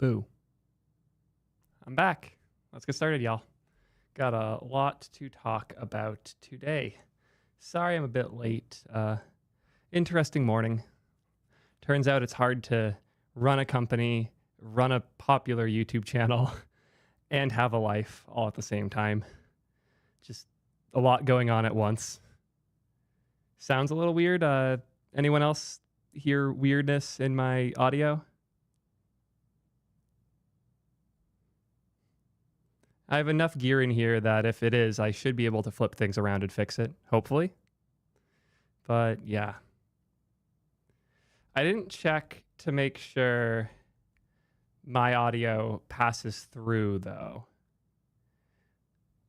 Boo. I'm back. Let's get started, y'all. Got a lot to talk about today. Sorry I'm a bit late. Interesting morning. Turns out it's hard to run a company, run a popular YouTube channel, and have a life all at the same time. Just a lot going on at once. Sounds a little weird. Anyone else hear weirdness in my audio? I have enough gear in here that if it is, I should be able to flip things around and fix it, hopefully. But yeah. I didn't check to make sure my audio passes through, though.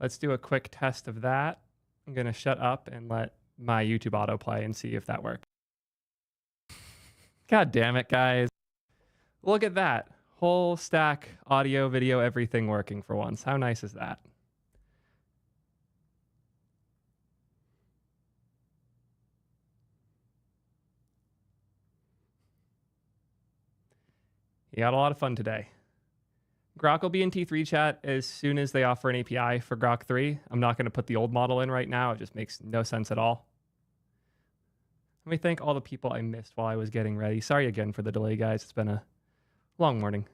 Let's do a quick test of that. I'm going to shut up and let my YouTube autoplay and see if that works. God damn it, guys. Look at that. Whole stack, audio, video, everything working for once. How nice is that? You had a lot of fun today. Grok will be in T3 chat as soon as they offer an API for Grok 3. I'm not going to put the old model in right now. It just makes no sense at all. Let me thank all the people I missed while I was getting ready. Sorry again for the delay, guys. It's been a long morning.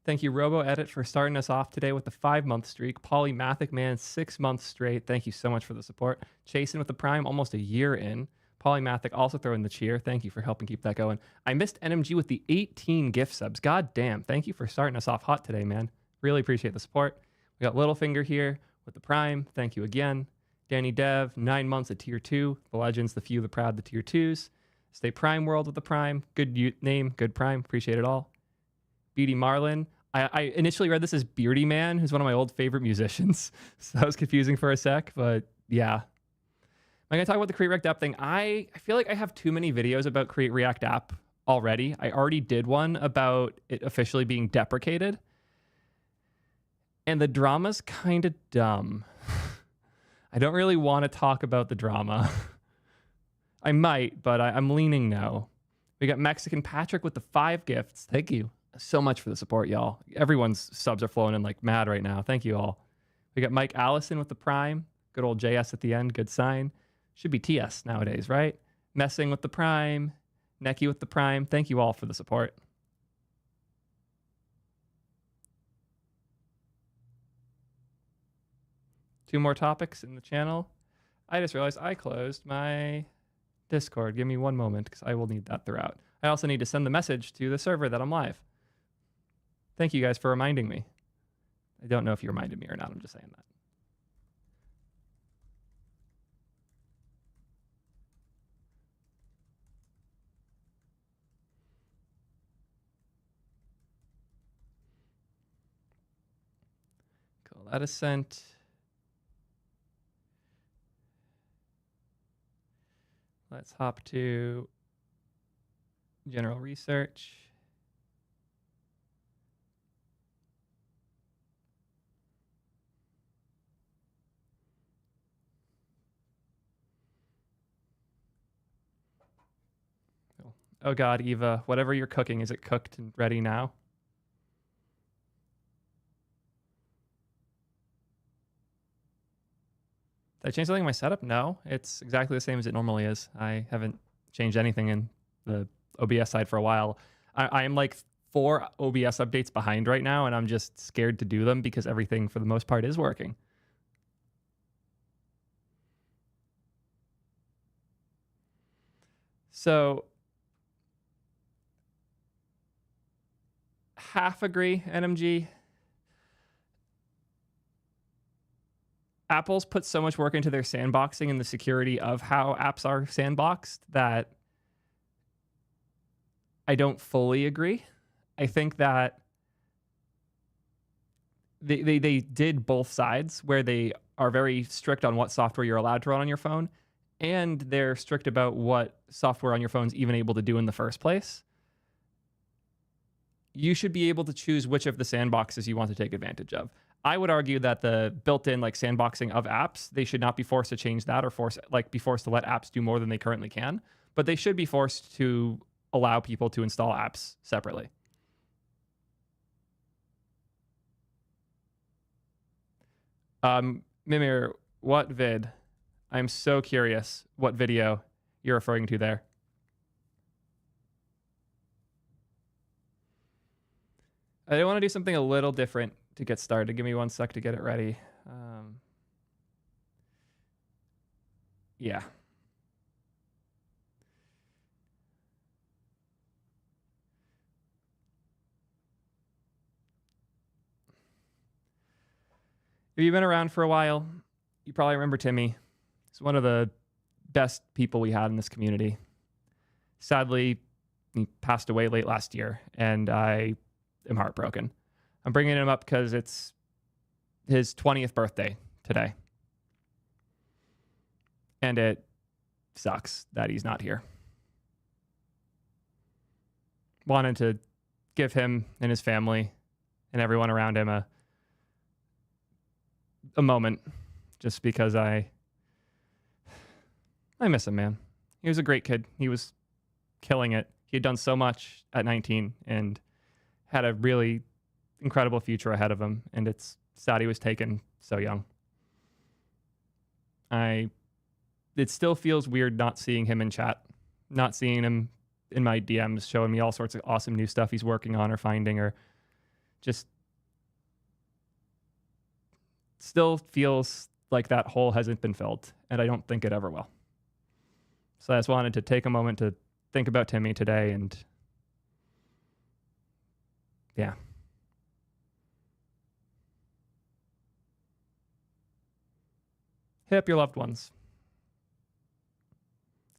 Thank you, RoboEdit, for starting us off today with the 5-month streak. Polymathic Man, 6 months straight. Thank you so much for the support. Chasing with the Prime, almost a year in. Polymathic also throwing the cheer. Thank you for helping keep that going. I missed NMG with the 18 gift subs. God damn. Thank you for starting us off hot today, man. Really appreciate the support. We got Littlefinger here with the Prime. Thank you again. Danny Dev, 9 months at tier 2. The Legends, the Few, the Proud, the tier 2s. Stay Prime World with the Prime. Good name, good Prime. Appreciate it all. Beatty Marlin. I initially read this as Beardy Man, who's one of my old favorite musicians. So that was confusing for a sec, but yeah. I'm going to talk about the Create React App thing. I feel like I have too many videos about Create React App already. I already did one about it officially being deprecated. And the drama's kind of dumb. I don't really want to talk about the drama. I might, but I'm leaning no. We got Mexican Patrick with the 5 gifts. Thank you so much for the support, y'all. Everyone's subs are flowing in like mad right now. Thank you all. We got Mike Allison with the Prime. Good old JS at the end. Good sign. Should be TS nowadays, right? Messing with the Prime. Necky with the Prime. Thank you all for the support. Two more topics in the channel. I just realized I closed my Discord. Give me one moment because I will need that throughout. I also need to send the message to the server that I'm live. Thank you guys for reminding me. I don't know if you reminded me or not. I'm just saying that. Cool. That is sent. Let's hop to general research. Cool. Oh God, Eva, whatever you're cooking, is it cooked and ready now? Did I change something in my setup? No, it's exactly the same as it normally is. I haven't changed anything in the OBS side for a while. I am like 4 OBS updates behind right now, and I'm just scared to do them because everything for the most part is working. So half agree, NMG. Apple's put so much work into their sandboxing and the security of how apps are sandboxed that I don't fully agree. I think that they did both sides where they are very strict on what software you're allowed to run on your phone, and they're strict about what software on your phone's even able to do in the first place. You should be able to choose which of the sandboxes you want to take advantage of. I would argue that the built-in like sandboxing of apps, they should not be forced to change that or be forced to let apps do more than they currently can. But they should be forced to allow people to install apps separately. Mimir, what vid? I'm so curious what video you're referring to there. I want to do something a little different to get started. Give me 1 sec to get it ready. Yeah. If you've been around for a while, you probably remember Timmy. He's one of the best people we had in this community. Sadly, he passed away late last year, and I am heartbroken. I'm bringing him up because it's his 20th birthday today. And it sucks that he's not here. Wanted to give him and his family and everyone around him a moment, just because I miss him, man. He was a great kid. He was killing it. He had done so much at 19 and had a really incredible future ahead of him, and it's sad he was taken so young. It still feels weird not seeing him in chat, not seeing him in my DMs showing me all sorts of awesome new stuff he's working on or finding, or just still feels like that hole hasn't been filled, and I don't think it ever will. So I just wanted to take a moment to think about Timmy today, and yeah. Hit up your loved ones.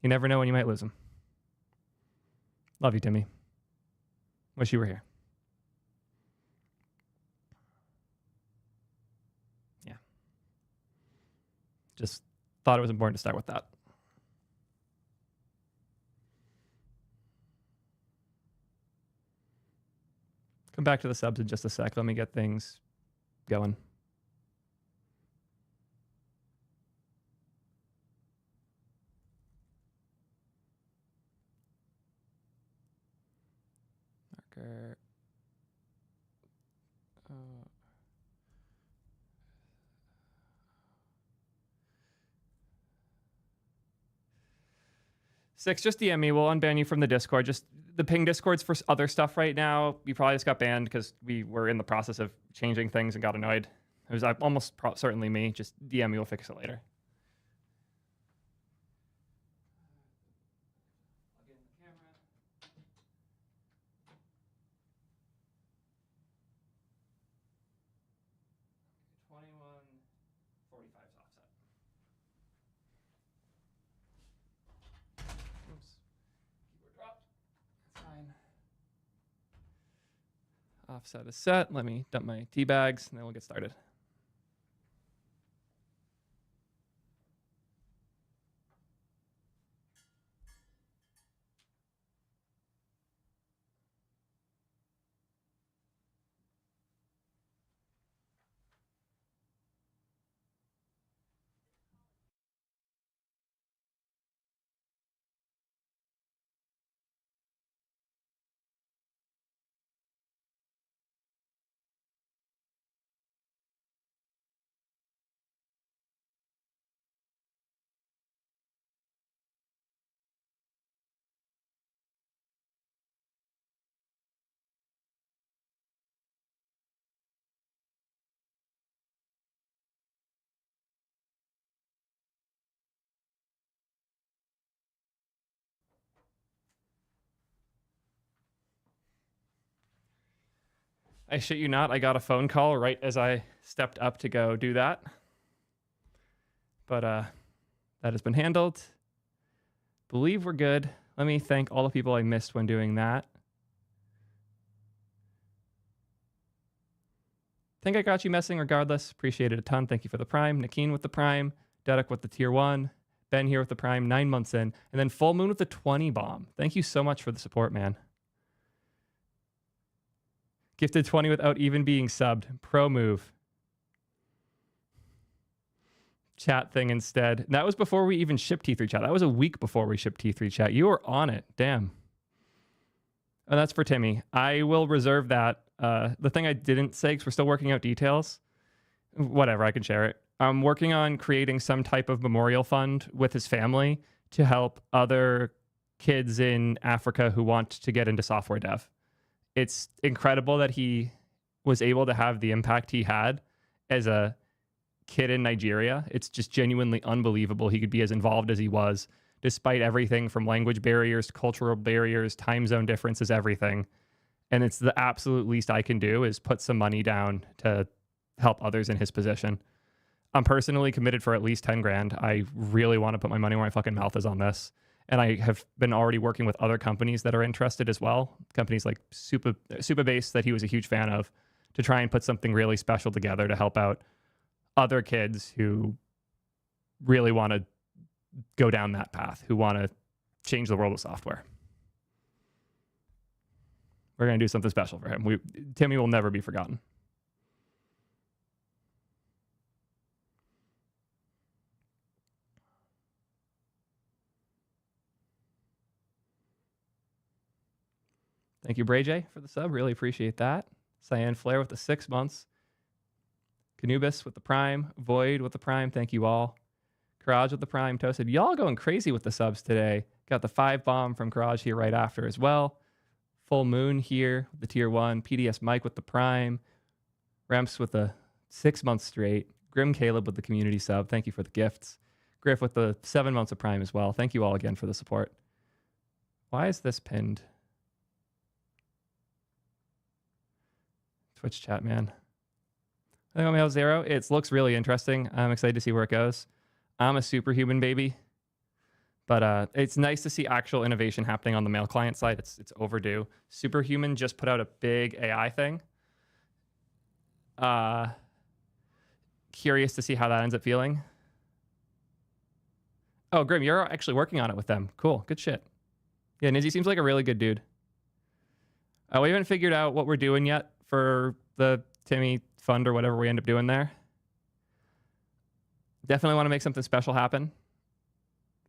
You never know when you might lose them. Love you, Timmy. Wish you were here. Yeah. Just thought it was important to start with that. Come back to the subs in just a sec. Let me get things going. Marker. Six, just DM me. We'll unban you from the Discord. Just the ping Discords for other stuff right now. You probably just got banned because we were in the process of changing things and got annoyed. It was almost certainly me. Just DM me. We'll fix it later. Plug in the camera. 21:45's offset. Oops. Keyboard dropped. That's fine. Offset is set. Let me dump my tea bags, and then we'll get started. I shit you not, I got a phone call right as I stepped up to go do that. But that has been handled. Believe we're good. Let me thank all the people I missed when doing that. Think I got you messing regardless. Appreciate it a ton. Thank you for the Prime. Nakeen with the Prime. Dedek with the Tier 1. Ben here with the Prime, 9 months in. And then Full Moon with the 20 bomb. Thank you so much for the support, man. Gifted 20 without even being subbed. Pro move. Chat thing instead. And that was before we even shipped T3 chat. That was a week before we shipped T3 chat. You were on it. Damn. And that's for Timmy. I will reserve that. The thing I didn't say, because we're still working out details, whatever, I can share it. I'm working on creating some type of memorial fund with his family to help other kids in Africa who want to get into software dev. It's incredible that he was able to have the impact he had as a kid in Nigeria. It's just genuinely unbelievable he could be as involved as he was, despite everything from language barriers, cultural barriers, time zone differences, everything. And it's the absolute least I can do is put some money down to help others in his position. I'm personally committed for at least 10 grand. I really want to put my money where my fucking mouth is on this. And I have been already working with other companies that are interested as well. Companies like Supabase that he was a huge fan of, to try and put something really special together to help out other kids who really want to go down that path, who want to change the world of software. We're going to do something special for him. Timmy will never be forgotten. Thank you, Bray J, for the sub. Really appreciate that. Cyan Flair with the 6 months. Canubis with the Prime. Void with the Prime. Thank you all. Courage with the Prime. Toasted. Y'all going crazy with the subs today. Got the 5 bomb from Courage here right after as well. Full Moon here with the tier 1. PDS Mike with the Prime. Ramps with the 6 months straight. Grim Caleb with the community sub. Thank you for the gifts. Griff with the 7 months of Prime as well. Thank you all again for the support. Why is this pinned? Twitch chat, man. I think I'm at 0. It looks really interesting. I'm excited to see where it goes. I'm a superhuman baby, but it's nice to see actual innovation happening on the mail client side. It's overdue. Superhuman just put out a big AI thing. Curious to see how that ends up feeling. Oh, Grim, you're actually working on it with them. Cool, good shit. Yeah, Nizzy seems like a really good dude. We haven't figured out what we're doing yet for the Timmy fund or whatever we end up doing there. Definitely want to make something special happen.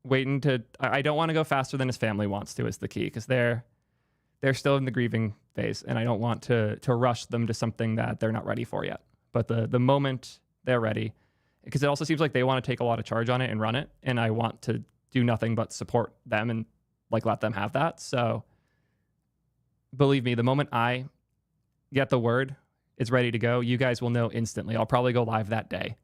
I don't want to go faster than his family wants to is the key, because they're still in the grieving phase, and I don't want to rush them to something that they're not ready for yet. But the moment they're ready, because it also seems like they want to take a lot of charge on it and run it, and I want to do nothing but support them and like let them have that. So believe me, the moment I get the word it's ready to go, you guys will know instantly. I'll probably go live that day.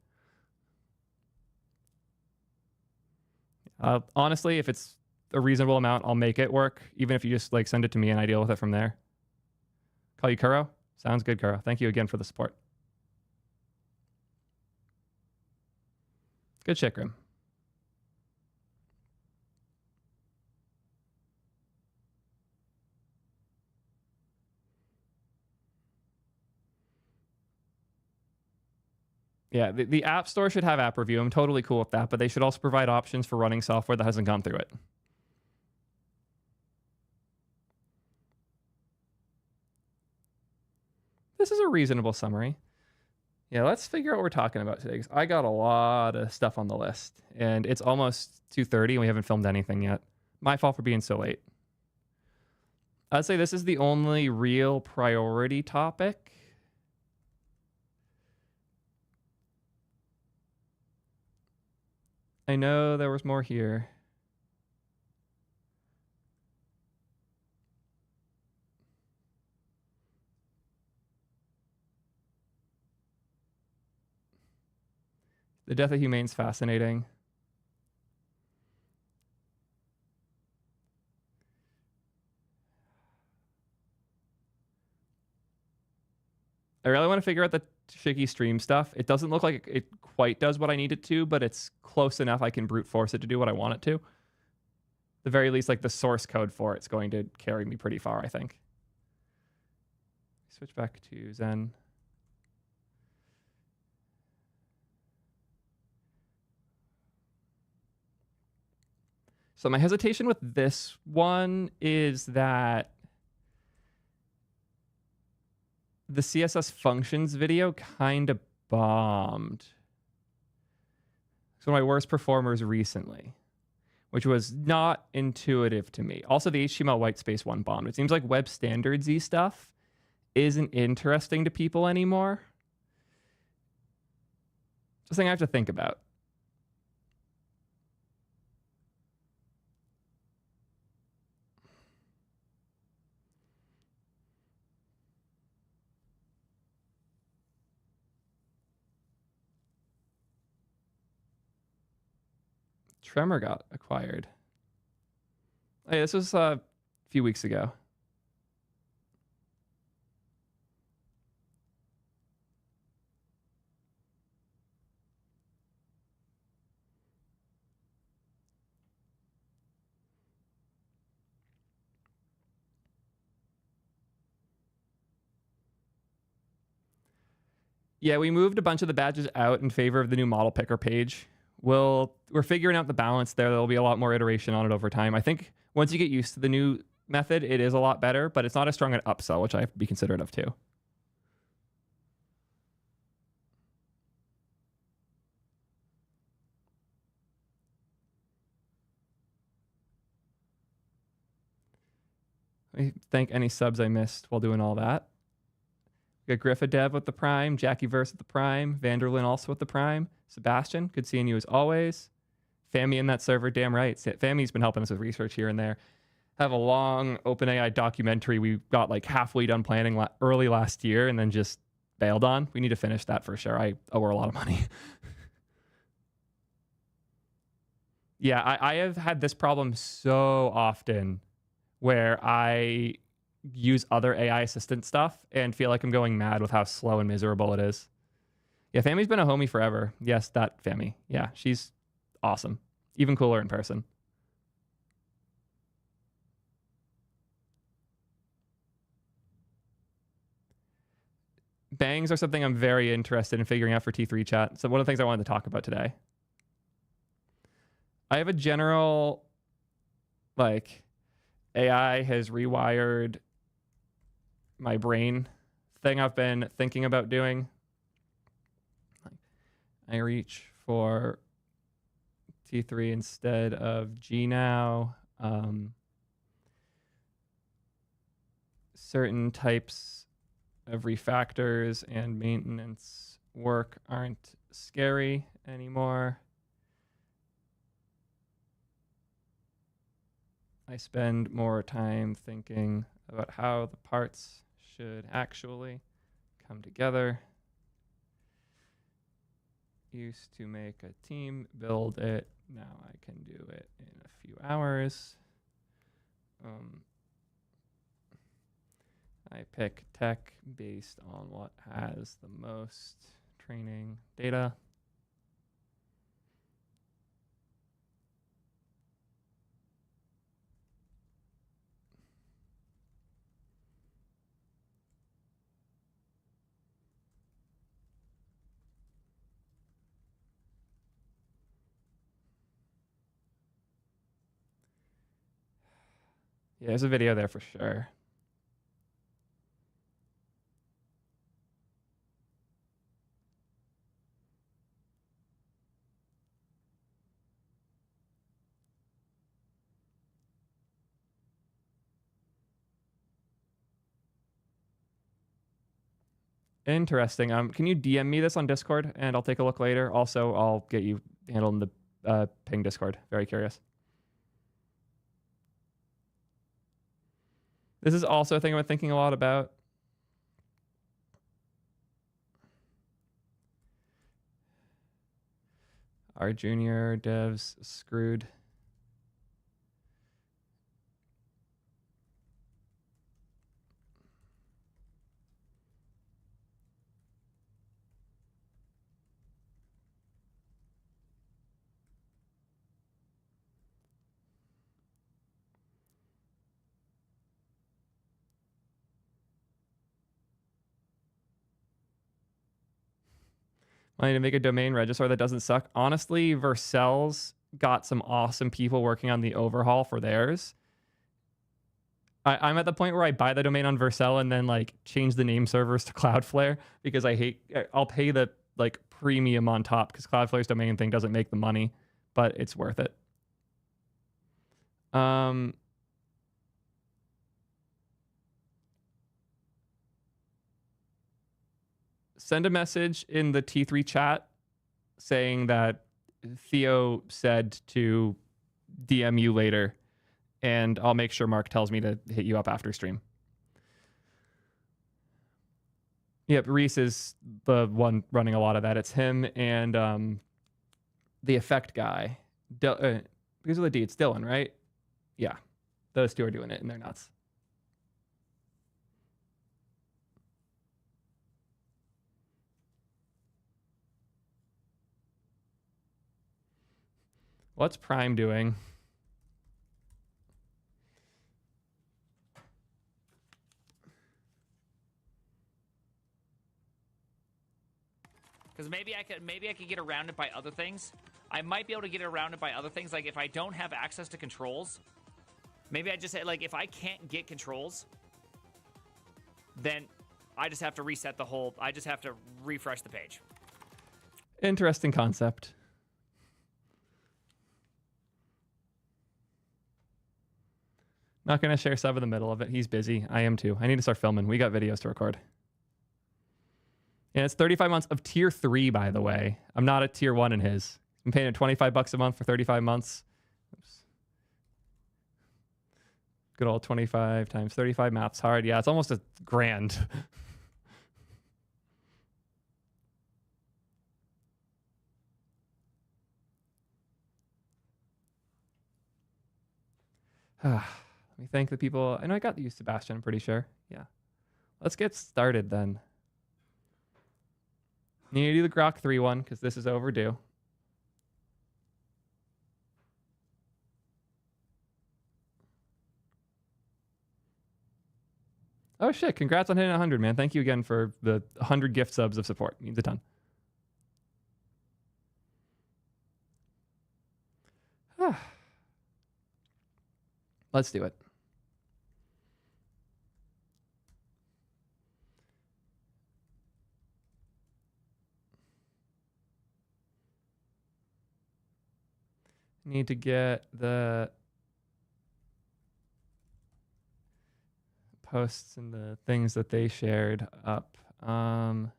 Honestly, if it's a reasonable amount, I'll make it work, even if you just like send it to me and I deal with it from there. Call you Kuro? Sounds good, Kuro. Thank you again for the support. Good shit, Grim. Yeah, the App Store should have app review. I'm totally cool with that, but they should also provide options for running software that hasn't gone through it. This is a reasonable summary. Yeah, let's figure out what we're talking about today, because I got a lot of stuff on the list, and it's almost 2:30 and we haven't filmed anything yet. My fault for being so late. I'd say this is the only real priority topic. I know there was more here. The death of Humane's fascinating. I really want to figure out the shaky stream stuff. It doesn't look like it quite does what I need it to, but it's close enough I can brute force it to do what I want it to. At the very least, like the source code for it's going to carry me pretty far, I think. Switch back to Zen. So my hesitation with this one is that the CSS functions video kind of bombed. It's one of my worst performers recently. which was not intuitive to me. Also, the HTML whitespace one bombed. It seems like web standards-y stuff isn't interesting to people anymore. Just something I have to think about. Tremor got acquired. Hey, this was a few weeks ago. Yeah, we moved a bunch of the badges out in favor of the new model picker page. We're figuring out the balance there. There'll be a lot more iteration on it over time. I think once you get used to the new method, it is a lot better, but it's not as strong an upsell, which I have to be considerate of too. Let me thank any subs I missed while doing all that. We got Griffa Dev with the Prime, Jackie Verse with the Prime, Vanderlyn also with the Prime, Sebastian, good seeing you as always. Fami in that server, damn right. Fami's been helping us with research here and there. Have a long OpenAI documentary we got like halfway done planning early last year and then just bailed on. We need to finish that for sure. I owe her a lot of money. Yeah, I have had this problem so often where I use other AI assistant stuff and feel like I'm going mad with how slow and miserable it is. Yeah, Fami's been a homie forever. Yes, that Fami. Yeah, she's awesome. Even cooler in person. Bangs are something I'm very interested in figuring out for T3 chat. So one of the things I wanted to talk about today. I have a general, like, AI has rewired my brain thing I've been thinking about doing. I reach for T3 instead of G now. Certain types of refactors and maintenance work aren't scary anymore. I spend more time thinking about how the parts should actually come together. Used to make a team build it. Now I can do it in a few hours. I pick tech based on what has the most training data. Yeah, there's a video there for sure. Interesting. Can you DM me this on Discord and I'll take a look later? Also, I'll get you handled in the ping Discord. Very curious. This is also a thing I'm thinking a lot about. Our junior devs screwed. I need to make a domain registrar that doesn't suck. Honestly, Vercel's got some awesome people working on the overhaul for theirs. I'm at the point where I buy the domain on Vercel and then like change the name servers to Cloudflare because I'll pay the like premium on top because Cloudflare's domain thing doesn't make the money, but it's worth it. Send a message in the T3 chat saying that Theo said to DM you later, and I'll make sure Mark tells me to hit you up after stream. Yep, Reese is the one running a lot of that. It's him and the effect guy. These are the D. It's Dylan, right? Yeah, those two are doing it, and they're nuts. What's Prime doing? Because maybe I could get around it by other things. I might be able to get around it by other things. Like if I don't have access to controls, maybe I just like if I can't get controls, then I just have to reset the whole. I just have to refresh the page. Interesting concept. Not going to share sub in the middle of it. He's busy. I am too. I need to start filming. We got videos to record. Yeah, it's 35 months of tier 3, by the way. I'm not at tier 1 in his. I'm paying him $25 a month for 35 months. Oops. Good old 25 times 35. Math's hard. Yeah, it's almost a grand. Let me thank the people. I know I got you, Sebastian, I'm pretty sure. Yeah. Let's get started then. Need to do the Grok 3 one because this is overdue. Oh shit, congrats on hitting 100, man. Thank you again for the 100 gift subs of support. Means a ton. Let's do it. Need to get the posts and the things that they shared up. I'll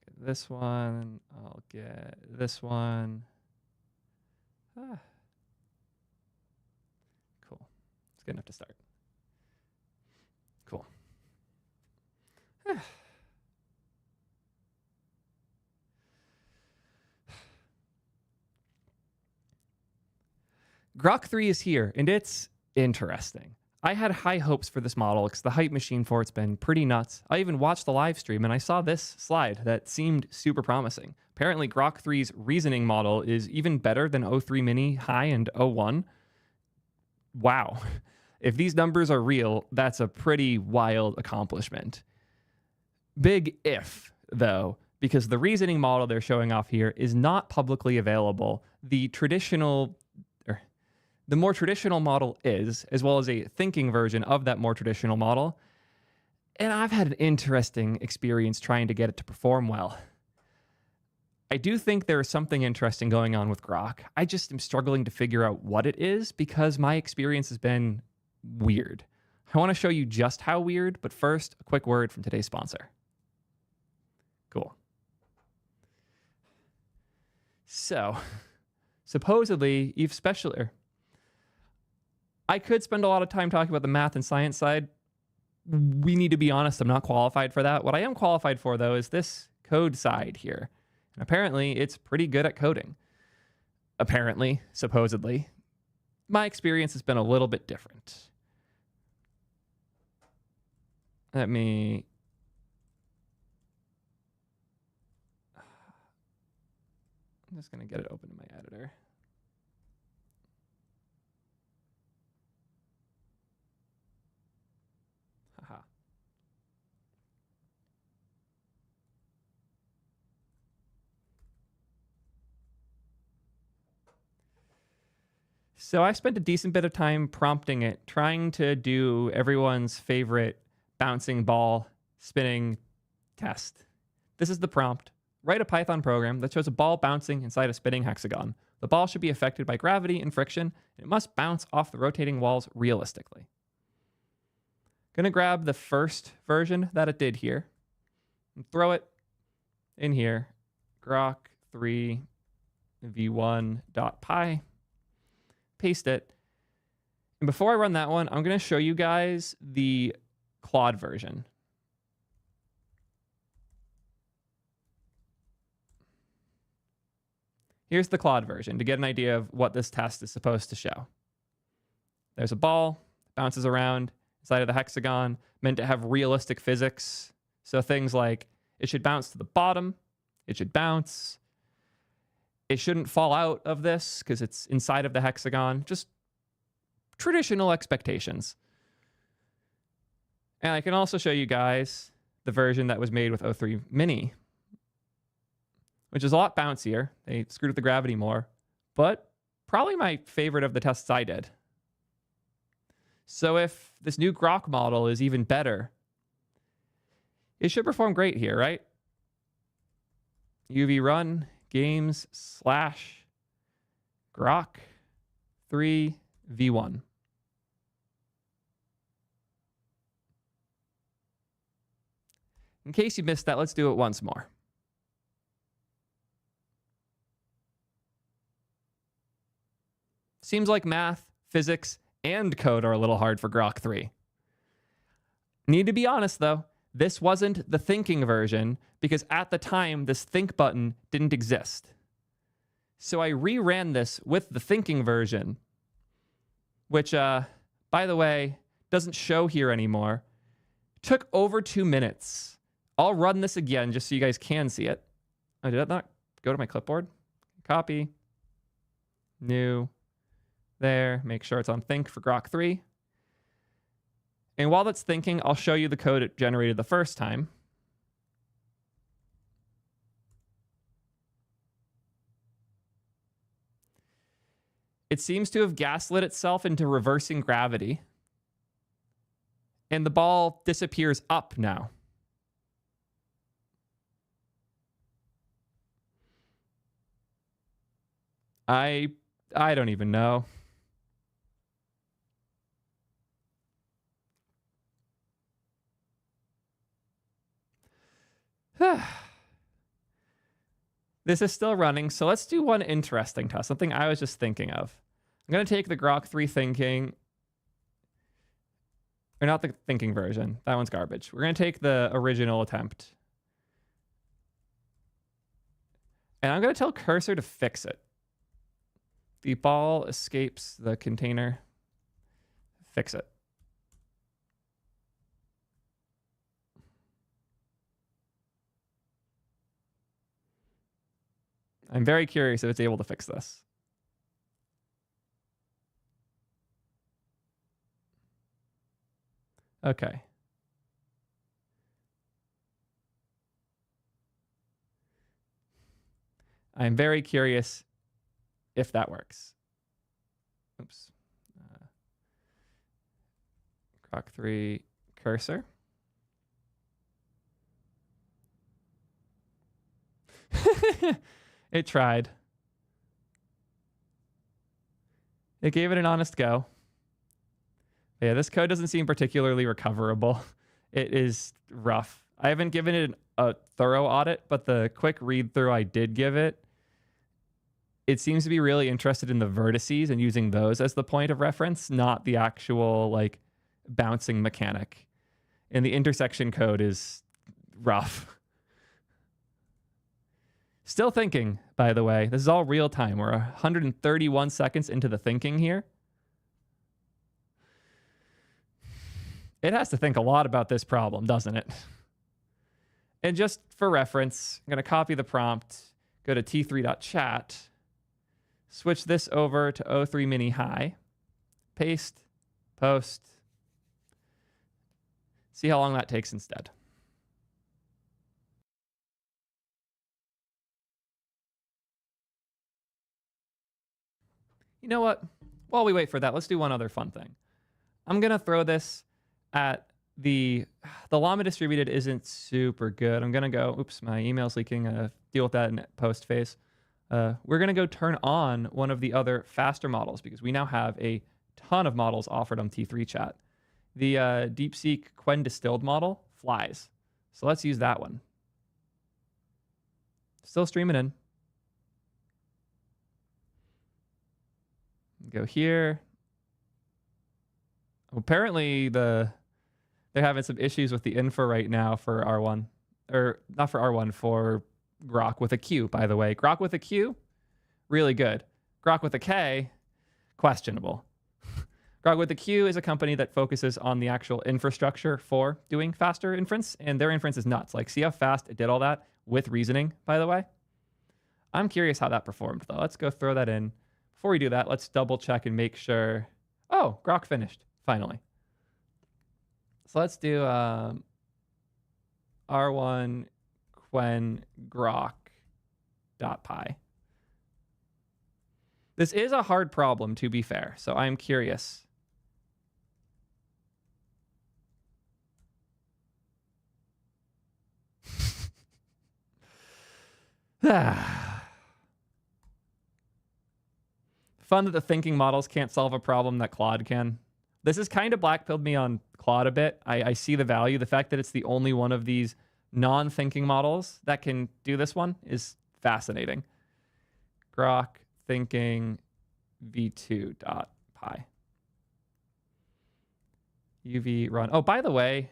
get this one. I'll get this one. Cool. It's good enough to start. Cool. Grok 3 is here, and it's interesting. I had high hopes for this model because the hype machine for it's been pretty nuts. I even watched the live stream, and I saw this slide that seemed super promising. Apparently, Grok 3's reasoning model is even better than O3 Mini High and O1. Wow. If these numbers are real, that's a pretty wild accomplishment. Big if, though, because the reasoning model they're showing off here is not publicly available. The more traditional model is, as well as a thinking version of that more traditional model. And I've had an interesting experience trying to get it to perform well. I do think there is something interesting going on with Grok. I just am struggling to figure out what it is because my experience has been weird. I want to show you just how weird, but first, a quick word from today's sponsor. Cool. So, supposedly, I could spend a lot of time talking about the math and science side. We need to be honest, I'm not qualified for that. What I am qualified for, though, is this code side here. And apparently, it's pretty good at coding. Apparently, supposedly. My experience has been a little bit different. I'm just going to get it open in my editor. Haha. So I spent a decent bit of time prompting it, trying to do everyone's favorite bouncing ball spinning test. This is the prompt. Write a Python program that shows a ball bouncing inside a spinning hexagon. The ball should be affected by gravity and friction. It must bounce off the rotating walls realistically. Gonna grab the first version that it did here and throw it in here. Grok 3 v1.py. Paste it. And before I run that one, I'm gonna show you guys the Claude version. Here's the Claude version to get an idea of what this test is supposed to show. There's a ball, bounces around inside of the hexagon, meant to have realistic physics. So things like it should bounce to the bottom, it should bounce, it shouldn't fall out of this because it's inside of the hexagon. Just traditional expectations. And I can also show you guys the version that was made with O3 Mini, which is a lot bouncier. They screwed with the gravity more, but probably my favorite of the tests I did. So if this new Grok model is even better, it should perform great here, right? UV run games / Grok 3 v1. In case you missed that, let's do it once more. Seems like math, physics, and code are a little hard for Grok 3. Need to be honest, though, this wasn't the thinking version because at the time, this think button didn't exist. So I reran this with the thinking version, which, by the way, doesn't show here anymore. Took over 2 minutes. I'll run this again just so you guys can see it. Oh, did that not go to my clipboard? Copy. New. There. Make sure it's on think for Grok 3. And while that's thinking, I'll show you the code it generated the first time. It seems to have gaslit itself into reversing gravity. And the ball disappears up now. I don't even know. This is still running, so let's do one interesting test, something I was just thinking of. I'm going to take the Grok 3 thinking, or not the thinking version. That one's garbage. We're going to take the original attempt. And I'm going to tell Cursor to fix it. The ball escapes the container. Fix it. I'm very curious if it's able to fix this. Okay. I'm very curious if that works. Oops. Grok 3 cursor. It tried. It gave it an honest go. Yeah, this code doesn't seem particularly recoverable. It is rough. I haven't given it a thorough audit, but the quick read through I did give it, it seems to be really interested in the vertices and using those as the point of reference, not the actual like bouncing mechanic. And the intersection code is rough. Still thinking, by the way. This is all real time. We're 131 seconds into the thinking here. It has to think a lot about this problem, doesn't it? And just for reference, I'm going to copy the prompt, go to t3.chat, switch this over to O3 Mini High, paste, post, see how long that takes instead. You know what? While we wait for that, let's do one other fun thing. I'm going to throw this at the llama distributed isn't super good. I'm going to go, oops, my email's leaking. deal with that in post phase. We're going to go turn on one of the other faster models because we now have a ton of models offered on T3 chat. The DeepSeek Quen distilled model flies. So let's use that one. Still streaming in. Go here. Apparently they're having some issues with the info right now for R1. Or not for R1, for Grok with a Q, by the way. Grok with a Q, really good. Grok with a K, questionable. Grok with a Q is a company that focuses on the actual infrastructure for doing faster inference, and their inference is nuts. Like, see how fast it did all that with reasoning, by the way? I'm curious how that performed, though. Let's go throw that in. Before we do that, let's double check and make sure. Oh, Grok finished, finally. So let's do R1 Quen Grok.py. This is a hard problem, to be fair, so I'm curious. Fun that the thinking models can't solve a problem that Claude can. This is kind of black-pilled me on Claude a bit. I see the value. The fact that it's the only one of these non-thinking models that can do this one is fascinating. Grok thinking v2.py. UV run. Oh, by the way,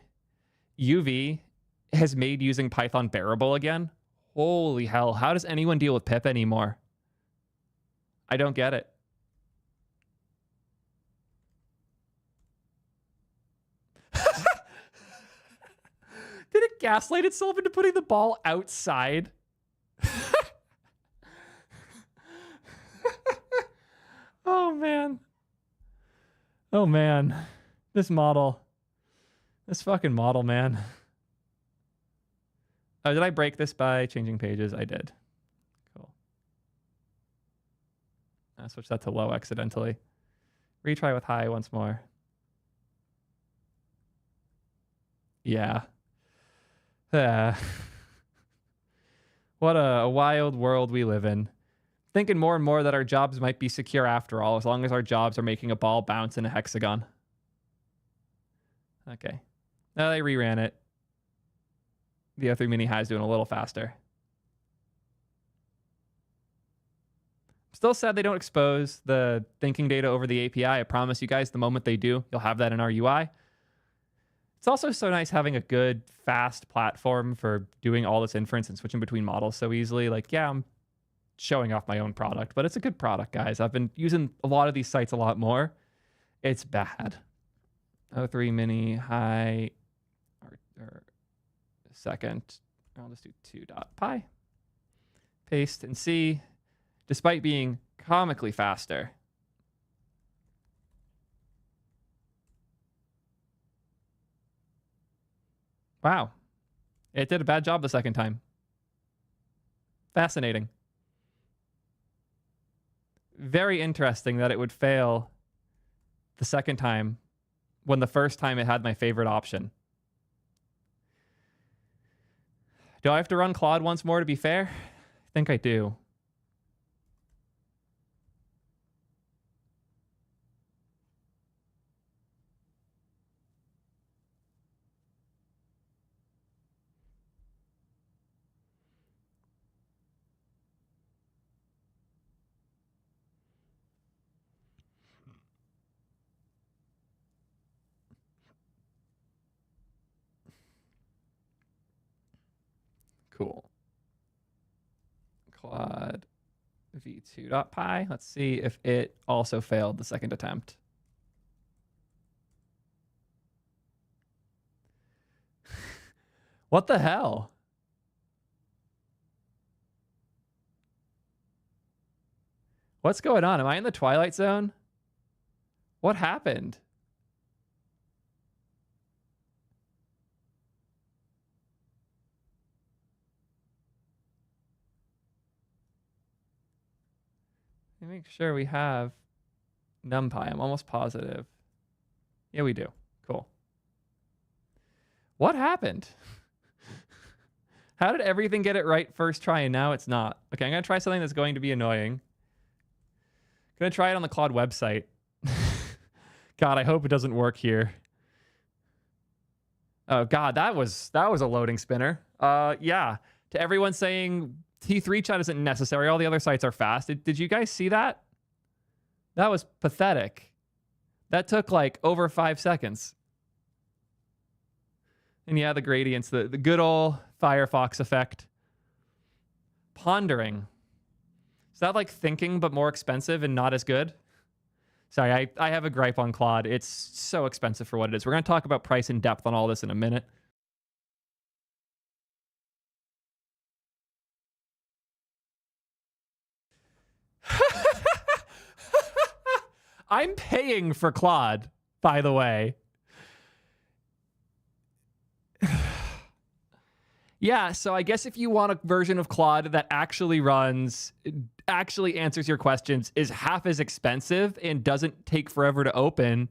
UV has made using Python bearable again. Holy hell. How does anyone deal with pip anymore? I don't get it. Did it gaslight itself into putting the ball outside? Oh, man. Oh, man. This model. This fucking model, man. Oh, did I break this by changing pages? I did. Cool. I switched that to low accidentally. Retry with high once more. Yeah. What a wild world we live in. Thinking more and more that our jobs might be secure after all, as long as our jobs are making a ball bounce in a hexagon. Okay. Now they reran it. The O3 Mini High is doing a little faster. Still sad they don't expose the thinking data over the API. I promise you guys, the moment they do, you'll have that in our UI. It's also so nice having a good, fast platform for doing all this inference and switching between models so easily. Like, yeah, I'm showing off my own product, but it's a good product, guys. I've been using a lot of these sites a lot more. It's bad. O3 Mini High or second. I'll just do 2.py. Paste and see. Despite being comically faster, wow, it did a bad job the second time. Fascinating. Very interesting that it would fail the second time when the first time it had my favorite option. Do I have to run Claude once more to be fair? I think I do. Cool. Claude v2.py. Let's see if it also failed the second attempt. What the hell? What's going on? Am I in the Twilight Zone? What happened? Let me make sure we have NumPy. I'm almost positive. Yeah, we do. Cool. What happened? How did everything get it right first try and now it's not? Okay, I'm going to try something that's going to be annoying. I'm going to try it on the Claude website. God, I hope it doesn't work here. Oh God, that was a loading spinner. Yeah. To everyone saying T3 chat isn't necessary, all the other sites are fast. Did you guys see that? That was pathetic. That took like over 5 seconds. And yeah, the gradients, the good old Firefox effect. Pondering. Is that like thinking but more expensive and not as good? Sorry, I have a gripe on Claude. It's so expensive for what it is. We're going to talk about price in depth on all this in a minute. I'm paying for Claude, by the way. Yeah, so I guess if you want a version of Claude that actually runs, actually answers your questions, is half as expensive, and doesn't take forever to open,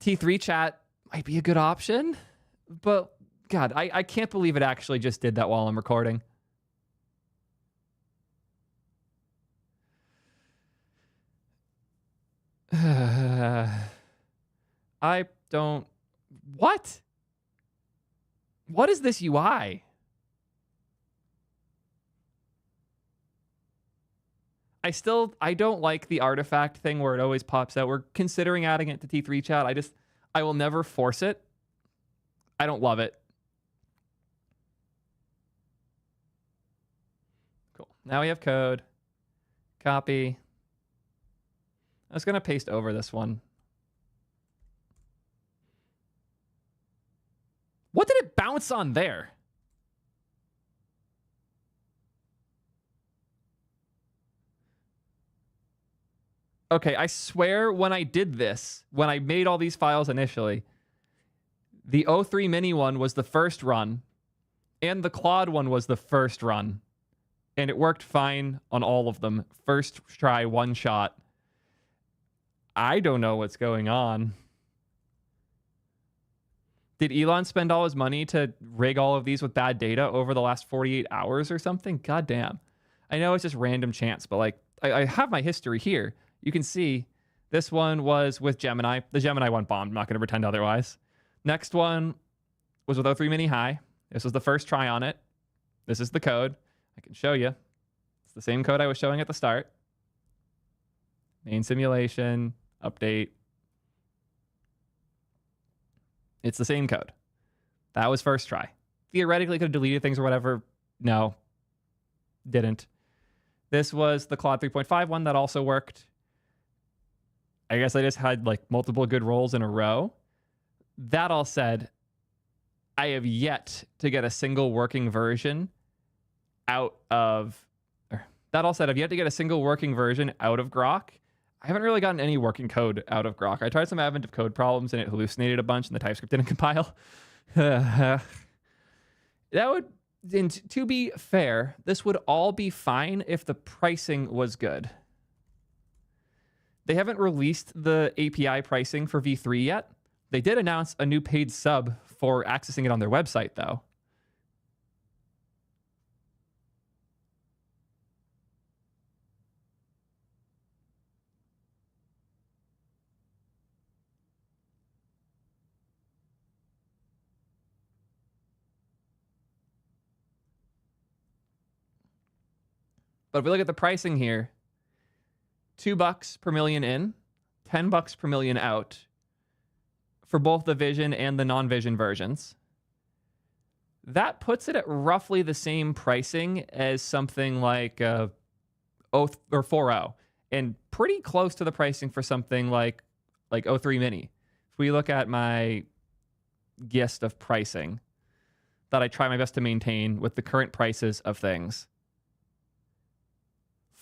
T3 chat might be a good option. But, God, I can't believe it actually just did that while I'm recording. I don't... What? What is this UI? I don't like the artifact thing where it always pops out. We're considering adding it to T3 chat. I will never force it. I don't love it. Cool. Now we have code. Copy. I was going to paste over this one. What did it bounce on there? Okay, I swear when I did this, when I made all these files initially, the O3 mini one was the first run, and the Claude one was the first run. And it worked fine on all of them. First try, one shot. I don't know what's going on. Did Elon spend all his money to rig all of these with bad data over the last 48 hours or something? God damn. I know it's just random chance, but like I have my history here. You can see this one was with Gemini. The Gemini one bombed. I'm not going to pretend otherwise. Next one was with O3 Mini High. This was the first try on it. This is the code. I can show you. It's the same code I was showing at the start. Main simulation, update. It's the same code. That was first try. Theoretically, could have deleted things or whatever. No, didn't. This was the Claude 3.5 one that also worked. I guess I just had like multiple good rolls in a row. That all said, I have yet to get a single working version out of... That all said, I've yet to get a single working version out of Grok. I haven't really gotten any working code out of Grok. I tried some advent of code problems and it hallucinated a bunch and the TypeScript didn't compile. That would, and to be fair, this would all be fine if the pricing was good. They haven't released the API pricing for V3 yet. They did announce a new paid sub for accessing it on their website, though. But if we look at the pricing here, $2 per million in, $10 per million out for both the Vision and the non-Vision versions. That puts it at roughly the same pricing as something like 4.0 and pretty close to the pricing for something like O3 Mini. If we look at my gist of pricing that I try my best to maintain with the current prices of things,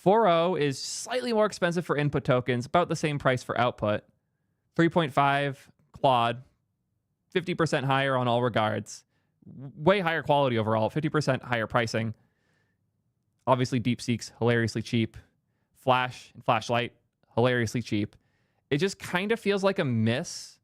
4.0 is slightly more expensive for input tokens, about the same price for output. 3.5 Claude, 50% higher on all regards. Way higher quality overall, 50% higher pricing. Obviously, DeepSeek's hilariously cheap. Flash and Flashlight, hilariously cheap. It just kind of feels like a miss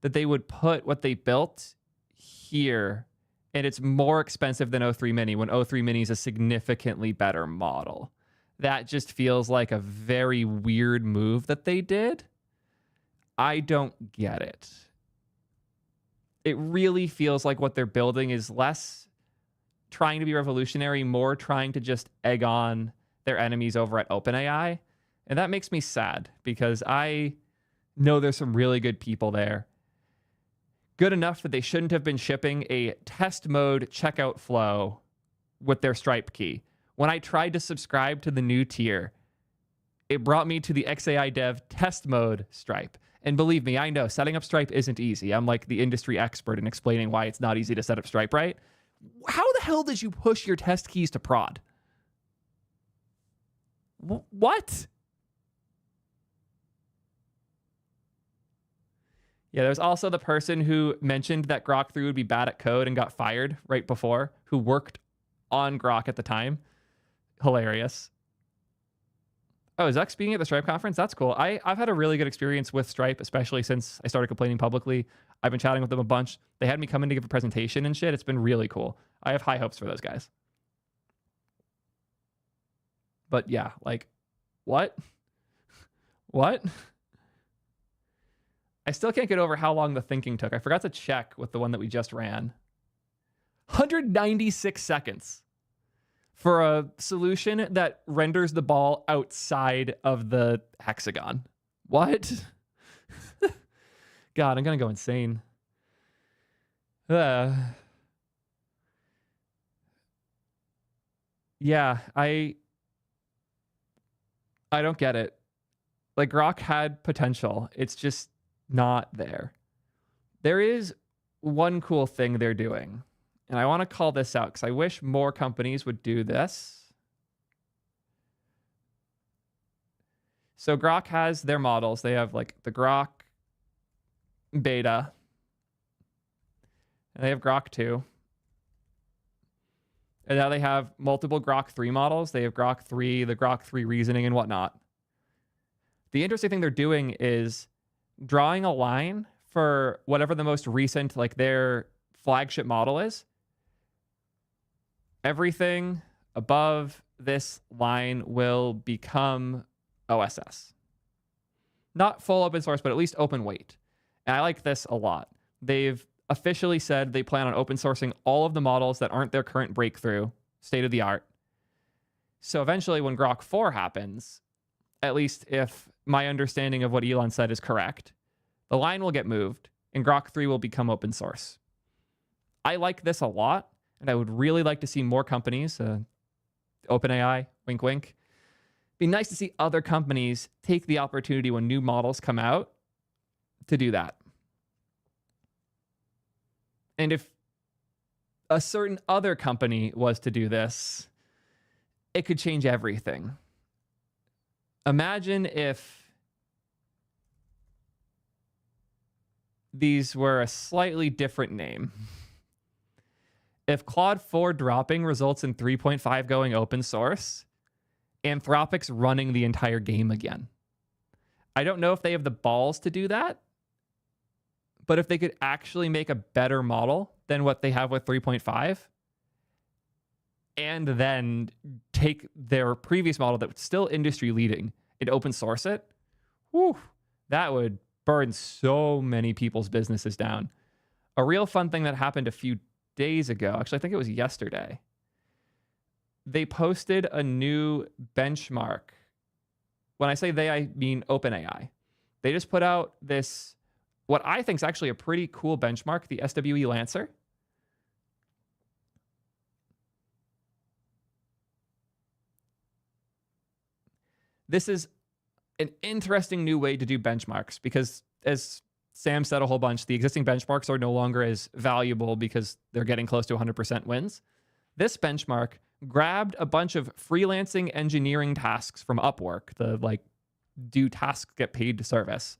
that they would put what they built here and it's more expensive than O3 Mini when O3 Mini is a significantly better model. That just feels like a very weird move that they did. I don't get it. It really feels like what they're building is less trying to be revolutionary, more trying to just egg on their enemies over at OpenAI. And that makes me sad because I know there's some really good people there. Good enough that they shouldn't have been shipping a test mode checkout flow with their Stripe key. When I tried to subscribe to the new tier, it brought me to the XAI Dev test mode Stripe. And believe me, I know setting up Stripe isn't easy. I'm like the industry expert in explaining why it's not easy to set up Stripe, right? How the hell did you push your test keys to prod? What? Yeah, there's also the person who mentioned that Grok 3 would be bad at code and got fired right before, who worked on Grok at the time. Hilarious. Oh, is Zuck speaking at the Stripe conference? That's cool. I've had a really good experience with Stripe, especially since I started complaining publicly. I've been chatting with them a bunch. They had me come in to give a presentation and shit. It's been really cool. I have high hopes for those guys. But yeah, like, what? What? I still can't get over how long the thinking took. I forgot to check with the one that we just ran. 196 seconds for a solution that renders the ball outside of the hexagon. What? God, I'm going to go insane. Yeah, I don't get it. Like, Grok had potential. It's just not there. There is one cool thing they're doing, and I want to call this out because I wish more companies would do this. So Grok has their models. They have like the Grok beta, and they have Grok 2. And now they have multiple Grok 3 models. They have Grok 3, the Grok 3 reasoning, and whatnot. The interesting thing they're doing is drawing a line for whatever the most recent, like their flagship model is. Everything above this line will become OSS. Not full open source, but at least open weight. And I like this a lot. They've officially said they plan on open sourcing all of the models that aren't their current breakthrough, state of the art. So eventually when Grok 4 happens, at least if my understanding of what Elon said is correct, the line will get moved and Grok 3 will become open source. I like this a lot, and I would really like to see more companies, OpenAI, wink, wink. Be nice to see other companies take the opportunity when new models come out to do that. And if a certain other company was to do this, it could change everything. Imagine if these were a slightly different name. If Claude 4 dropping results in 3.5 going open source, Anthropic's running the entire game again. I don't know if they have the balls to do that, but if they could actually make a better model than what they have with 3.5, and then take their previous model that was still industry leading and open source it, whew, that would burn so many people's businesses down. A real fun thing that happened a few days ago, actually I think it was yesterday, they posted a new benchmark. When I say they, I mean OpenAI. They just put out this, what I think is actually a pretty cool benchmark, the SWE Lancer. This is an interesting new way to do benchmarks because, as Sam said a whole bunch, the existing benchmarks are no longer as valuable because they're getting close to 100% wins. This benchmark grabbed a bunch of freelancing engineering tasks from Upwork, the like do tasks get paid to service,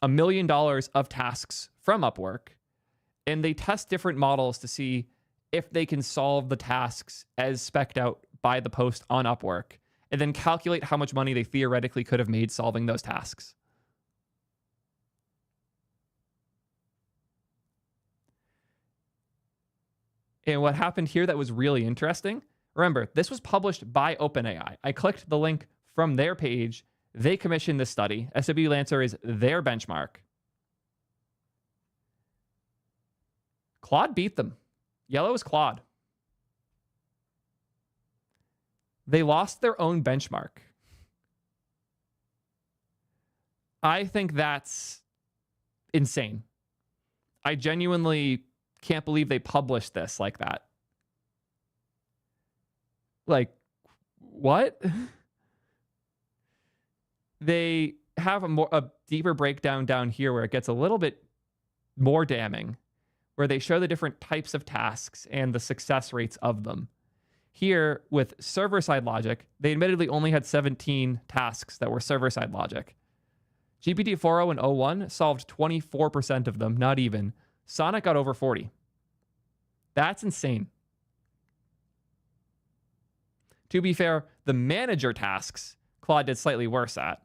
$1 million of tasks from Upwork, and they test different models to see if they can solve the tasks as spec'd out by the post on Upwork, and then calculate how much money they theoretically could have made solving those tasks. And what happened here that was really interesting, remember, this was published by OpenAI. I clicked the link from their page. They commissioned this study. SW Lancer is their benchmark. Claude beat them. Yellow is Claude. They lost their own benchmark. I think that's insane. I genuinely can't believe they published this like that. Like, what? They have a deeper breakdown down here where it gets a little bit more damning, where they show the different types of tasks and the success rates of them. Here, with server-side logic, they admittedly only had 17 tasks that were server-side logic. GPT-4o and O1 solved 24% of them, not even. Sonic got over 40. That's insane. To be fair, the manager tasks, Claude did slightly worse at.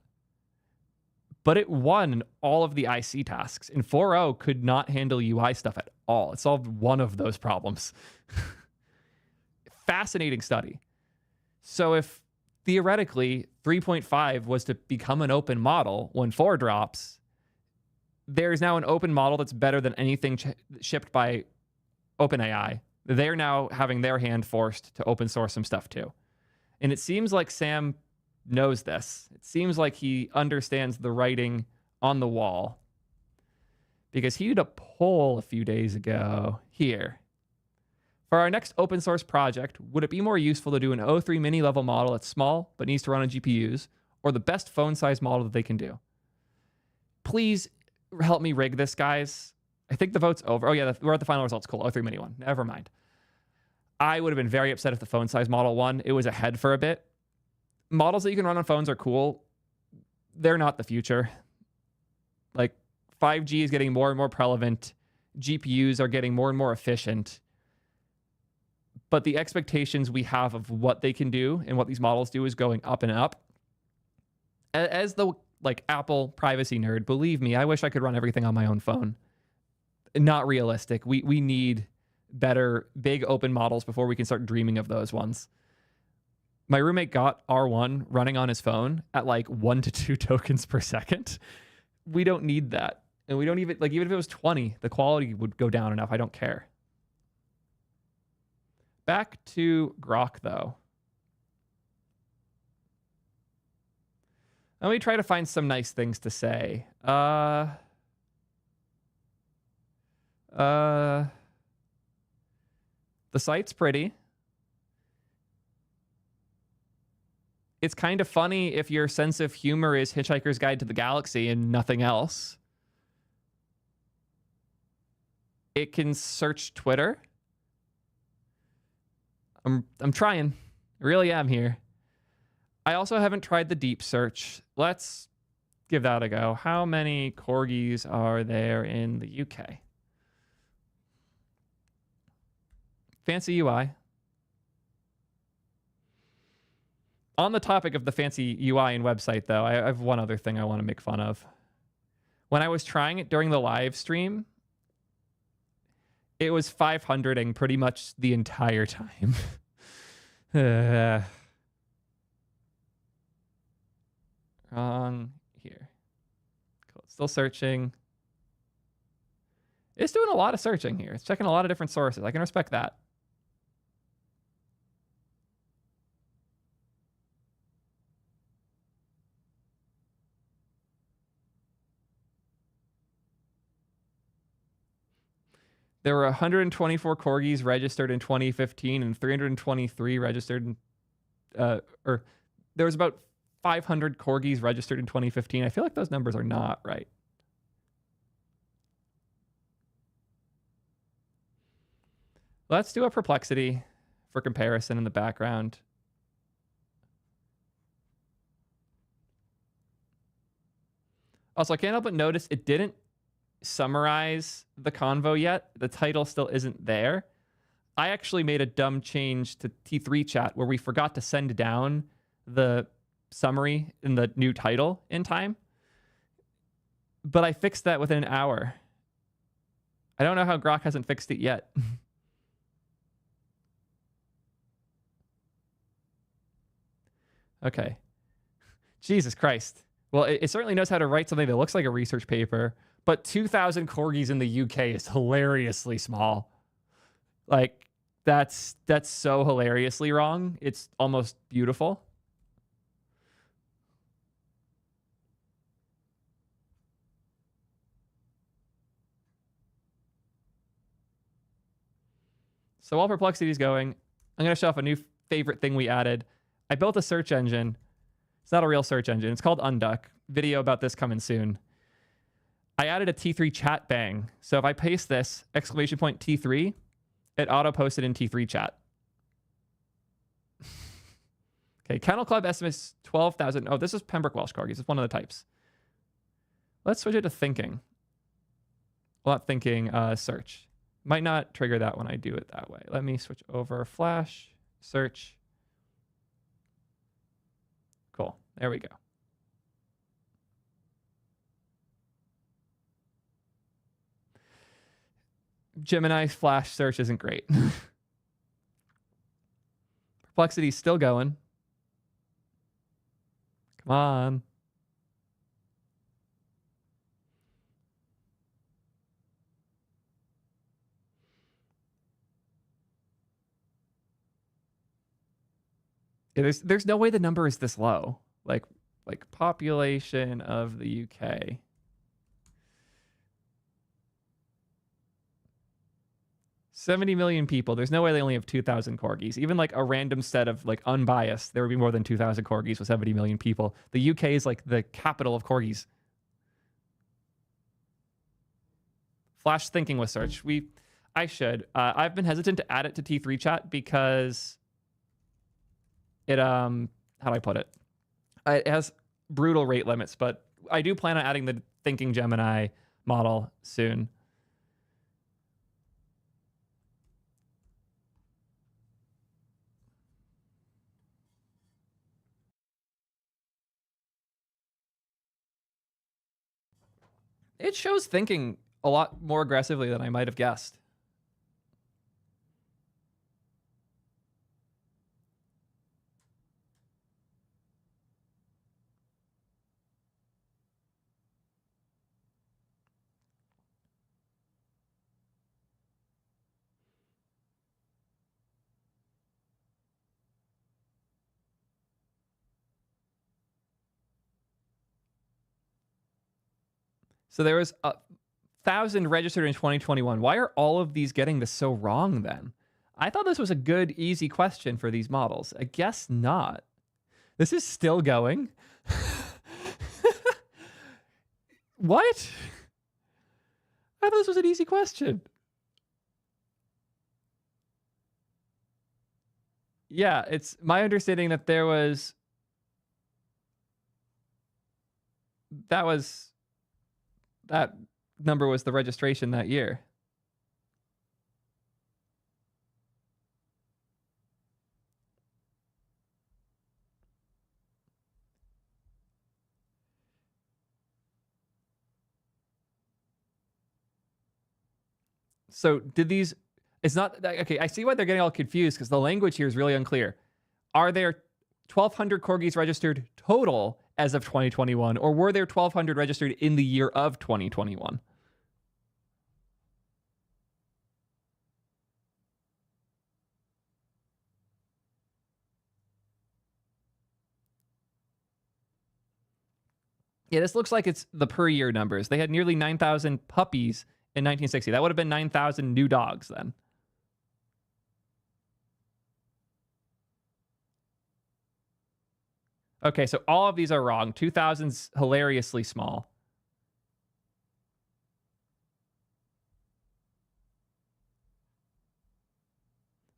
But it won all of the IC tasks. And 4o could not handle UI stuff at all. It solved one of those problems. Fascinating study. So if theoretically 3.5 was to become an open model when 4 drops, there's now an open model that's better than anything shipped by OpenAI. They're now having their hand forced to open source some stuff too. And it seems like Sam knows this. It seems like he understands the writing on the wall, because he did a poll a few days ago here. For our next open source project, would it be more useful to do an O3 mini level model that's small but needs to run on GPUs, or the best phone size model that they can do? Please help me rig this, guys. I think the vote's over. Oh yeah, we're at the final results. Cool. O3 mini one. Never mind. I would have been very upset if the phone size model won. It was ahead for a bit. Models that you can run on phones are cool. They're not the future. Like 5G is getting more and more prevalent. GPUs are getting more and more efficient. But the expectations we have of what they can do and what these models do is going up and up. As the Apple privacy nerd, believe me, I wish I could run everything on my own phone. Not realistic. We need better big open models before we can start dreaming of those ones. My roommate got R1 running on his phone at 1 to 2 tokens per second. We don't need that. And we don't even, even if it was 20, the quality would go down enough. I don't care. Back to Grok, though. Let me try to find some nice things to say. The site's pretty. It's kind of funny if your sense of humor is Hitchhiker's Guide to the Galaxy and nothing else. It can search Twitter. I'm trying. I really am here. I also haven't tried the deep search. Let's give that a go. How many corgis are there in the UK? Fancy UI. On the topic of the fancy UI and website, though, I have one other thing I want to make fun of. When I was trying it during the live stream, it was 500ing pretty much the entire time. Wrong here. Cool. It's still searching. It's doing a lot of searching here. It's checking a lot of different sources. I can respect that. There were 124 corgis registered in 2015 and 323 registered in, or there was about 500 corgis registered in 2015. I feel like those numbers are not right. Let's do a perplexity for comparison in the background. Also, I can't help but notice it didn't summarize the convo yet. The title still isn't there. I actually made a dumb change to T3 chat where we forgot to send down the summary in the new title in time. But I fixed that within an hour. I don't know how Grok hasn't fixed it yet. Okay. Jesus Christ. Well, it certainly knows how to write something that looks like a research paper, but 2,000 corgis in the UK is hilariously small. Like, that's so hilariously wrong. It's almost beautiful. So while Perplexity is going, I'm going to show off a new favorite thing we added. I built a search engine. It's not a real search engine. It's called Unduck. Video about this coming soon. I added a T3 chat bang. So if I paste this, exclamation point T3, it auto-posted in T3 chat. Okay, Kennel Club estimates 12,000. Oh, this is Pembroke Welsh Corgis. It's one of the types. Let's switch it to thinking. Well, not thinking, search. Might not trigger that when I do it that way. Let me switch over. Flash, search. Cool. There we go. Gemini's flash search isn't great. Perplexity's still going. Come on. Yeah, there's no way the number is this low. Like population of the UK. $70 million people. There's no way they only have 2,000 corgis. Even like a random set of like unbiased, there would be more than 2,000 corgis with 70 million people. The UK is like the capital of corgis. Flash thinking with search. I should. I've been hesitant to add it to T3 chat because it how do I put it? It has brutal rate limits, but I do plan on adding the thinking Gemini model soon. It shows thinking a lot more aggressively than I might have guessed. So there was 1,000 registered in 2021. Why are all of these getting this so wrong then? I thought this was a good, easy question for these models. I guess not. This is still going. What? I thought this was an easy question. Yeah, it's my understanding that that number was the registration that year. So did these, it's not, okay, I see why they're getting all confused because the language here is really unclear. Are there 1,200 corgis registered total as of 2021, or were there 1,200 registered in the year of 2021? Yeah, this looks like it's the per year numbers. They had nearly 9,000 puppies in 1960. That would have been 9,000 new dogs then. Okay, so all of these are wrong. 2,000's hilariously small.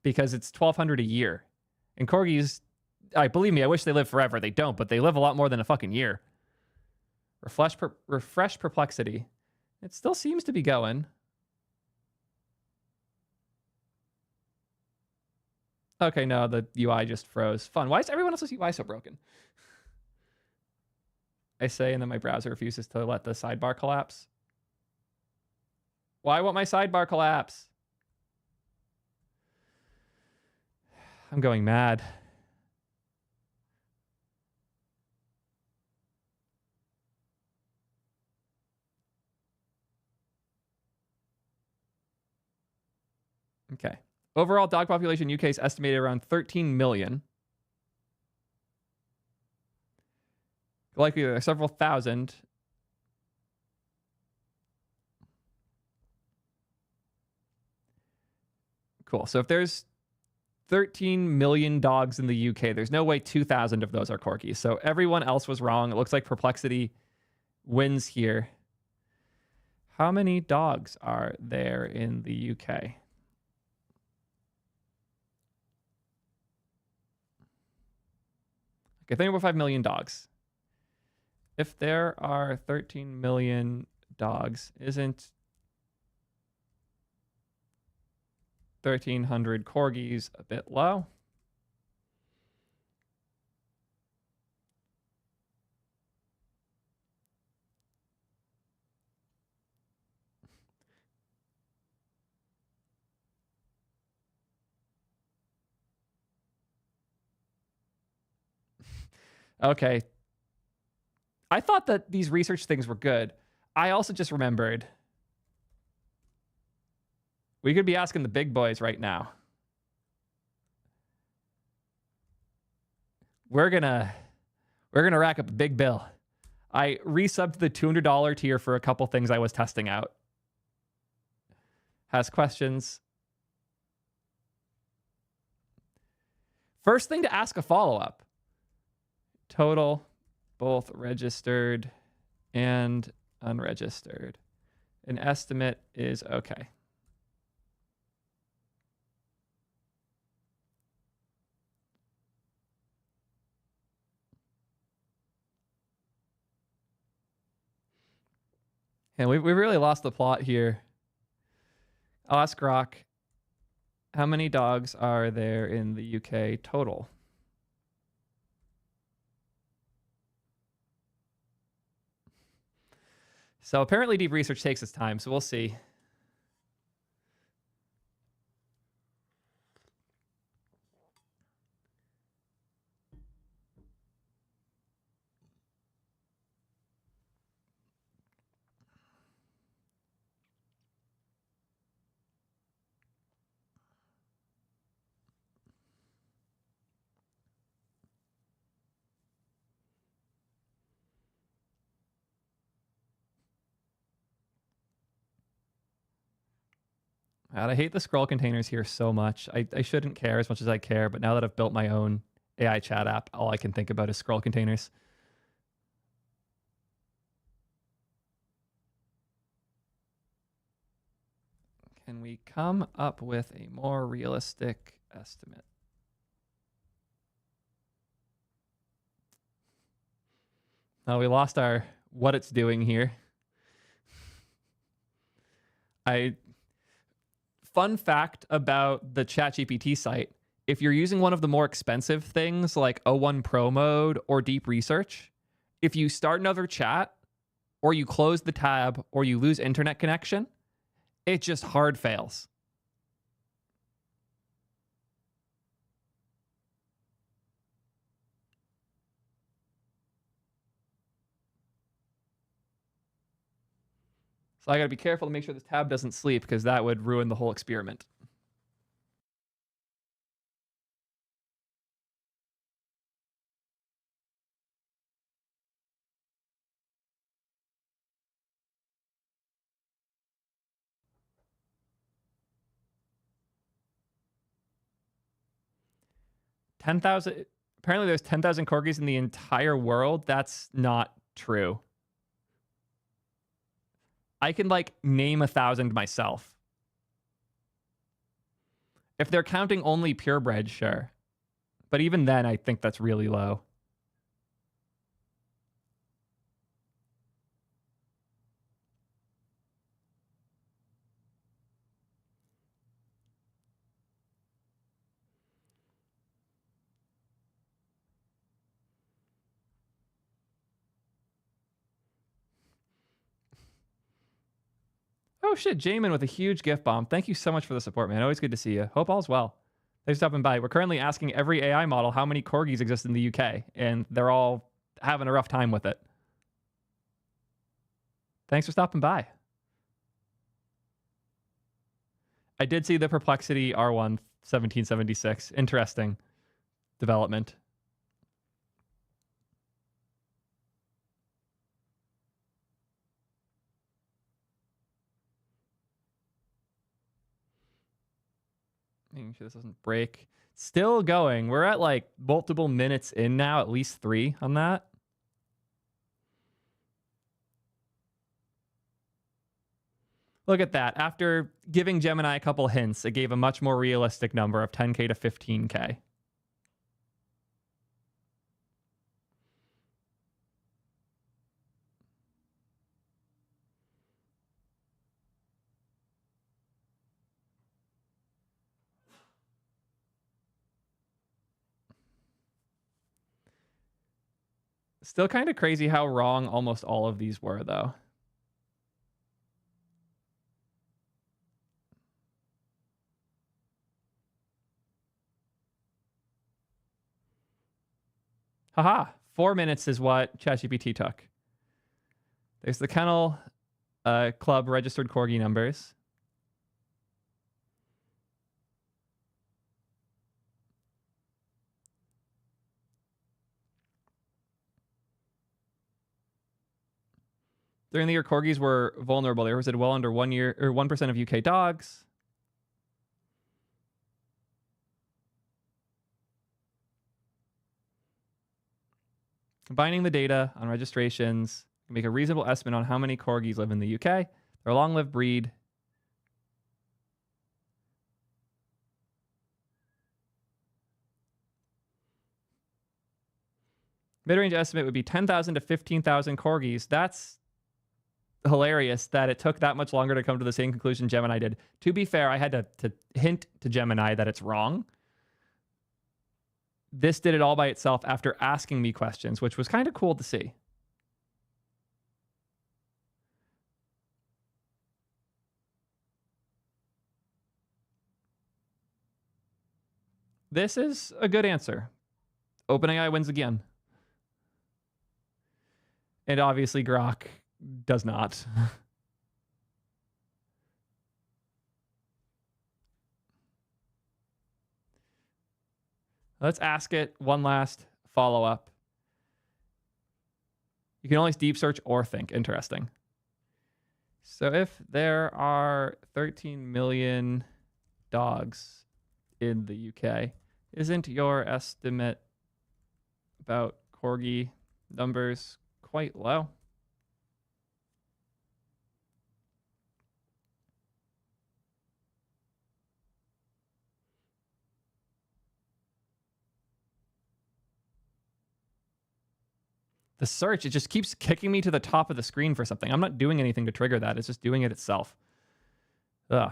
Because it's 1,200 a year. And corgis, believe me, I wish they lived forever. They don't, but they live a lot more than a fucking year. Refresh perplexity. It still seems to be going. Okay, no, the UI just froze. Fun. Why is everyone else's UI so broken? I say, and then my browser refuses to let the sidebar collapse. Why won't my sidebar collapse? I'm going mad. Okay. Overall dog population in UK is estimated around 13 million. Likely there are several thousand. Cool. So if there's 13 million dogs in the UK, there's no way 2,000 of those are corgis. So everyone else was wrong. It looks like Perplexity wins here. How many dogs are there in the UK? Okay, 3.5 million dogs. If there are 13 million dogs, isn't 1,300 corgis a bit low? Okay. I thought that these research things were good. I also just remembered we could be asking the big boys right now. We're gonna rack up a big bill. I resubbed the $200 tier for a couple things I was testing out. Has questions. First thing to ask a follow-up. Total, both registered and unregistered. An estimate is okay. And we really lost the plot here. I'll ask Grok, how many dogs are there in the UK total? So apparently deep research takes its time, so we'll see. God, I hate the scroll containers here so much. I shouldn't care as much as I care, but now that I've built my own AI chat app, all I can think about is scroll containers. Can we come up with a more realistic estimate? Oh, we lost our what it's doing here. Fun fact about the ChatGPT site, if you're using one of the more expensive things like O1 Pro mode or deep research, if you start another chat or you close the tab or you lose internet connection, it just hard fails. So I got to be careful to make sure this tab doesn't sleep because that would ruin the whole experiment. Apparently there's 10,000 corgis in the entire world. That's not true. I can like name 1,000 myself. If they're counting only purebred, sure. But even then, I think that's really low. Oh shit, Jamin with a huge gift bomb. Thank you so much for the support, man. Always good to see you. Hope all's well. Thanks for stopping by. We're currently asking every AI model how many corgis exist in the UK, and they're all having a rough time with it. Thanks for stopping by. I did see the Perplexity R1 1776. Interesting development. Making sure this doesn't break. Still going. We're at like multiple minutes in now, at least 3 on that. Look at that. After giving Gemini a couple hints, it gave a much more realistic number of 10K to 15K. Still kind of crazy how wrong almost all of these were, though. Haha. 4 minutes is what ChatGPT took. There's the Kennel Club registered corgi numbers. During the year, corgis were vulnerable. They represented well under 1% of UK dogs. Combining the data on registrations can make a reasonable estimate on how many corgis live in the UK. They're a long-lived breed. Mid-range estimate would be 10,000 to 15,000 corgis. That's hilarious that it took that much longer to come to the same conclusion Gemini did. To be fair, I had to hint to Gemini that it's wrong. This did it all by itself after asking me questions, which was kind of cool to see. This is a good answer. OpenAI wins again. And obviously Grok does not. Let's ask it one last follow-up. You can only deep search or think. Interesting. So if there are 13 million dogs in the UK, isn't your estimate about corgi numbers quite low? The search, it just keeps kicking me to the top of the screen for something. I'm not doing anything to trigger that. It's just doing it itself. Ugh.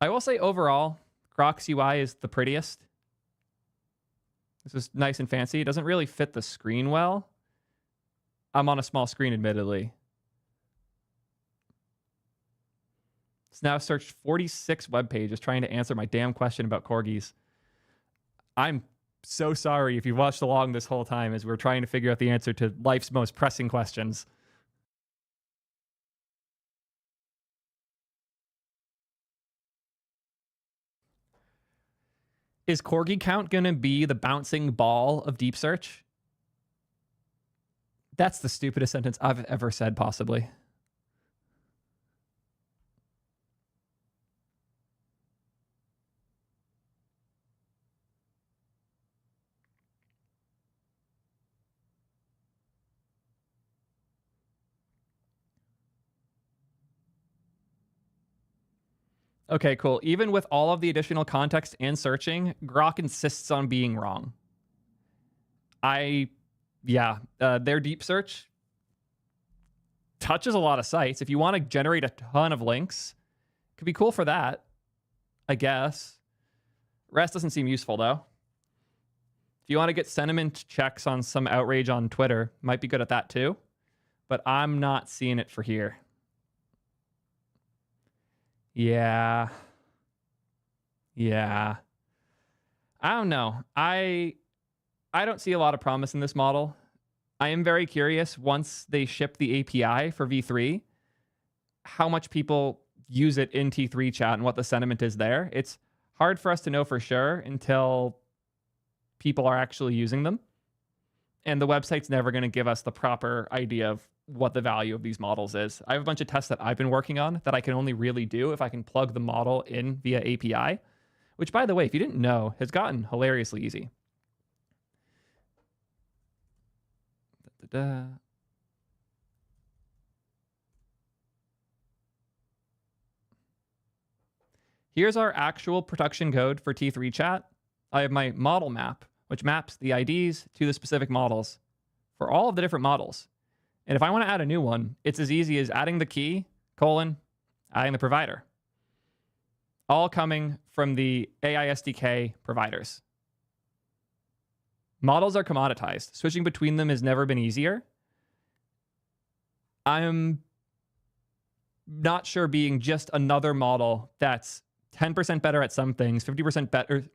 I will say overall, Grok's UI is the prettiest. This is nice and fancy. It doesn't really fit the screen well. I'm on a small screen, admittedly. It's now searched 46 web pages trying to answer my damn question about corgis. I'm so sorry if you've watched along this whole time as we're trying to figure out the answer to life's most pressing questions. Is corgi count going to be the bouncing ball of deep search? That's the stupidest sentence I've ever said, possibly. Okay, cool. Even with all of the additional context and searching, Grok insists on being wrong. Their deep search touches a lot of sites. If you want to generate a ton of links, it could be cool for that, I guess. Rest doesn't seem useful, though. If you want to get sentiment checks on some outrage on Twitter, might be good at that, too. But I'm not seeing it for here. Yeah. I don't know. I don't see a lot of promise in this model. I am very curious once they ship the API for V3, how much people use it in T3 chat and what the sentiment is there. It's hard for us to know for sure until people are actually using them. And the website's never going to give us the proper idea of what the value of these models is. I have a bunch of tests that I've been working on that I can only really do if I can plug the model in via API, which, by the way, if you didn't know, has gotten hilariously easy. Da-da-da. Here's our actual production code for T3 chat. I have my model map, which maps the IDs to the specific models for all of the different models. And if I want to add a new one, it's as easy as adding the key, adding the provider. All coming from the AI SDK providers. Models are commoditized. Switching between them has never been easier. I'm not sure being just another model that's 10% better at some things, 50% better.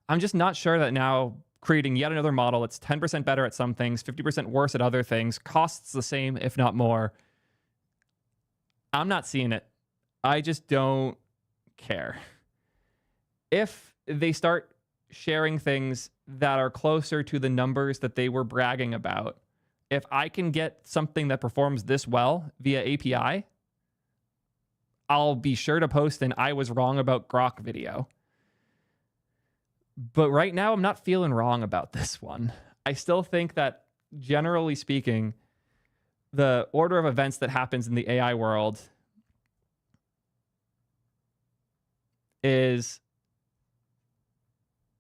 I'm just not sure that now creating yet another model that's 10% better at some things, 50% worse at other things, costs the same, if not more. I'm not seeing it. I just don't care. If they start sharing things that are closer to the numbers that they were bragging about, if I can get something that performs this well via API, I'll be sure to post an I was wrong about Grok video. But right now, I'm not feeling wrong about this one. I still think that, generally speaking, the order of events that happens in the AI world is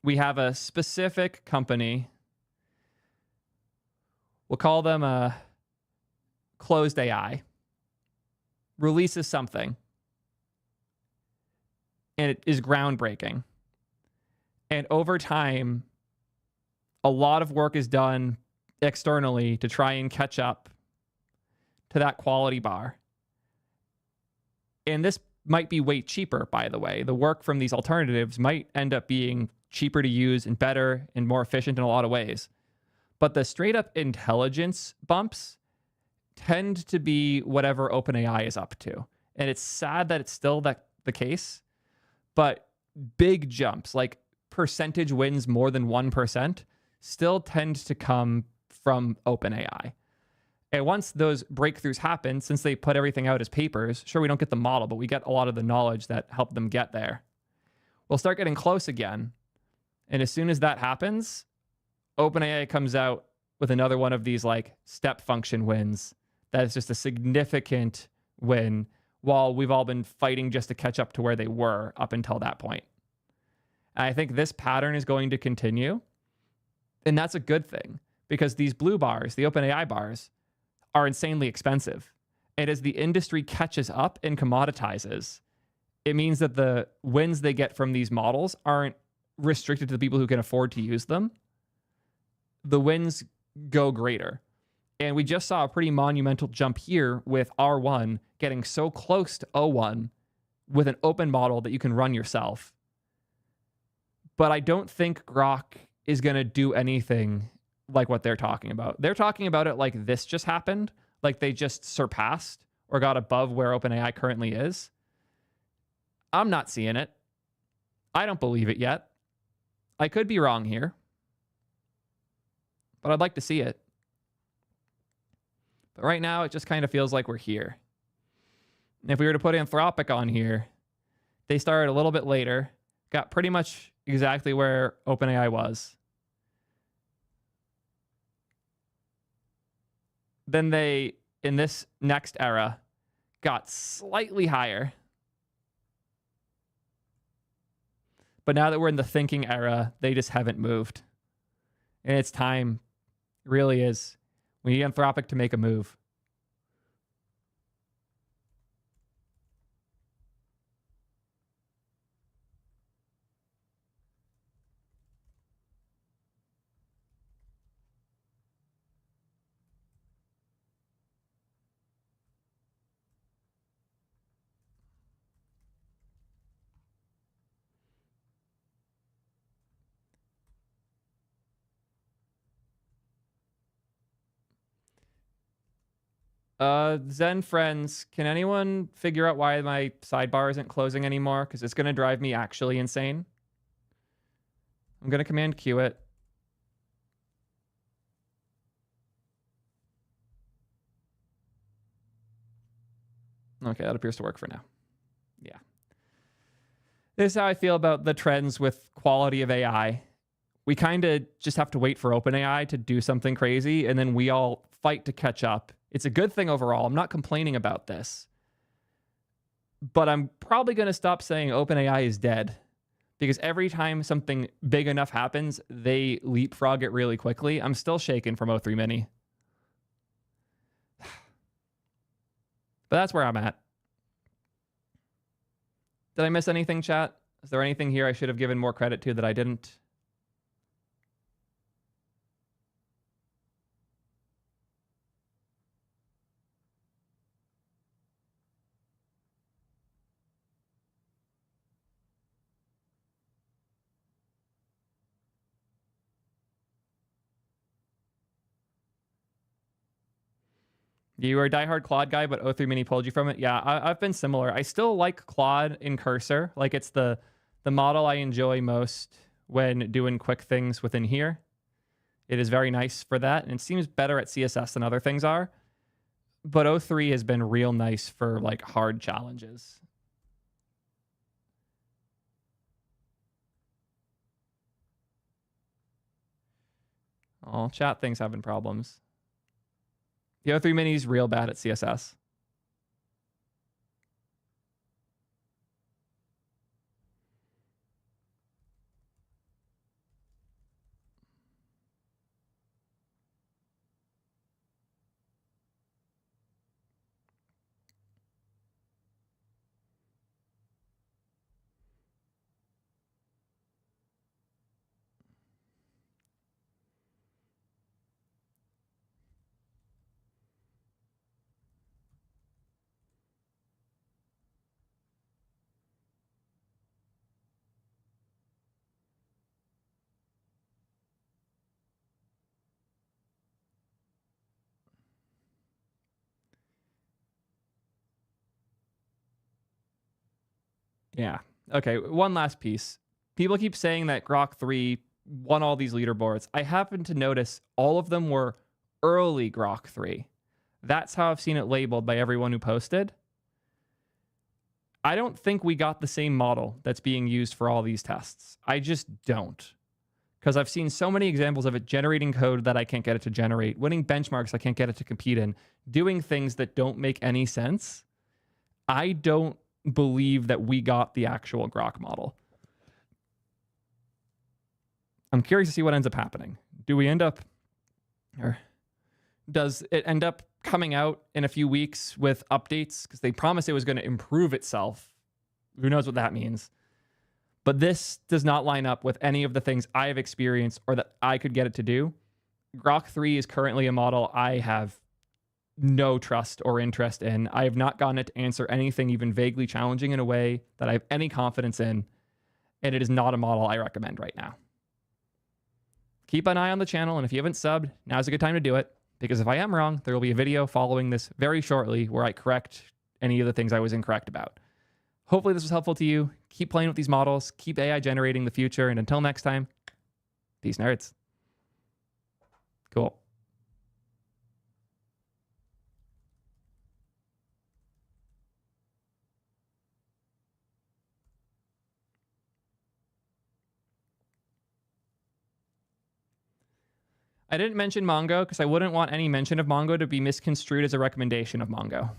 we have a specific company. We'll call them a closed AI. Releases something. And it is groundbreaking. And over time, a lot of work is done externally to try and catch up to that quality bar. And this might be way cheaper, by the way. The work from these alternatives might end up being cheaper to use and better and more efficient in a lot of ways. But the straight up intelligence bumps tend to be whatever OpenAI is up to. And it's sad that it's still the case. But big jumps, like percentage wins more than 1%, still tend to come from OpenAI. And once those breakthroughs happen, since they put everything out as papers, sure, we don't get the model, but we get a lot of the knowledge that helped them get there. We'll start getting close again. And as soon as that happens, OpenAI comes out with another one of these like step function wins. That is just a significant win, while we've all been fighting just to catch up to where they were up until that point. And I think this pattern is going to continue. And that's a good thing, because these blue bars, the OpenAI bars, are insanely expensive. And as the industry catches up and commoditizes, it means that the wins they get from these models aren't restricted to the people who can afford to use them. The wins go greater. And we just saw a pretty monumental jump here with R1 getting so close to O1 with an open model that you can run yourself. But I don't think Grok is going to do anything like what they're talking about. They're talking about it like this just happened, like they just surpassed or got above where OpenAI currently is. I'm not seeing it. I don't believe it yet. I could be wrong here, but I'd like to see it. But right now, it just kind of feels like we're here. And if we were to put Anthropic on here, they started a little bit later, got pretty much exactly where OpenAI was. Then they, in this next era, got slightly higher. But now that we're in the thinking era, they just haven't moved. And it's time. It really is. We need Anthropic to make a move. Zen friends, can anyone figure out why my sidebar isn't closing anymore? Because it's going to drive me actually insane. I'm going to command Q it. Okay, that appears to work for now. Yeah. This is how I feel about the trends with quality of AI. We kind of just have to wait for OpenAI to do something crazy, and then we all fight to catch up. It's a good thing overall. I'm not complaining about this. But I'm probably going to stop saying OpenAI is dead, because every time something big enough happens, they leapfrog it really quickly. I'm still shaken from O3 Mini. But that's where I'm at. Did I miss anything, chat? Is there anything here I should have given more credit to that I didn't? You were a diehard Claude guy, but O3 Mini pulled you from it. Yeah, I've been similar. I still like Claude in Cursor. Like, it's the model I enjoy most when doing quick things within here. It is very nice for that, and it seems better at CSS than other things are. But O3 has been real nice for like hard challenges. Oh, chat thing's having problems. The O3 Mini is real bad at CSS. Yeah. Okay, one last piece. People keep saying that Grok 3 won all these leaderboards. I happen to notice all of them were early Grok 3. That's how I've seen it labeled by everyone who posted. I don't think we got the same model that's being used for all these tests. I just don't. Because I've seen so many examples of it generating code that I can't get it to generate, winning benchmarks I can't get it to compete in, doing things that don't make any sense. I don't believe that we got the actual Grok model. I'm curious to see what ends up happening. Do we end up, or does it end up coming out in a few weeks with updates? Because they promised it was going to improve itself. Who knows what that means? But this does not line up with any of the things I have experienced or that I could get it to do. Grok 3 is currently a model I have no trust or interest in. I have not gotten it to answer anything even vaguely challenging in a way that I have any confidence in, and it is not a model I recommend right now. Keep an eye on the channel, and if you haven't subbed, now's a good time to do it, because if I am wrong, there will be a video following this very shortly where I correct any of the things I was incorrect about. Hopefully this was helpful to you. Keep playing with these models, keep AI generating the future, and until next time, peace, nerds. Cool. I didn't mention Mongo because I wouldn't want any mention of Mongo to be misconstrued as a recommendation of Mongo.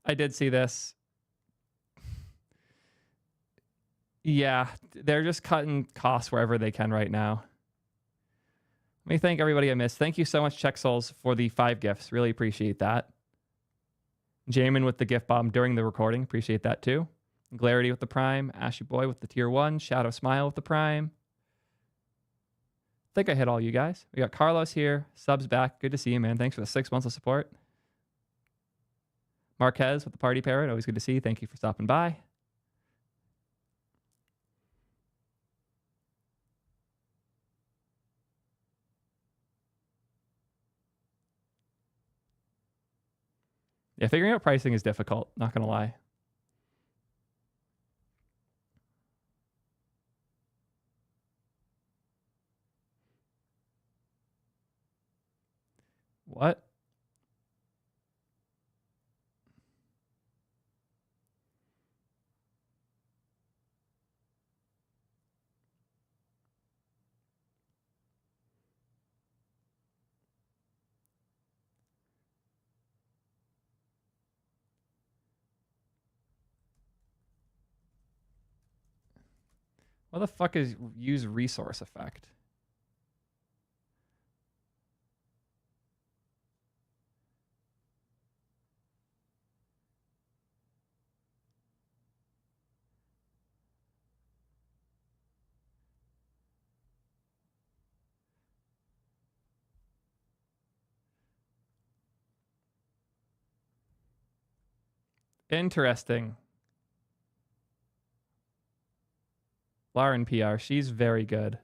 I did see this. Yeah, they're just cutting costs wherever they can right now. Let me thank everybody I missed. Thank you so much, Check Souls, for the 5 gifts. Really appreciate that. Jamin with the gift bomb during the recording. Appreciate that too. Clarity with the Prime. Ashy Boy with the tier 1. Shadow Smile with the Prime. think I hit all you guys. We got Carlos here, subs back. Good to see you, man. Thanks for the 6 months of support. Marquez with the party parrot. Always good to see you. Thank you for stopping by. Yeah, figuring out pricing is difficult. Not going to lie. What? What the fuck is use resource effect? Interesting. Lauren PR, she's very good.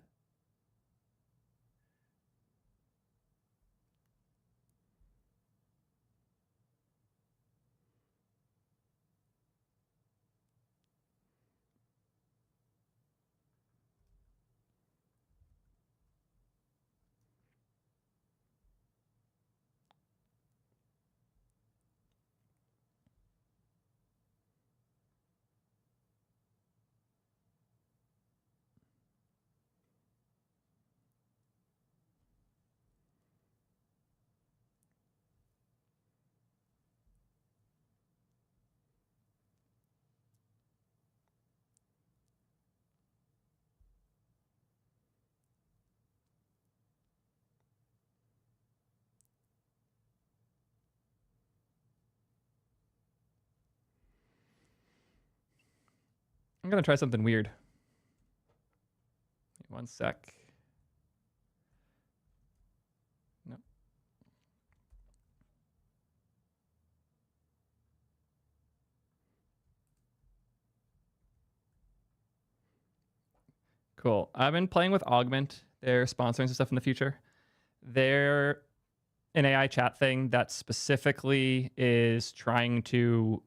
I'm going to try something weird. One sec. No. Cool. I've been playing with Augment. They're sponsoring some stuff in the future. They're an AI chat thing that specifically is trying to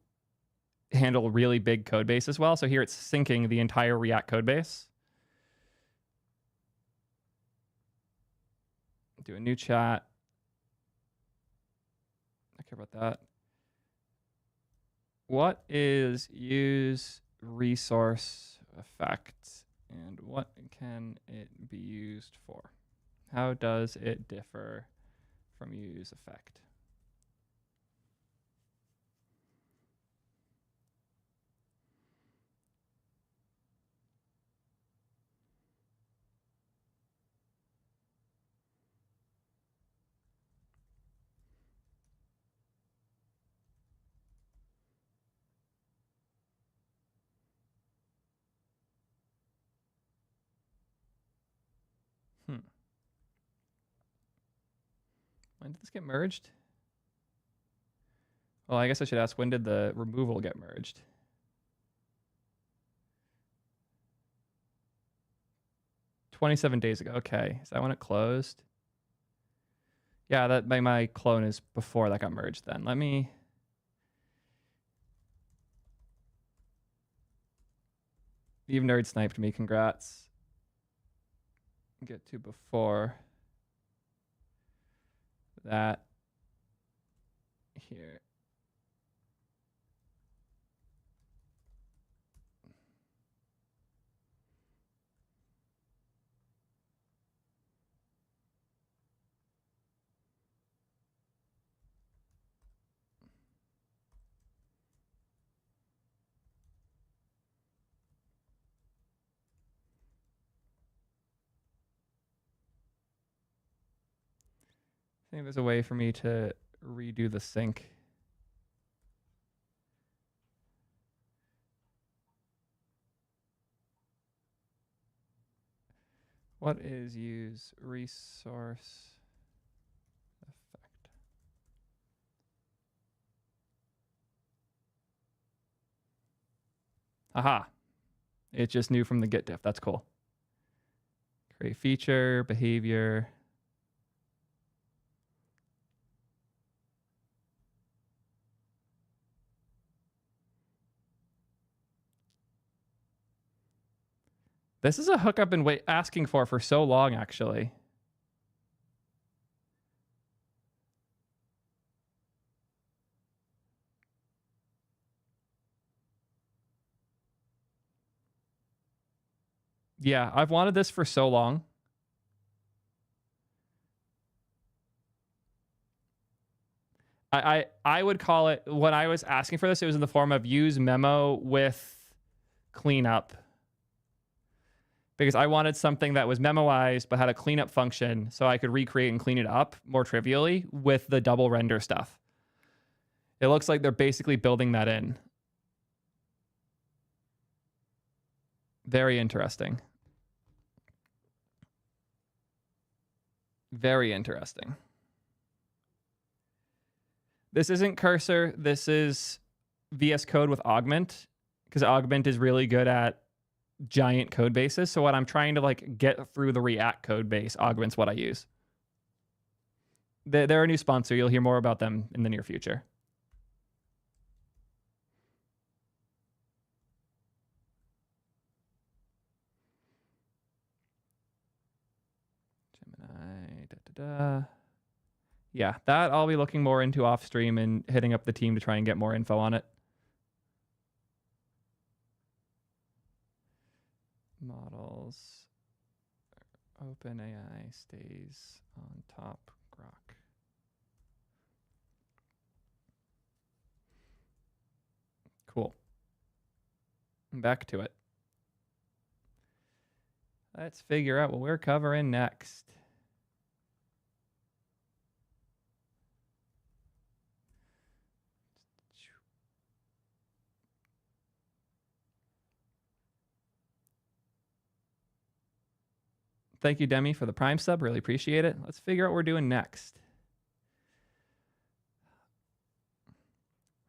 handle really big code base as well. So here it's syncing the entire React code base. Do a new chat. I care about that. What is use resource effect and what can it be used for? How does it differ from use effect? When did this get merged? Well, I guess I should ask, when did the removal get merged? 27 days ago. Okay. Is that when it closed? Yeah, that my clone is before that got merged then. Let me... You've nerd sniped me. Congrats. Get to before that here. I think there's a way for me to redo the sync. What is use resource effect? Aha. It just knew from the git diff. That's cool. Create feature, behavior. This is a hook I've been asking for so long, actually. Yeah, I've wanted this for so long. I would call it, when I was asking for this, it was in the form of use memo with cleanup. Because I wanted something that was memoized but had a cleanup function so I could recreate and clean it up more trivially with the double render stuff. It looks like they're basically building that in. Very interesting. Very interesting. This isn't Cursor. This is VS Code with Augment, because Augment is really good at giant code bases. So what I'm trying to like get through the React code base, Augment's what I use. They're a new sponsor. You'll hear more about them in the near future. Gemini, Yeah, that I'll be looking more into off stream and hitting up the team to try and get more info on it. Models. OpenAI stays on top Grok. Cool. Back to it. Let's figure out what we're covering next. Thank you, Demi, for the Prime sub. Really appreciate it. Let's figure out what we're doing next.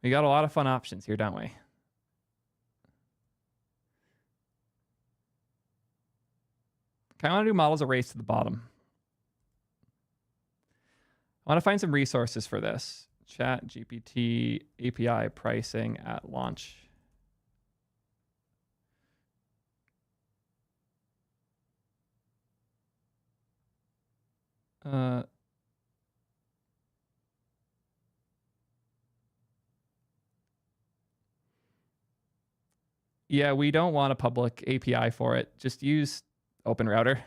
We got a lot of fun options here, don't we? I want to do models erased to the bottom. I want to find some resources for this. Chat GPT API pricing at launch. Yeah, we don't want a public API for it. Just use OpenRouter.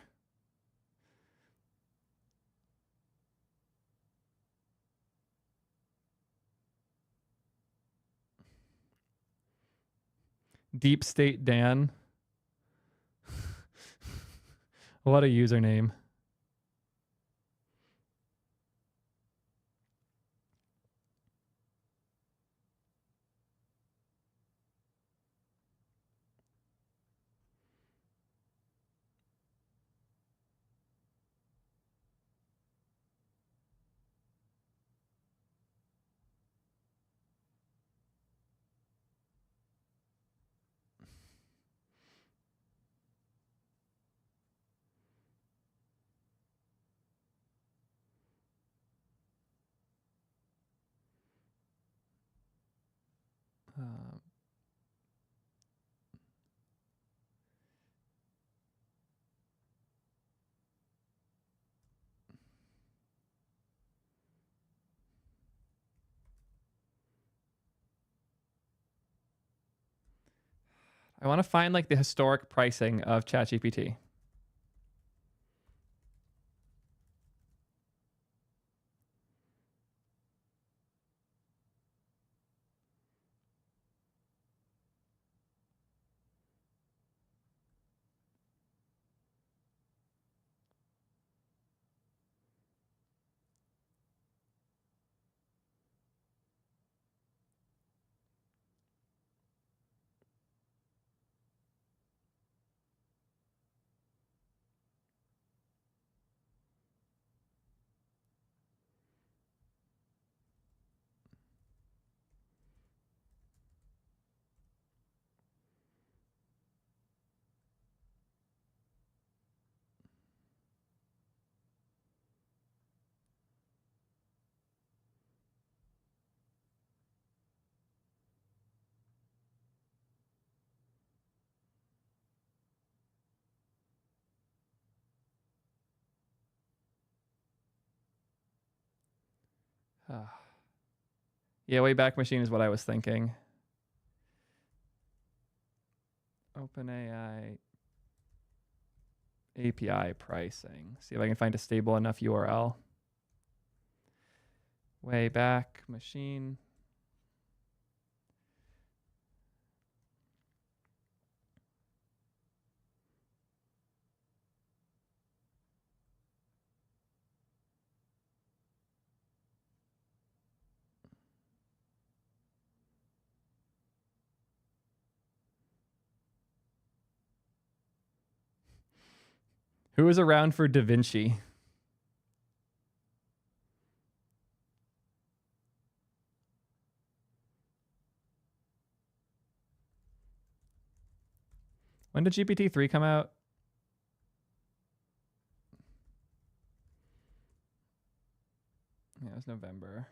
Deep State Dan. What a username. I want to find like the historic pricing of ChatGPT. Yeah, Wayback Machine is what I was thinking. OpenAI API pricing. See if I can find a stable enough URL. Wayback Machine. Who was around for Da Vinci? When did GPT-3 come out? Yeah, it was November.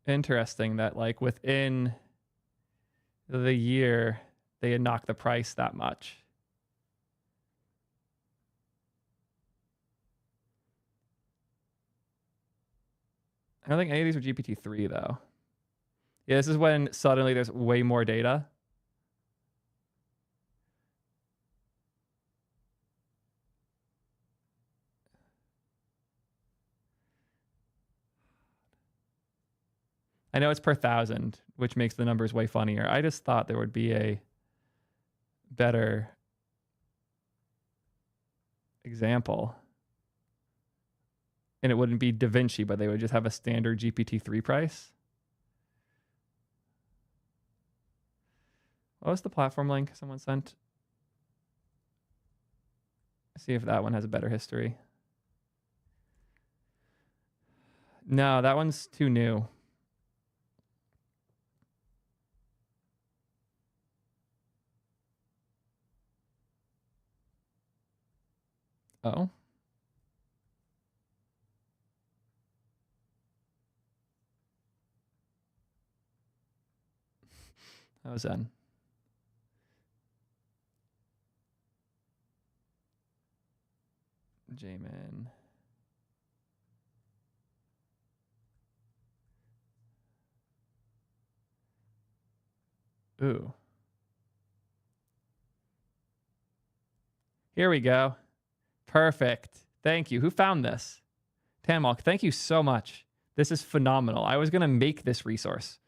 Interesting that like within the year they had knocked the price that much. I don't think any of these are GPT-3 though. Yeah, this is when suddenly there's way more data. I know it's per 1,000, which makes the numbers way funnier. I just thought there would be a better example. And it wouldn't be Da Vinci, but they would just have a standard GPT-3 price. What was the platform link someone sent? See if that one has a better history. No, that one's too new. Oh. That was Zen. Jamin. Ooh. Here we go. Perfect. Thank you. Who found this? Tanmalk, thank you so much. This is phenomenal. I was going to make this resource.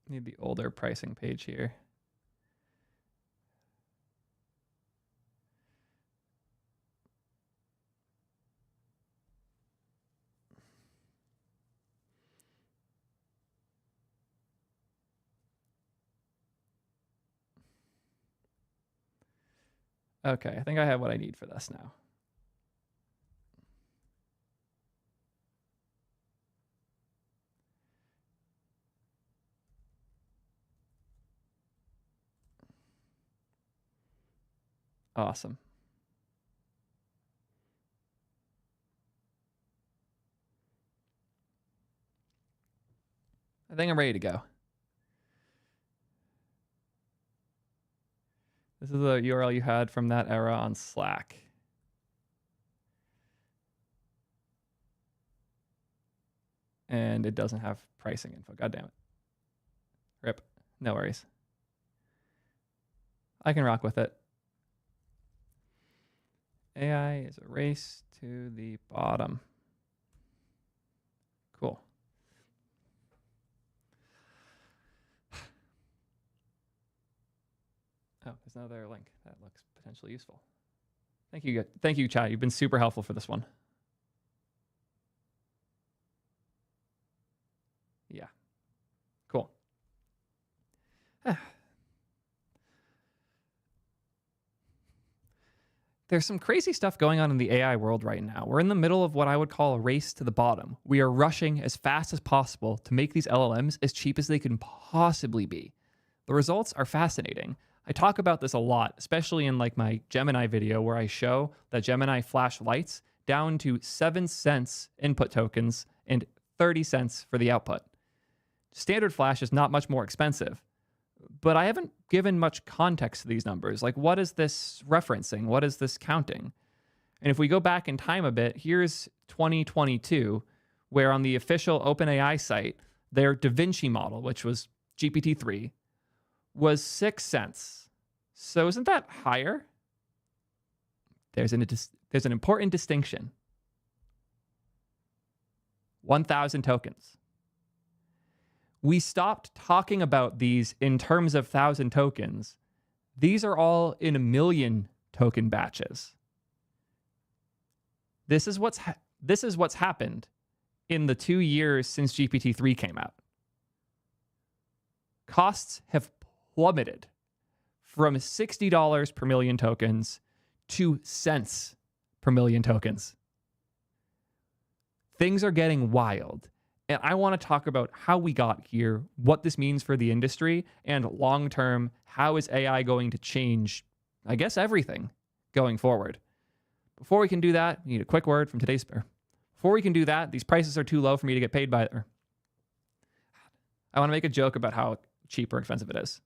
Need the older pricing page here. Okay, I think I have what I need for this now. Awesome. I think I'm ready to go. This is the URL you had from that era on Slack. And it doesn't have pricing info. God damn it. Rip. No worries. I can rock with it. AI is a race to the bottom. Cool. Oh, there's another link that looks potentially useful. Thank you, chat. You've been super helpful for this one. Yeah. Cool. There's some crazy stuff going on in the AI world right now. We're in the middle of what I would call a race to the bottom. We are rushing as fast as possible to make these LLMs as cheap as they can possibly be. The results are fascinating. I talk about this a lot, especially in like my Gemini video where I show that Gemini flash lights down to 7 cents input tokens and 30 cents for the output. Standard flash is not much more expensive. But I haven't given much context to these numbers. Like, what is this referencing? What is this counting? And if we go back in time a bit, here's 2022, where on the official OpenAI site, their Da Vinci model, which was GPT-3, was 6 cents. So isn't that higher? There's an important distinction. 1,000 tokens. We stopped talking about these in terms of 1,000 tokens. These are all in 1 million token batches. This is what's happened in the 2 years since GPT-3 came out. Costs have plummeted from $60 per million tokens to cents per million tokens. Things are getting wild. And I want to talk about how we got here, what this means for the industry, and long-term, how is AI going to change, I guess, everything going forward. Before we can do that, we need a quick word from today's... Before we can do that, these prices are too low for me to get paid by... I want to make a joke about how cheap or expensive it is.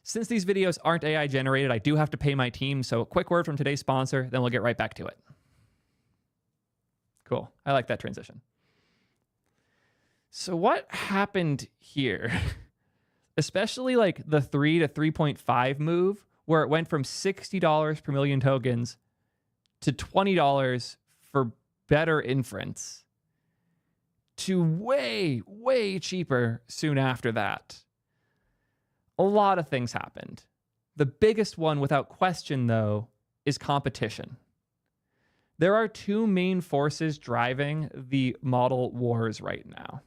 Since these videos aren't AI generated, I do have to pay my team, so a quick word from today's sponsor, then we'll get right back to it. Cool. I like that transition. So what happened here, especially like the 3 to 3.5 move, where it went from $60 per million tokens to $20 for better inference to way, way cheaper soon after that. A lot of things happened. The biggest one, without question, though, is competition. There are two main forces driving the model wars right now.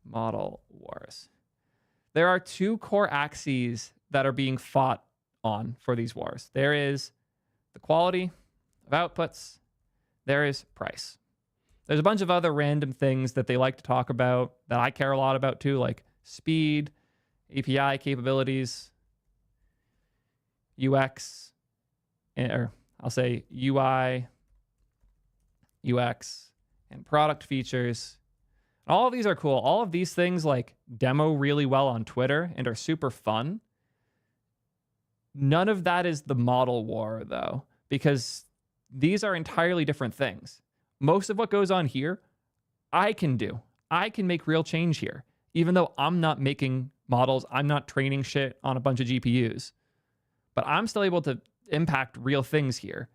Model wars. There are two core axes that are being fought on for these wars. There is the quality of outputs. There is price. There's a bunch of other random things that they like to talk about that I care a lot about too, like speed, API capabilities, UX, or I'll say UI, UX, and product features. All of these are cool. All of these things like demo really well on Twitter and are super fun. None of that is the model war, though, because these are entirely different things. Most of what goes on here, I can do. I can make real change here, even though I'm not making models. I'm not training shit on a bunch of GPUs. But I'm still able to impact real things here.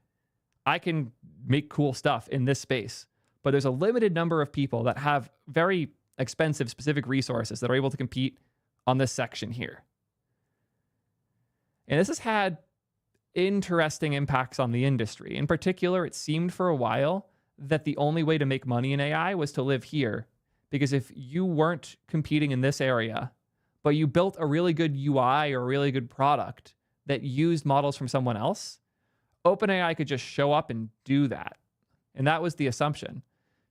I can make cool stuff in this space. But there's a limited number of people that have very expensive specific resources that are able to compete on this section here. And this has had interesting impacts on the industry. In particular, it seemed for a while that the only way to make money in AI was to live here. Because if you weren't competing in this area, but you built a really good UI or a really good product that used models from someone else, OpenAI could just show up and do that. And that was the assumption.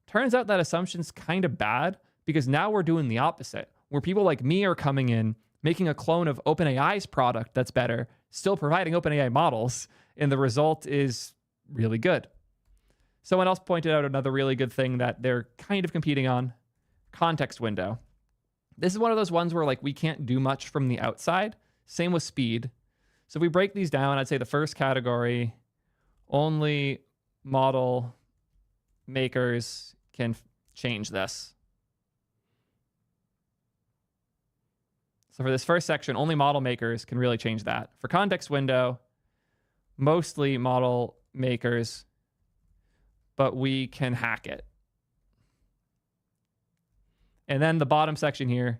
Turns out that assumption's kind of bad because now we're doing the opposite, where people like me are coming in, making a clone of OpenAI's product that's better, still providing OpenAI models, and the result is really good. Someone else pointed out another really good thing that they're kind of competing on, context window. This is one of those ones where like we can't do much from the outside. Same with speed. So if we break these down, I'd say the first category, only model makers can change this. So for this first section, only model makers can really change that. For context window, mostly model makers, but we can hack it. And then the bottom section here,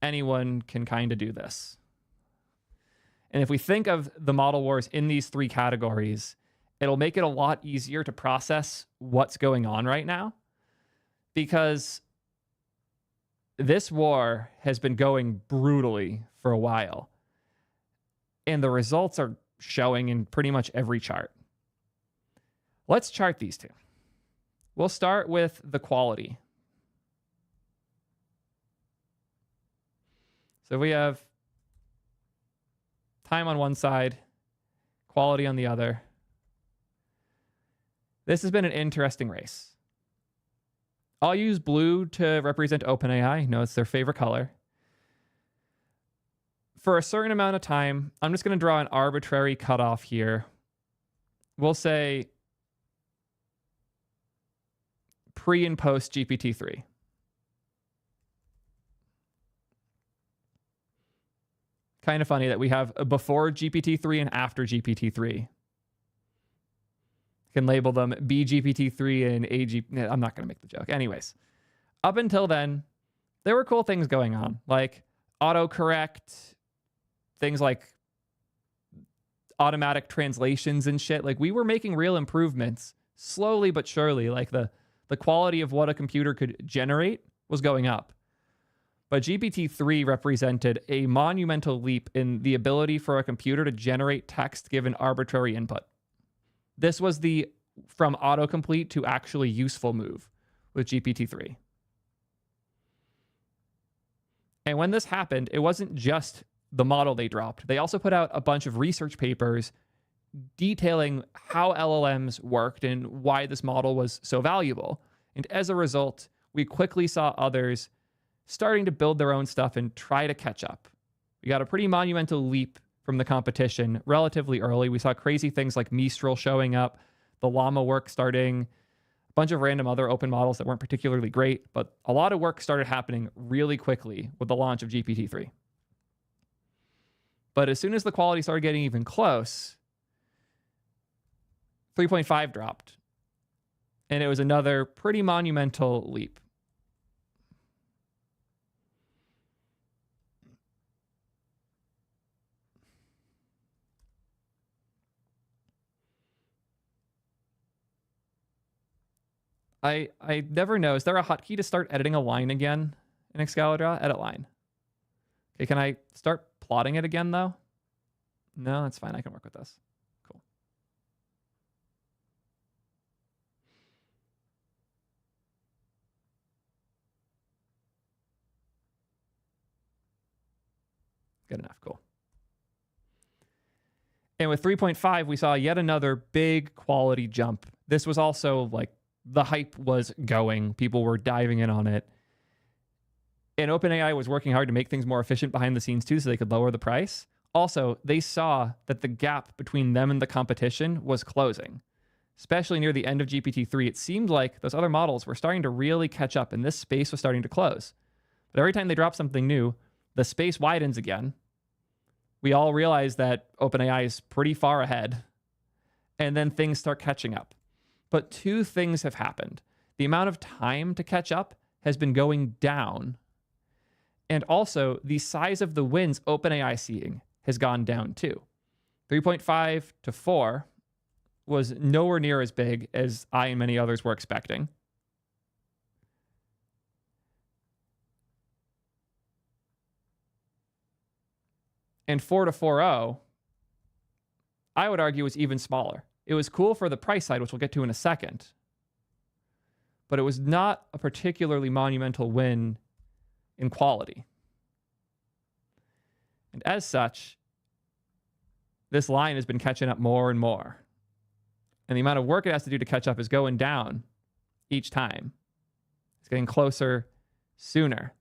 anyone can kind of do this. And if we think of the model wars in these three categories, it'll make it a lot easier to process what's going on right now, because this war has been going brutally for a while, and the results are showing in pretty much every chart. Let's chart these two. We'll start with the quality. So we have time on one side, quality on the other. This has been an interesting race. I'll use blue to represent OpenAI. No, it's their favorite color. For a certain amount of time, I'm just going to draw an arbitrary cutoff here. We'll say pre and post GPT-3. Kind of funny that we have a before GPT-3 and after GPT-3. Can label them BGPT-3 and AG. I'm not going to make the joke. Anyways, up until then, there were cool things going on, like autocorrect, things like automatic translations and shit. Like, we were making real improvements slowly but surely. Like, the quality of what a computer could generate was going up. But GPT-3 represented a monumental leap in the ability for a computer to generate text given arbitrary input. This was the from autocomplete to actually useful move with GPT-3. And when this happened, it wasn't just the model they dropped. They also put out a bunch of research papers detailing how LLMs worked and why this model was so valuable. And as a result, we quickly saw others starting to build their own stuff and try to catch up. We got a pretty monumental leap from the competition relatively early. We saw crazy things like Mistral showing up, the Llama work starting, a bunch of random other open models that weren't particularly great, but a lot of work started happening really quickly with the launch of GPT-3. But as soon as the quality started getting even close, 3.5 dropped. And it was another pretty monumental leap. I never know. Is there a hotkey to start editing a line again in Excalibur? Edit line. Okay, can I start plotting it again, though? No, that's fine. I can work with this. Cool. Good enough. Cool. And with 3.5, we saw yet another big quality jump. This was also like the hype was going. People were diving in on it. And OpenAI was working hard to make things more efficient behind the scenes too, so they could lower the price. Also, they saw that the gap between them and the competition was closing. Especially near the end of GPT-3, it seemed like those other models were starting to really catch up and this space was starting to close. But every time they drop something new, the space widens again. We all realize that OpenAI is pretty far ahead. And then things start catching up. But two things have happened. The amount of time to catch up has been going down. And also, the size of the wins OpenAI seeing has gone down too. 3.5 to 4 was nowhere near as big as I and many others were expecting. And 4 to 4.0, I would argue, was even smaller. It was cool for the price side, which we'll get to in a second. But it was not a particularly monumental win in quality. And as such, this line has been catching up more and more. And the amount of work it has to do to catch up is going down each time. It's getting closer sooner.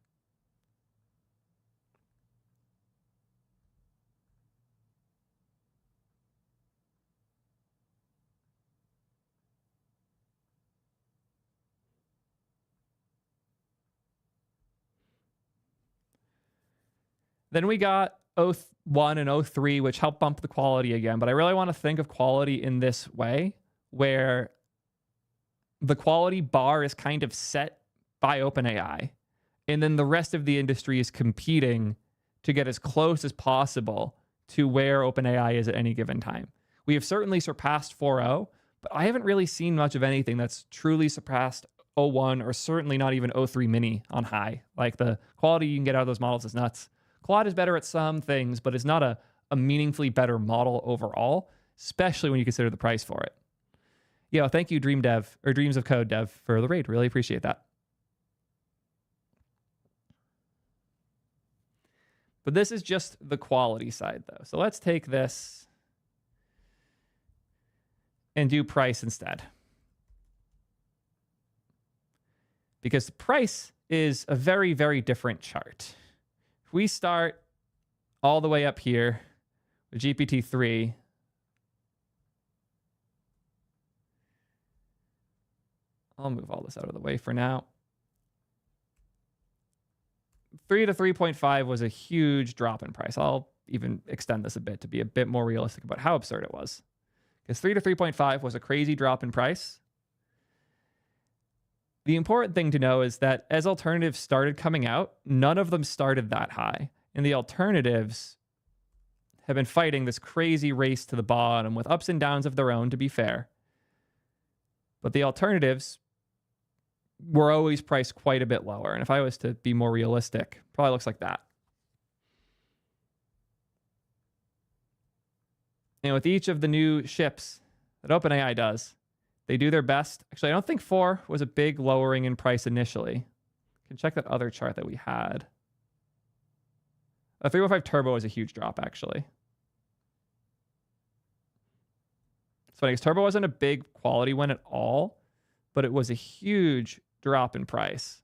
Then we got O1 and O3, which helped bump the quality again. But I really want to think of quality in this way, where the quality bar is kind of set by OpenAI. And then the rest of the industry is competing to get as close as possible to where OpenAI is at any given time. We have certainly surpassed 4.0, but I haven't really seen much of anything that's truly surpassed O1 or certainly not even O3 mini on high. Like the quality you can get out of those models is nuts. Claude is better at some things, but it's not a meaningfully better model overall, especially when you consider the price for it. Yo, thank you, Dream Dev, or Dreams of Code Dev, for the raid. Really appreciate that. But this is just the quality side, though. So let's take this and do price instead. Because the price is a very, very different chart. If we start all the way up here with GPT-3, I'll move all this out of the way for now. 3 to 3.5 was a huge drop in price. I'll even extend this a bit to be a bit more realistic about how absurd it was. Because 3 to 3.5 was a crazy drop in price. The important thing to know is that as alternatives started coming out, none of them started that high. And the alternatives have been fighting this crazy race to the bottom with ups and downs of their own, to be fair. But the alternatives were always priced quite a bit lower. And if I was to be more realistic, probably looks like that. And with each of the new ships that OpenAI does, they do their best. Actually, I don't think 4 was a big lowering in price initially. You can check that other chart that we had. A 315 Turbo was a huge drop, actually. It's funny because Turbo wasn't a big quality win at all, but it was a huge drop in price.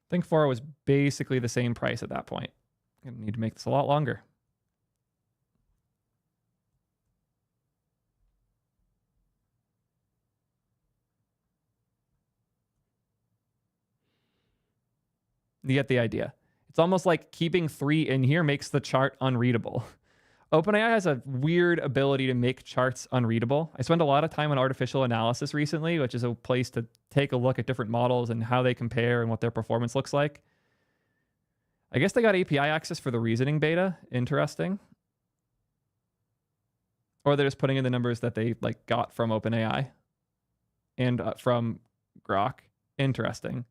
I think 4 was basically the same price at that point. I'm going to need to make this a lot longer. You get the idea. It's almost like keeping 3 in here makes the chart unreadable. OpenAI has a weird ability to make charts unreadable. I spend a lot of time on artificial analysis recently, which is a place to take a look at different models and how they compare and what their performance looks like. I guess they got API access for the reasoning beta. Interesting. Or they're just putting in the numbers that they got from OpenAI and from Grok. Interesting.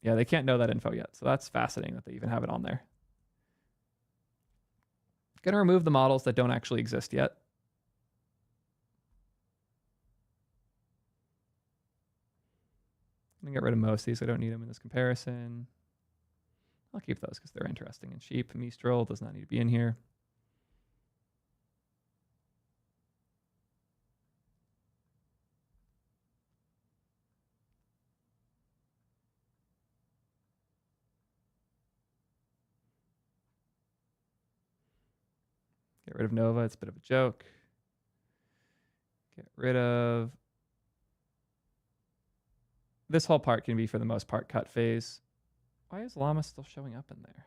Yeah, they can't know that info yet. So that's fascinating that they even have it on there. Going to remove the models that don't actually exist yet. I'm going to get rid of most of these. I don't need them in this comparison. I'll keep those because they're interesting and cheap. Mistral does not need to be in here. Get rid of Nova. It's a bit of a joke. Get rid of... This whole part can be, for the most part, cut phase. Why is Llama still showing up in there?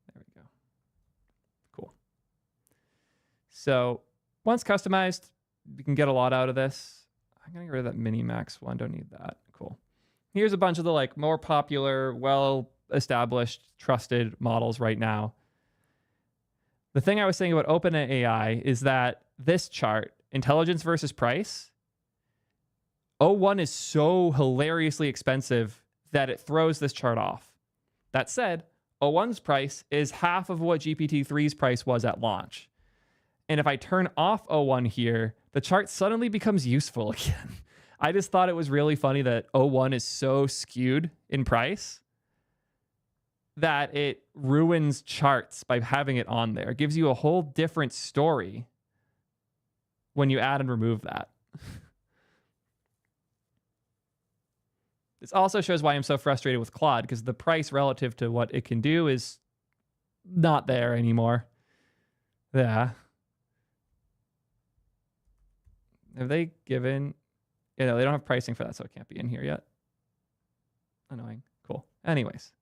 There we go. Cool. So once customized, you can get a lot out of this. I'm going to get rid of that mini max one. Don't need that. Cool. Here's a bunch of the more popular, well-established, trusted models right now. The thing I was saying about OpenAI is that this chart, intelligence versus price, O1 is so hilariously expensive that it throws this chart off. That said, O1's price is half of what GPT-3's price was at launch. And if I turn off O1 here, the chart suddenly becomes useful again. I just thought it was really funny that O1 is so skewed in price that it ruins charts by having it on there. It gives you a whole different story when you add and remove that. This also shows why I'm so frustrated with Claude, because the price relative to what it can do is not there anymore. Yeah. Have they given... they don't have pricing for that, so it can't be in here yet. Annoying. Cool. Anyways.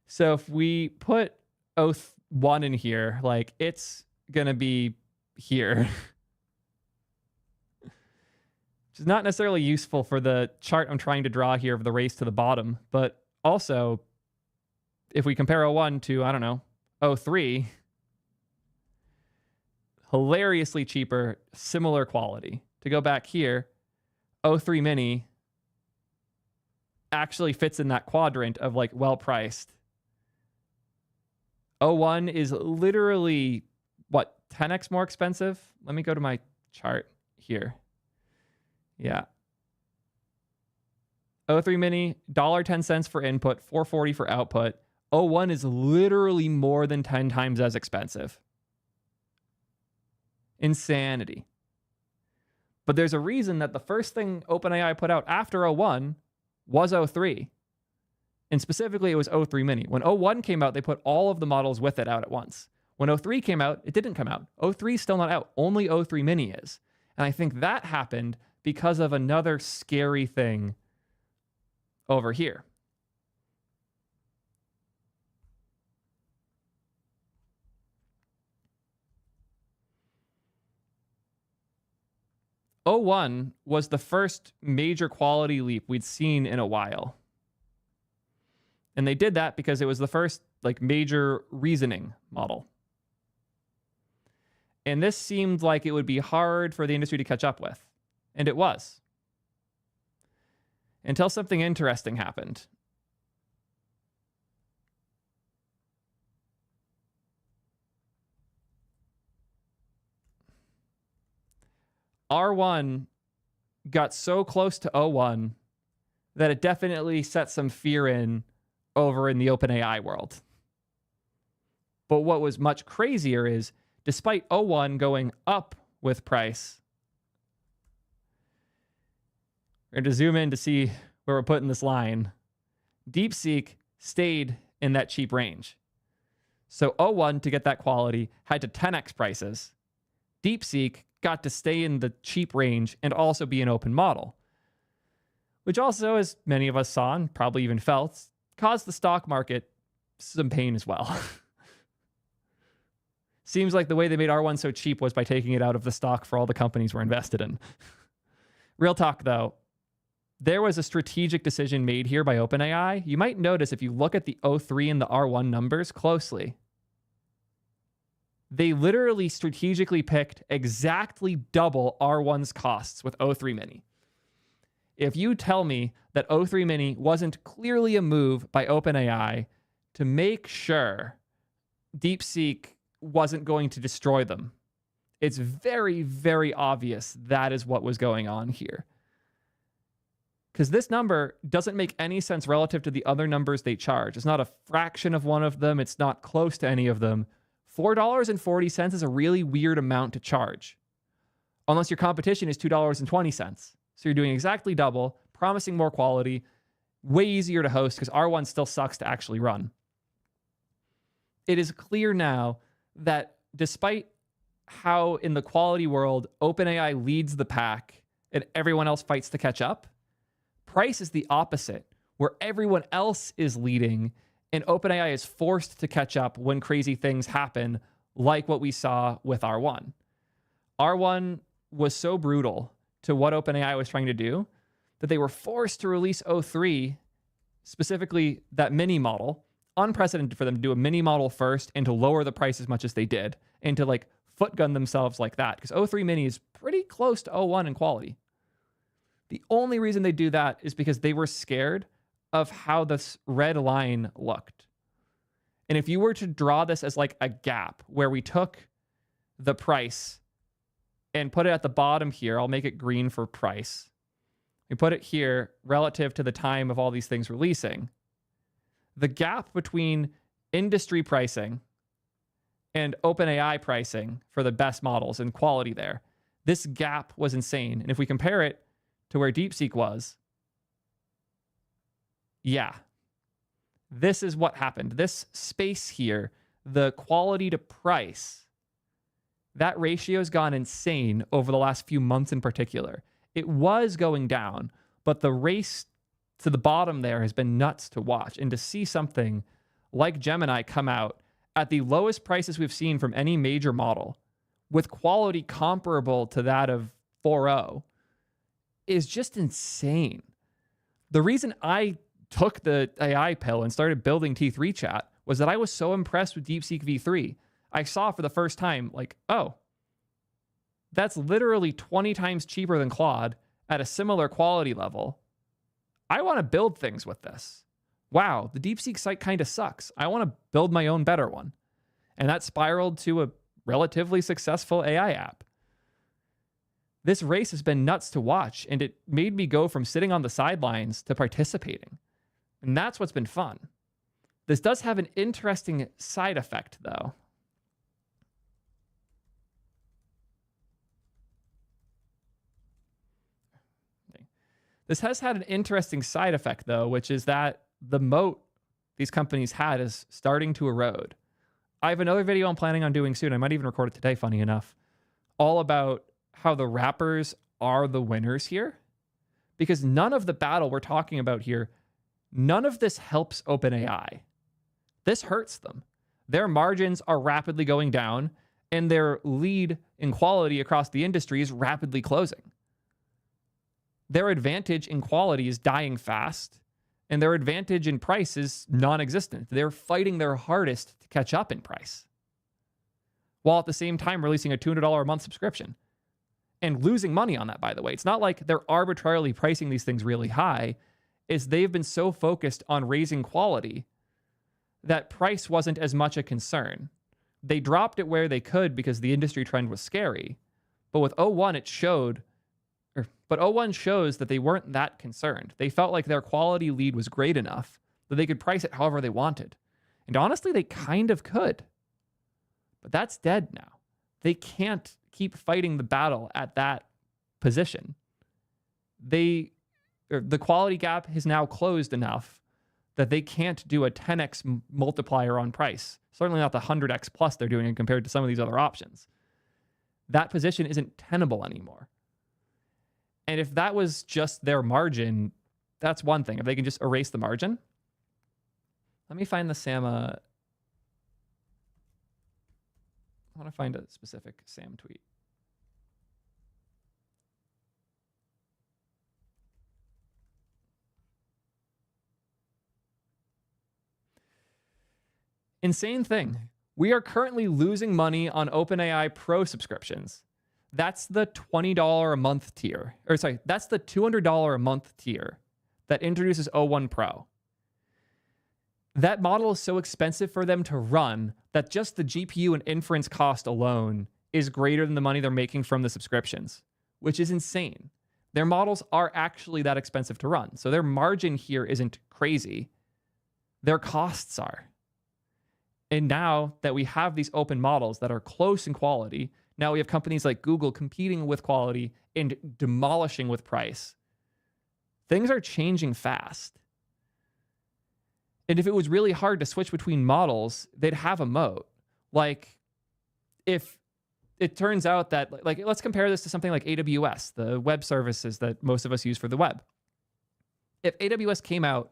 So if we put O1 in here, like it's going to be here. Which is not necessarily useful for the chart I'm trying to draw here of the race to the bottom. But also, if we compare O1 to, I don't know, O3, hilariously cheaper, similar quality. To go back here, O3 Mini actually fits in that quadrant of like well-priced. O1 is literally, what, 10x more expensive? Let me go to my chart here. Yeah. O3 Mini, $1.10 for input, $4.40 for output. O1 is literally more than 10 times as expensive. Insanity. But there's a reason that the first thing OpenAI put out after O1 was O3. And specifically, it was O3 Mini. When O1 came out, they put all of the models with it out at once. When O3 came out, it didn't come out. O3 is still not out. Only O3 Mini is. And I think that happened because of another scary thing over here. O1 was the first major quality leap we'd seen in a while. And they did that because it was the first like major reasoning model. And this seemed like it would be hard for the industry to catch up with. And it was. Until something interesting happened. R1 got so close to O1 that it definitely set some fear in over in the OpenAI world. But what was much crazier is, despite O1 going up with price, we're going to zoom in to see where we're putting this line. DeepSeek stayed in that cheap range. So O1, to get that quality, had to 10x prices. DeepSeek got to stay in the cheap range and also be an open model, which also, as many of us saw and probably even felt, caused the stock market some pain as well. Seems like the way they made R1 so cheap was by taking it out of the stock for all the companies we're invested in. Real talk, though, there was a strategic decision made here by OpenAI. You might notice if you look at the O3 and the R1 numbers closely, they literally strategically picked exactly double R1's costs with O3 Mini. If you tell me that O3 Mini wasn't clearly a move by OpenAI to make sure DeepSeek wasn't going to destroy them, it's very, very obvious that is what was going on here. Because this number doesn't make any sense relative to the other numbers they charge. It's not a fraction of one of them. It's not close to any of them. $4.40 is a really weird amount to charge, unless your competition is $2.20. So you're doing exactly double, promising more quality, way easier to host because R1 still sucks to actually run. It is clear now that despite how in the quality world OpenAI leads the pack and everyone else fights to catch up, price is the opposite, where everyone else is leading and OpenAI is forced to catch up when crazy things happen, like what we saw with R1. R1 was so brutal to what OpenAI was trying to do that they were forced to release O3, specifically that mini model, unprecedented for them to do a mini model first and to lower the price as much as they did and to like footgun themselves like that, because O3 Mini is pretty close to O1 in quality. The only reason they do that is because they were scared of how this red line looked. And if you were to draw this as like a gap where we took the price and put it at the bottom here, I'll make it green for price. We put it here relative to the time of all these things releasing. The gap between industry pricing and OpenAI pricing for the best models and quality there, this gap was insane. And if we compare it to where DeepSeek was, yeah, this is what happened. This space here, the quality to price, that ratio has gone insane over the last few months in particular. It was going down, but the race to the bottom there has been nuts to watch. And to see something like Gemini come out at the lowest prices we've seen from any major model, with quality comparable to that of 4.0, is just insane. The reason I took the AI pill and started building T3 chat was that I was so impressed with DeepSeek V3. I saw for the first time, like, oh, that's literally 20 times cheaper than Claude at a similar quality level. I want to build things with this. Wow, the DeepSeek site kind of sucks. I want to build my own better one. And that spiraled to a relatively successful AI app. This race has been nuts to watch, and it made me go from sitting on the sidelines to participating. And that's what's been fun. This does have an interesting side effect, though. This has had an interesting side effect, though, which is that the moat these companies had is starting to erode. I have another video I'm planning on doing soon. I might even record it today, funny enough, all about how the wrappers are the winners here. Because none of the battle we're talking about here, none of this helps OpenAI. This hurts them. Their margins are rapidly going down, and their lead in quality across the industry is rapidly closing. Their advantage in quality is dying fast, and their advantage in price is non-existent. They're fighting their hardest to catch up in price, while at the same time releasing a $200 a month subscription and losing money on that, by the way. It's not like they're arbitrarily pricing these things really high. It's they've been so focused on raising quality that price wasn't as much a concern. They dropped it where they could because the industry trend was scary. But with O1, it showed... But O1 shows that they weren't that concerned. They felt like their quality lead was great enough that they could price it however they wanted. And honestly, they kind of could. But that's dead now. They can't keep fighting the battle at that position. The quality gap has now closed enough that they can't do a 10x multiplier on price. Certainly not the 100x plus they're doing compared to some of these other options. That position isn't tenable anymore. And if that was just their margin, that's one thing. If they can just erase the margin. Let me find the Sama. I want to find a specific Sam tweet. Insane thing. We are currently losing money on OpenAI Pro subscriptions. That's the $20 a month tier. Or sorry, that's the $200 a month tier that introduces O1 Pro. That model is so expensive for them to run that just the GPU and inference cost alone is greater than the money they're making from the subscriptions, which is insane. Their models are actually that expensive to run. So their margin here isn't crazy. Their costs are. And now that we have these open models that are close in quality, now we have companies like Google competing with quality and demolishing with price. Things are changing fast. And if it was really hard to switch between models, they'd have a moat. Like, if it turns out that, like, let's compare this to something like AWS, the web services that most of us use for the web. If AWS came out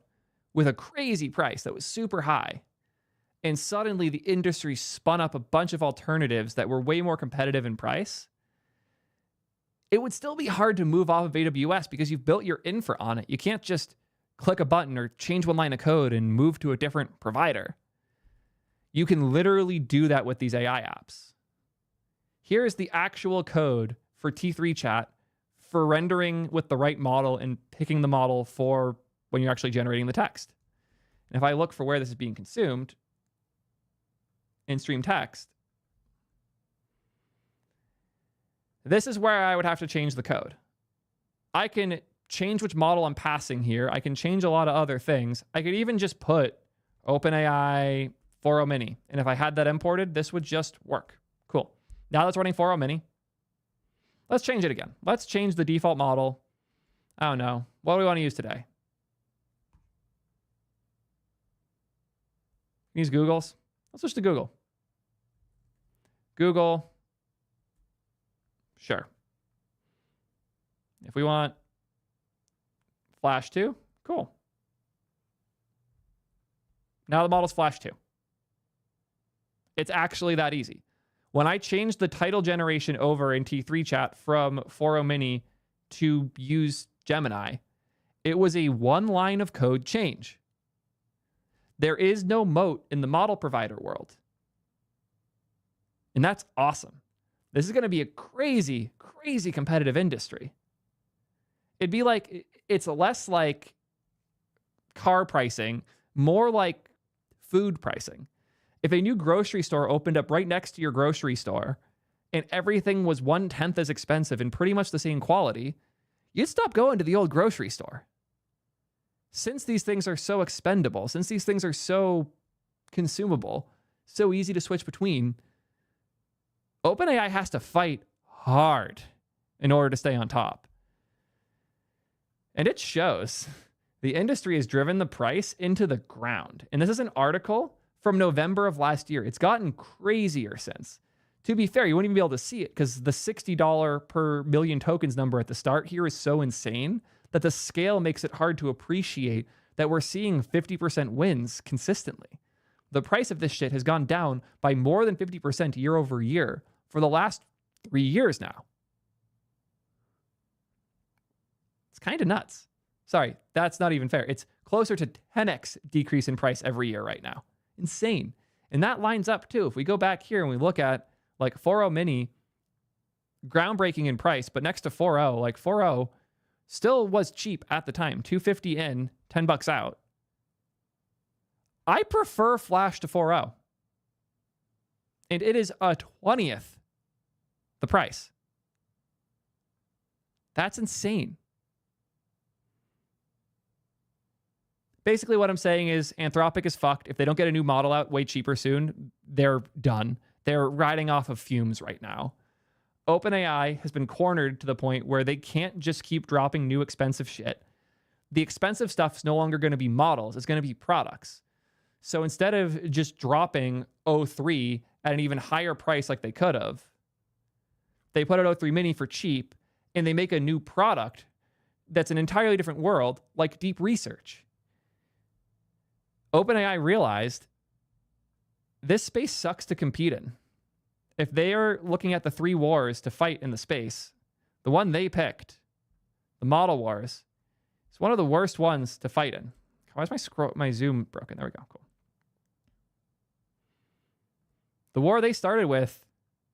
with a crazy price that was super high, and suddenly the industry spun up a bunch of alternatives that were way more competitive in price, it would still be hard to move off of AWS because you've built your infra on it. You can't just click a button or change one line of code and move to a different provider. You can literally do that with these AI apps. Here's the actual code for T3 chat for rendering with the right model and picking the model for when you're actually generating the text. And if I look for where this is being consumed, in stream text, this is where I would have to change the code. I can change which model I'm passing here. I can change a lot of other things. I could even just put OpenAI 4.0 mini. And if I had that imported, this would just work. Cool. Now that's running 4.0 mini. Let's change it again. Let's change the default model. I don't know. What do we want to use today? Use Google's. Let's switch to Google. Google. Sure. If we want Flash 2, cool. Now the model's Flash 2. It's actually that easy. When I changed the title generation over in T3 chat from 4.0 mini to use Gemini, it was a one line of code change. There is no moat in the model provider world. And that's awesome. This is going to be a crazy, crazy competitive industry. It'd be like, it's less like car pricing, more like food pricing. If a new grocery store opened up right next to your grocery store and everything was 1/10 as expensive and pretty much the same quality, you'd stop going to the old grocery store. Since these things are so expendable, since these things are so consumable, so easy to switch between, OpenAI has to fight hard in order to stay on top. And it shows. The industry has driven the price into the ground. And this is an article from November of last year. It's gotten crazier since. To be fair, you wouldn't even be able to see it because the $60 per million tokens number at the start here is so insane that the scale makes it hard to appreciate that we're seeing 50% wins consistently. The price of this shit has gone down by more than 50% year over year for the last 3 years now. It's kind of nuts. Sorry, that's not even fair. It's closer to 10x decrease in price every year right now. Insane. And that lines up too. If we go back here and we look at like 4.0 mini, groundbreaking in price, but next to 4.0, like 4.0 still was cheap at the time, $250 in, $10 out. I prefer Flash to 4.0. And it is a 20th the price. That's insane. Basically, what I'm saying is Anthropic is fucked. If they don't get a new model out way cheaper soon, they're done. They're riding off of fumes right now. OpenAI has been cornered to the point where they can't just keep dropping new expensive shit. The expensive stuff is no longer going to be models. It's going to be products. So instead of just dropping O3 at an even higher price like they could have, they put out O3 mini for cheap and they make a new product that's an entirely different world, like deep research. OpenAI realized this space sucks to compete in. If they are looking at the 3 wars to fight in the space, the one they picked, the model wars, is one of the worst ones to fight in. Why is my zoom broken? There we go. Cool. The war they started with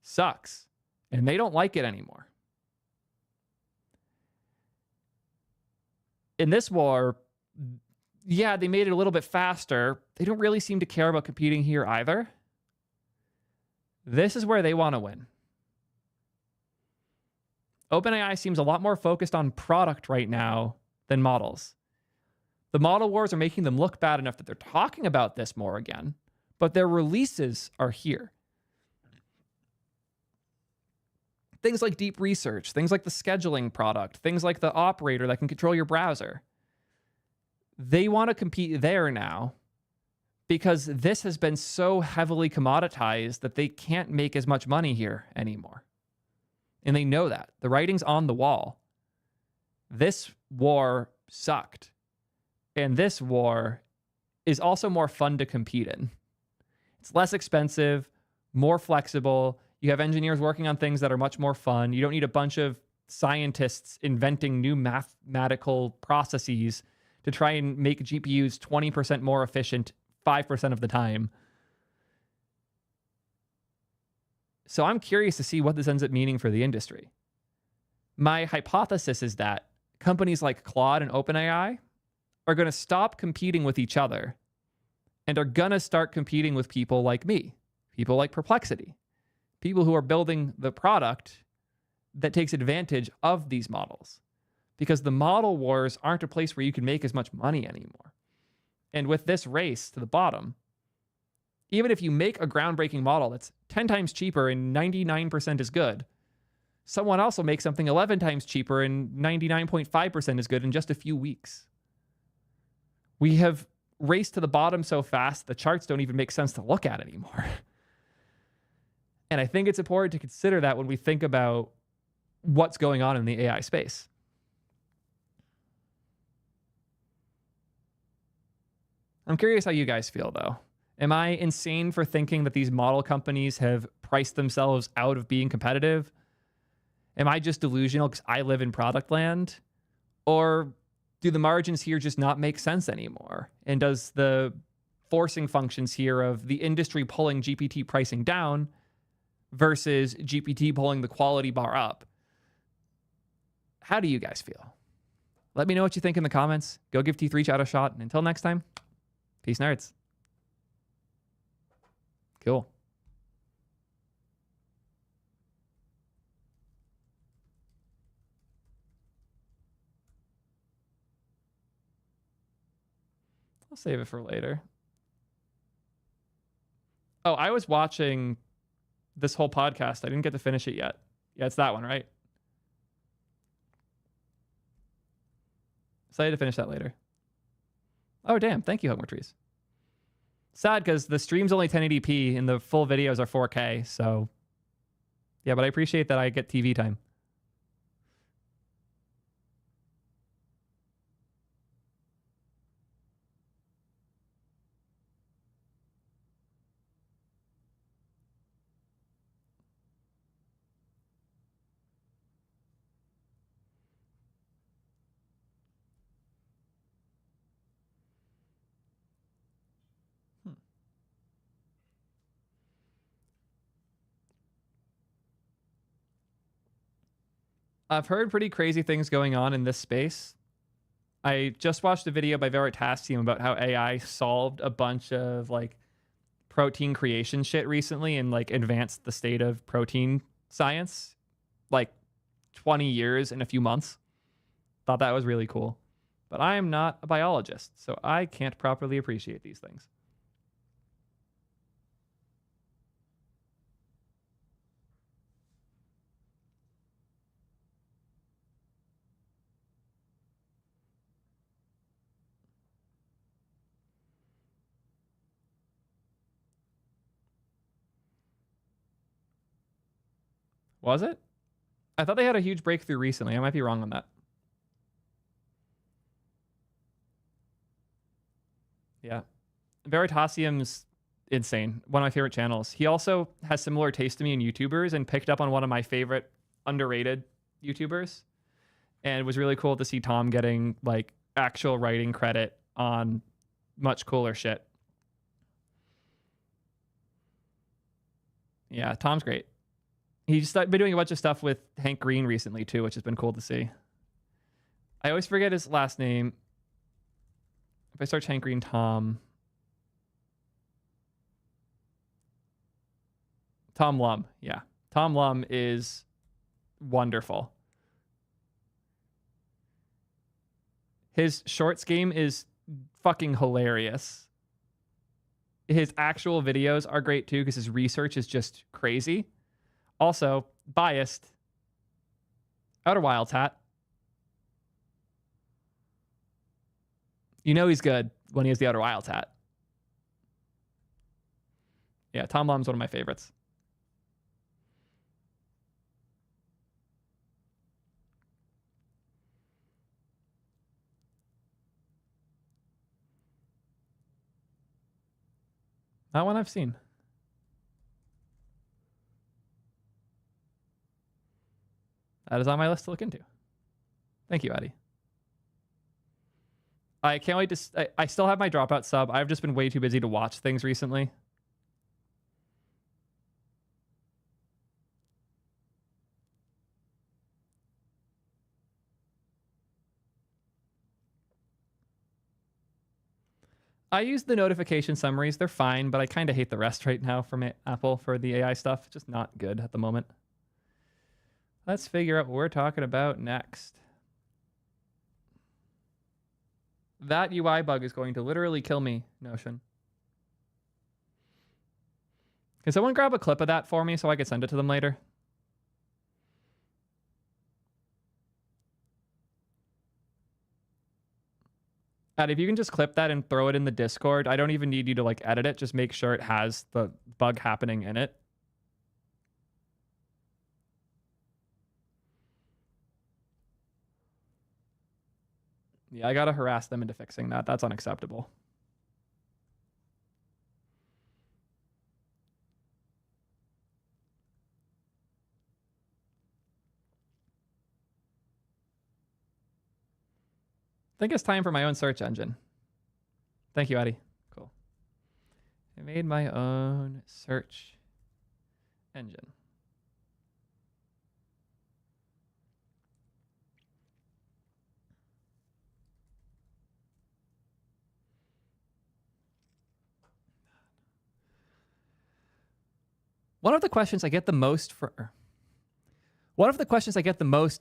sucks, and they don't like it anymore. In this war, yeah, they made it a little bit faster. They don't really seem to care about competing here either. This is where they want to win. OpenAI seems a lot more focused on product right now than models. The model wars are making them look bad enough that they're talking about this more again, but their releases are here. Things like deep research, things like the scheduling product, things like the operator that can control your browser. They want to compete there now because this has been so heavily commoditized that they can't make as much money here anymore. And they know that. The writing's on the wall. This war sucked. And this war is also more fun to compete in. It's less expensive, more flexible. You have engineers working on things that are much more fun. You don't need a bunch of scientists inventing new mathematical processes to try and make GPUs 20% more efficient 5% of the time. So I'm curious to see what this ends up meaning for the industry. My hypothesis is that companies like Claude and OpenAI are going to stop competing with each other and are going to start competing with people like me, people like Perplexity, people who are building the product that takes advantage of these models. Because the model wars aren't a place where you can make as much money anymore. And with this race to the bottom, even if you make a groundbreaking model that's 10 times cheaper and 99% is good, someone else will make something 11 times cheaper and 99.5% is good in just a few weeks. We have raced to the bottom so fast, the charts don't even make sense to look at anymore. And I think it's important to consider that when we think about what's going on in the AI space. I'm curious how you guys feel, though. Am I insane for thinking that these model companies have priced themselves out of being competitive? Am I just delusional because I live in product land? Or do the margins here just not make sense anymore? And does the forcing functions here of the industry pulling GPT pricing down versus GPT pulling the quality bar up? How do you guys feel? Let me know what you think in the comments. Go give T3 Chat a shot. And until next time, peace, nerds. Cool. I'll save it for later. Oh, I was watching this whole podcast. I didn't get to finish it yet. Yeah, it's that one, right? Excited to finish that later. Oh, damn. Thank you, Homework Trees. Sad because the stream's only 1080p and the full videos are 4K. So, yeah, but I appreciate that I get TV time. I've heard pretty crazy things going on in this space. I just watched a video by Veritasium about how AI solved a bunch of like protein creation shit recently and like advanced the state of protein science like 20 years in a few months. Thought that was really cool. But I am not a biologist, so I can't properly appreciate these things. Was it? I thought they had a huge breakthrough recently. I might be wrong on that. Yeah. Veritasium's insane. One of my favorite channels. He also has similar taste to me in YouTubers and picked up on one of my favorite underrated YouTubers. And it was really cool to see Tom getting like actual writing credit on much cooler shit. Yeah, Tom's great. He's been doing a bunch of stuff with Hank Green recently too, which has been cool to see. I always forget his last name. If I search Hank Green, Tom Lum. Yeah. Tom Lum is wonderful. His shorts game is fucking hilarious. His actual videos are great too because his research is just crazy. Also, biased. Outer Wilds hat. You know he's good when he has the Outer Wilds hat. Yeah, Tom Lum's one of my favorites. Not one I've seen. That is on my list to look into. Thank you, Addy. I can't wait to... I still have my Dropout sub. I've just been way too busy to watch things recently. I use the notification summaries. They're fine, but I kind of hate the rest right now from Apple for the AI stuff. Just not good at the moment. Let's figure out what we're talking about next. That UI bug is going to literally kill me, Notion. Can someone grab a clip of that for me so I could send it to them later? And if you can just clip that and throw it in the Discord, I don't even need you to like edit it. Just make sure it has the bug happening in it. Yeah, I gotta harass them into fixing that. That's unacceptable. think it's time for my own search engine. Thank you, Eddie. Cool. I made my own search engine. One of the questions I get the most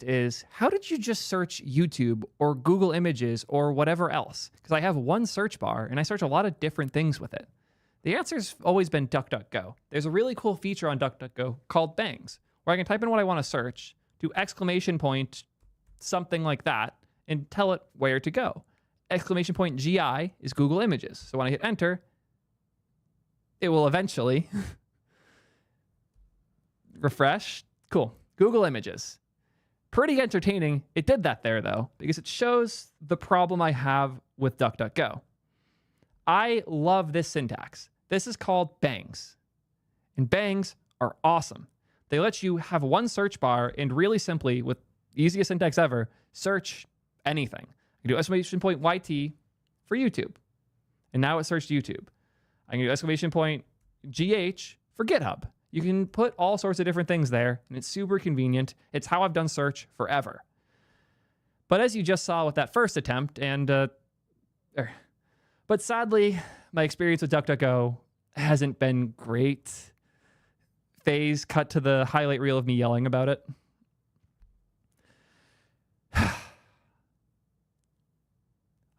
is, how did you just search YouTube or Google Images or whatever else? Because I have one search bar and I search a lot of different things with it. The answer's always been DuckDuckGo. There's a really cool feature on DuckDuckGo called bangs, where I can type in what I want to search, do exclamation point, something like that, and tell it where to go. Exclamation point GI is Google Images. So when I hit enter, it will eventually refresh. Cool. Google Images. Pretty entertaining. It did that there, though, because it shows the problem I have with DuckDuckGo. I love this syntax. This is called bangs. And bangs are awesome. They let you have one search bar and really simply, with easiest syntax ever, search anything. I can do exclamation point YT for YouTube. And now it searched YouTube. I can do exclamation point GH for GitHub. You can put all sorts of different things there, and it's super convenient. It's how I've done search forever. But as you just saw with that first attempt, but sadly, my experience with DuckDuckGo hasn't been great. Phase cut to the highlight reel of me yelling about it.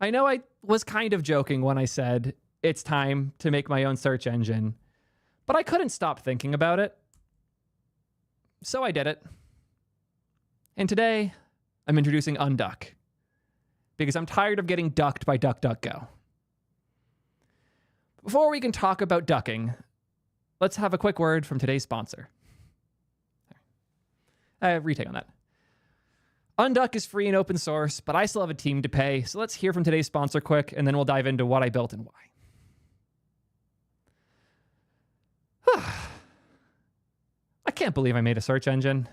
I know I was kind of joking when I said it's time to make my own search engine, but I couldn't stop thinking about it. So I did it. And today, I'm introducing Unduck, because I'm tired of getting ducked by DuckDuckGo. Before we can talk about ducking, let's have a quick word from today's sponsor. Retake on that. Unduck is free and open source, but I still have a team to pay, so let's hear from today's sponsor quick, and then we'll dive into what I built and why. I can't believe I made a search engine.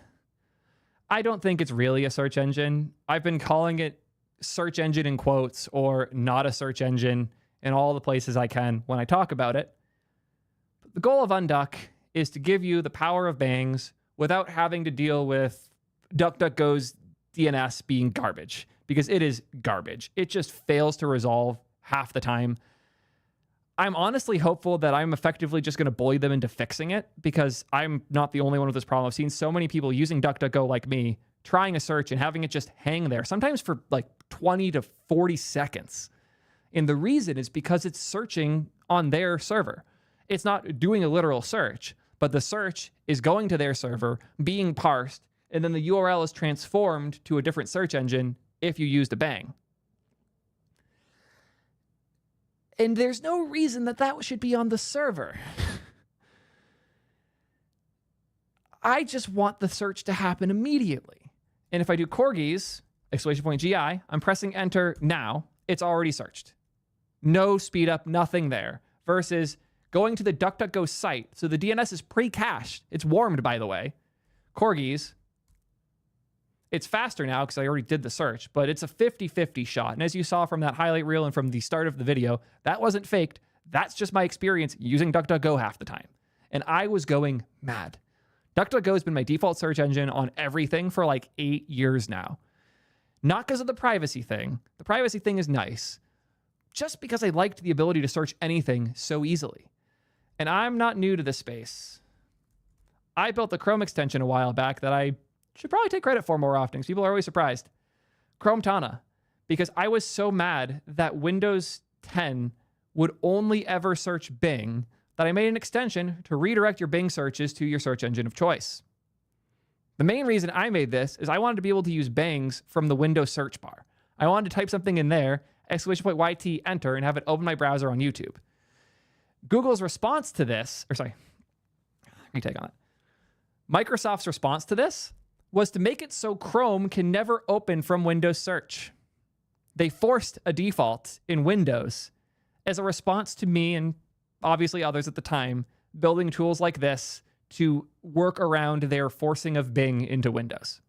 I don't think it's really a search engine. I've been calling it search engine in quotes or not a search engine in all the places I can when I talk about it. But the goal of Unduck is to give you the power of bangs without having to deal with DuckDuckGo's DNS being garbage, because it is garbage. It just fails to resolve half the time. I'm honestly hopeful that I'm effectively just going to bully them into fixing it, because I'm not the only one with this problem. I've seen so many people using DuckDuckGo like me, trying a search and having it just hang there, sometimes for like 20 to 40 seconds. And the reason is because it's searching on their server. It's not doing a literal search, but the search is going to their server, being parsed, and then the URL is transformed to a different search engine if you used a bang. And there's no reason that that should be on the server. I just want the search to happen immediately. And if I do corgis, exclamation point GI, I'm pressing enter now, it's already searched. No speed up, nothing there. Versus going to the DuckDuckGo site. So the DNS is pre-cached. It's warmed, by the way. Corgis. It's faster now because I already did the search, but it's a 50-50 shot. And as you saw from that highlight reel and from the start of the video, that wasn't faked. That's just my experience using DuckDuckGo half the time. And I was going mad. DuckDuckGo has been my default search engine on everything for like 8 years now. Not because of the privacy thing. The privacy thing is nice. Just because I liked the ability to search anything so easily. And I'm not new to this space. I built the Chrome extension a while back that I should probably take credit for more often, because people are always surprised. Chrome Tana. Because I was so mad that Windows 10 would only ever search Bing that I made an extension to redirect your Bing searches to your search engine of choice. The main reason I made this is I wanted to be able to use bangs from the Windows search bar. I wanted to type something in there, exclamation point YT, enter, and have it open my browser on YouTube. Google's response to this, retake on it. Microsoft's response to this was to make it so Chrome can never open from Windows search. They forced a default in Windows as a response to me and obviously others at the time building tools like this to work around their forcing of Bing into Windows.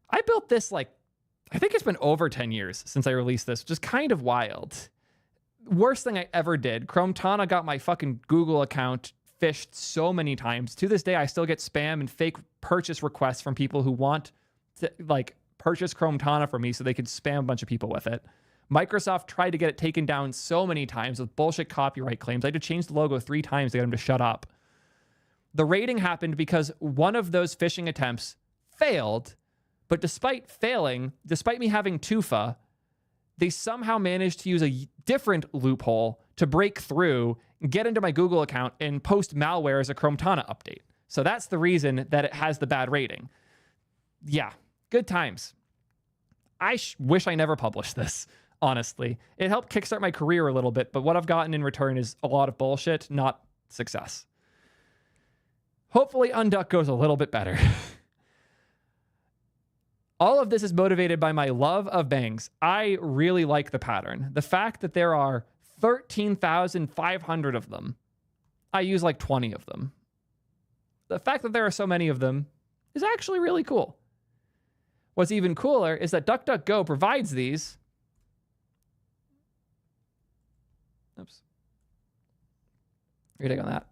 I built this like I think it's been over 10 years since I released this, which is kind of wild. Worst thing I ever did. Chrome-Tana got my fucking Google account phished so many times. To this day, I still get spam and fake purchase requests from people who want to like purchase Chrome-Tana from me so they can spam a bunch of people with it. Microsoft tried to get it taken down so many times with bullshit copyright claims. I had to change the logo 3 times to get them to shut up. The raiding happened because one of those phishing attempts failed, but despite failing, despite me having TUFA, they somehow managed to use a different loophole to break through, get into my Google account, and post malware as a Chrome-Tana update. So that's the reason that it has the bad rating. Yeah, good times. I wish I never published this, honestly. It helped kickstart my career a little bit, but what I've gotten in return is a lot of bullshit, not success. Hopefully Unduck goes a little bit better. All of this is motivated by my love of bangs. I really like the pattern. The fact that there are 13,500 of them. I use like 20 of them. The fact that there are so many of them is actually really cool. What's even cooler is that DuckDuckGo provides these. Oops. Retake on that.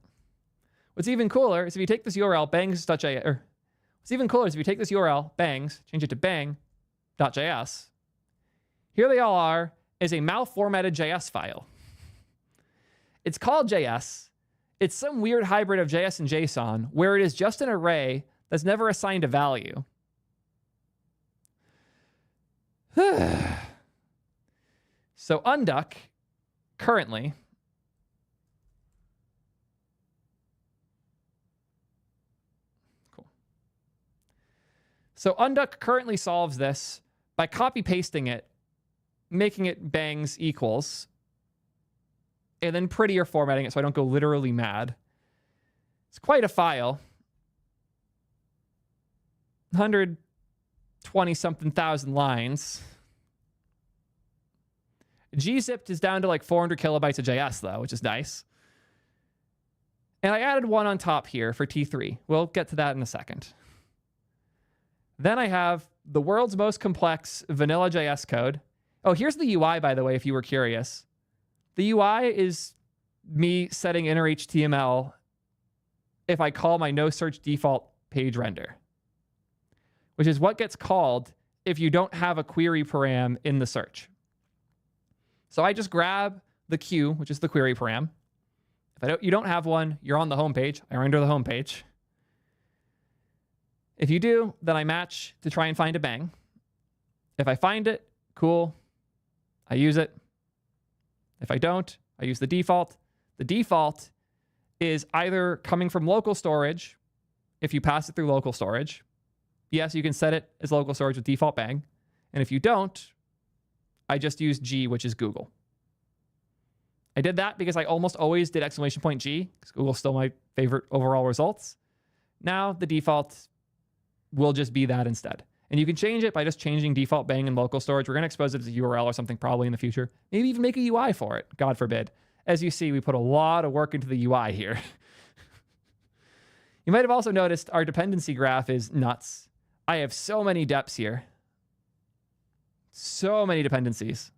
What's even cooler is if you take this URL, bangs.js, what's even cooler is if you take this URL, bangs, change it to bang.js. Here they all are as a malformatted JS file. It's called JS. It's some weird hybrid of JS and JSON where it is just an array that's never assigned a value. So Unduck currently solves this by copy pasting it, making it bangs equals, and then prettier formatting it so I don't go literally mad. It's quite a file. 120-something thousand lines. Gzipped is down to like 400 kilobytes of JS, though, which is nice. And I added one on top here for T3. We'll get to that in a second. Then I have the world's most complex vanilla JS code. Oh, here's the UI, by the way, if you were curious. The UI is me setting inner HTML if I call my no search default page render, which is what gets called if you don't have a query param in the search. So I just grab the Q, which is the query param. If you don't have one, you're on the home page. I render the home page. If you do, then I match to try and find a bang. If I find it, cool. I use it. If I don't, I use the default. The default is either coming from local storage, if you pass it through local storage. Yes, you can set it as local storage with default bang. And if you don't, I just use G, which is Google. I did that because I almost always did exclamation point G, because Google's still my favorite overall results. Now the default will just be that instead. And you can change it by just changing default bang in local storage. We're going to expose it as a URL or something probably in the future. Maybe even make a UI for it, God forbid. As you see, we put a lot of work into the UI here. You might have also noticed our dependency graph is nuts. I have so many deps here. So many dependencies.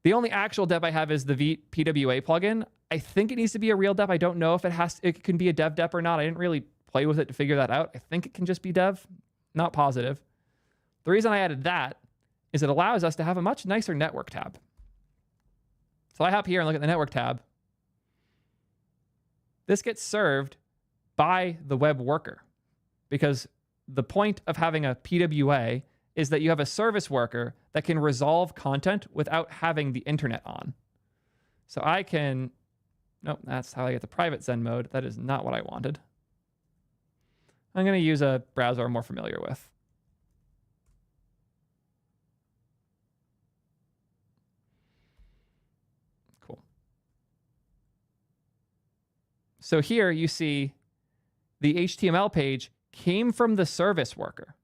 The only actual dep I have is the PWA plugin. I think it needs to be a real dep. I don't know if it can be a dev dep or not. I didn't really play with it to figure that out. I think it can just be dev. Not positive. The reason I added that is it allows us to have a much nicer network tab. So I hop here and look at the network tab. This gets served by the web worker because the point of having a PWA is that you have a service worker that can resolve content without having the internet on. So I can, nope, that's how I get the private Zen mode. That is not what I wanted. I'm going to use a browser I'm more familiar with. Cool. So here you see the HTML page came from the service worker.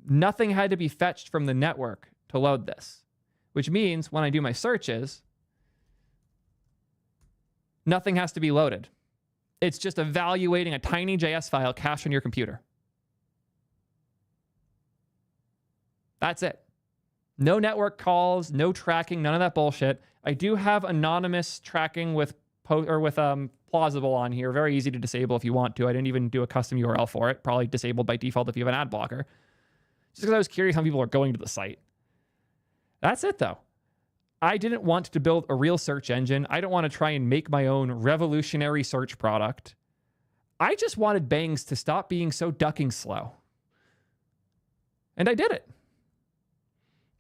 Nothing had to be fetched from the network to load this, which means when I do my searches, nothing has to be loaded. It's just evaluating a tiny JS file cached on your computer. That's it. No network calls, no tracking, none of that bullshit. I do have anonymous tracking with plausible on here. Very easy to disable if you want to. I didn't even do a custom URL for it. Probably disabled by default if you have an ad blocker. Just because I was curious how people are going to the site. That's it though. I didn't want to build a real search engine. I don't want to try and make my own revolutionary search product. I just wanted Bangs to stop being so ducking slow. And I did it.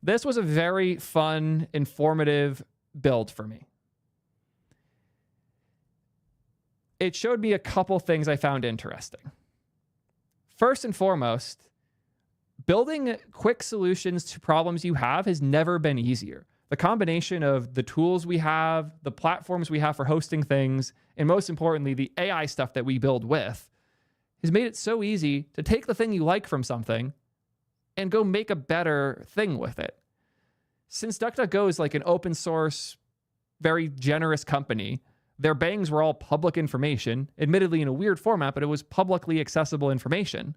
This was a very fun, informative build for me. It showed me a couple things I found interesting. First and foremost, building quick solutions to problems you have has never been easier. The combination of the tools we have, the platforms we have for hosting things, and most importantly, the AI stuff that we build with, has made it so easy to take the thing you like from something and go make a better thing with it. Since DuckDuckGo is like an open source, very generous company, their bangs were all public information, admittedly in a weird format, but it was publicly accessible information.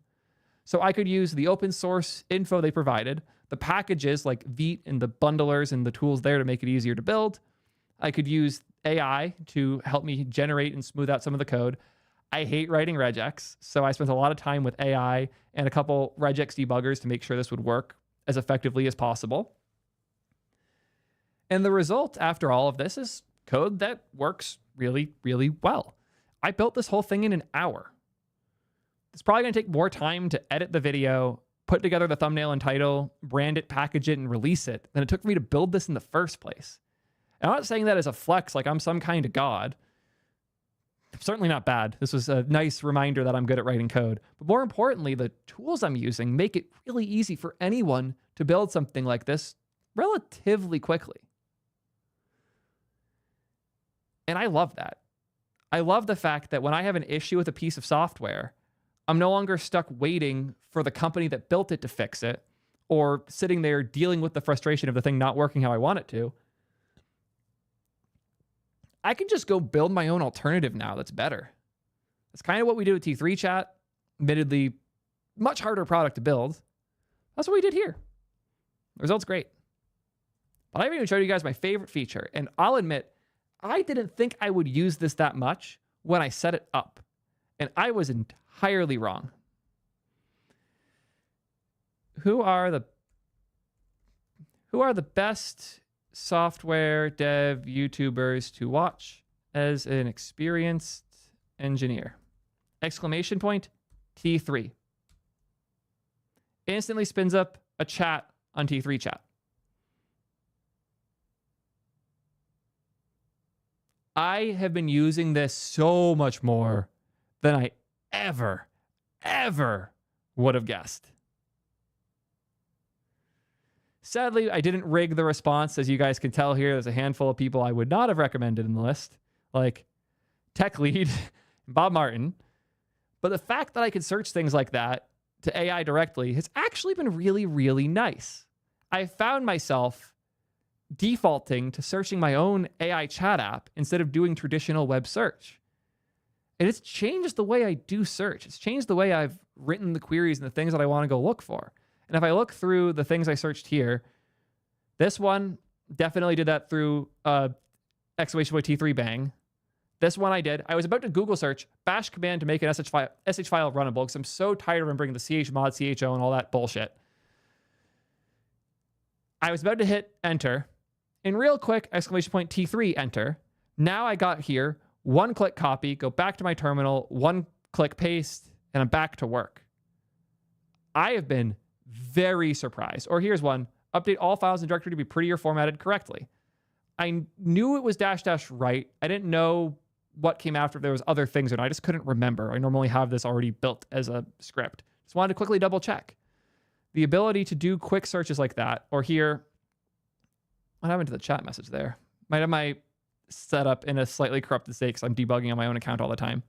So I could use the open source info they provided, the packages like Vite and the bundlers and the tools there to make it easier to build. I could use AI to help me generate and smooth out some of the code. I hate writing regex, so I spent a lot of time with AI and a couple regex debuggers to make sure this would work as effectively as possible. And the result after all of this is code that works really, really well. I built this whole thing in an hour. It's probably going to take more time to edit the video, put together the thumbnail and title, brand it, package it, and release it than it took for me to build this in the first place. And I'm not saying that as a flex, like I'm some kind of god. I'm certainly not bad. This was a nice reminder that I'm good at writing code. But more importantly, the tools I'm using make it really easy for anyone to build something like this relatively quickly. And I love that. I love the fact that when I have an issue with a piece of software, I'm no longer stuck waiting for the company that built it to fix it or sitting there dealing with the frustration of the thing not working how I want it to. I can just go build my own alternative now that's better. That's kind of what we did with T3 Chat. Admittedly, much harder product to build. That's what we did here. The result's great. But I haven't even showed you guys my favorite feature. And I'll admit, I didn't think I would use this that much when I set it up. And I was entirely wrong. Who are the best software dev YouTubers to watch as an experienced engineer? Exclamation point, T3. Instantly spins up a chat on T3 Chat. I have been using this so much more than I ever would have guessed. Sadly, I didn't rig the response. As you guys can tell here, there's a handful of people I would not have recommended in the list, like Tech Lead, Bob Martin. But the fact that I could search things like that to AI directly has actually been really, really nice. I found myself defaulting to searching my own AI chat app instead of doing traditional web search. And it's changed the way I do search. It's changed the way I've written the queries and the things that I want to go look for. And if I look through the things I searched here, this one definitely did that through exclamation point T3 bang. This one I did. I was about to Google search bash command to make an SH file runnable because I'm so tired of remembering the chmod, cho, and all that bullshit. I was about to hit enter. And real quick, exclamation point T3 enter. Now I got here, one click copy, go back to my terminal, one click paste, and I'm back to work. I have been very surprised. Or here's one, update all files in directory to be prettier formatted correctly. I knew it was -- right. I didn't know what came after if there was other things, and I just couldn't remember. I normally have this already built as a script. Just wanted to quickly double check. The ability to do quick searches like that, or here, what happened to the chat message there? Might have my setup in a slightly corrupted state because I'm debugging on my own account all the time.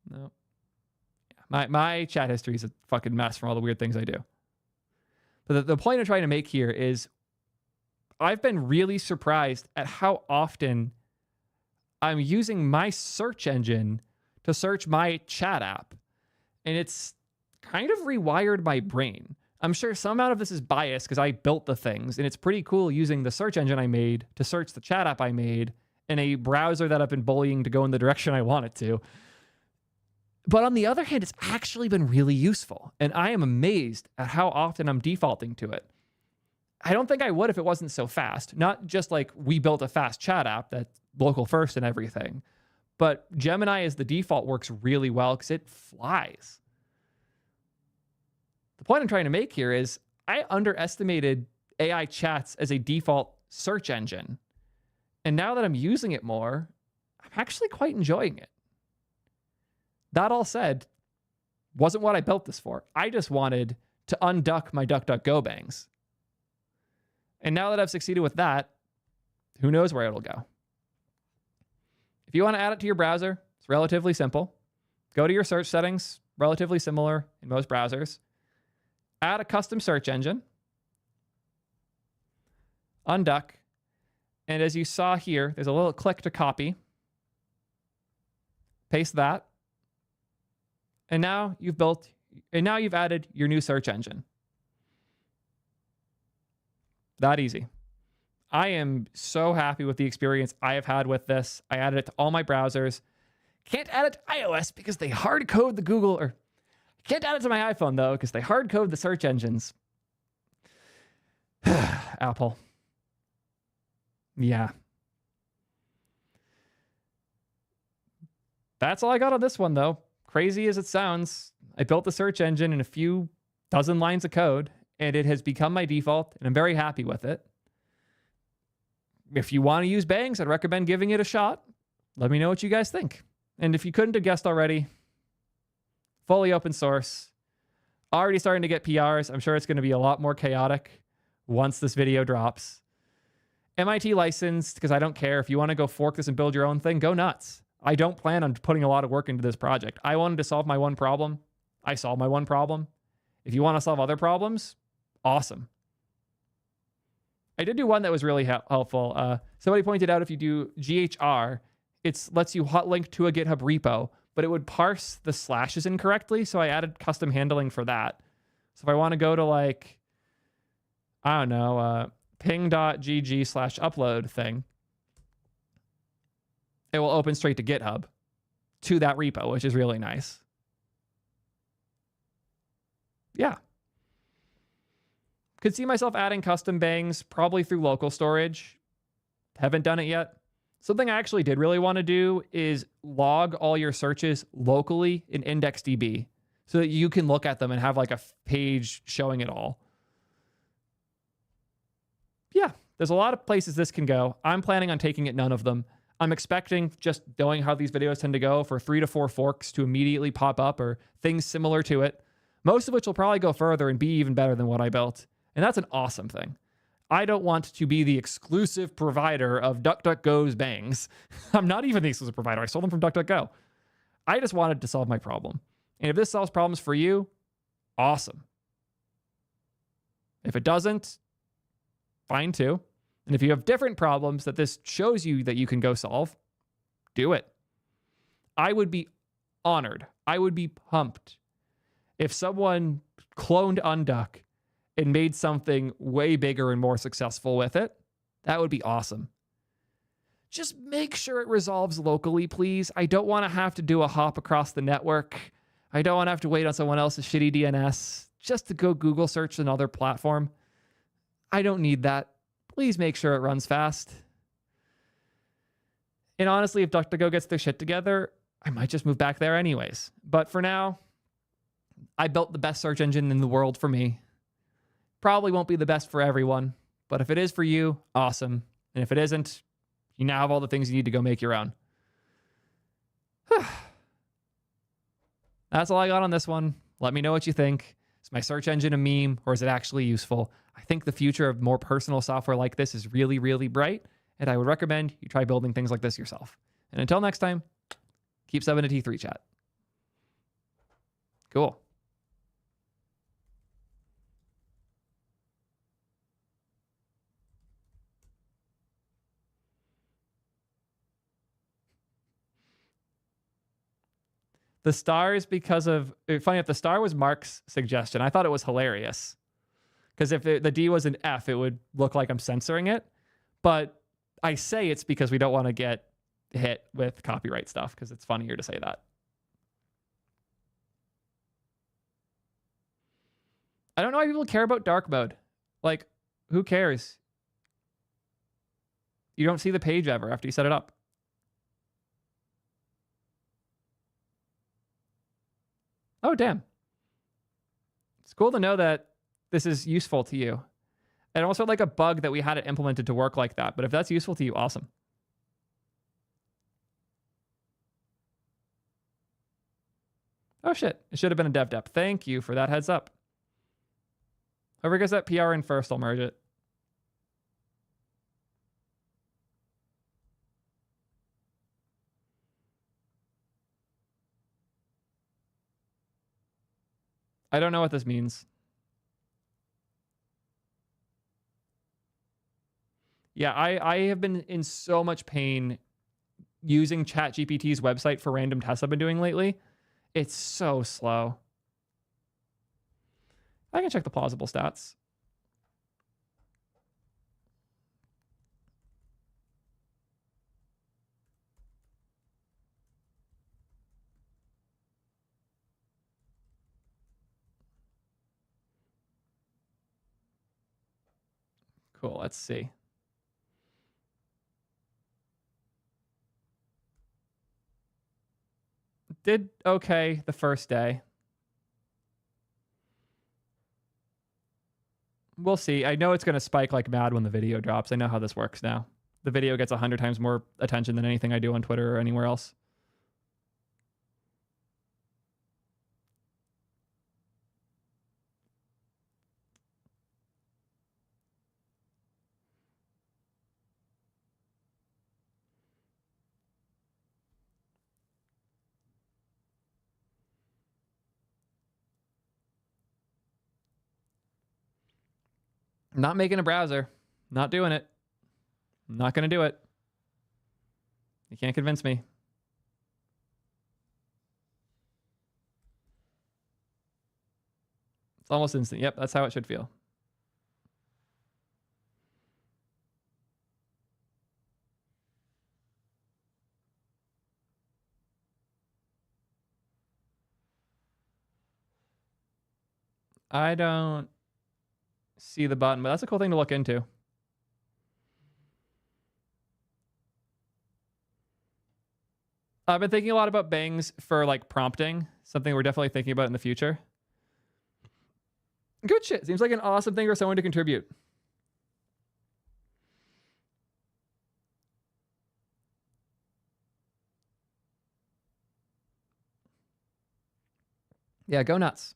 No. Yeah, my chat history is a fucking mess from all the weird things I do. But the point I'm trying to make here is I've been really surprised at how often I'm using my search engine to search my chat app. And it's kind of rewired my brain. I'm sure some amount of this is biased because I built the things, and it's pretty cool using the search engine I made to search the chat app I made in a browser that I've been bullying to go in the direction I want it to. But on the other hand, it's actually been really useful, and I am amazed at how often I'm defaulting to it. I don't think I would if it wasn't so fast. Not just like we built a fast chat app that's local first and everything, but Gemini as the default works really well because it flies. The point I'm trying to make here is I underestimated AI chats as a default search engine. And now that I'm using it more, I'm actually quite enjoying it. That all said, wasn't what I built this for. I just wanted to unduck my DuckDuckGo bangs. And now that I've succeeded with that, who knows where it'll go. If you want to add it to your browser, it's relatively simple. Go to your search settings, relatively similar in most browsers. Add a custom search engine. Unduck. And as you saw here, there's a little click to copy. Paste that. And now you've added your new search engine. That easy. I am so happy with the experience I have had with this. I added it to all my browsers. Can't add it to iOS because they hard code the Google, or can't add it to my iPhone though because they hard code the search engines. Apple. Yeah. That's all I got on this one though. Crazy as it sounds, I built the search engine in a few dozen lines of code, and it has become my default, and I'm very happy with it. If you want to use bangs, I'd recommend giving it a shot. Let me know what you guys think. And if you couldn't have guessed already, fully open source, already starting to get PRs. I'm sure it's going to be a lot more chaotic once this video drops. MIT licensed, because I don't care. If you want to go fork this and build your own thing, go nuts. I don't plan on putting a lot of work into this project. I wanted to solve my one problem. I solved my one problem. If you want to solve other problems, awesome. I did do one that was really helpful. Somebody pointed out if you do GHR, it lets you hotlink to a GitHub repo, but it would parse the slashes incorrectly. So I added custom handling for that. So if I want to go to like, I don't know, ping.gg/upload thing, it will open straight to GitHub to that repo, which is really nice. Yeah. Could see myself adding custom bangs probably through local storage. Haven't done it yet. Something I actually did really want to do is log all your searches locally in IndexedDB so that you can look at them and have like a page showing it all. Yeah, there's a lot of places this can go. I'm planning on taking it none of them. I'm expecting, just knowing how these videos tend to go, for 3 to 4 forks to immediately pop up or things similar to it, most of which will probably go further and be even better than what I built. And that's an awesome thing. I don't want to be the exclusive provider of DuckDuckGo's bangs. I'm not even the exclusive provider. I sold them from DuckDuckGo. I just wanted to solve my problem. And if this solves problems for you, awesome. If it doesn't, fine too. And if you have different problems that this shows you that you can go solve, do it. I would be honored. I would be pumped if someone cloned Unduck and made something way bigger and more successful with it. That would be awesome. Just make sure it resolves locally, please. I don't want to have to do a hop across the network. I don't want to have to wait on someone else's shitty DNS just to go Google search another platform. I don't need that. Please make sure it runs fast. And honestly, if DuckDuckGo gets their shit together, I might just move back there anyways. But for now, I built the best search engine in the world for me. Probably won't be the best for everyone, but if it is for you, awesome. And if it isn't, you now have all the things you need to go make your own. That's all I got on this one. Let me know what you think. Is my search engine a meme, or is it actually useful? I think the future of more personal software like this is really, really bright, and I would recommend you try building things like this yourself. And until next time, keep 7 to T3 chat. Cool. The star is because of, funny enough, the star was Mark's suggestion. I thought it was hilarious. Because if the D was an F, it would look like I'm censoring it. But I say it's because we don't want to get hit with copyright stuff, because it's funnier to say that. I don't know why people care about dark mode. Like, who cares? You don't see the page ever after you set it up. Oh, damn. It's cool to know that this is useful to you. And also like a bug that we had it implemented to work like that. But if that's useful to you, awesome. Oh shit, it should have been a dev dep. Thank you for that heads up. Whoever gets that PR in first, I'll merge it. I don't know what this means. Yeah, I have been in so much pain using ChatGPT's website for random tests I've been doing lately. It's so slow. I can check the plausible stats. Cool, let's see. Did okay the first day. We'll see. I know it's going to spike like mad when the video drops. I know how this works now. The video gets 100 times more attention than anything I do on Twitter or anywhere else. Not making a browser. Not doing it. I'm not going to do it. You can't convince me. It's almost instant. Yep, that's how it should feel. I don't see the button, but that's a cool thing to look into. I've been thinking a lot about bangs for like prompting, something we're definitely thinking about in the future. Good shit. Seems like an awesome thing for someone to contribute. Yeah, go nuts.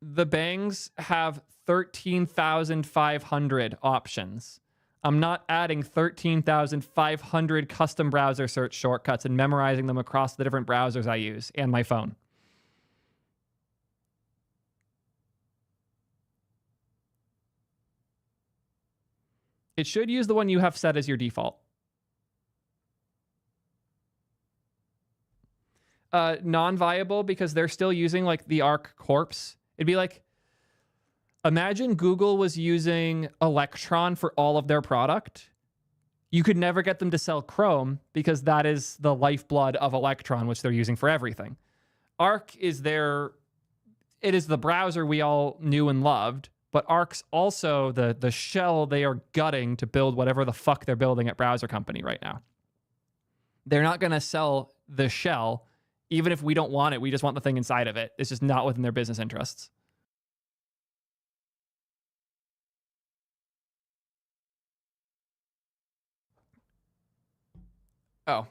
The bangs have 13,500 options. I'm not adding 13,500 custom browser search shortcuts and memorizing them across the different browsers I use and my phone. It should use the one you have set as your default. Non-viable because they're still using like the Arc corpse. It'd be like, imagine Google was using Electron for all of their product. You could never get them to sell Chrome because that is the lifeblood of Electron, which they're using for everything. Arc is it is the browser we all knew and loved, but Arc's also the shell they are gutting to build whatever the fuck they're building at Browser Company right now. They're not going to sell the shell. Even if we don't want it, we just want the thing inside of it. It's just not within their business interests. Oh.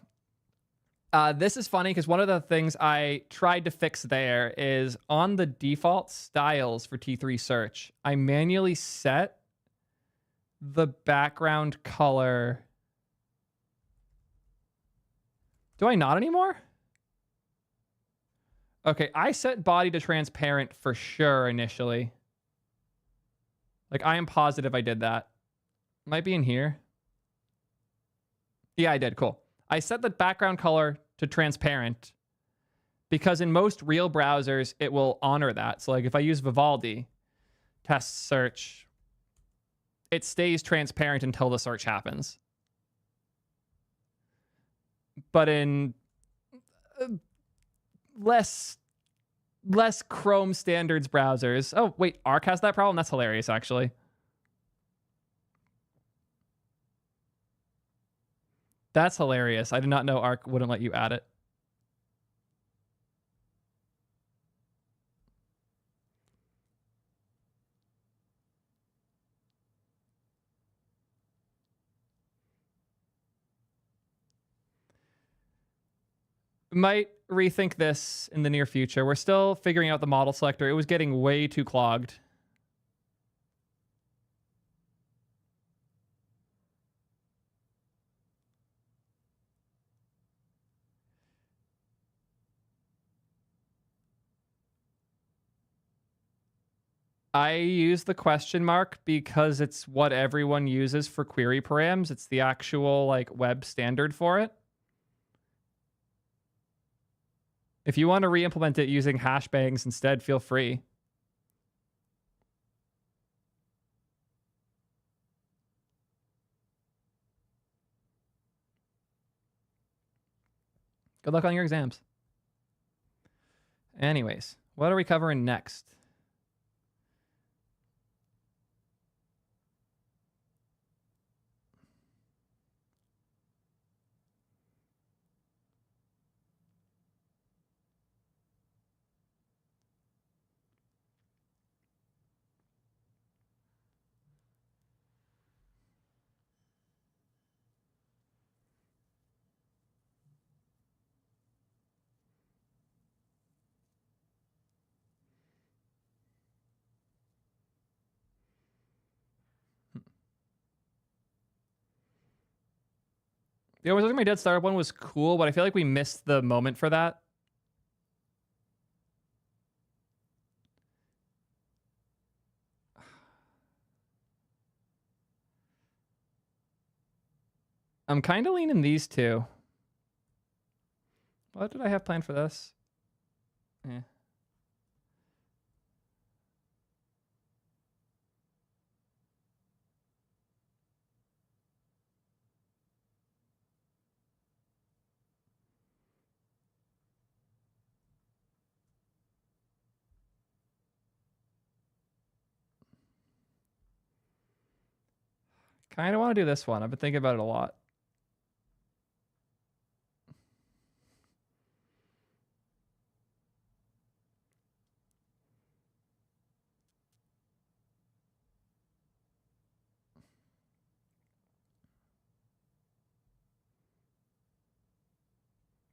This is funny because one of the things I tried to fix there is on the default styles for T3 search, I manually set the background color. Do I not anymore? Okay, I set body to transparent for sure initially. Like, I am positive I did that. Might be in here. Yeah, I did. Cool. I set the background color to transparent because in most real browsers, it will honor that. So, like, if I use Vivaldi, test search, it stays transparent until the search happens. But in less Chrome standards browsers. Oh, wait, Arc has that problem? That's hilarious, actually. That's hilarious. I did not know Arc wouldn't let you add it. Might rethink this in the near future. We're still figuring out the model selector. It was getting way too clogged. I use the question mark because it's what everyone uses for query params. It's the actual like web standard for it. If you want to re-implement it using hashbangs instead, feel free. Good luck on your exams. Anyways, what are we covering next? The Always My Dead Startup one was cool, but I feel like we missed the moment for that. I'm kind of leaning these two. What did I have planned for this? Eh. Kind of want to do this one. I've been thinking about it a lot.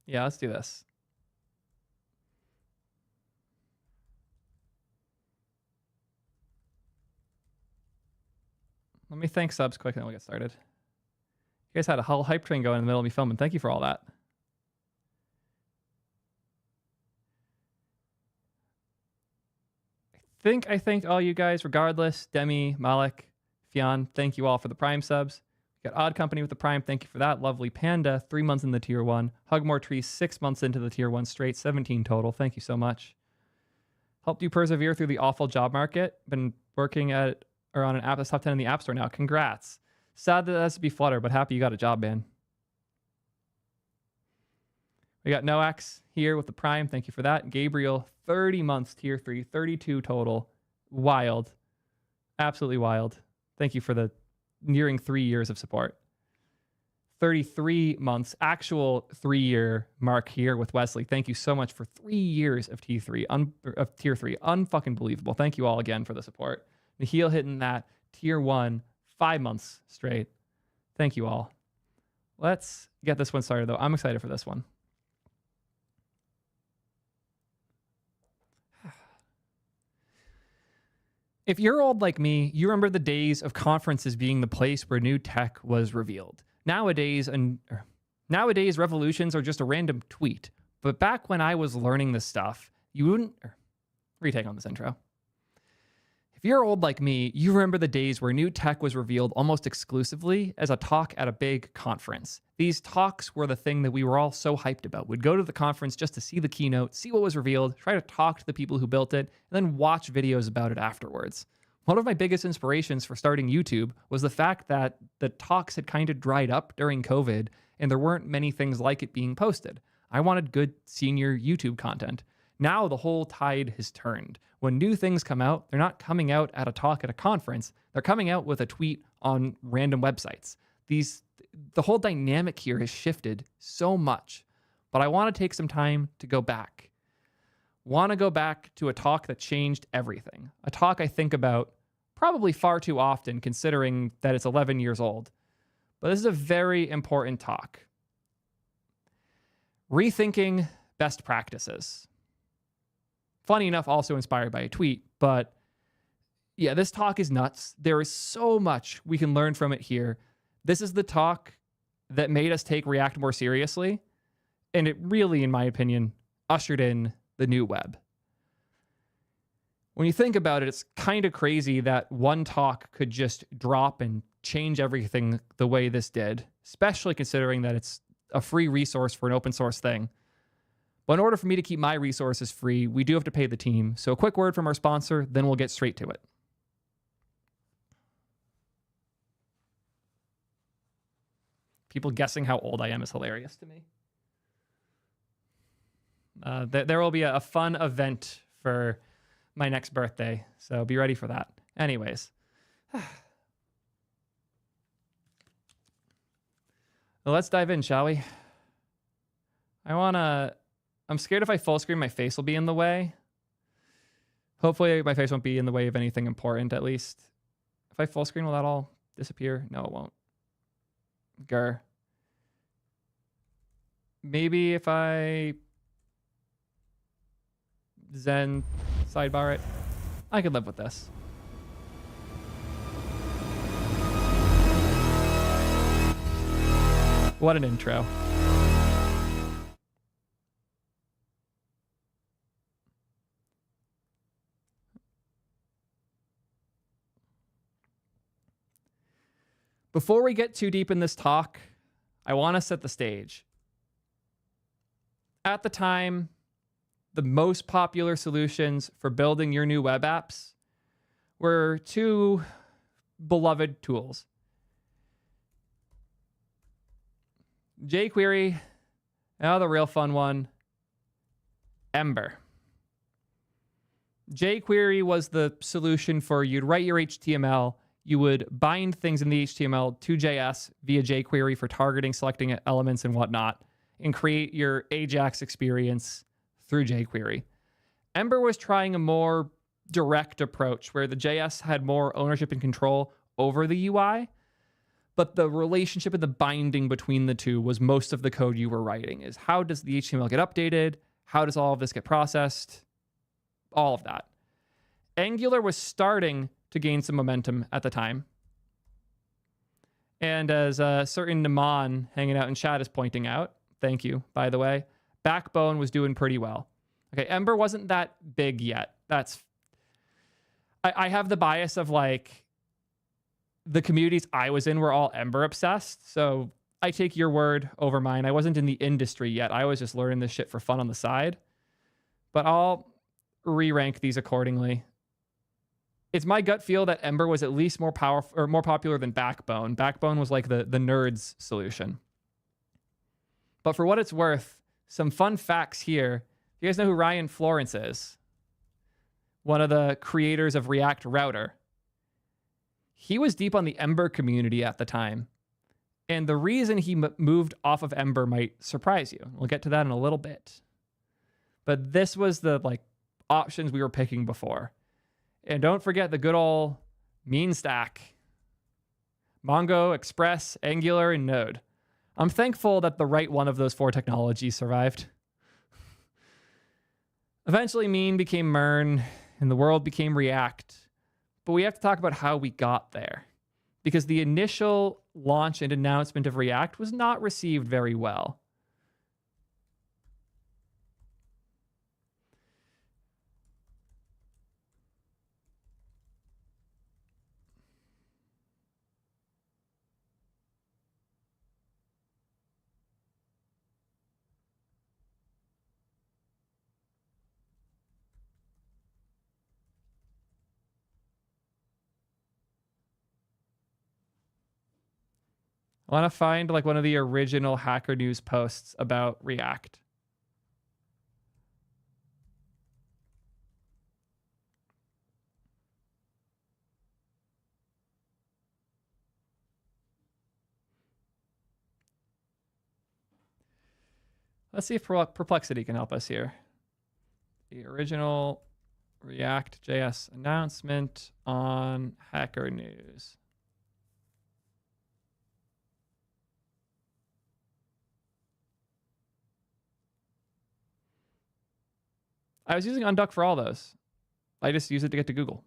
Yeah, let's do this. Let me thank subs quick and then we'll get started. You guys had a whole hype train going in the middle of me filming. Thank you for all that. I thanked all you guys regardless. Demi, Malik, Fionn, thank you all for the Prime subs. We got Odd Company with the Prime. Thank you for that. Lovely Panda, 3 months in the tier 1. Hugmore Tree, 6 months into the tier 1 straight. 17 total. Thank you so much. Helped you persevere through the awful job market. Been working at or on an app that's top 10 in the App Store now. Congrats. Sad that it has to be Flutter, but happy you got a job, man. We got Noax here with the Prime. Thank you for that. Gabriel, 30 months, tier 3, 32 total. Wild. Absolutely wild. Thank you for the nearing 3 years of support. 33 months, actual 3-year mark here with Wesley. Thank you so much for 3 years of tier 3. Unfucking believable. Thank you all again for the support. Nahil hitting that tier 1, 5 months straight. Thank you all. Let's get this one started, though. I'm excited for this one. If you're old like me, you remember the days of conferences being the place where new tech was revealed. Nowadays, revolutions are just a random tweet. But back when I was learning this stuff, you wouldn't... retake on this intro. If you're old like me, you remember the days where new tech was revealed almost exclusively as a talk at a big conference. These talks were the thing that we were all so hyped about. We'd go to the conference just to see the keynote, see what was revealed, try to talk to the people who built it, and then watch videos about it afterwards. One of my biggest inspirations for starting YouTube was the fact that the talks had kind of dried up during COVID and there weren't many things like it being posted. I wanted good senior YouTube content. Now the whole tide has turned. When new things come out, they're not coming out at a talk at a conference. They're coming out with a tweet on random websites. The whole dynamic here has shifted so much. But I want to take some time to go back. Want to go back to a talk that changed everything. A talk I think about probably far too often considering that it's 11 years old. But this is a very important talk. Rethinking best practices. Funny enough, also inspired by a tweet, but yeah, this talk is nuts. There is so much we can learn from it here. This is the talk that made us take React more seriously, and it really, in my opinion, ushered in the new web. When you think about it, it's kind of crazy that one talk could just drop and change everything the way this did, especially considering that it's a free resource for an open source thing. But in order for me to keep my resources free, we do have to pay the team. So a quick word from our sponsor, then we'll get straight to it. People guessing how old I am is hilarious to me. There will be a fun event for my next birthday, so be ready for that. Anyways. Well, let's dive in, shall we? I'm scared if I full screen, my face will be in the way. Hopefully my face won't be in the way of anything important, at least. If I full screen, will that all disappear? No, it won't. Grr. Maybe if I Zen sidebar it, I could live with this. What an intro. Before we get too deep in this talk, I want to set the stage. At the time, the most popular solutions for building your new web apps were two beloved tools. jQuery, now the real fun one, Ember. jQuery was the solution for you'd write your HTML, you would bind things in the HTML to JS via jQuery for targeting, selecting elements and whatnot, and create your Ajax experience through jQuery. Ember was trying a more direct approach where the JS had more ownership and control over the UI, but the relationship and the binding between the two was most of the code you were writing. Is how does the HTML get updated? How does all of this get processed? All of that. Angular was starting to gain some momentum at the time. And as a certain Naman hanging out in chat is pointing out, thank you, by the way, Backbone was doing pretty well. Okay, Ember wasn't that big yet. I have the bias of like, the communities I was in were all Ember obsessed. So I take your word over mine. I wasn't in the industry yet. I was just learning this shit for fun on the side. But I'll re-rank these accordingly. It's my gut feel that Ember was at least more powerful or more popular than Backbone. Backbone was like the nerds solution. But for what it's worth, some fun facts here. You guys know who Ryan Florence is? One of the creators of React Router. He was deep on the Ember community at the time. And the reason he moved off of Ember might surprise you. We'll get to that in a little bit. But this was the options we were picking before. And don't forget the good old mean stack. Mongo, Express, Angular, and Node. I'm thankful that the right one of those four technologies survived. Eventually, mean became Mern, and the world became React. But we have to talk about how we got there. Because the initial launch and announcement of React was not received very well. I want to find like one of the original Hacker News posts about React. Let's see if Perplexity can help us here. The original React.js announcement on Hacker News. I was using Unduck for all those. I just use it to get to Google.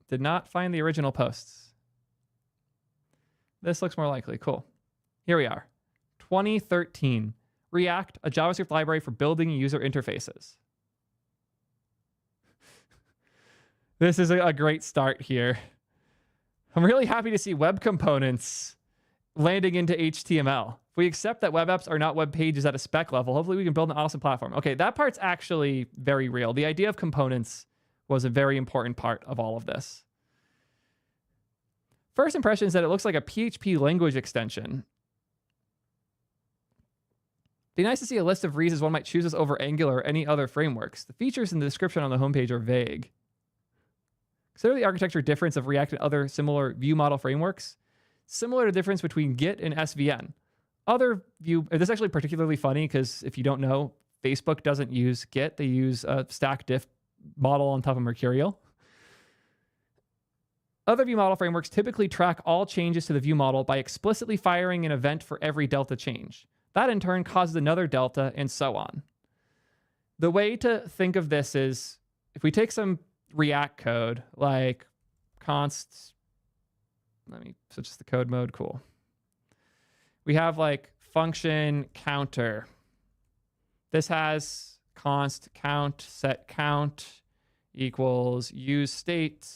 Did not find the original posts. This looks more likely. Cool. Here we are. 2013. React, a JavaScript library for building user interfaces. This is a great start here. I'm really happy to see web components landing into HTML. If we accept that web apps are not web pages at a spec level, hopefully we can build an awesome platform. Okay, that part's actually very real. The idea of components was a very important part of all of this. First impression is that it looks like a PHP language extension. Be nice to see a list of reasons one might choose this over Angular or any other frameworks. The features in the description on the homepage are vague. Consider the architecture difference of React and other similar view model frameworks. Similar to the difference between Git and SVN. This is actually particularly funny because if you don't know, Facebook doesn't use Git. They use a stack diff model on top of Mercurial. Other view model frameworks typically track all changes to the view model by explicitly firing an event for every delta change. That in turn causes another delta and so on. The way to think of this is if we take some React code like const, let me switch to the code mode, cool. We have like function counter. This has const count set count equals use state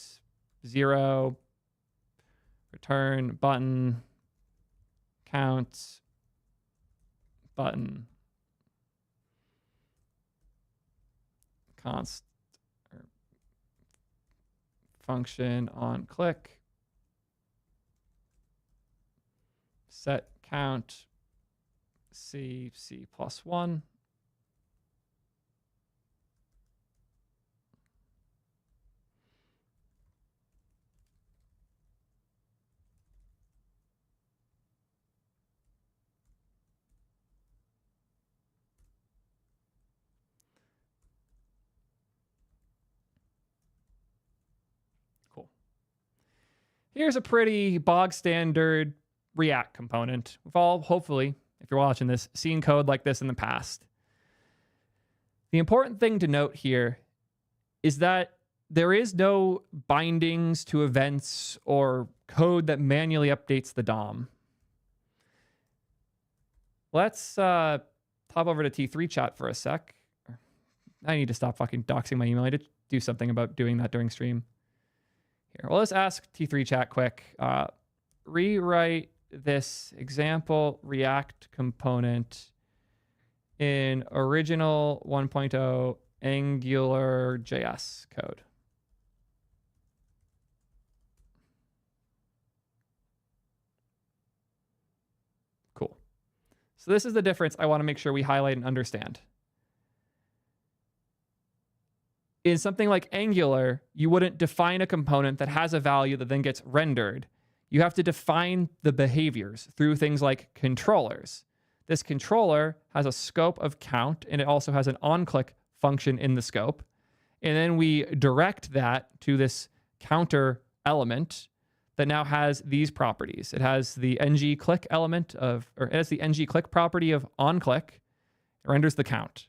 0 return button count button const function on click set count C plus 1. Here's a pretty bog standard React component. We've all, hopefully, if you're watching this, seen code like this in the past. The important thing to note here is that there is no bindings to events or code that manually updates the DOM. Let's hop over to T3 chat for a sec. I need to stop fucking doxing my email. I did do something about doing that during stream. Here, well, let's ask T3 chat quick. Rewrite this example React component in original 1.0 Angular JS code. Cool. So this is the difference I want to make sure we highlight and understand. In something like Angular, you wouldn't define a component that has a value that then gets rendered. You have to define the behaviors through things like controllers. This controller has a scope of count, and it also has an onClick function in the scope. And then we direct that to this counter element that now has these properties. It has the ngClick element of, or it has the ngClick property of onClick. It renders the count.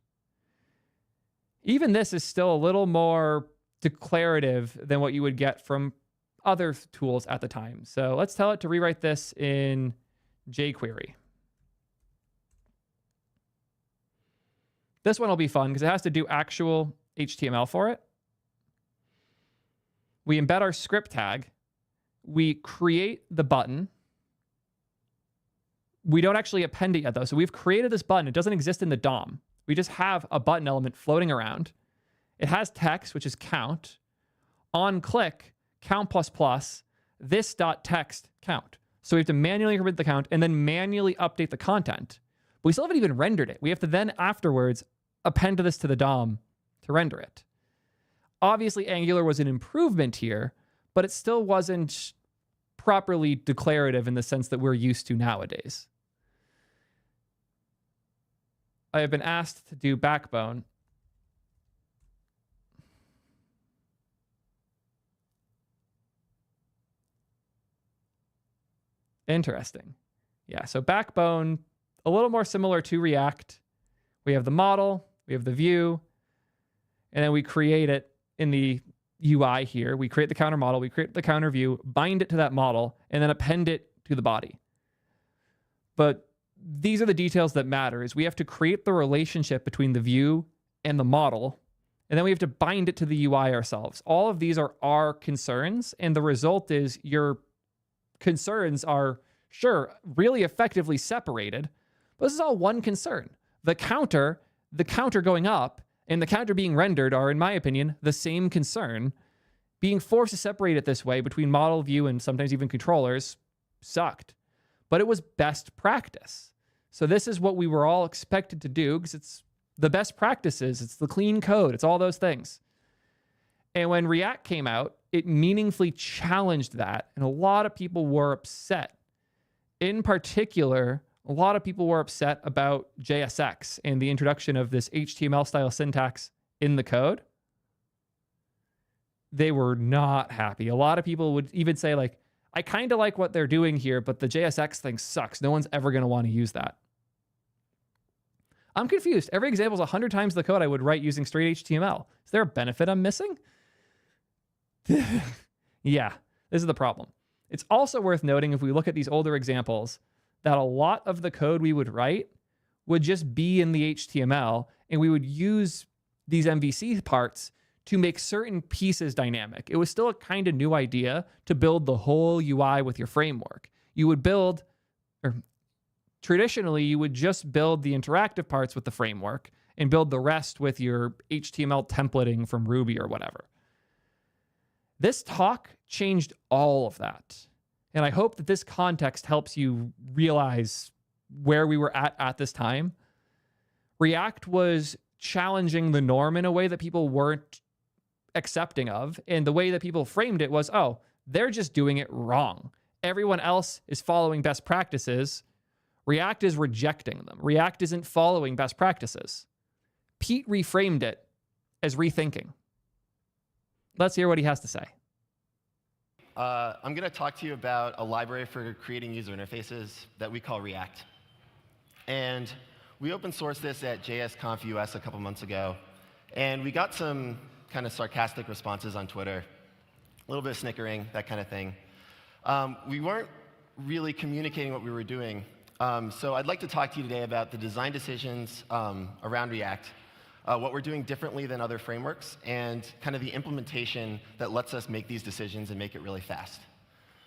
Even this is still a little more declarative than what you would get from other tools at the time. So let's tell it to rewrite this in jQuery. This one will be fun because it has to do actual HTML for it. We embed our script tag. We create the button. We don't actually append it yet, though. So we've created this button. It doesn't exist in the DOM. We just have a button element floating around. It has text, which is count. On click, count plus plus, this dot text count. So we have to manually increment the count and then manually update the content. But we still haven't even rendered it. We have to then afterwards append this to the DOM to render it. Obviously, Angular was an improvement here, but it still wasn't properly declarative in the sense that we're used to nowadays. I have been asked to do Backbone. Interesting. Yeah, so Backbone, a little more similar to React. We have the model, we have the view, and then we create it in the UI here. We create the counter model, we create the counter view, bind it to that model, and then append it to the body. But these are the details that matter, is we have to create the relationship between the view and the model, and then we have to bind it to the UI ourselves. All of these are our concerns, and the result is your concerns are, sure, really effectively separated, but this is all one concern. The counter going up and the counter being rendered are, in my opinion, the same concern. Being forced to separate it this way between model, view, and sometimes even controllers sucked, but it was best practice. So this is what we were all expected to do because it's the best practices, it's the clean code, it's all those things. And when React came out, it meaningfully challenged that, and a lot of people were upset. In particular, a lot of people were upset about JSX and the introduction of this HTML-style syntax in the code. They were not happy. A lot of people would even say, like, I kind of like what they're doing here, but the JSX thing sucks. No one's ever going to want to use that. I'm confused. Every example is 100 times the code I would write using straight HTML. Is there a benefit I'm missing? Yeah, this is the problem. It's also worth noting, if we look at these older examples, that a lot of the code we would write would just be in the HTML, and we would use these MVC parts to make certain pieces dynamic. It was still a kind of new idea to build the whole UI with your framework. You would build, or traditionally, you would just build the interactive parts with the framework and build the rest with your HTML templating from Ruby or whatever. This talk changed all of that. And I hope that this context helps you realize where we were at this time. React was challenging the norm in a way that people weren't accepting of. And the way that people framed it was, oh, they're just doing it wrong. Everyone else is following best practices. React is rejecting them. React isn't following best practices. Pete reframed it as rethinking. Let's hear what he has to say. I'm going to talk to you about a library for creating user interfaces that we call React. And we open sourced this at JSConf US a couple months ago. And we got some kind of sarcastic responses on Twitter, a little bit of snickering, that kind of thing. We weren't really communicating what we were doing. So I'd like to talk to you today about the design decisions around React, what we're doing differently than other frameworks, and kind of the implementation that lets us make these decisions and make it really fast.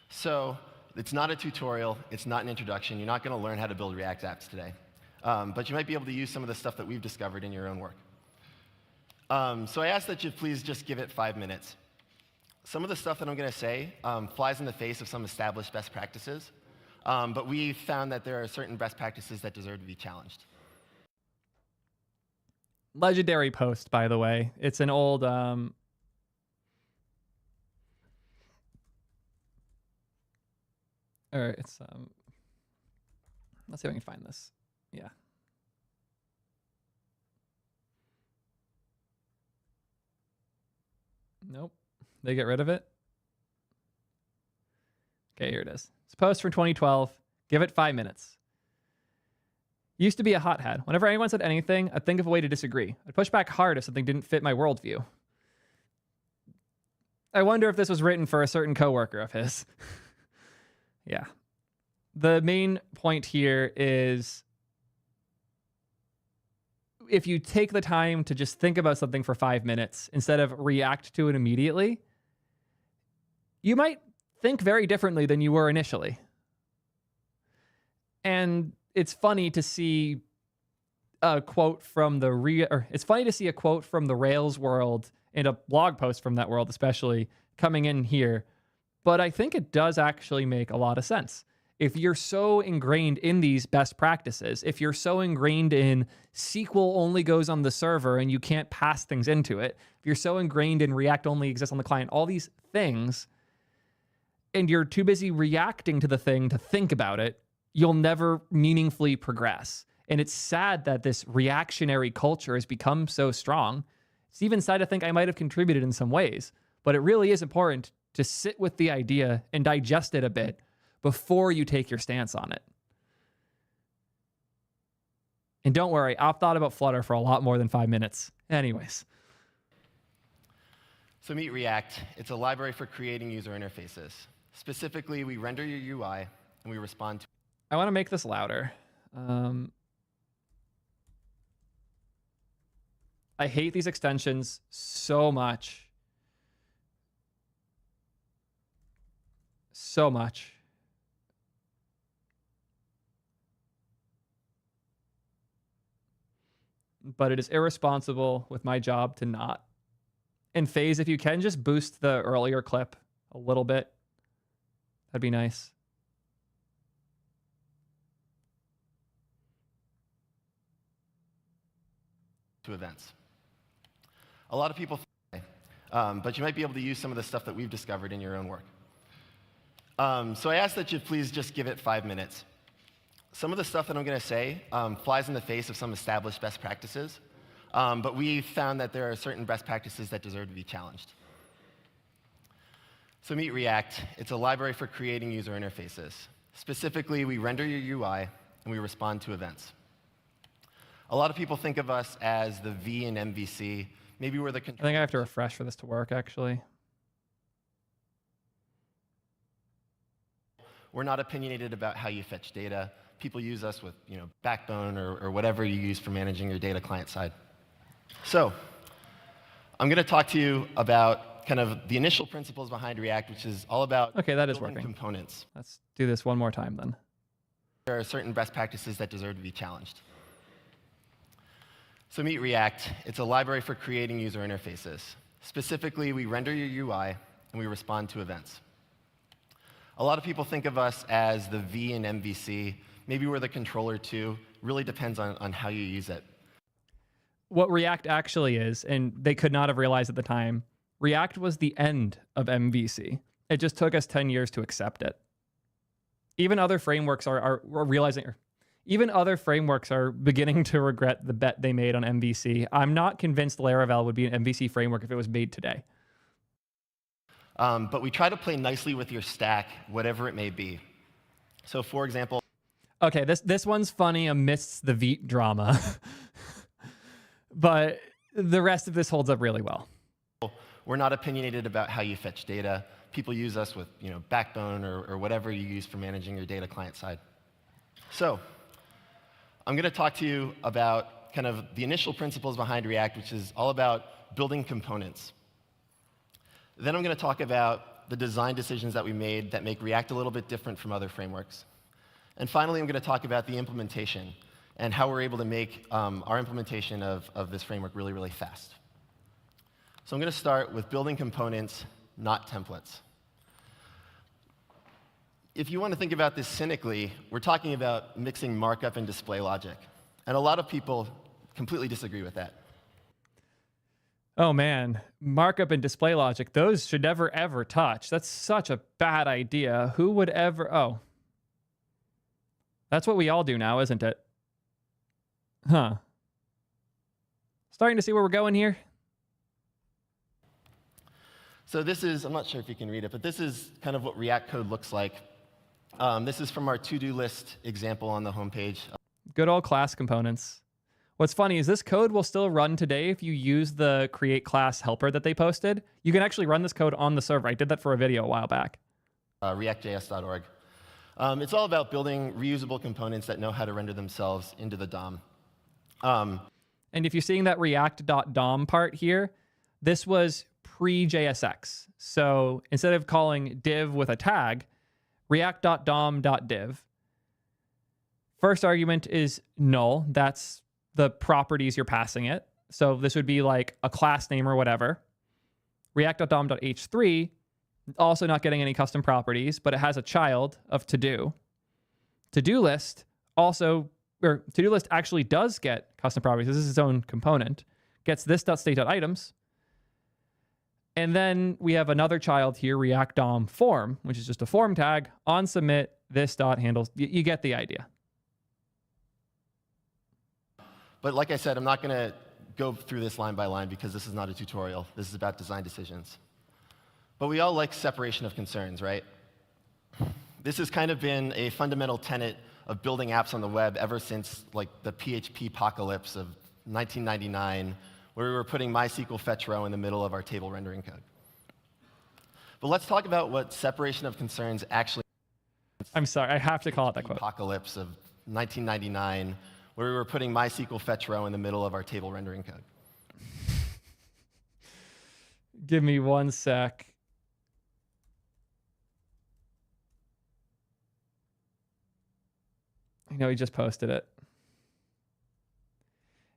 So it's not a tutorial. It's not an introduction. You're not going to learn how to build React apps today. But you might be able to use some of the stuff that we've discovered in your own work. So I ask that you please just give it 5 minutes. Some of the stuff that I'm going to say flies in the face of some established best practices. But we found that there are certain best practices that deserve to be challenged. Legendary post, by the way. It's an old all right, it's let's see if I can find this. Yeah. Nope. They get rid of it. Okay, here it is. It's a post from 2012. Give it 5 minutes. Used to be a hothead. Whenever anyone said anything, I'd think of a way to disagree. I'd push back hard if something didn't fit my worldview. I wonder if this was written for a certain coworker of his. Yeah. The main point here is if you take the time to just think about something for 5 minutes instead of react to it immediately, you might think very differently than you were initially. And it's funny to see a quote from it's funny to see a quote from the Rails world and a blog post from that world, especially coming in here. But I think it does actually make a lot of sense. If you're so ingrained in these best practices, if you're so ingrained in SQL only goes on the server and you can't pass things into it, if you're so ingrained in React only exists on the client, all these things, and you're too busy reacting to the thing to think about it, you'll never meaningfully progress. And it's sad that this reactionary culture has become so strong. It's even sad to think I might have contributed in some ways, but it really is important to sit with the idea and digest it a bit before you take your stance on it. And don't worry, I've thought about Flutter for a lot more than 5 minutes. Anyways. So meet React. It's a library for creating user interfaces. Specifically, we render your UI, and we respond to. I want to make this louder. I hate these extensions so much. So much. But it is irresponsible with my job to not. And FaZe, if you can, just boost the earlier clip a little bit. That'd be nice. To events. A lot of people, but you might be able to use some of the stuff that we've discovered in your own work. So I ask that you please just give it 5 minutes. Some of the stuff that I'm going to say flies in the face of some established best practices, but we found that there are certain best practices that deserve to be challenged. So meet React. It's a library for creating user interfaces. Specifically, we render your UI, and we respond to events. A lot of people think of us as the V in MVC. Maybe we're the control. I think I have to refresh for this to work, actually. We're not opinionated about how you fetch data. People use us with Backbone or whatever you use for managing your data client side. So I'm going to talk to you about kind of the initial principles behind React, which is all about okay, that is building working. components. Let's do this one more time then. There are certain best practices that deserve to be challenged. So meet React. It's a library for creating user interfaces. Specifically, we render your UI, and we respond to events. A lot of people think of us as the V in MVC. Maybe we're the controller too. Really depends on how you use it. What React actually is, and they could not have realized at the time, React was the end of MVC. It just took us 10 years to accept it. Even other frameworks are realizing, even other frameworks are beginning to regret the bet they made on MVC. I'm not convinced Laravel would be an MVC framework if it was made today. But we try to play nicely with your stack, whatever it may be. So for example, okay, this one's funny amidst the Vite drama, but the rest of this holds up really well. We're not opinionated about how you fetch data. People use us with Backbone or whatever you use for managing your data client side. So I'm going to talk to you about kind of the initial principles behind React, which is all about building components. Then I'm going to talk about the design decisions that we made that make React a little bit different from other frameworks. And finally, I'm going to talk about the implementation and how we're able to make our implementation of this framework really, really fast. So I'm going to start with building components, not templates. If you want to think about this cynically, we're talking about mixing markup and display logic. And a lot of people completely disagree with that. Oh man, markup and display logic, those should never ever touch. That's such a bad idea. Who would ever, oh. That's what we all do now, isn't it? Huh. Starting to see where we're going here? So this is, I'm not sure if you can read it, but this is kind of what React code looks like. This is from our to-do list example on the homepage. Good old class components. What's funny is this code will still run today if you use the create class helper that they posted. You can actually run this code on the server. I did that for a video a while back. Reactjs.org. It's all about building reusable components that know how to render themselves into the DOM. And if you're seeing that react.dom part here, this was pre-JSX. So instead of calling div with a tag, react.dom.div. First argument is null. That's the properties you're passing it. So this would be like a class name or whatever. React.dom.h3, also not getting any custom properties, but it has a child of to-do. To-do list also, or to-do list actually does get custom properties. This is its own component. Gets this.state.items. And then we have another child here, React DOM form, which is just a form tag on submit this.handles. You get the idea. But like I said, I'm not going to go through this line by line because this is not a tutorial. This is about design decisions. But we all like separation of concerns, right? This has kind of been a fundamental tenet of building apps on the web ever since like the PHP apocalypse of 1999, where we were putting MySQL fetch row in the middle of our table rendering code. But let's talk about what separation of concerns actually means. I'm sorry, I have to call it that quote. Apocalypse of 1999, where we were putting MySQL fetch row in the middle of our table rendering code. Give me one sec. I know he just posted it.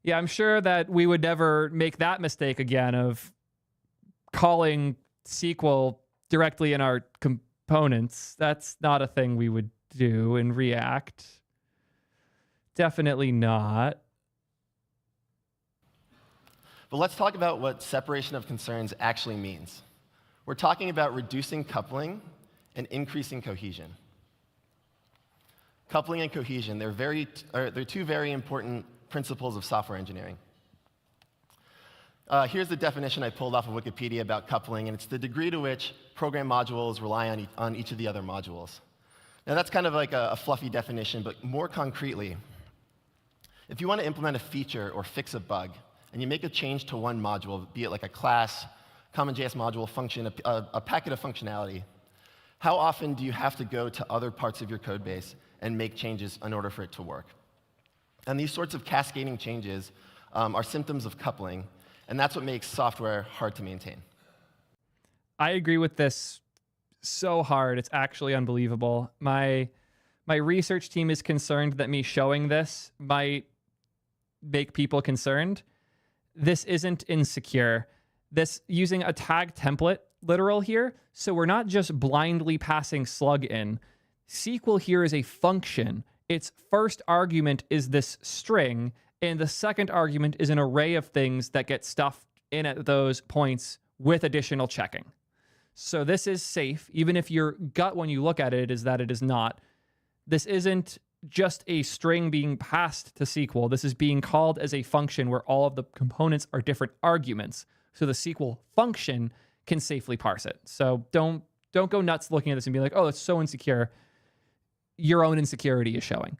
Yeah, I'm sure that we would never make that mistake again of calling SQL directly in our components. That's not a thing we would do in React. Definitely not. But let's talk about what separation of concerns actually means. We're talking about reducing coupling and increasing cohesion. Coupling and cohesion, they're two very important principles of software engineering. Here's the definition I pulled off of Wikipedia about coupling, and it's the degree to which program modules rely on each of the other modules. Now, that's kind of like a fluffy definition, but more concretely, if you want to implement a feature or fix a bug, and you make a change to one module, be it like a class, CommonJS module, function, a packet of functionality, how often do you have to go to other parts of your code base and make changes in order for it to work? And these sorts of cascading changes are symptoms of coupling, and that's what makes software hard to maintain. I agree with this so hard. It's actually unbelievable. My research team is concerned that me showing this might make people concerned. This isn't insecure. This using a tag template literal here, so we're not just blindly passing slug in. SQL here is a function. Its first argument is this string, and the second argument is an array of things that get stuffed in at those points with additional checking. So this is safe, even if your gut when you look at it is that it is not. This isn't just a string being passed to SQL. This is being called as a function where all of the components are different arguments. So the SQL function can safely parse it. So don't go nuts looking at this and be like, oh, it's so insecure. Your own insecurity is showing.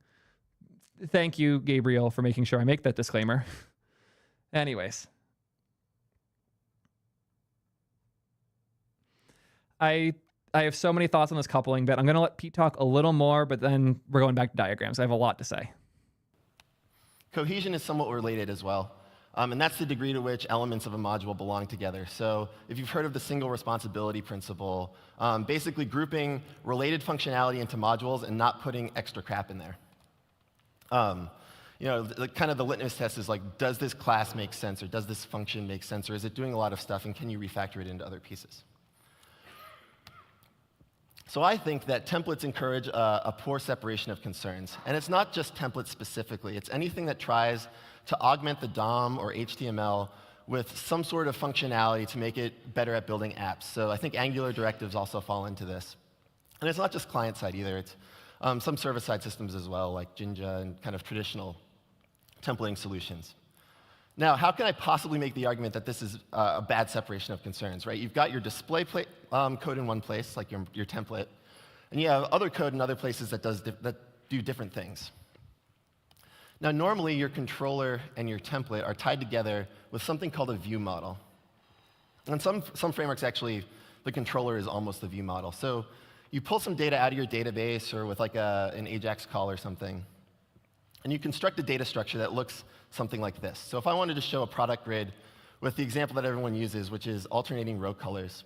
Thank you, Gabriel, for making sure I make that disclaimer. Anyways. I have so many thoughts on this coupling, but I'm going to let Pete talk a little more, but then we're going back to diagrams. I have a lot to say. Cohesion is somewhat related as well, and that's the degree to which elements of a module belong together. So if you've heard of the single responsibility principle, basically grouping related functionality into modules and not putting extra crap in there. Kind of the litmus test is like, does this class make sense, or does this function make sense, or is it doing a lot of stuff, and can you refactor it into other pieces? So I think that templates encourage a poor separation of concerns. And it's not just templates specifically. It's anything that tries to augment the DOM or HTML with some sort of functionality to make it better at building apps. So I think Angular directives also fall into this. And it's not just client-side either. It's some server-side systems as well, like Jinja and kind of traditional templating solutions. Now, how can I possibly make the argument that this is a bad separation of concerns, right? You've got your display code in one place, like your template, and you have other code in other places that do different things. Now, normally, your controller and your template are tied together with something called a view model. And some frameworks, actually, the controller is almost the view model. So you pull some data out of your database or with like an AJAX call or something, and you construct a data structure that looks something like this. So if I wanted to show a product grid with the example that everyone uses, which is alternating row colors,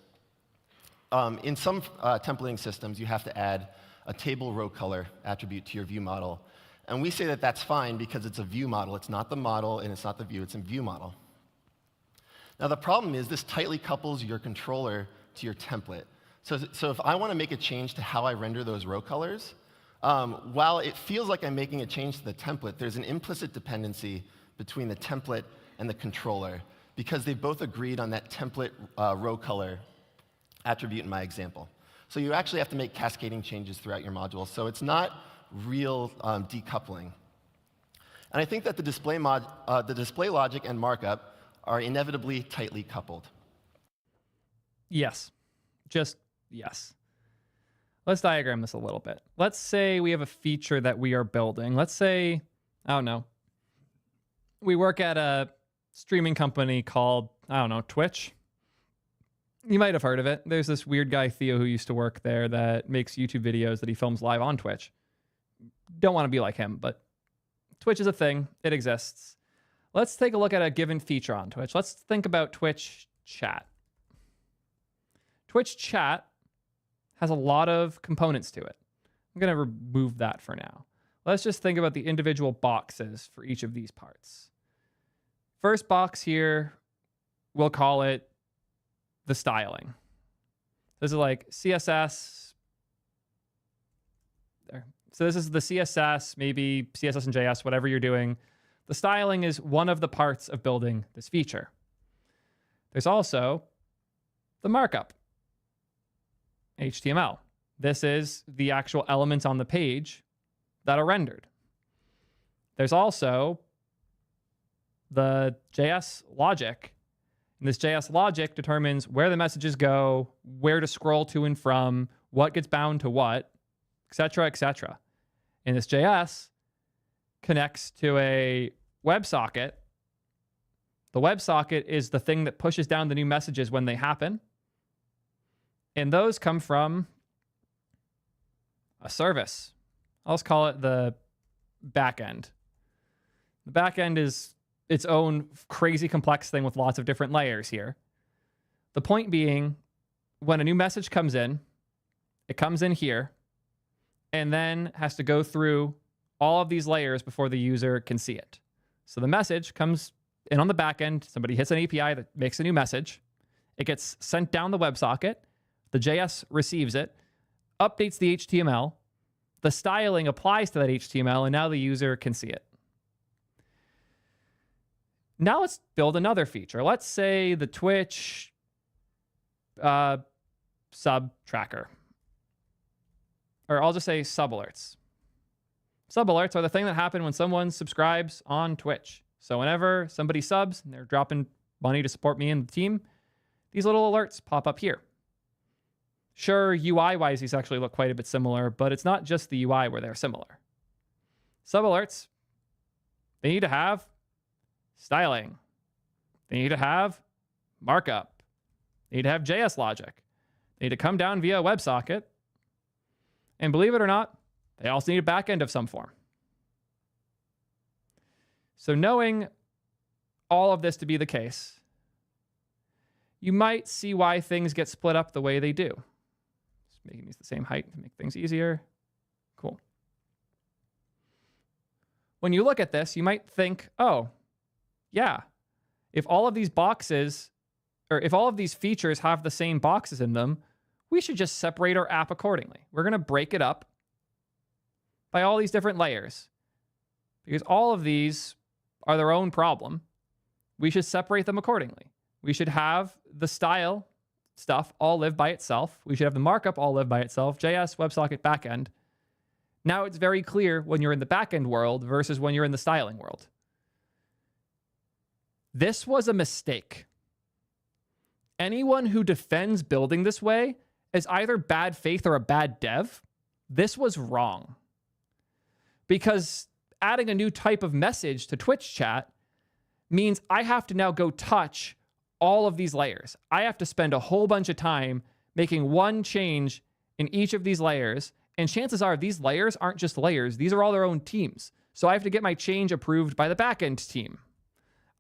in some templating systems, you have to add a table row color attribute to your view model. And we say that that's fine because it's a view model. It's not the model, and it's not the view. It's a view model. Now, the problem is this tightly couples your controller to your template. So if I want to make a change to how I render those row colors, while it feels like I'm making a change to the template, there's an implicit dependency between the template and the controller because they both agreed on that template row color attribute in my example. So you actually have to make cascading changes throughout your module. So it's not real decoupling. And I think that the display logic and markup are inevitably tightly coupled. Yes. Just yes. Let's diagram this a little bit. Let's say we have a feature that we are building. Let's say, I don't know, we work at a streaming company called, I don't know, Twitch. You might have heard of it. There's this weird guy, Theo, who used to work there that makes YouTube videos that he films live on Twitch. Don't want to be like him, but Twitch is a thing. It exists. Let's take a look at a given feature on Twitch. Let's think about Twitch chat. Twitch chat has a lot of components to it. I'm going to remove that for now. Let's just think about the individual boxes for each of these parts. First box here, we'll call it the styling. This is like CSS. There. So this is the CSS, maybe CSS and JS, whatever you're doing. The styling is one of the parts of building this feature. There's also the markup, HTML. This is the actual elements on the page that are rendered. There's also the JS logic. And this JS logic determines where the messages go, where to scroll to and from, what gets bound to what, etc., etc. And this JS connects to a WebSocket. The WebSocket is the thing that pushes down the new messages when they happen. And those come from a service. I'll just call it the backend. The backend is its own crazy complex thing with lots of different layers here. The point being, when a new message comes in, it comes in here, and then has to go through all of these layers before the user can see it. So the message comes in on the back end. Somebody hits an API that makes a new message. It gets sent down the WebSocket. The JS receives it, updates the HTML. The styling applies to that HTML, and now the user can see it. Now let's build another feature. Let's say the Twitch sub tracker. Or I'll just say sub alerts. Sub alerts are the thing that happen when someone subscribes on Twitch. So whenever somebody subs and they're dropping money to support me and the team, these little alerts pop up here. Sure, UI-wise, these actually look quite a bit similar, but it's not just the UI where they're similar. Sub alerts, they need to have styling. They need to have markup. They need to have JS logic. They need to come down via a WebSocket. And believe it or not, they also need a backend of some form. So knowing all of this to be the case, you might see why things get split up the way they do. Just making these the same height to make things easier. Cool. When you look at this, you might think, oh, yeah, if all of these boxes, or if all of these features have the same boxes in them, we should just separate our app accordingly. We're going to break it up by all these different layers because all of these are their own problem. We should separate them accordingly. We should have the style stuff all live by itself. We should have the markup all live by itself. JS, WebSocket, backend. Now it's very clear when you're in the backend world versus when you're in the styling world. This was a mistake. Anyone who defends building this way is either bad faith or a bad dev. This was wrong. Because adding a new type of message to Twitch chat means I have to now go touch all of these layers. I have to spend a whole bunch of time making one change in each of these layers. And chances are these layers aren't just layers. These are all their own teams. So I have to get my change approved by the backend team.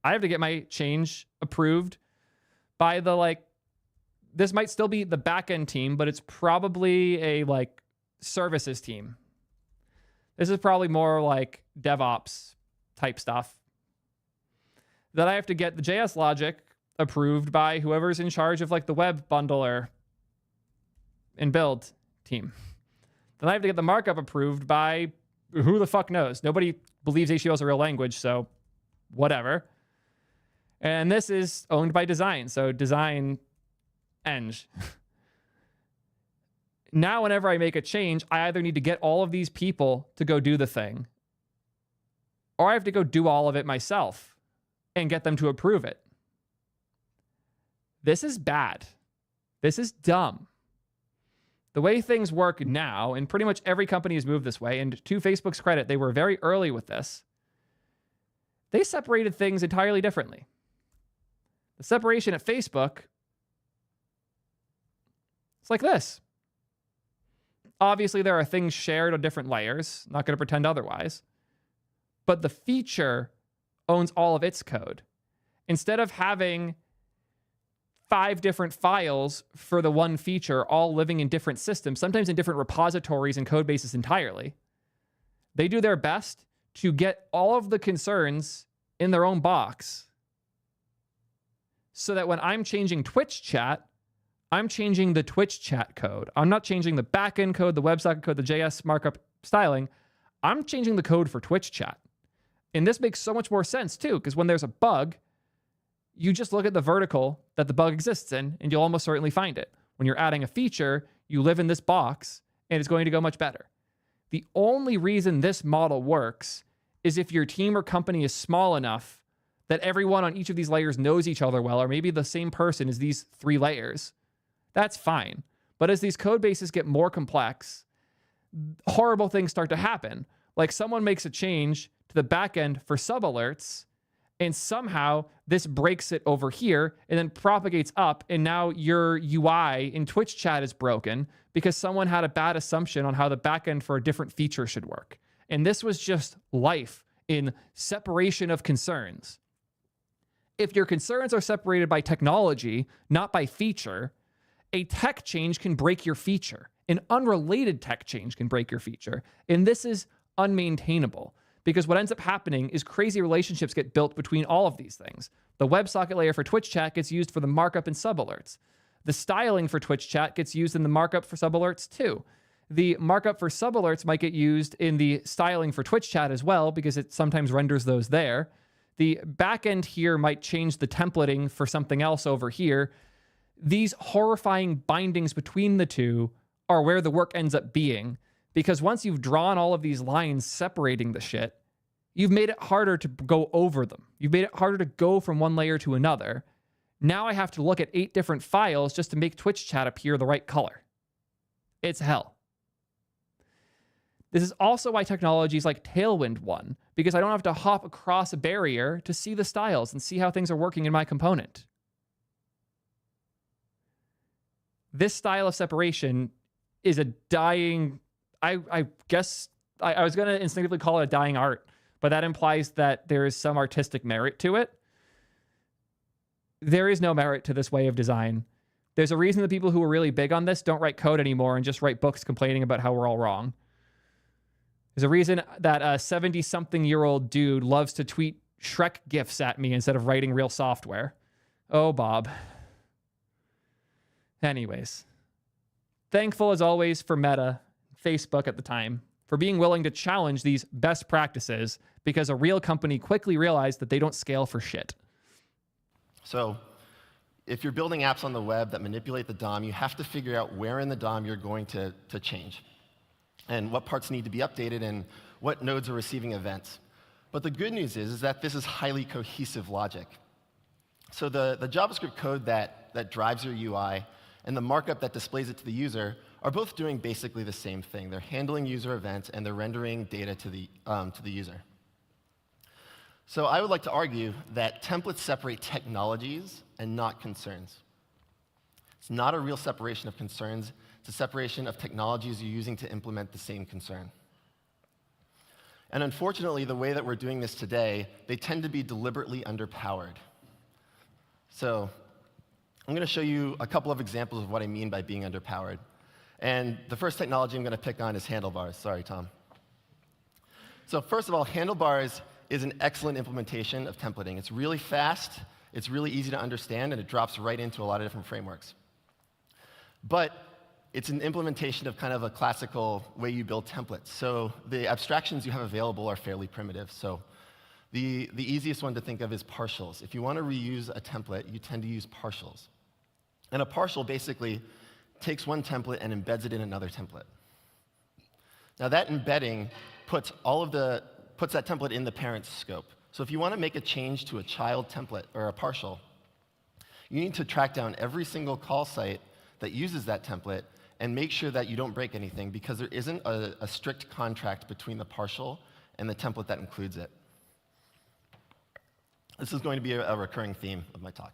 I have to get my change approved by the this might still be the backend team, but it's probably a services team. This is probably more like DevOps type stuff. That I have to get the JS logic approved by whoever's in charge of like the web bundler and build team. Then I have to get the markup approved by who the fuck knows. Nobody believes HTML is a real language, so whatever. And this is owned by design, so design eng. Now, whenever I make a change, I either need to get all of these people to go do the thing, or I have to go do all of it myself and get them to approve it. This is bad. This is dumb. The way things work now, and pretty much every company has moved this way, and to Facebook's credit, they were very early with this. They separated things entirely differently. The separation at Facebook, it's like this. Obviously, there are things shared on different layers. Not going to pretend otherwise. But the feature owns all of its code. Instead of having 5 different files for the one feature, all living in different systems, sometimes in different repositories and code bases entirely, they do their best to get all of the concerns in their own box so that when I'm changing Twitch chat, I'm changing the Twitch chat code. I'm not changing the backend code, the WebSocket code, the JS markup styling. I'm changing the code for Twitch chat. And this makes so much more sense too, because when there's a bug, you just look at the vertical that the bug exists in, and you'll almost certainly find it. When you're adding a feature, you live in this box, and it's going to go much better. The only reason this model works is if your team or company is small enough that everyone on each of these layers knows each other well, or maybe the same person is these 3 layers. That's fine. But as these code bases get more complex, horrible things start to happen. Like someone makes a change to the backend for sub-alerts, and somehow this breaks it over here and then propagates up, and now your UI in Twitch chat is broken because someone had a bad assumption on how the backend for a different feature should work. And this was just life in separation of concerns. If your concerns are separated by technology, not by feature, a tech change can break your feature. An unrelated tech change can break your feature. And this is unmaintainable. Because what ends up happening is crazy relationships get built between all of these things. The WebSocket layer for Twitch chat gets used for the markup and sub-alerts. The styling for Twitch chat gets used in the markup for sub-alerts too. The markup for sub-alerts might get used in the styling for Twitch chat as well, because it sometimes renders those there. The backend here might change the templating for something else over here. These horrifying bindings between the two are where the work ends up being. Because once you've drawn all of these lines separating the shit, you've made it harder to go over them. You've made it harder to go from one layer to another. Now I have to look at 8 different files just to make Twitch chat appear the right color. It's hell. This is also why technologies like Tailwind won, because I don't have to hop across a barrier to see the styles and see how things are working in my component. This style of separation is a dying... I guess I was going to instinctively call it a dying art, but that implies that there is some artistic merit to it. There is no merit to this way of design. There's a reason the people who are really big on this don't write code anymore and just write books complaining about how we're all wrong. There's a reason that a 70-something-year-old dude loves to tweet Shrek GIFs at me instead of writing real software. Oh, Bob. Anyways. Thankful, as always, for Meta, Facebook at the time, for being willing to challenge these best practices, because a real company quickly realized that they don't scale for shit. So if you're building apps on the web that manipulate the DOM, you have to figure out where in the DOM you're going to change, and what parts need to be updated, and what nodes are receiving events. But the good news is that this is highly cohesive logic. So the JavaScript code that drives your UI and the markup that displays it to the user are both doing basically the same thing. They're handling user events, and they're rendering data to the user. So I would like to argue that templates separate technologies and not concerns. It's not a real separation of concerns. It's a separation of technologies you're using to implement the same concern. And unfortunately, the way that we're doing this today, they tend to be deliberately underpowered. So I'm going to show you a couple of examples of what I mean by being underpowered. And the first technology I'm going to pick on is handlebars. Sorry, Tom. So first of all, Handlebars is an excellent implementation of templating. It's really fast, it's really easy to understand, and it drops right into a lot of different frameworks. But it's an implementation of kind of a classical way you build templates. So the abstractions you have available are fairly primitive. So the easiest one to think of is partials. If you want to reuse a template, you tend to use partials. And a partial basically takes one template and embeds it in another template. Now that embedding puts that template in the parent's scope. So if you want to make a change to a child template or a partial, you need to track down every single call site that uses that template and make sure that you don't break anything, because there isn't a strict contract between the partial and the template that includes it. This is going to be a recurring theme of my talk.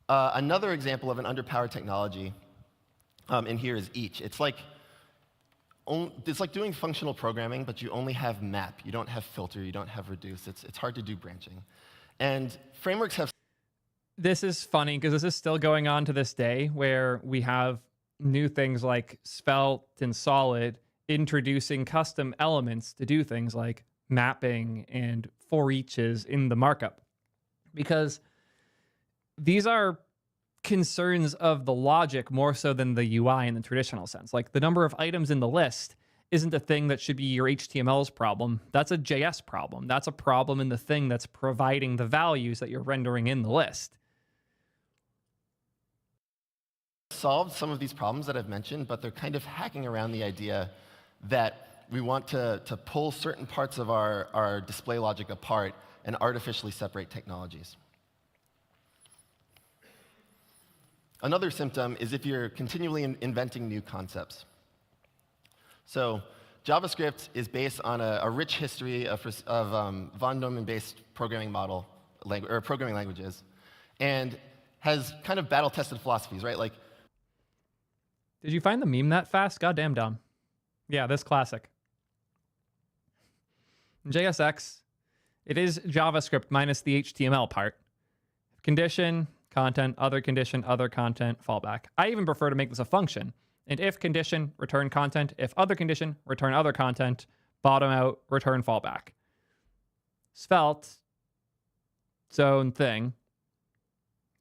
Another example of an underpowered technology in here is each. It's like doing functional programming, but you only have map. You don't have filter. You don't have reduce. It's hard to do branching. And frameworks have... This is funny because this is still going on to this day, where we have new things like Svelte and Solid introducing custom elements to do things like mapping and for eaches in the markup. Because these are concerns of the logic more so than the UI in the traditional sense. Like, the number of items in the list isn't a thing that should be your HTML's problem. That's a JS problem. That's a problem in the thing that's providing the values that you're rendering in the list. Solved some of these problems that I've mentioned, but they're kind of hacking around the idea that we want to pull certain parts of our display logic apart and artificially separate technologies. Another symptom is if you're continually inventing new concepts. So JavaScript is based on a rich history of von Neumann-based programming programming languages, and has kind of battle-tested philosophies, right? Like, did you find the meme that fast? Goddamn dumb. Yeah, this classic. In JSX, it is JavaScript minus the HTML part. Condition, content, other condition, other content, fallback. I even prefer to make this a function. And if condition, return content. If other condition, return other content. Bottom out, return fallback. Svelte, its own thing.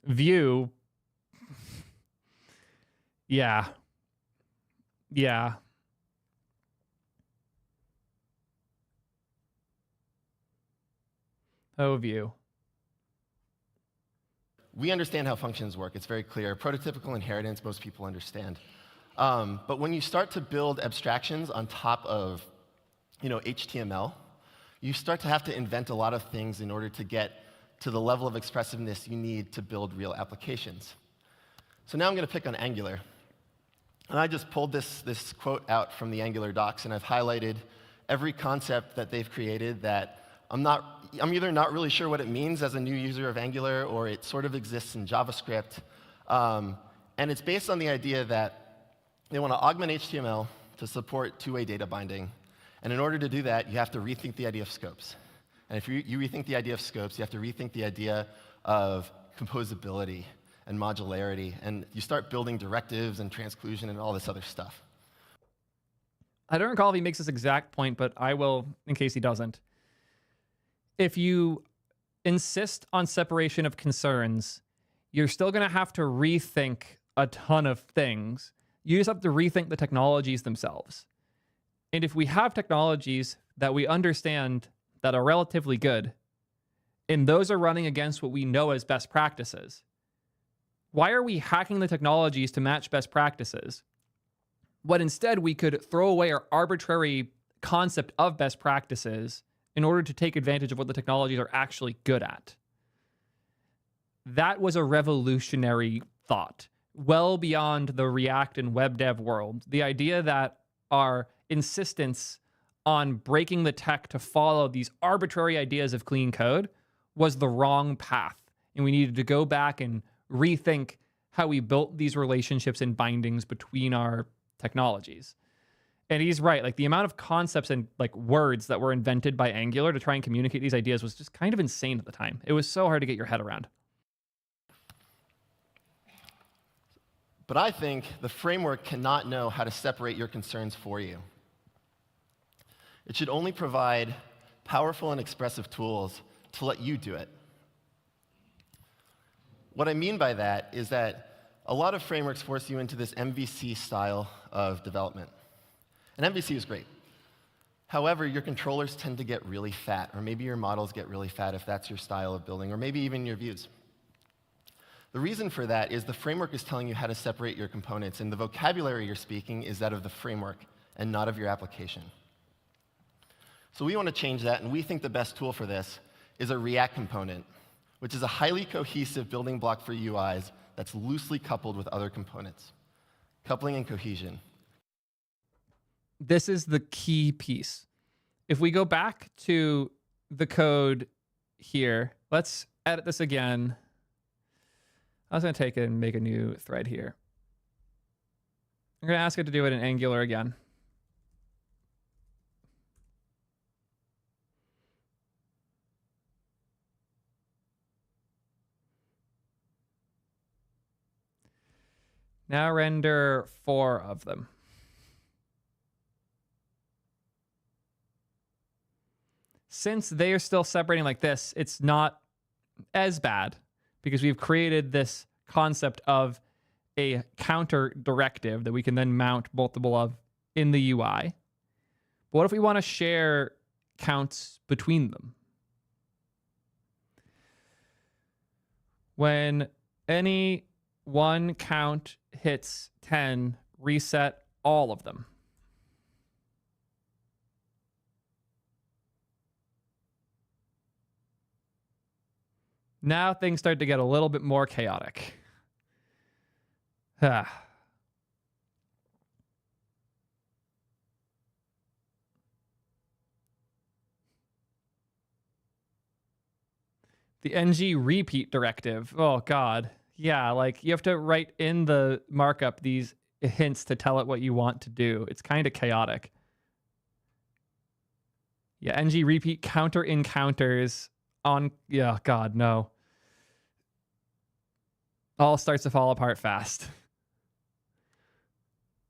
Vue, yeah. Yeah. Oh, Vue. We understand how functions work. It's very clear. Prototypical inheritance, most people understand. But when you start to build abstractions on top of, HTML, you start to have to invent a lot of things in order to get to the level of expressiveness you need to build real applications. So now I'm going to pick on Angular. And I just pulled this quote out from the Angular docs, and I've highlighted every concept that they've created that I'm either not really sure what it means as a new user of Angular, or it sort of exists in JavaScript. And it's based on the idea that they want to augment HTML to support two-way data binding. And in order to do that, you have to rethink the idea of scopes. And if you rethink the idea of scopes, you have to rethink the idea of composability and modularity, and you start building directives and transclusion and all this other stuff. I don't recall if he makes this exact point, but I will in case he doesn't. If you insist on separation of concerns, you're still going to have to rethink a ton of things. You just have to rethink the technologies themselves. And if we have technologies that we understand that are relatively good, and those are running against what we know as best practices, why are we hacking the technologies to match best practices? What instead we could throw away our arbitrary concept of best practices in order to take advantage of what the technologies are actually good at. That was a revolutionary thought, well beyond the React and web dev world. The idea that our insistence on breaking the tech to follow these arbitrary ideas of clean code was the wrong path, and we needed to go back and rethink how we built these relationships and bindings between our technologies. And he's right. Like, the amount of concepts and words that were invented by Angular to try and communicate these ideas was just kind of insane at the time. It was so hard to get your head around. But I think the framework cannot know how to separate your concerns for you. It should only provide powerful and expressive tools to let you do it. What I mean by that is that a lot of frameworks force you into this MVC style of development. And MVC is great. However, your controllers tend to get really fat, or maybe your models get really fat if that's your style of building, or maybe even your views. The reason for that is the framework is telling you how to separate your components, and the vocabulary you're speaking is that of the framework and not of your application. So we want to change that, and we think the best tool for this is a React component, which is a highly cohesive building block for UIs that's loosely coupled with other components. Coupling and cohesion. This is the key piece. If we go back to the code here, let's edit this again. I was going to take it and make a new thread here. I'm going to ask it to do it in Angular again. Now render 4 of them. Since they are still separating like this, it's not as bad because we've created this concept of a counter directive that we can then mount multiple of in the UI. But what if we want to share counts between them? When any one count hits 10, reset all of them. Now things start to get a little bit more chaotic. The ng repeat directive. Oh, God. Yeah, like you have to write in the markup these hints to tell it what you want to do. It's kind of chaotic. Yeah, ng repeat counter encounters on. Yeah, God, no. All starts to fall apart fast.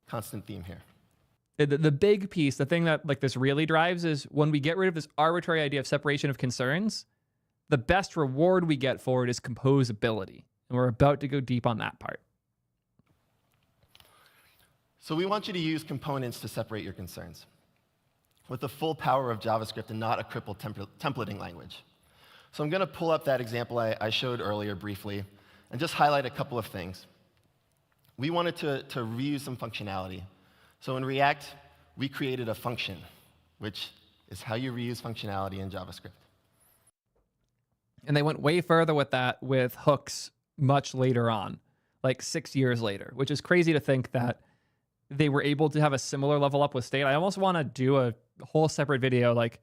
Constant theme here. The big piece, the thing that like this really drives is when we get rid of this arbitrary idea of separation of concerns, the best reward we get for it is composability. And we're about to go deep on that part. So we want you to use components to separate your concerns with the full power of JavaScript and not a crippled templating language. So I'm going to pull up that example I showed earlier briefly and just highlight a couple of things. We wanted to reuse some functionality. So in React, we created a function, which is how you reuse functionality in JavaScript. And they went way further with that with hooks much later on, like 6 years later, which is crazy to think that they were able to have a similar level up with state. I almost want to do a whole separate video, like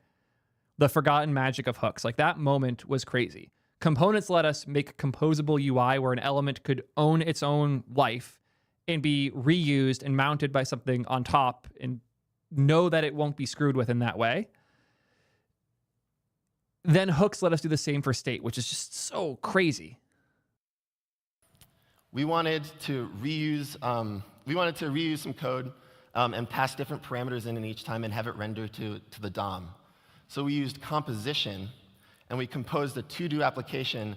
the forgotten magic of hooks. Like that moment was crazy. Components let us make composable UI where an element could own its own life and be reused and mounted by something on top and know that it won't be screwed with in that way. Then hooks let us do the same for state, which is just so crazy. We wanted to reuse some code and pass different parameters in each time and have it render to the DOM. So we used composition, and we composed a to-do application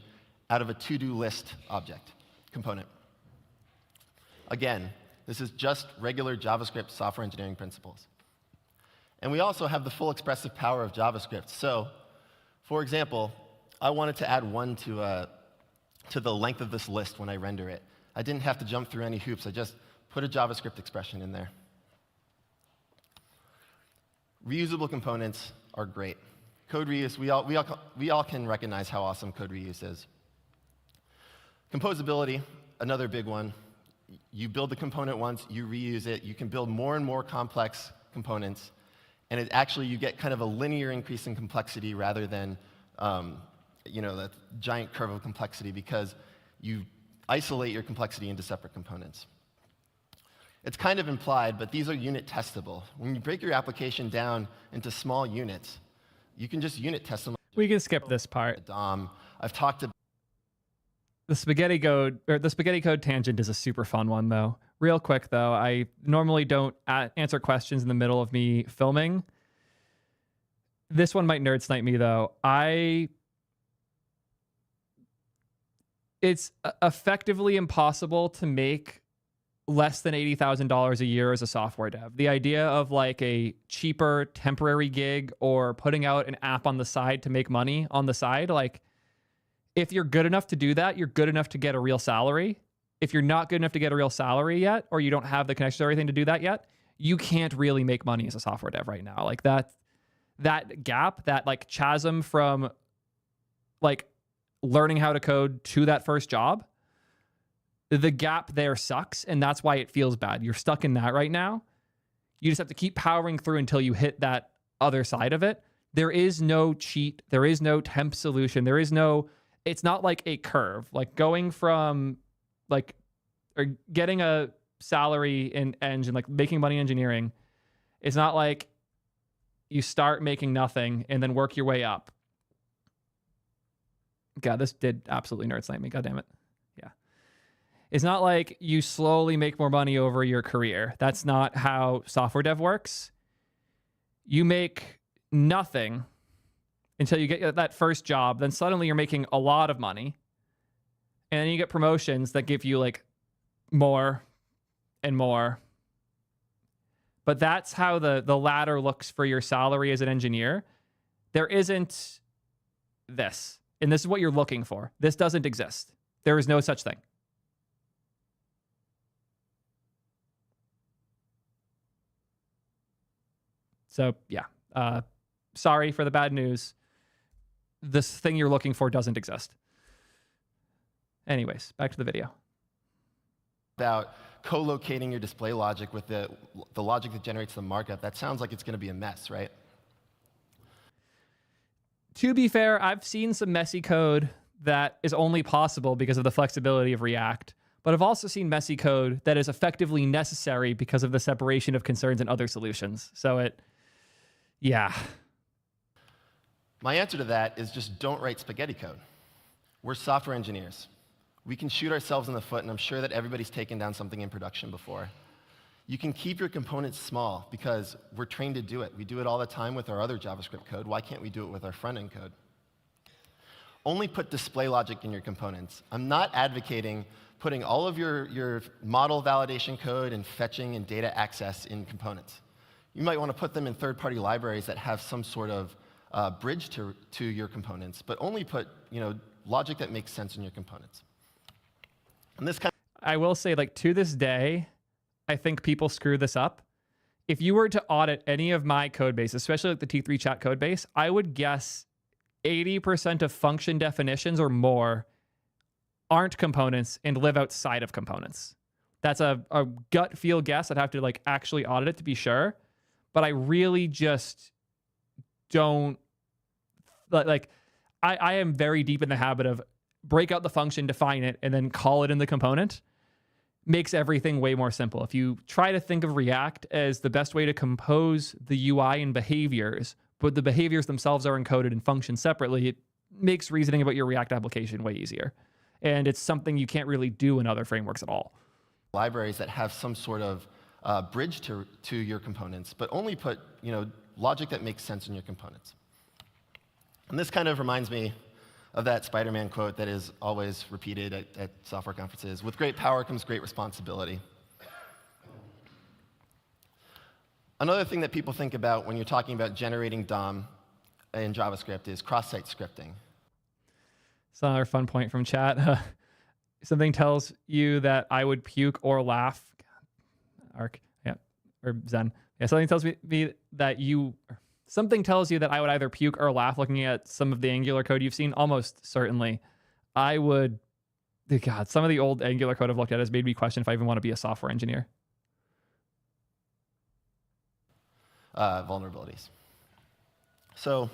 out of a to-do list object component. Again, this is just regular JavaScript software engineering principles. And we also have the full expressive power of JavaScript. So, for example, I wanted to add 1 to the length of this list when I render it. I didn't have to jump through any hoops. I just put a JavaScript expression in there. Reusable components are great. Code reuse, we all can recognize how awesome code reuse is. Composability, another big one. You build the component once, you reuse it. You can build more and more complex components. And you get kind of a linear increase in complexity rather than that giant curve of complexity because you isolate your complexity into separate components. It's kind of implied, but these are unit testable. When you break your application down into small units, you can just unit test them. We can skip this part. I've talked about the spaghetti code tangent is a super fun one, though. Real quick, though, I normally don't answer questions in the middle of me filming. This one might nerd snipe me though. It's effectively impossible to make less than $80,000 a year as a software dev. The idea of like a cheaper temporary gig or putting out an app on the side to make money on the side, like if you're good enough to do that, you're good enough to get a real salary. If you're not good enough to get a real salary yet, or you don't have the connections or everything to do that yet, you can't really make money as a software dev right now. Like that gap, that like chasm from like learning how to code to that first job, the gap there sucks, and that's why it feels bad. You're stuck in that right now. You just have to keep powering through until you hit that other side of it. There is no cheat. There is no temp solution. There is no, it's not like a curve. Like going from like, or getting a salary in engine, like making money in engineering, it's not like you start making nothing and then work your way up. God, this did absolutely nerd snipe me. God damn it. Yeah. It's not like you slowly make more money over your career. That's not how software dev works. You make nothing until you get that first job. Then suddenly you're making a lot of money. And then you get promotions that give you like more and more. But that's how the ladder looks for your salary as an engineer. There isn't this. And this is what you're looking for. This doesn't exist. There is no such thing. So, yeah. Sorry for the bad news. This thing you're looking for doesn't exist. Anyways, back to the video. About co-locating your display logic with the logic that generates the markup, that sounds like it's going to be a mess, right? To be fair, I've seen some messy code that is only possible because of the flexibility of React, but I've also seen messy code that is effectively necessary because of the separation of concerns and other solutions. So yeah. My answer to that is just don't write spaghetti code. We're software engineers. We can shoot ourselves in the foot, and I'm sure that everybody's taken down something in production before. You can keep your components small because we're trained to do it. We do it all the time with our other JavaScript code. Why can't we do it with our front-end code? Only put display logic in your components. I'm not advocating putting all of your model validation code and fetching and data access in components. You might want to put them in third-party libraries that have some sort of bridge to your components, but only put logic that makes sense in your components. And this kind I will say, like, to this day, I think people screw this up. If you were to audit any of my code base, especially like the T3 chat code base, I would guess 80% of function definitions or more aren't components and live outside of components. That's a gut feel guess. I'd have to like actually audit it to be sure. But I really just don't like, I am very deep in the habit of break out the function, define it, and then call it in the component. Makes everything way more simple. If you try to think of React as the best way to compose the UI and behaviors, but the behaviors themselves are encoded in functions separately, it makes reasoning about your React application way easier. And it's something you can't really do in other frameworks at all. libraries that have some sort of bridge to your components, but only put logic that makes sense in your components. And this kind of reminds me of that Spider-Man quote that is always repeated at software conferences: with great power comes great responsibility. Another thing that people think about when you're talking about generating DOM in JavaScript is cross-site scripting. It's another fun point from chat. Something tells you that I would puke or laugh. Arc, yeah, or Zen. Yeah, something tells me that you... Something tells you that I would either puke or laugh looking at some of the Angular code you've seen. Almost certainly. I would... God, some of the old Angular code I've looked at has made me question if I even want to be a software engineer. Vulnerabilities. So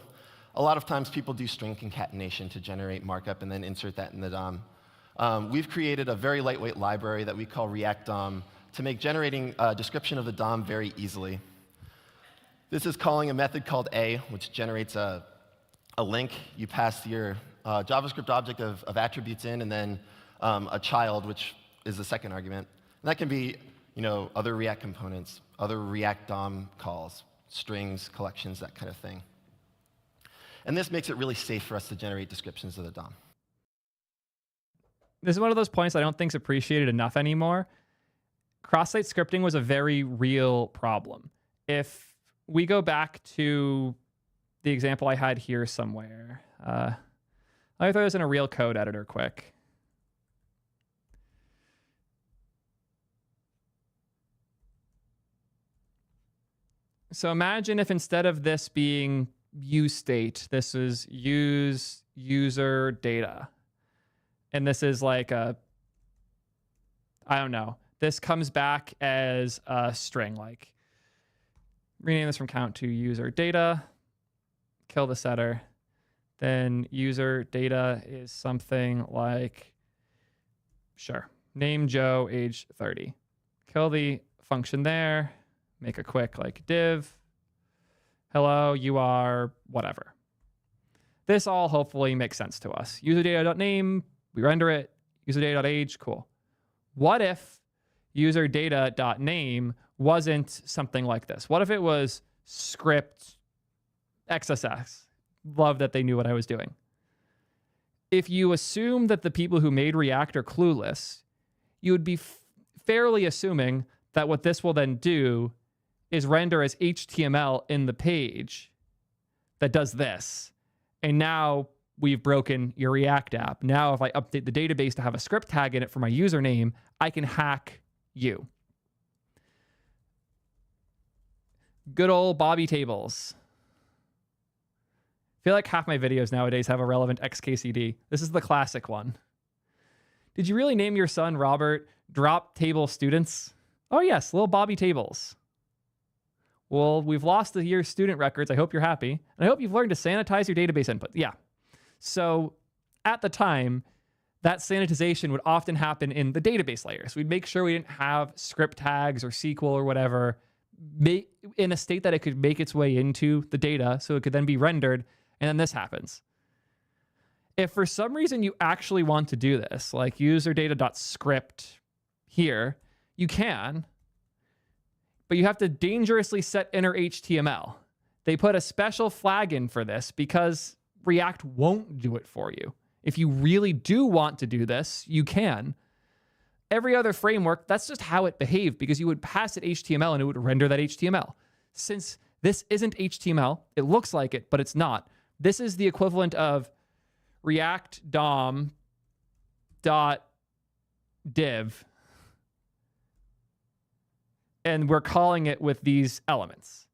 a lot of times people do string concatenation to generate markup and then insert that in the DOM. We've created a very lightweight library that we call React DOM to make generating a description of the DOM very easily. This is calling a method called A, which generates a link. You pass your JavaScript object of attributes in, and then a child, which is the second argument. And that can be other React components, other React DOM calls, strings, collections, that kind of thing. And this makes it really safe for us to generate descriptions of the DOM. This is one of those points I don't think is appreciated enough anymore. Cross-site scripting was a very real problem. If we go back to the example I had here somewhere, let me throw this in a real code editor quick. So imagine if instead of this being useState, this is use user data. And this is like a, I don't know, this comes back as a string, like rename this from count to user data, kill the setter. Then user data is something like, sure, name Joe, age 30. Kill the function there, make a quick like div, hello, you are whatever. This all hopefully makes sense to us. User data.name, we render it. User data.age, cool. What if user data.name wasn't something like this? What if it was script XSS? Love that they knew what I was doing. If you assume that the people who made React are clueless, you would be fairly assuming that what this will then do is render as HTML in the page that does this. And now we've broken your React app. Now if I update the database to have a script tag in it for my username, I can hack you. Good old Bobby tables. I feel like half my videos nowadays have a relevant XKCD. This is the classic one. Did you really name your son Robert Drop Table Students? Oh yes, little Bobby tables. Well, we've lost the year's student records. I hope you're happy. And I hope you've learned to sanitize your database input. Yeah. So at the time, that sanitization would often happen in the database layer. So we'd make sure we didn't have script tags or SQL or whatever in a state that it could make its way into the data so it could then be rendered. And then this happens. If for some reason you actually want to do this, like user data.script here, you can, but you have to dangerously set inner HTML. They put a special flag in for this because React won't do it for you. If you really do want to do this, you can. Every other framework, that's just how it behaved because you would pass it HTML and it would render that HTML. Since this isn't HTML, it looks like it, but it's not. This is the equivalent of React DOM dot div, and we're calling it with these elements.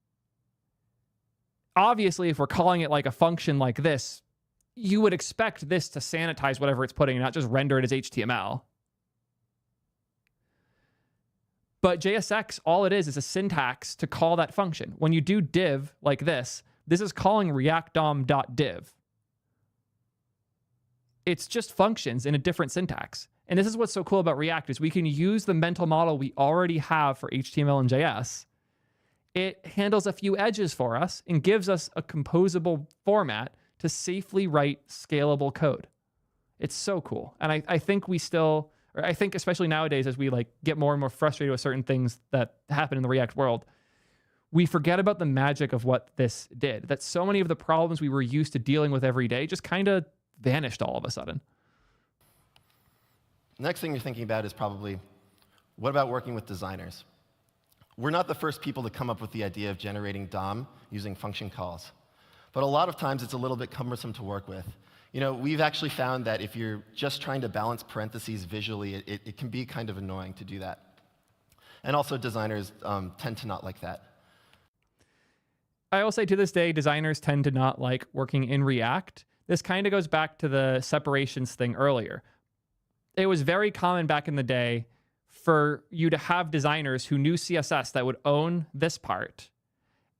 Obviously, if we're calling it like a function like this, you would expect this to sanitize whatever it's putting and not just render it as HTML. But JSX, all it is a syntax to call that function. When you do div like this is calling react-dom.div. It's just functions in a different syntax. And this is what's so cool about React is we can use the mental model we already have for HTML and JS. It handles a few edges for us and gives us a composable format to safely write scalable code. It's so cool. And I think we still, or I think especially nowadays as we like get more and more frustrated with certain things that happen in the React world, we forget about the magic of what this did. That so many of the problems we were used to dealing with every day just kind of vanished all of a sudden. Next thing you're thinking about is probably, what about working with designers? We're not the first people to come up with the idea of generating DOM using function calls. But a lot of times it's a little bit cumbersome to work with. You know, we've actually found that if you're just trying to balance parentheses visually, it can be kind of annoying to do that. And also designers tend to not like that. I will say to this day, designers tend to not like working in React. This kind of goes back to the separations thing earlier. It was very common back in the day for you to have designers who knew CSS that would own this part,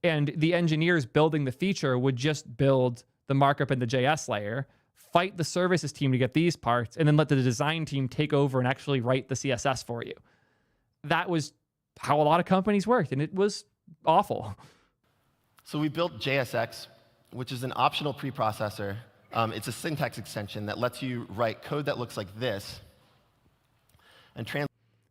and the engineers building the feature would just build the markup in the JS layer, fight the services team to get these parts, and then let the design team take over and actually write the CSS for you. That was how a lot of companies worked, and it was awful. So we built JSX, which is an optional preprocessor. It's a syntax extension that lets you write code that looks like this and translate.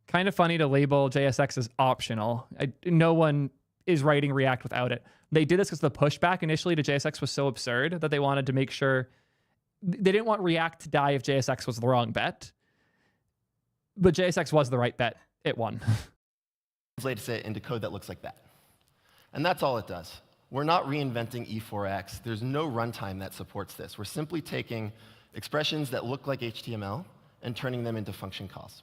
Kind of funny to label JSX as optional. No one is writing React without it. They did this because the pushback initially to JSX was so absurd that they wanted to make sure they didn't want React to die if JSX was the wrong bet. But JSX was the right bet. It won. Translates it into code that looks like that. And that's all it does. We're not reinventing E4X. There's no runtime that supports this. We're simply taking expressions that look like HTML and turning them into function calls.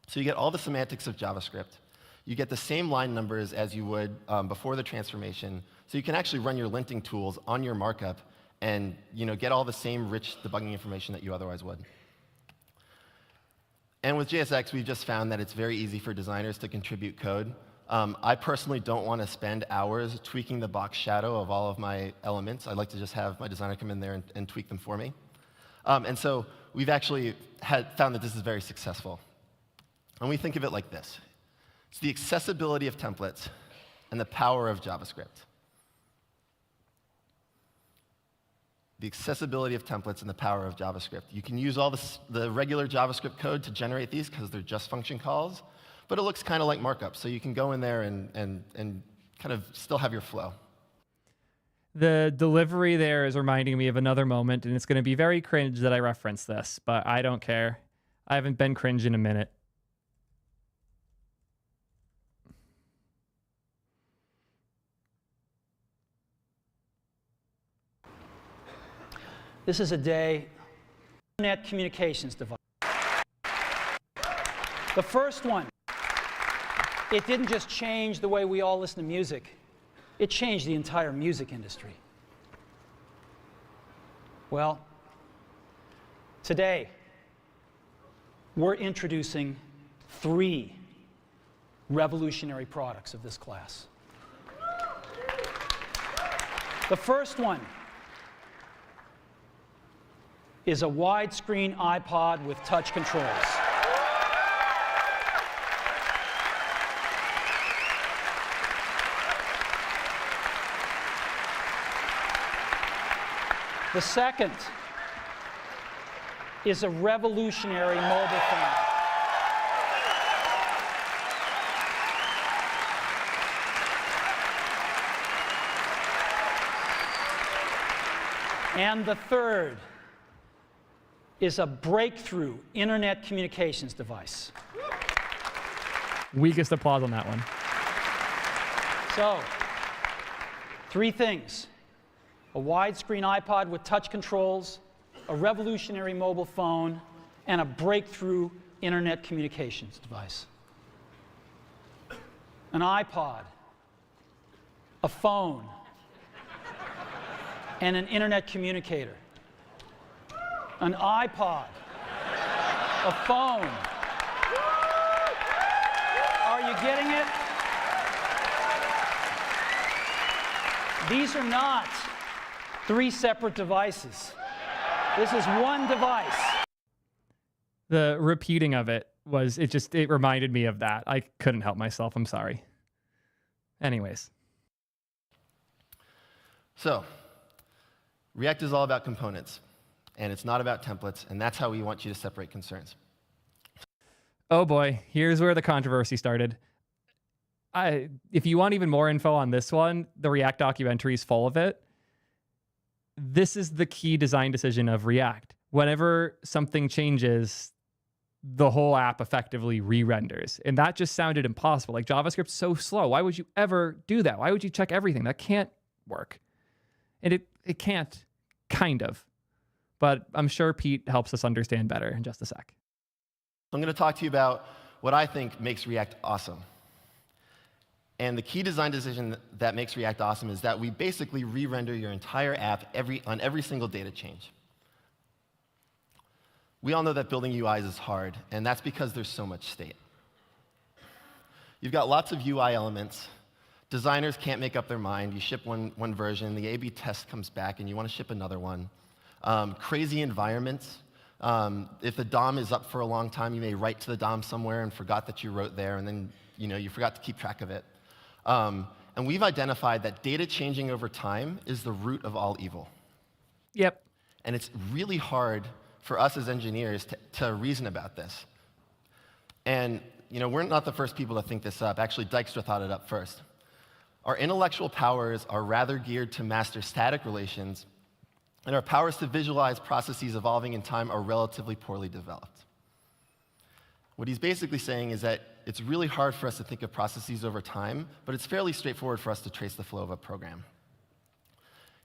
So you get all the semantics of JavaScript. You get the same line numbers as you would before the transformation. So you can actually run your linting tools on your markup and get all the same rich debugging information that you otherwise would. And with JSX, we've just found that it's very easy for designers to contribute code. I personally don't want to spend hours tweaking the box shadow of all of my elements. I'd like to just have my designer come in there and tweak them for me. And so we've actually found that this is very successful. And we think of it like this. It's the accessibility of templates and the power of JavaScript. The accessibility of templates and the power of JavaScript. You can use all the regular JavaScript code to generate these because they're just function calls, but it looks kind of like markup, so you can go in there and kind of still have your flow. The delivery there is reminding me of another moment, and it's going to be very cringe that I reference this, but I don't care. I haven't been cringe in a minute. This is a day, internet communications device. The first one, it didn't just change the way we all listen to music, it changed the entire music industry. Well, today, we're introducing 3 revolutionary products of this class. The first one is a widescreen iPod with touch controls. The second is a revolutionary mobile phone. And the third is a breakthrough internet communications device. Weakest applause on that one. So, 3 things. A widescreen iPod with touch controls, a revolutionary mobile phone, and a breakthrough internet communications device. An iPod, a phone, and an internet communicator. An iPod, a phone. Are you getting it? These are not 3 separate devices. This is one device. The repeating of it was, it reminded me of that. I couldn't help myself. I'm sorry. Anyways. So, React is all about components, and it's not about templates, and that's how we want you to separate concerns. Oh boy, here's where the controversy started. If you want even more info on this one, the React documentary is full of it. This is the key design decision of React. Whenever something changes, the whole app effectively re-renders. And that just sounded impossible. Like, JavaScript's so slow. Why would you ever do that? Why would you check everything? That can't work. And it can't, kind of. But I'm sure Pete helps us understand better in just a sec. I'm going to talk to you about what I think makes React awesome. And the key design decision that makes React awesome is that we basically re-render your entire app on every single data change. We all know that building UIs is hard, and that's because there's so much state. You've got lots of UI elements. Designers can't make up their mind. You ship one version, the A/B test comes back, and you want to ship another one. Crazy environments. If the DOM is up for a long time, you may write to the DOM somewhere and forgot that you wrote there, and then you forgot to keep track of it. And we've identified that data changing over time is the root of all evil. Yep. And it's really hard for us as engineers to reason about this. And we're not the first people to think this up. Actually, Dijkstra thought it up first. Our intellectual powers are rather geared to master static relations, and our powers to visualize processes evolving in time are relatively poorly developed. What he's basically saying is that it's really hard for us to think of processes over time, but it's fairly straightforward for us to trace the flow of a program.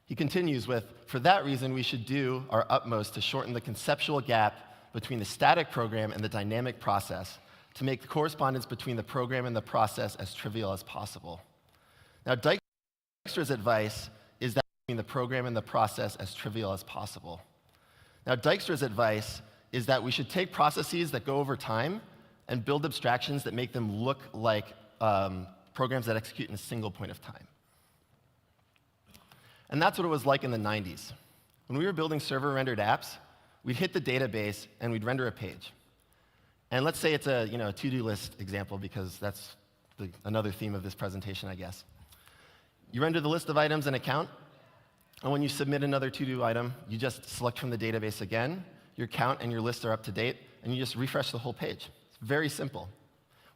He continues with, for that reason, we should do our utmost to shorten the conceptual gap between the static program and the dynamic process to make the correspondence between the program and the process as trivial as possible. Now, Dijkstra's advice is that between the program and the process as trivial as possible. Now, Dijkstra's advice is that we should take processes that go over time and build abstractions that make them look like programs that execute in a single point of time. And that's what it was like in the 90s. When we were building server-rendered apps, we'd hit the database and we'd render a page. And let's say it's a to-do list example, because that's another theme of this presentation, I guess. You render the list of items and a count, and when you submit another to-do item, you just select from the database again. Your count and your list are up to date, and you just refresh the whole page. It's very simple.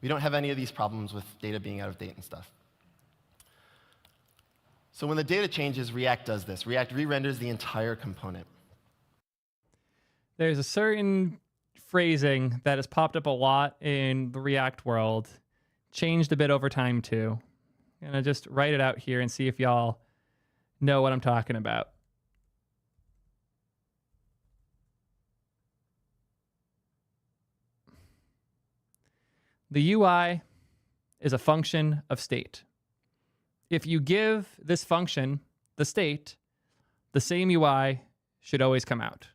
We don't have any of these problems with data being out of date and stuff. So when the data changes, React does this. React re-renders the entire component. There's a certain phrasing that has popped up a lot in the React world, changed a bit over time too. I'm gonna just write it out here and see if y'all know what I'm talking about. The UI is a function of state. If you give this function the state, the same UI should always come out.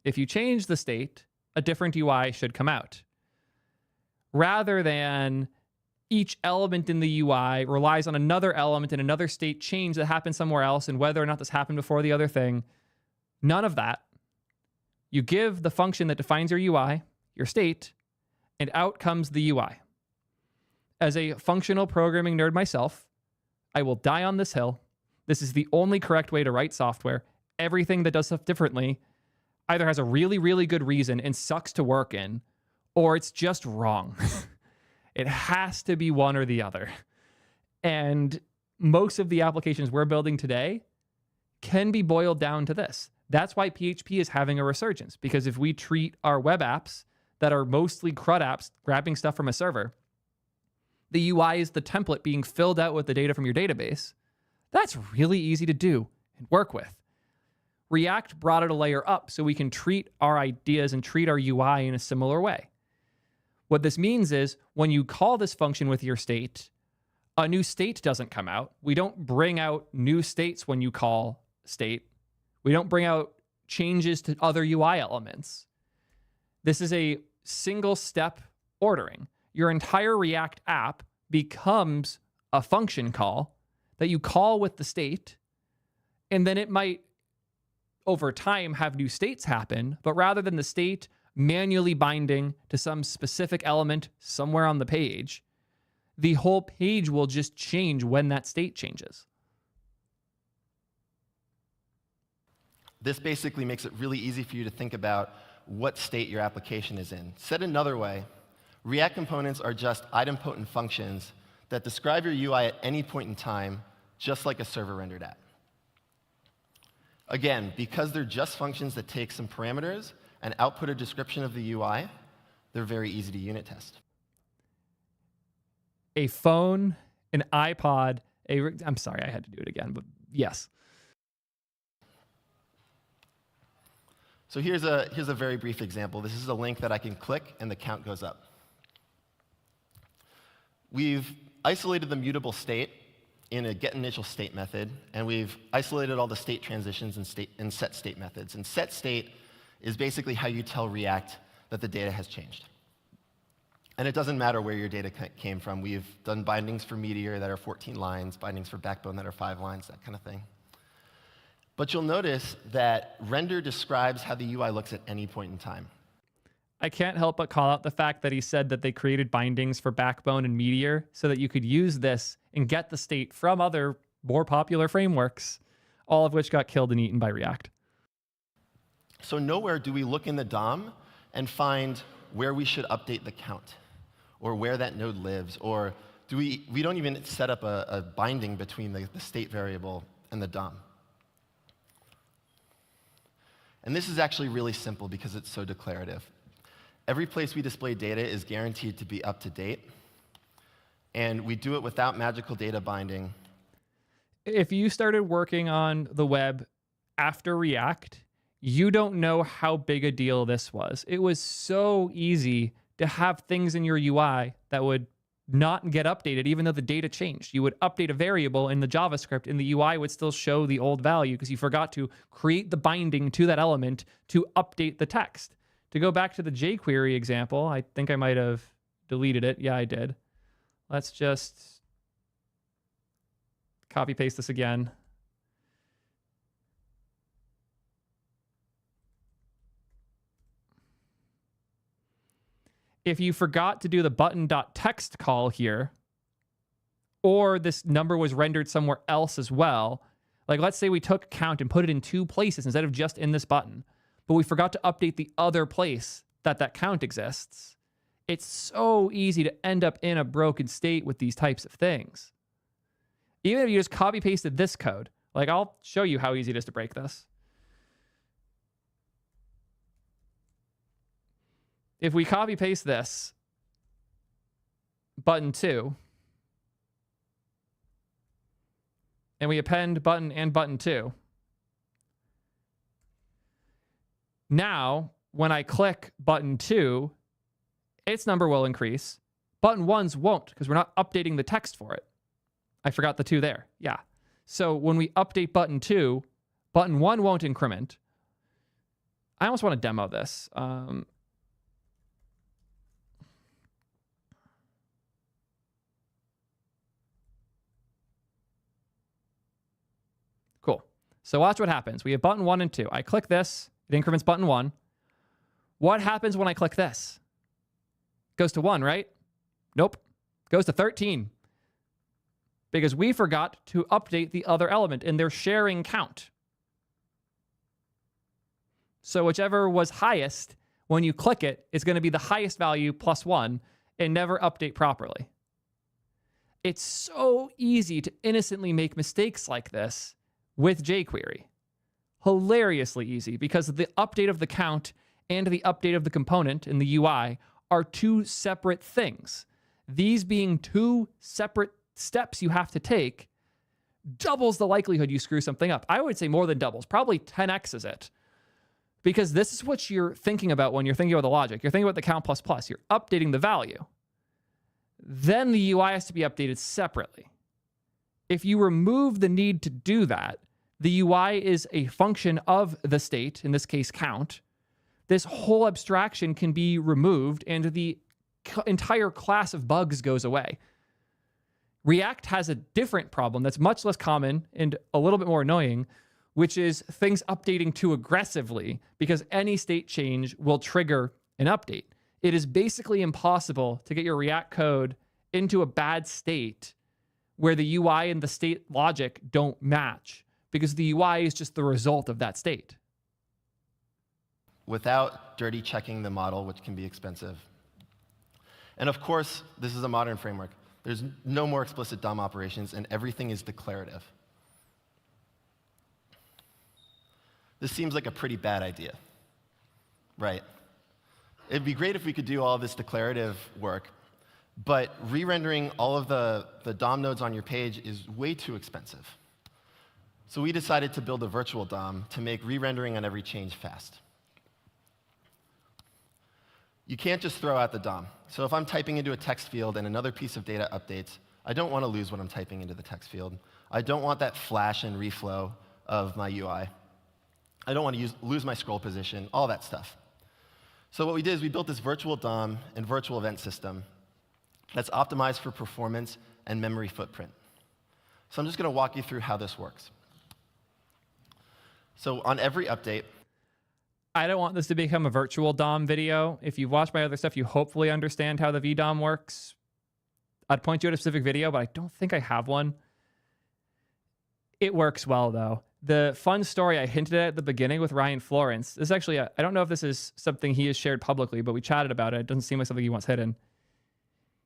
If you change the state, a different UI should come out. Rather than each element in the UI relies on another element in another state change that happened somewhere else, and whether or not this happened before the other thing, none of that. You give the function that defines your UI, your state, and out comes the UI. As a functional programming nerd myself, I will die on this hill. This is the only correct way to write software. Everything that does stuff differently either has a really, really good reason and sucks to work in, or it's just wrong. It has to be one or the other. And most of the applications we're building today can be boiled down to this. That's why PHP is having a resurgence, because if we treat our web apps that are mostly CRUD apps, grabbing stuff from a server, the UI is the template being filled out with the data from your database. That's really easy to do and work with. React brought it a layer up so we can treat our ideas and treat our UI in a similar way. What this means is when you call this function with your state, a new state doesn't come out. We don't bring out new states when you call state. We don't bring out changes to other UI elements. This is a single step ordering. Your entire React app becomes a function call that you call with the state, and then it might, over time, have new states happen, but rather than the state manually binding to some specific element somewhere on the page, the whole page will just change when that state changes. This basically makes it really easy for you to think about what state your application is in. Said another way, React components are just idempotent functions that describe your UI at any point in time, just like a server-rendered app. Again, because they're just functions that take some parameters and output a description of the UI, they're very easy to unit test. A phone, an iPod, I'm sorry, I had to do it again, but yes. So here's a very brief example. This is a link that I can click, and the count goes up. We've isolated the mutable state in a getInitialState method, and we've isolated all the state transitions in setState methods. And setState is basically how you tell React that the data has changed. And it doesn't matter where your data came from. We've done bindings for Meteor that are 14 lines, bindings for Backbone that are 5 lines, that kind of thing. But you'll notice that render describes how the UI looks at any point in time. I can't help but call out the fact that he said that they created bindings for Backbone and Meteor so that you could use this and get the state from other more popular frameworks, all of which got killed and eaten by React. So nowhere do we look in the DOM and find where we should update the count, or where that node lives, or we don't even set up a binding between the state variable and the DOM. And this is actually really simple because it's so declarative. Every place we display data is guaranteed to be up to date, and we do it without magical data binding. If you started working on the web after React, you don't know how big a deal this was. It was so easy to have things in your UI that would not get updated even though the data changed. You would update a variable in the JavaScript and the UI would still show the old value because you forgot to create the binding to that element to update the text. To go back to the jQuery example, I think I might have deleted it. Yeah, I did. Let's just copy paste this again. If you forgot to do the button.text call here, or this number was rendered somewhere else as well, like let's say we took count and put it in 2 places instead of just in this button, but we forgot to update the other place that count exists, it's so easy to end up in a broken state with these types of things. Even if you just copy pasted this code, like I'll show you how easy it is to break this. If we copy paste this, button 2, and we append button and button 2, now when I click button 2, its number will increase. Button 1's won't because we're not updating the text for it. I forgot the 2 there. Yeah. So when we update button 2, button 1 won't increment. I almost want to demo this. Cool. So watch what happens. We have button 1 and 2. I click this. It increments button 1. What happens when I click this? Goes to 1, right? Nope. Goes to 13. Because we forgot to update the other element in their sharing count. So whichever was highest, when you click it, it's going to be the highest value plus 1 and never update properly. It's so easy to innocently make mistakes like this with jQuery. Hilariously easy because the update of the count and the update of the component in the UI are 2 separate things. These being 2 separate steps you have to take doubles the likelihood you screw something up. I would say more than doubles, probably 10x's it. Because this is what you're thinking about when you're thinking about the logic. You're thinking about the count plus plus. You're updating the value. Then the UI has to be updated separately. If you remove the need to do that, the UI is a function of the state, in this case count. This whole abstraction can be removed and the entire class of bugs goes away. React has a different problem that's much less common and a little bit more annoying, which is things updating too aggressively because any state change will trigger an update. It is basically impossible to get your React code into a bad state where the UI and the state logic don't match because the UI is just the result of that state. Without dirty checking the model, which can be expensive. And of course, this is a modern framework. There's no more explicit DOM operations, and everything is declarative. This seems like a pretty bad idea, right? It'd be great if we could do all this declarative work, but re-rendering all of the DOM nodes on your page is way too expensive. So we decided to build a virtual DOM to make re-rendering on every change fast. You can't just throw out the DOM. So if I'm typing into a text field and another piece of data updates, I don't want to lose what I'm typing into the text field. I don't want that flash and reflow of my UI. I don't want to lose my scroll position, all that stuff. So what we did is we built this virtual DOM and virtual event system that's optimized for performance and memory footprint. So I'm just going to walk you through how this works. So on every update, I don't want this to become a virtual DOM video. If you've watched my other stuff, you hopefully understand how the VDOM works. I'd point you at a specific video, but I don't think I have one. It works well, though. The fun story I hinted at the beginning with Ryan Florence is actually, I don't know if this is something he has shared publicly, but we chatted about it. It doesn't seem like something he wants hidden.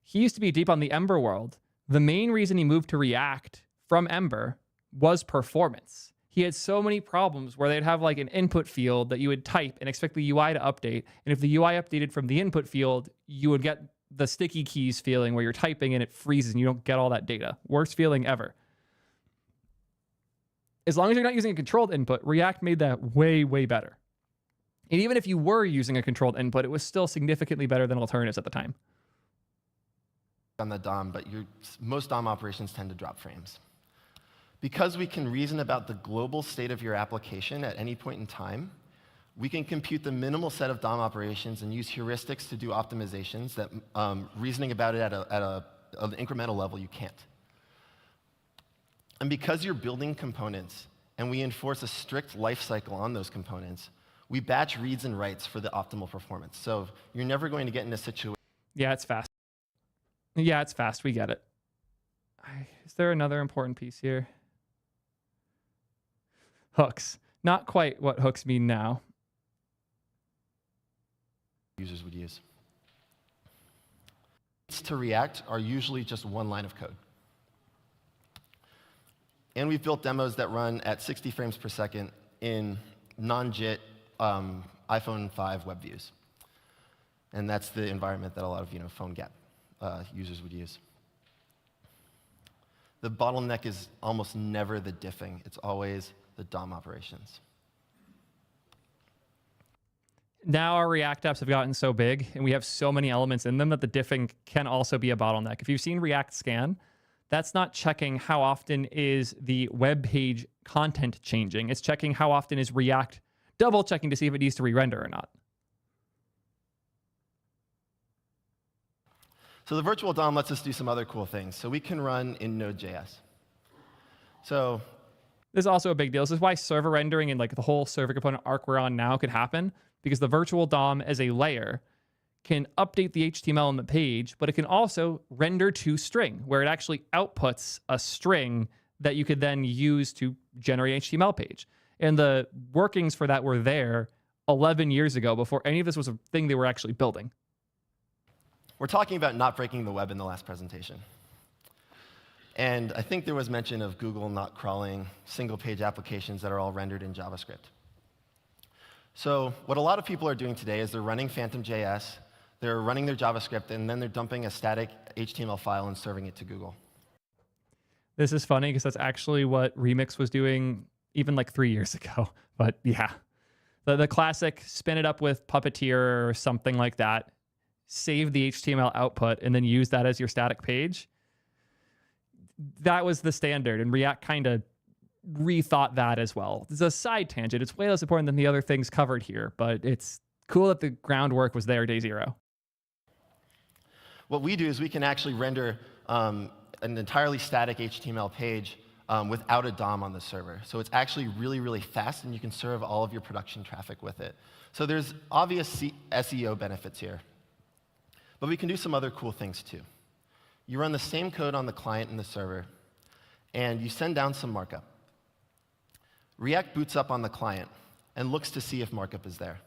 He used to be deep on the Ember world. The main reason he moved to React from Ember was performance. He had so many problems where they'd have like an input field that you would type and expect the UI to update. And if the UI updated from the input field, you would get the sticky keys feeling where you're typing and it freezes and you don't get all that data. Worst feeling ever. As long as you're not using a controlled input, React made that way, way better. And even if you were using a controlled input, it was still significantly better than alternatives at the time. On the DOM, but most DOM operations tend to drop frames. Because we can reason about the global state of your application at any point in time, we can compute the minimal set of DOM operations and use heuristics to do optimizations that reasoning about it at an incremental level you can't. And because you're building components and we enforce a strict lifecycle on those components, we batch reads and writes for the optimal performance. So you're never going to get in a situation. Yeah, it's fast. Yeah, it's fast. We get it. Is there another important piece here? Hooks. Not quite what hooks mean now. Users would use. To React are usually just one line of code. And we've built demos that run at 60 frames per second in non-JIT iPhone 5 web views. And that's the environment that a lot of PhoneGap users would use. The bottleneck is almost never the diffing. It's always the DOM operations. Now our React apps have gotten so big and we have so many elements in them that the diffing can also be a bottleneck. If you've seen React Scan, that's not checking how often is the web page content changing. It's checking how often is React double checking to see if it needs to re-render or not. So the virtual DOM lets us do some other cool things. So we can run in Node.js. So this is also a big deal. This is why server rendering and like the whole server component arc we're on now could happen, because the virtual DOM as a layer can update the HTML on the page, but it can also render to string, where it actually outputs a string that you could then use to generate an HTML page. And the workings for that were there 11 years ago before any of this was a thing they were actually building. We're talking about not breaking the web in the last presentation. And I think there was mention of Google not crawling single-page applications that are all rendered in JavaScript. So what a lot of people are doing today is they're running Phantom.js, they're running their JavaScript, and then they're dumping a static HTML file and serving it to Google. This is funny because that's actually what Remix was doing even like 3 years ago. But yeah, the classic spin it up with Puppeteer or something like that, save the HTML output, and then use that as your static page. That was the standard, and React kind of rethought that as well. It's a side tangent. It's way less important than the other things covered here, but it's cool that the groundwork was there day zero. What we do is we can actually render an entirely static HTML page without a DOM on the server. So it's actually really, really fast, and you can serve all of your production traffic with it. So there's obvious SEO benefits here. But we can do some other cool things too. You run the same code on the client and the server, and you send down some markup. React boots up on the client and looks to see if markup is there.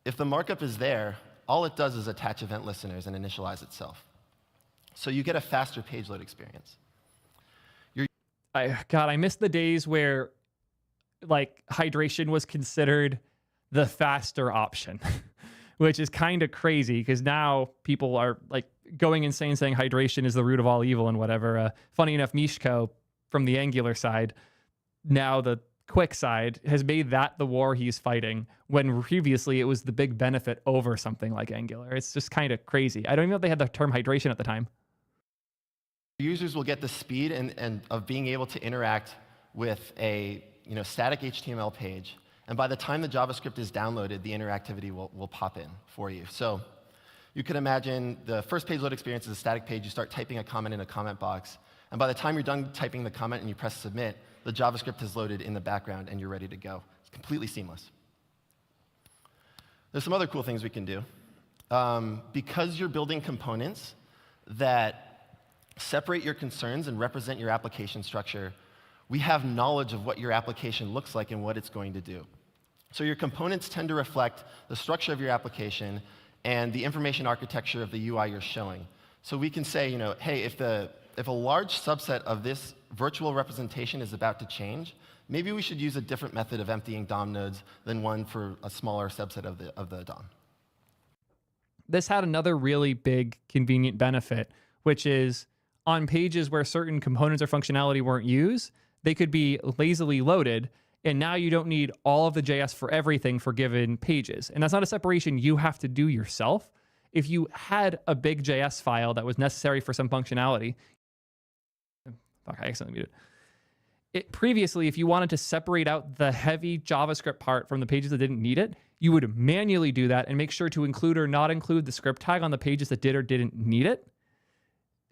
If the markup is there, all it does is attach event listeners and initialize itself. So you get a faster page load experience. God, I miss the days where like hydration was considered the faster option. Which is kind of crazy because now people are like going insane saying hydration is the root of all evil and whatever. Funny enough, Mishko from the Angular side, now the Quick side, has made that the war he's fighting when previously it was the big benefit over something like Angular. It's just kind of crazy. I don't even know if they had the term hydration at the time. Users will get the speed and of being able to interact with a static HTML page. And by the time the JavaScript is downloaded, the interactivity will pop in for you. So you could imagine the first page load experience is a static page. You start typing a comment in a comment box. And by the time you're done typing the comment and you press submit, the JavaScript is loaded in the background and you're ready to go. It's completely seamless. There's some other cool things we can do. Because you're building components that separate your concerns and represent your application structure, we have knowledge of what your application looks like and what it's going to do. So your components tend to reflect the structure of your application and the information architecture of the UI you're showing. So we can say, hey, if a large subset of this virtual representation is about to change, maybe we should use a different method of emptying DOM nodes than one for a smaller subset of the DOM. This had another really big convenient benefit, which is on pages where certain components or functionality weren't used, they could be lazily loaded, and now you don't need all of the JS for everything for given pages. And that's not a separation you have to do yourself. If you had a big JS file that was necessary for some functionality, fuck, I accidentally muted. Previously, if you wanted to separate out the heavy JavaScript part from the pages that didn't need it, you would manually do that and make sure to include or not include the script tag on the pages that did or didn't need it.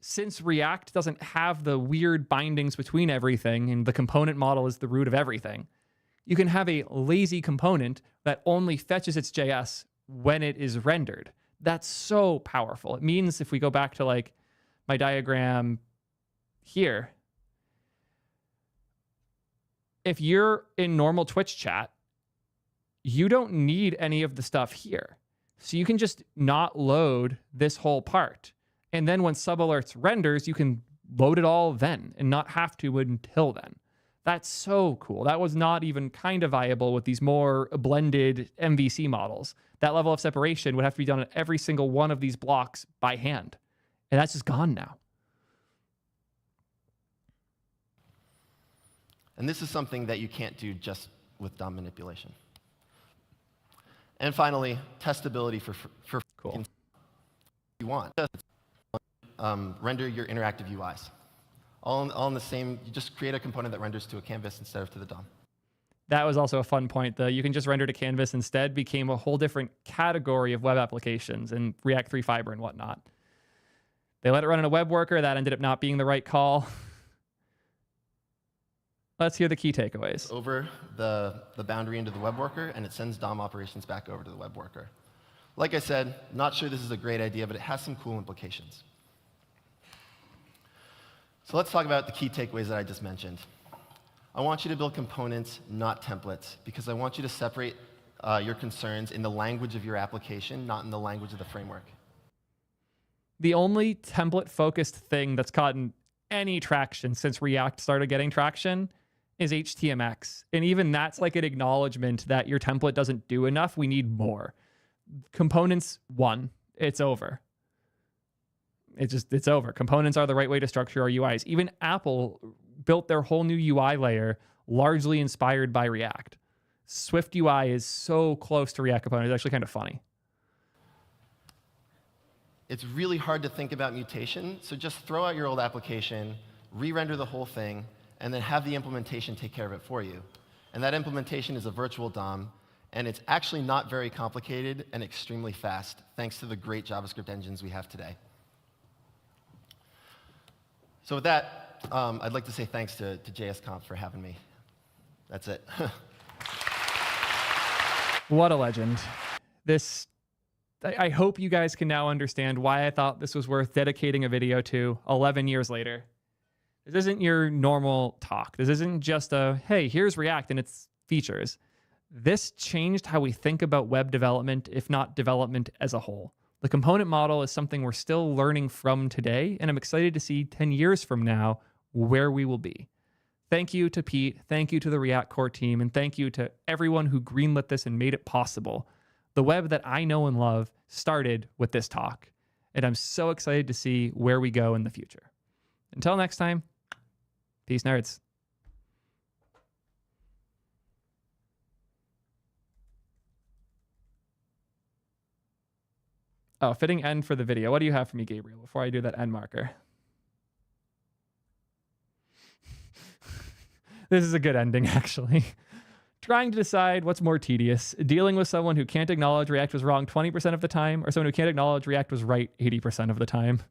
Since React doesn't have the weird bindings between everything and the component model is the root of everything, you can have a lazy component that only fetches its JS when it is rendered. That's so powerful. It means if we go back to like my diagram here, if you're in normal Twitch chat, you don't need any of the stuff here. So you can just not load this whole part. And then when subalerts renders, you can load it all then and not have to until then. That's so cool. That was not even kind of viable with these more blended MVC models. That level of separation would have to be done at every single one of these blocks by hand. And that's just gone now. And this is something that you can't do just with DOM manipulation. And finally, testability for cool. You want. Render your interactive UIs. All in the same, you just create a component that renders to a canvas instead of to the DOM. That was also a fun point. The you can just render to canvas instead became a whole different category of web applications in React 3 Fiber and whatnot. They let it run in a web worker. That ended up not being the right call. Let's hear the key takeaways. Over the boundary into the web worker, and it sends DOM operations back over to the web worker. Like I said, not sure this is a great idea, but it has some cool implications. So let's talk about the key takeaways that I just mentioned. I want you to build components, not templates, because I want you to separate your concerns in the language of your application, not in the language of the framework. The only template-focused thing that's gotten any traction since React started getting traction is HTMX. And even that's like an acknowledgement that your template doesn't do enough. We need more. Components, one, it's over. It's over. Components are the right way to structure our UIs. Even Apple built their whole new UI layer largely inspired by React. Swift UI is so close to React components. It's actually kind of funny. It's really hard to think about mutation, so just throw out your old application, re-render the whole thing, and then have the implementation take care of it for you. And that implementation is a virtual DOM, and it's actually not very complicated and extremely fast, thanks to the great JavaScript engines we have today. So with that, I'd like to say thanks to JSConf for having me. That's it. What a legend. I hope you guys can now understand why I thought this was worth dedicating a video to 11 years later. This isn't your normal talk. This isn't just a, hey, here's React and its features. This changed how we think about web development, if not development as a whole. The component model is something we're still learning from today, and I'm excited to see 10 years from now where we will be. Thank you to Pete, thank you to the React core team, and thank you to everyone who greenlit this and made it possible. The web that I know and love started with this talk, and I'm so excited to see where we go in the future. Until next time, peace, nerds. Oh, fitting end for the video. What do you have for me, Gabriel, before I do that end marker? This is a good ending, actually. Trying to decide what's more tedious, dealing with someone who can't acknowledge React was wrong 20% of the time, or someone who can't acknowledge React was right 80% of the time.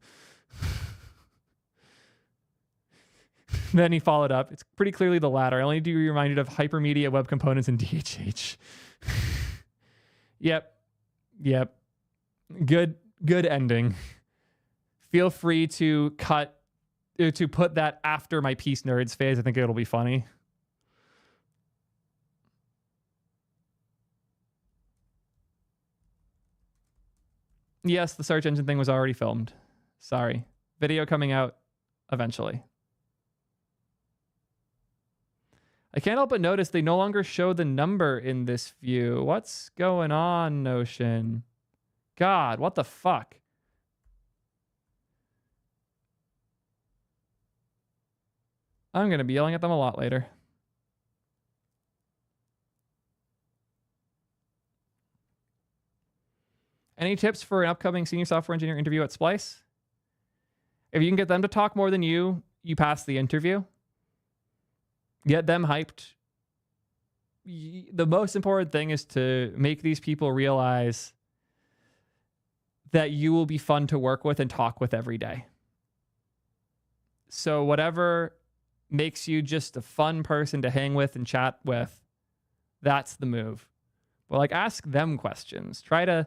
Then he followed up. It's pretty clearly the latter. I only do reminded of hypermedia web components and DHH. Yep. Good ending. Feel free to put that after my peace nerds phase. I think it'll be funny. Yes, the search engine thing was already filmed. Sorry. Video coming out eventually. I can't help but notice they no longer show the number in this view. What's going on, Notion? God, what the fuck? I'm going to be yelling at them a lot later. Any tips for an upcoming senior software engineer interview at Splice? If you can get them to talk more than you pass the interview. Get them hyped. The most important thing is to make these people realize that you will be fun to work with and talk with every day. So whatever makes you just a fun person to hang with and chat with, that's the move. But like, ask them questions. Try to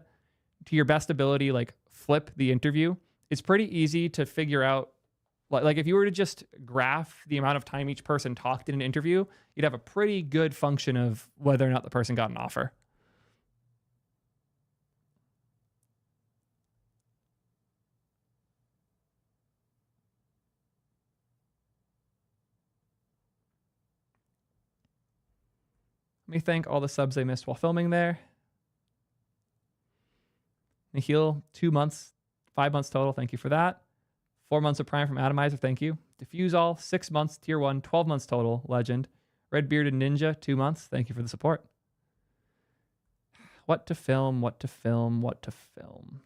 your best ability, like flip the interview. It's pretty easy to figure out. Like if you were to just graph the amount of time each person talked in an interview, you'd have a pretty good function of whether or not the person got an offer. Let me thank all the subs I missed while filming there. Nikhil, 2 months, 5 months total. Thank you for that. 4 months of Prime from Atomizer. Thank you. Diffuse All, 6 months, Tier 1, 12 months total. Legend. Red Bearded Ninja, 2 months. Thank you for the support. What to film, what to film, what to film.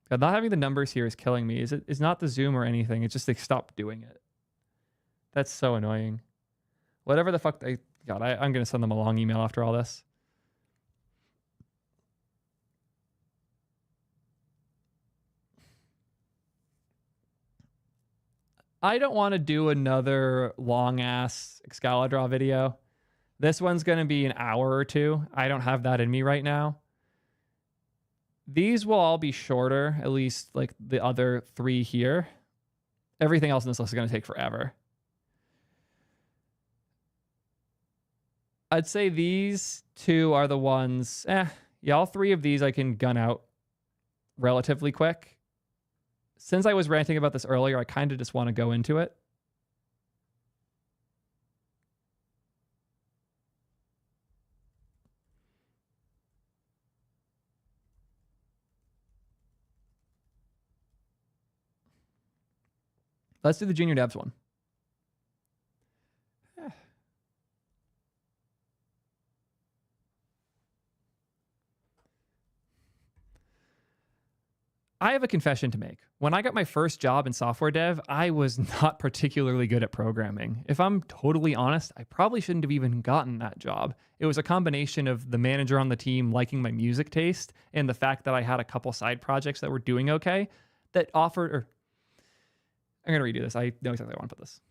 God, not having the numbers here is killing me. It's not the zoom or anything. It's just they stopped doing it. That's so annoying. Whatever the fuck I'm going to send them a long email after all this. I don't want to do another long-ass Excalibur video. This one's going to be an hour or two. I don't have that in me right now. These will all be shorter, at least like the other 3 here. Everything else in this list is going to take forever. I'd say these 2 are the ones, yeah, all 3 of these I can gun out relatively quick. Since I was ranting about this earlier, I kind of just want to go into it. Let's do the junior devs one. I have a confession to make. When I got my first job in software dev, I was not particularly good at programming. If I'm totally honest, I probably shouldn't have even gotten that job. It was a combination of the manager on the team liking my music taste and the fact that I had a couple side projects that were doing okay that offered, or I'm going to redo this. I know exactly how I want to put this.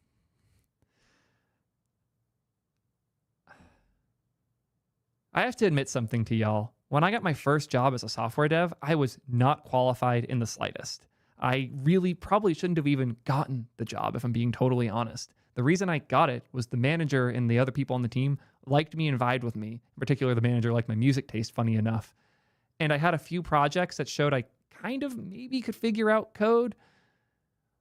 I have to admit something to y'all. When I got my first job as a software dev, I was not qualified in the slightest. I really probably shouldn't have even gotten the job, if I'm being totally honest. The reason I got it was the manager and the other people on the team liked me and vibed with me. In particular, the manager liked my music taste, funny enough. And I had a few projects that showed I kind of maybe could figure out code,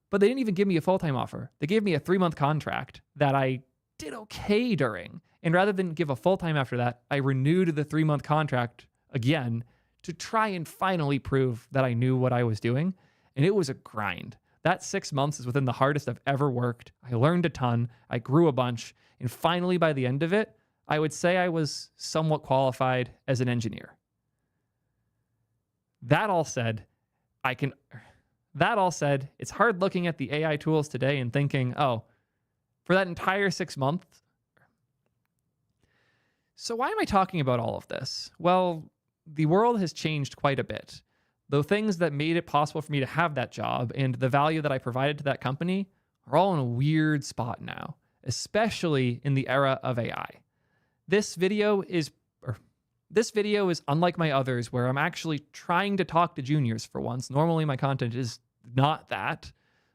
but they didn't even give me a full-time offer. They gave me a 3-month contract that I did okay during. And rather than give a full-time after that, I renewed the 3-month contract again to try and finally prove that I knew what I was doing. And it was a grind. That 6 months is within the hardest I've ever worked. I learned a ton. I grew a bunch. And finally, by the end of it, I would say I was somewhat qualified as an engineer. That all said, it's hard looking at the AI tools today and thinking, oh, for that entire 6 months. So why am I talking about all of this? Well, the world has changed quite a bit. The things that made it possible for me to have that job and the value that I provided to that company are all in a weird spot now, especially in the era of AI. This video is unlike my others where I'm actually trying to talk to juniors for once. Normally my content is not that.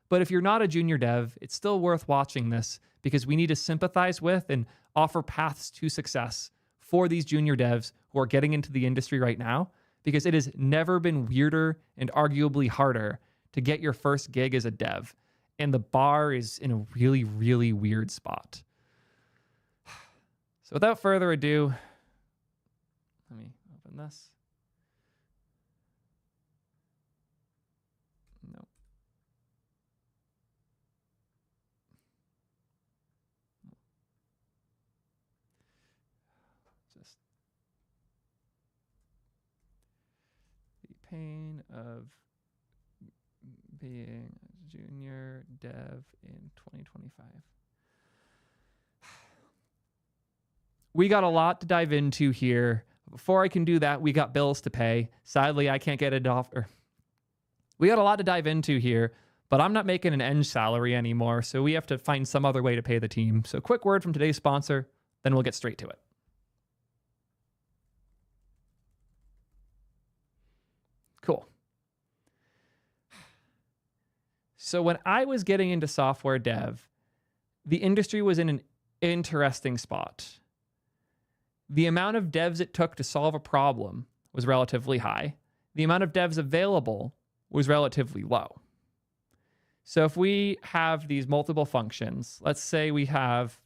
But if you're not a junior dev, it's still worth watching this because we need to sympathize with and offer paths to success for these junior devs who are getting into the industry right now, because it has never been weirder and arguably harder to get your first gig as a dev. And the bar is in a really, really weird spot. So without further ado, let me open this. Nope. Just the pain of being a junior dev in 2025. We got a lot to dive into here. Before I can do that, we got bills to pay. Sadly, I can't get it off. We got a lot to dive into here, but I'm not making an eng salary anymore, so we have to find some other way to pay the team. So quick word from today's sponsor, then we'll get straight to it. Cool. So when I was getting into software dev, the industry was in an interesting spot. The amount of devs it took to solve a problem was relatively high. The amount of devs available was relatively low. So if we have these multiple functions, let's say we have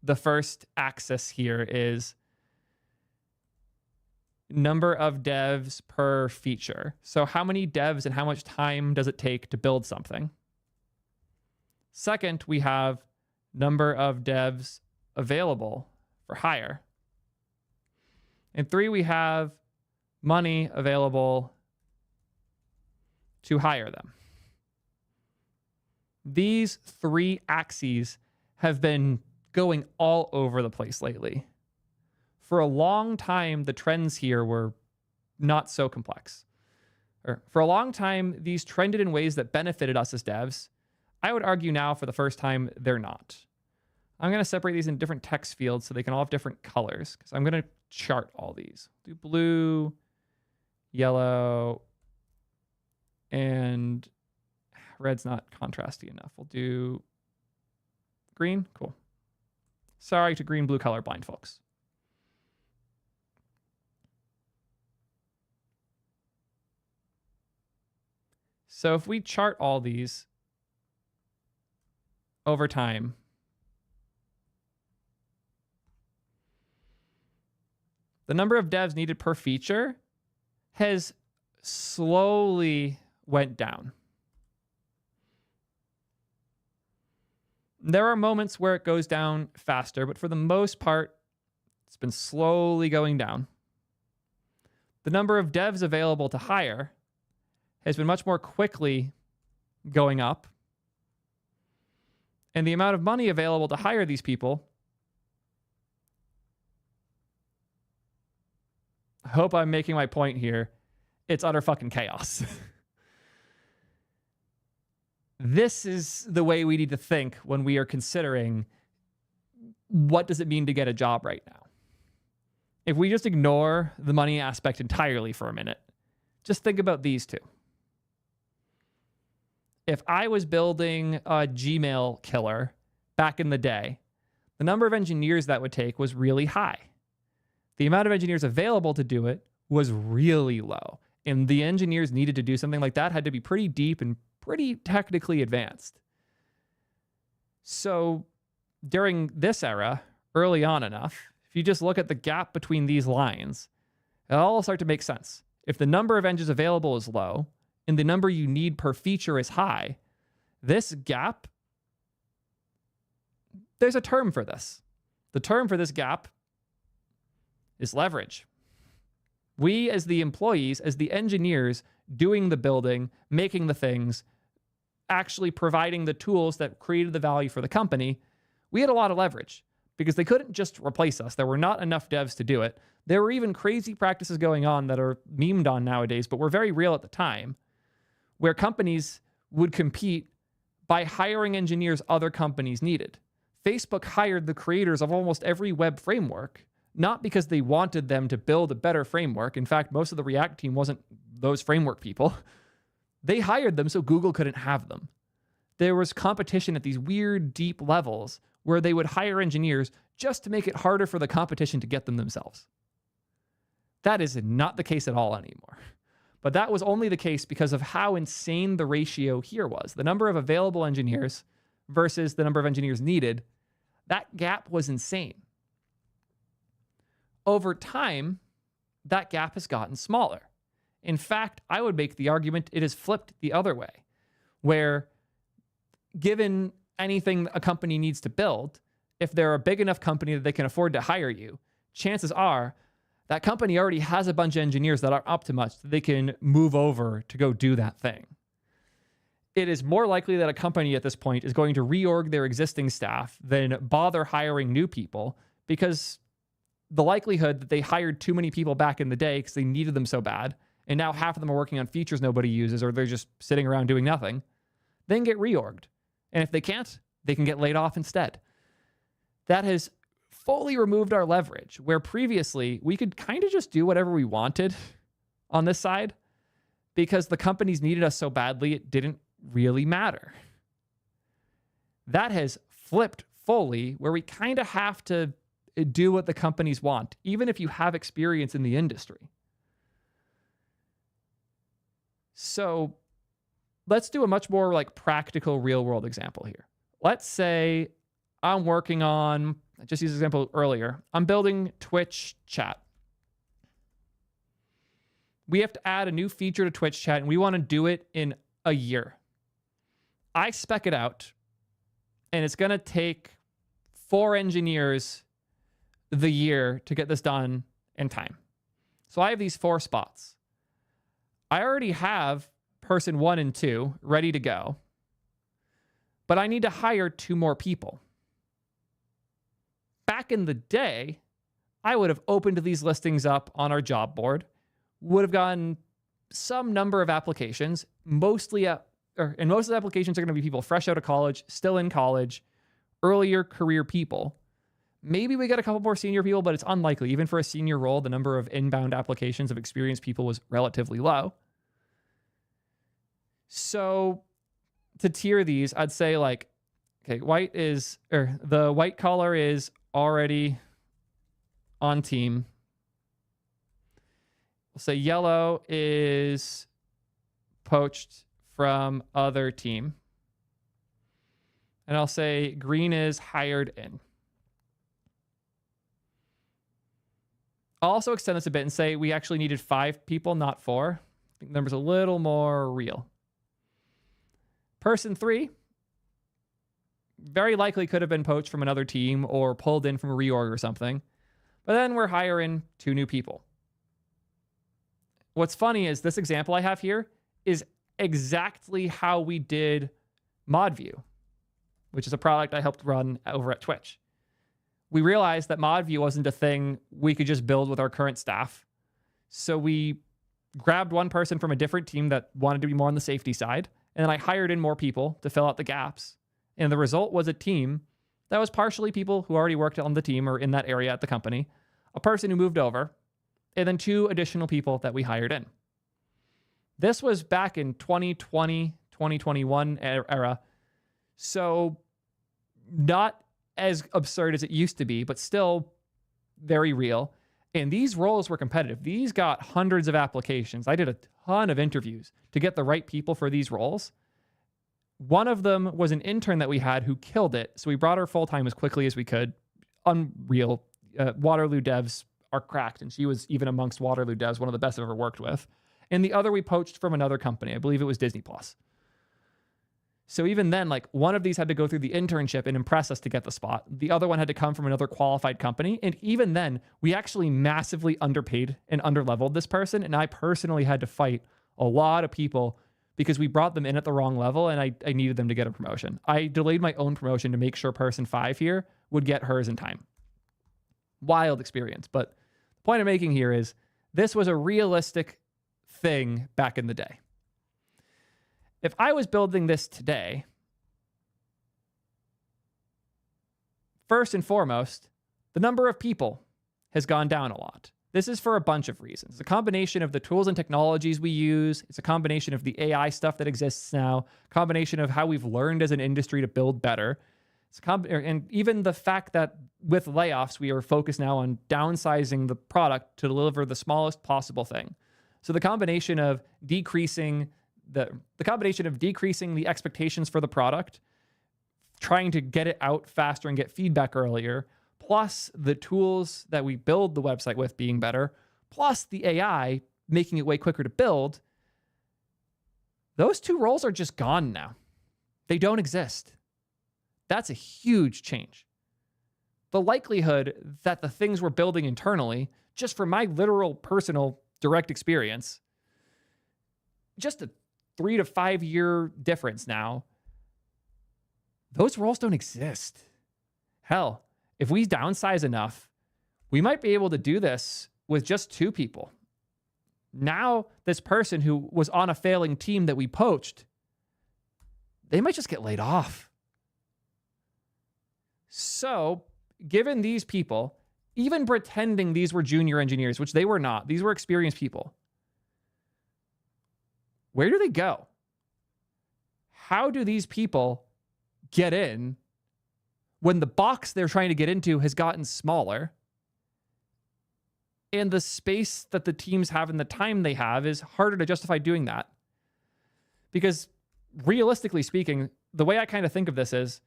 the first axis here is number of devs per feature. So how many devs and how much time does it take to build something? Second, we have number of devs available for hire. And 3, we have money available to hire them. These 3 axes have been going all over the place lately. For a long time, the trends here were not so complex. For a long time, these trended in ways that benefited us as devs. I would argue now, for the first time, they're not. I'm going to separate these in different text fields so they can all have different colors, because I'm going to chart all these. Do blue, yellow, and red's not contrasty enough. We'll do green. Cool. Sorry to green-blue colorblind folks. So if we chart all these over time, the number of devs needed per feature has slowly went down. There are moments where it goes down faster, but for the most part, it's been slowly going down. The number of devs available to hire has been much more quickly going up. And the amount of money available to hire these people, I hope I'm making my point here, it's utter fucking chaos. This is the way we need to think when we are considering what does it mean to get a job right now. If we just ignore the money aspect entirely for a minute, just think about these two. If I was building a Gmail killer back in the day, the number of engineers that would take was really high. The amount of engineers available to do it was really low. And the engineers needed to do something like that had to be pretty deep and pretty technically advanced. So during this era, early on enough, if you just look at the gap between these lines, it'll all start to make sense. If the number of engines available is low and the number you need per feature is high, this gap, there's a term for this. The term for this gap is leverage. We, as the employees, as the engineers doing the building, making the things, actually providing the tools that created the value for the company, we had a lot of leverage because they couldn't just replace us. There were not enough devs to do it. There were even crazy practices going on that are memed on nowadays, but were very real at the time, where companies would compete by hiring engineers other companies needed. Facebook hired the creators of almost every web framework, not because they wanted them to build a better framework. In fact, most of the React team wasn't those framework people. They hired them so Google couldn't have them. There was competition at these weird, deep levels where they would hire engineers just to make it harder for the competition to get them themselves. That is not the case at all anymore. But that was only the case because of how insane the ratio here was. The number of available engineers versus the number of engineers needed, that gap was insane. Over time, that gap has gotten smaller. In fact, I would make the argument it has flipped the other way, where given anything a company needs to build, if they're a big enough company that they can afford to hire you, chances are that company already has a bunch of engineers that are up to much that they can move over to go do that thing. It is more likely that a company at this point is going to reorg their existing staff than bother hiring new people, because the likelihood that they hired too many people back in the day because they needed them so bad, and now half of them are working on features nobody uses, or they're just sitting around doing nothing, then get reorged. And if they can't, they can get laid off instead. That has fully removed our leverage, where previously we could kind of just do whatever we wanted on this side because the companies needed us so badly it didn't really matter. That has flipped fully, where we kind of have to do what the companies want, even if you have experience in the industry. So let's do a much more like practical real world example here. Let's say I'm working on, I just used an example earlier, I'm building Twitch chat. We have to add a new feature to Twitch chat, and we want to do it in a year. I spec it out, and it's going to take 4 engineers the year to get this done in time. So I have these 4 spots. I already have person 1 and 2 ready to go, but I need to hire 2 more people. Back in the day, I would have opened these listings up on our job board, would have gotten some number of applications, and most of the applications are going to be people fresh out of college, still in college, earlier career people. Maybe we get a couple more senior people, but it's unlikely. Even for a senior role, the number of inbound applications of experienced people was relatively low. So to tier these, I'd say like, okay, the white collar is already on team. We'll say yellow is poached from other team. And I'll say green is hired in. I'll also extend this a bit and say we actually needed 5 people, not 4. I think the number's a little more real. Person 3 very likely could have been poached from another team or pulled in from a reorg or something. But then we're hiring 2 new people. What's funny is this example I have here is exactly how we did ModView, which is a product I helped run over at Twitch. We realized that ModView wasn't a thing we could just build with our current staff. So we grabbed one person from a different team that wanted to be more on the safety side, and then I hired in more people to fill out the gaps. And the result was a team that was partially people who already worked on the team or in that area at the company, a person who moved over, and then 2 additional people that we hired in. This was back in 2020, 2021 era. So not as absurd as it used to be, but still very real. And these roles were competitive. These got hundreds of applications. I did a ton of interviews to get the right people for these roles. One of them was an intern that we had who killed it. So we brought her full-time as quickly as we could. Unreal. Waterloo devs are cracked, and she was, even amongst Waterloo devs, one of the best I've ever worked with. And the other we poached from another company. I believe it was Disney+. So even then, like, one of these had to go through the internship and impress us to get the spot. The other one had to come from another qualified company. And even then, we actually massively underpaid and underleveled this person. And I personally had to fight a lot of people because we brought them in at the wrong level, and I needed them to get a promotion. I delayed my own promotion to make sure person 5 here would get hers in time. Wild experience. But the point I'm making here is this was a realistic thing back in the day. If I was building this today, first and foremost, the number of people has gone down a lot. This is for a bunch of reasons. It's a combination of the tools and technologies we use. It's a combination of the AI stuff that exists now, a combination of how we've learned as an industry to build better. And even the fact that with layoffs, we are focused now on downsizing the product to deliver the smallest possible thing. So the combination of decreasing the expectations for the product, trying to get it out faster and get feedback earlier, plus the tools that we build the website with being better, plus the AI making it way quicker to build, those two roles are just gone now. They don't exist. That's a huge change. The likelihood that the things we're building internally, just for my literal personal direct experience, just a 3 to 5 year difference now, those roles don't exist. Hell, if we downsize enough, we might be able to do this with just 2 people. Now, this person who was on a failing team that we poached, they might just get laid off. So, given these people, even pretending these were junior engineers, which they were not, these were experienced people, where do they go? How do these people get in when the box they're trying to get into has gotten smaller and the space that the teams have and the time they have is harder to justify doing that? Because realistically speaking, the way I kind of think of this is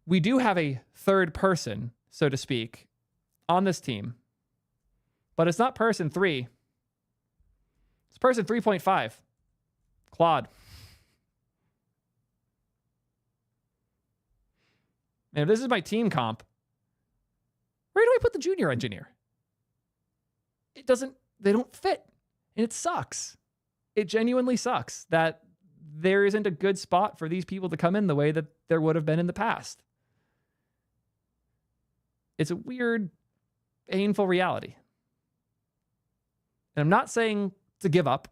we do have a third person, so to speak, on this team, but it's not person 3. It's person 3.5, Claude. And if this is my team comp, where do I put the junior engineer? They don't fit. And it sucks. It genuinely sucks that there isn't a good spot for these people to come in the way that there would have been in the past. It's a weird, painful reality. And I'm not saying to give up.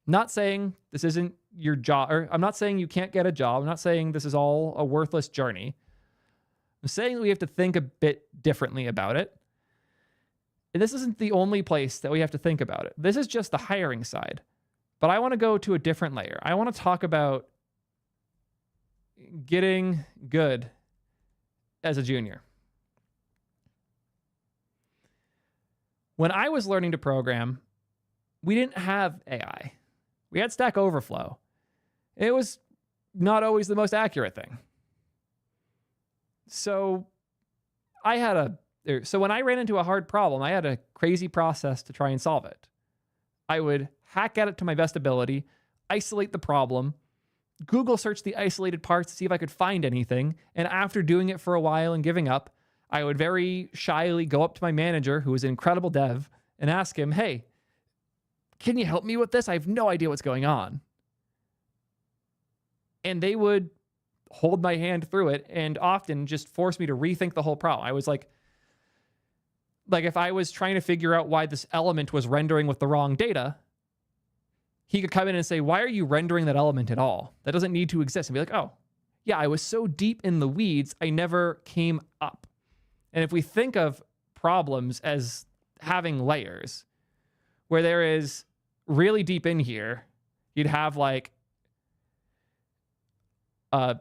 I'm not saying this isn't your job, or I'm not saying you can't get a job. I'm not saying this is all a worthless journey. I'm saying that we have to think a bit differently about it. And this isn't the only place that we have to think about it. This is just the hiring side. But I want to go to a different layer. I want to talk about getting good as a junior. When I was learning to program, we didn't have AI. We had Stack Overflow. It was not always the most accurate thing. So when I ran into a hard problem, I had a crazy process to try and solve it. I would hack at it to my best ability, isolate the problem, Google search the isolated parts to see if I could find anything, and after doing it for a while and giving up, I would very shyly go up to my manager, who was an incredible dev, and ask him, hey, can you help me with this? I have no idea what's going on. And they would hold my hand through it and often just force me to rethink the whole problem. I was like if I was trying to figure out why this element was rendering with the wrong data, he could come in and say, why are you rendering that element at all? That doesn't need to exist. And be like, oh, yeah, I was so deep in the weeds, I never came up. And if we think of problems as having layers, where there is really deep in here, you'd have like a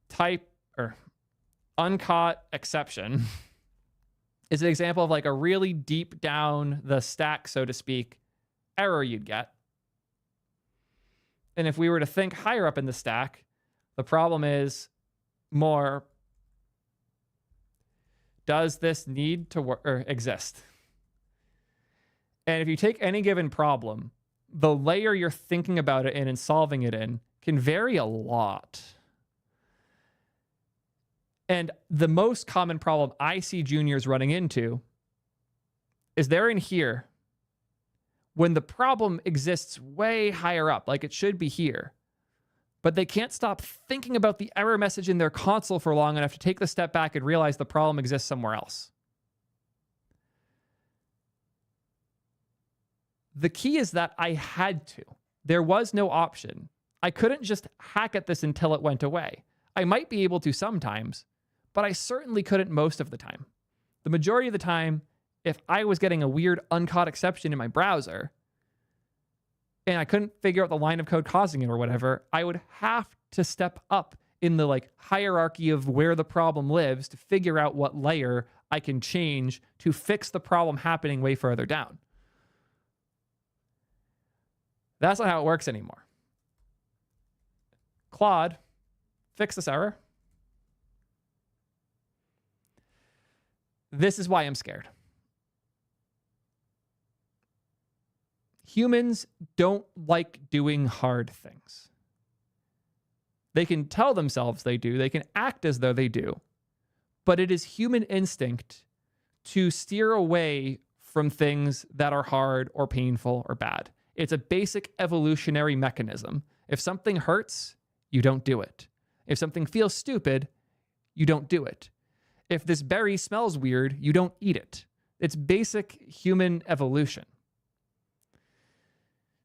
type or uncaught exception is an example of like a really deep down the stack, so to speak, error you'd get. And if we were to think higher up in the stack, the problem is more, does this need to work or exist? And if you take any given problem, the layer you're thinking about it in and solving it in can vary a lot. And the most common problem I see juniors running into is they're in here when the problem exists way higher up, like it should be here. But they can't stop thinking about the error message in their console for long enough to take the step back and realize the problem exists somewhere else. The key is that I had to. There was no option. I couldn't just hack at this until it went away. I might be able to sometimes, but I certainly couldn't most of the time. The majority of the time, if I was getting a weird uncaught exception in my browser and I couldn't figure out the line of code causing it or whatever, I would have to step up in the like hierarchy of where the problem lives to figure out what layer I can change to fix the problem happening way further down. That's not how it works anymore. Claude, fix this error. This is why I'm scared. Humans don't like doing hard things. They can tell themselves they do, they can act as though they do, but it is human instinct to steer away from things that are hard or painful or bad. It's a basic evolutionary mechanism. If something hurts, you don't do it. If something feels stupid, you don't do it. If this berry smells weird, you don't eat it. It's basic human evolution.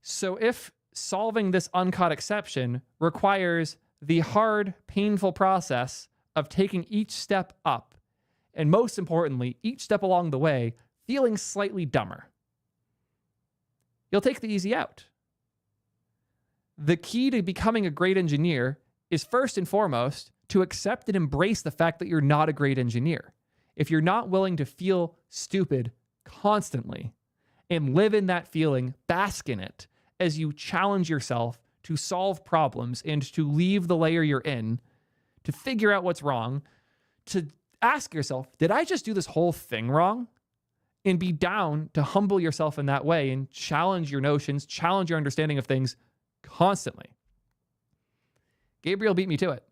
So if solving this uncaught exception requires the hard, painful process of taking each step up, and most importantly, each step along the way, feeling slightly dumber, you'll take the easy out. The key to becoming a great engineer is first and foremost to accept and embrace the fact that you're not a great engineer. If you're not willing to feel stupid constantly and live in that feeling, bask in it as you challenge yourself to solve problems and to leave the layer you're in, to figure out what's wrong, to ask yourself, did I just do this whole thing wrong? And be down to humble yourself in that way and challenge your notions, challenge your understanding of things constantly. Gabriel beat me to it.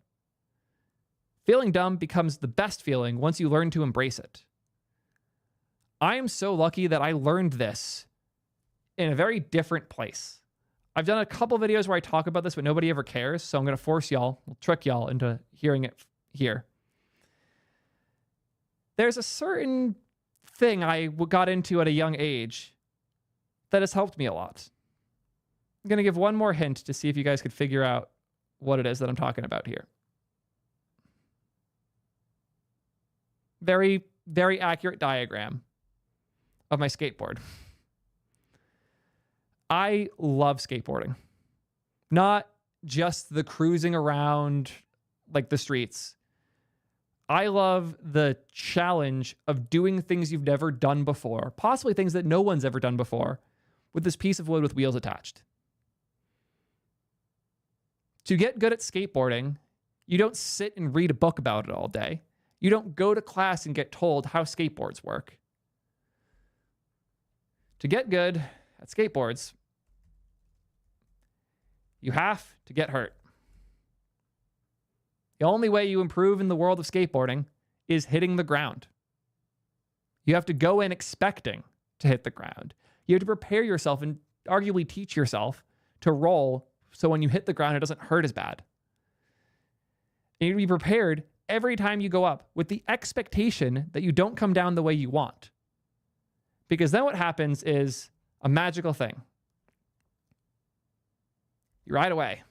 Feeling dumb becomes the best feeling once you learn to embrace it. I am so lucky that I learned this in a very different place. I've done a couple videos where I talk about this, but nobody ever cares. So I'm going to force y'all, trick y'all into hearing it here. There's a certain thing I got into at a young age that has helped me a lot. I'm going to give one more hint to see if you guys could figure out what it is that I'm talking about here. Very, very accurate diagram of my skateboard. I love skateboarding. Not just the cruising around like the streets. I love the challenge of doing things you've never done before, possibly things that no one's ever done before, with this piece of wood with wheels attached. To get good at skateboarding, you don't sit and read a book about it all day. You don't go to class and get told how skateboards work. To get good at skateboards, you have to get hurt. The only way you improve in the world of skateboarding is hitting the ground. You have to go in expecting to hit the ground. You have to prepare yourself and arguably teach yourself to roll so when you hit the ground, it doesn't hurt as bad. And you need to be prepared every time you go up with the expectation that you don't come down the way you want. Because then what happens is a magical thing. You ride away.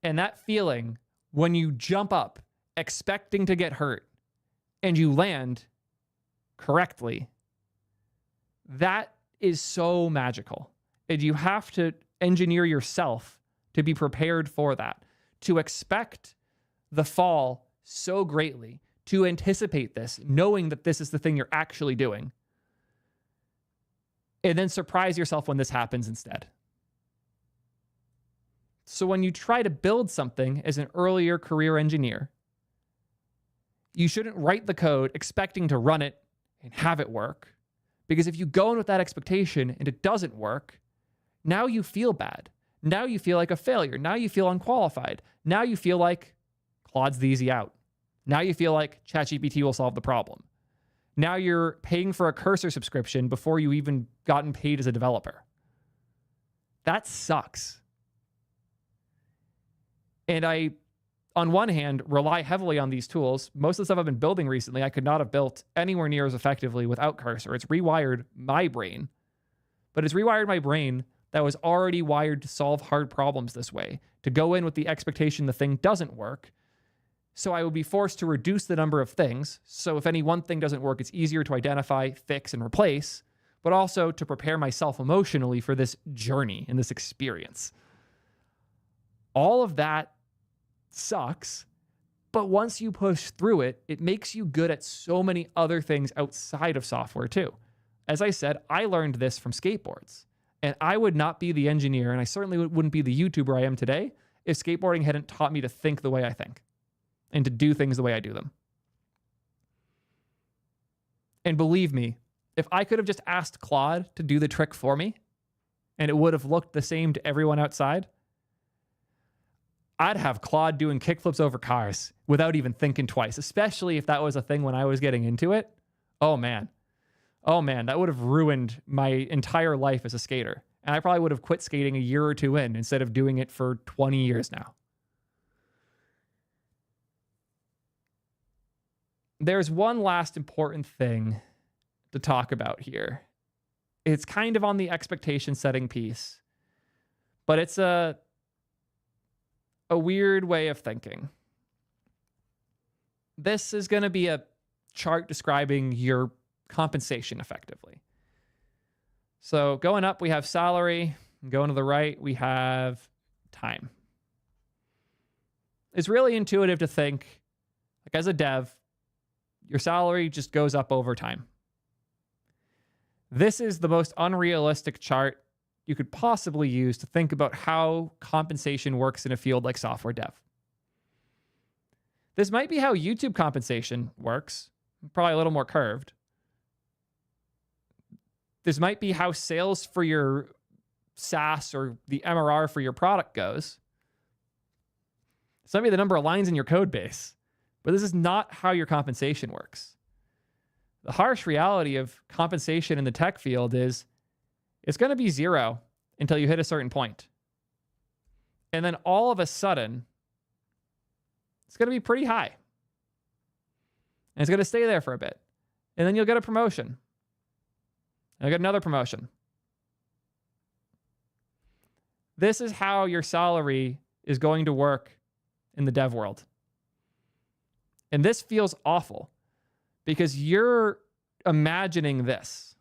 And that feeling when you jump up expecting to get hurt and you land correctly, that is so magical. And you have to engineer yourself to be prepared for that, to expect the fall so greatly, to anticipate this, knowing that this is the thing you're actually doing, and then surprise yourself when this happens instead. So when you try to build something as an earlier career engineer, you shouldn't write the code expecting to run it and have it work. Because if you go in with that expectation and it doesn't work, now you feel bad. Now you feel like a failure. Now you feel unqualified. Now you feel like Claude's the easy out. Now you feel like ChatGPT will solve the problem. Now you're paying for a cursor subscription before you even gotten paid as a developer. That sucks. And I, on one hand, rely heavily on these tools. Most of the stuff I've been building recently, I could not have built anywhere near as effectively without cursor. It's rewired my brain, but it's rewired my brain that was already wired to solve hard problems this way, to go in with the expectation the thing doesn't work. So I would be forced to reduce the number of things. So if any one thing doesn't work, it's easier to identify, fix, and replace, but also to prepare myself emotionally for this journey and this experience. All of that sucks. But once you push through it, it makes you good at so many other things outside of software too. As I said, I learned this from skateboards. And I would not be the engineer, and I certainly wouldn't be the YouTuber I am today if skateboarding hadn't taught me to think the way I think and to do things the way I do them. And believe me, if I could have just asked Claude to do the trick for me, and it would have looked the same to everyone outside, I'd have Claude doing kickflips over cars without even thinking twice, especially if that was a thing when I was getting into it. Oh man, that would have ruined my entire life as a skater. And I probably would have quit skating a year or two in instead of doing it for 20 years now. There's one last important thing to talk about here. It's kind of on the expectation setting piece, but it's a weird way of thinking. This is going to be a chart describing your compensation effectively. So going up, we have salary. Going to the right, we have time. It's really intuitive to think, like as a dev, your salary just goes up over time. This is the most unrealistic chart you could possibly use to think about how compensation works in a field like software dev. This might be how YouTube compensation works, probably a little more curved. This might be how sales for your SaaS or the MRR for your product goes. This might be the number of lines in your code base, but this is not how your compensation works. The harsh reality of compensation in the tech field is it's going to be zero until you hit a certain point. And then all of a sudden, it's going to be pretty high. And it's going to stay there for a bit. And then you'll get a promotion. And you'll get another promotion. This is how your salary is going to work in the dev world. And this feels awful because you're imagining this.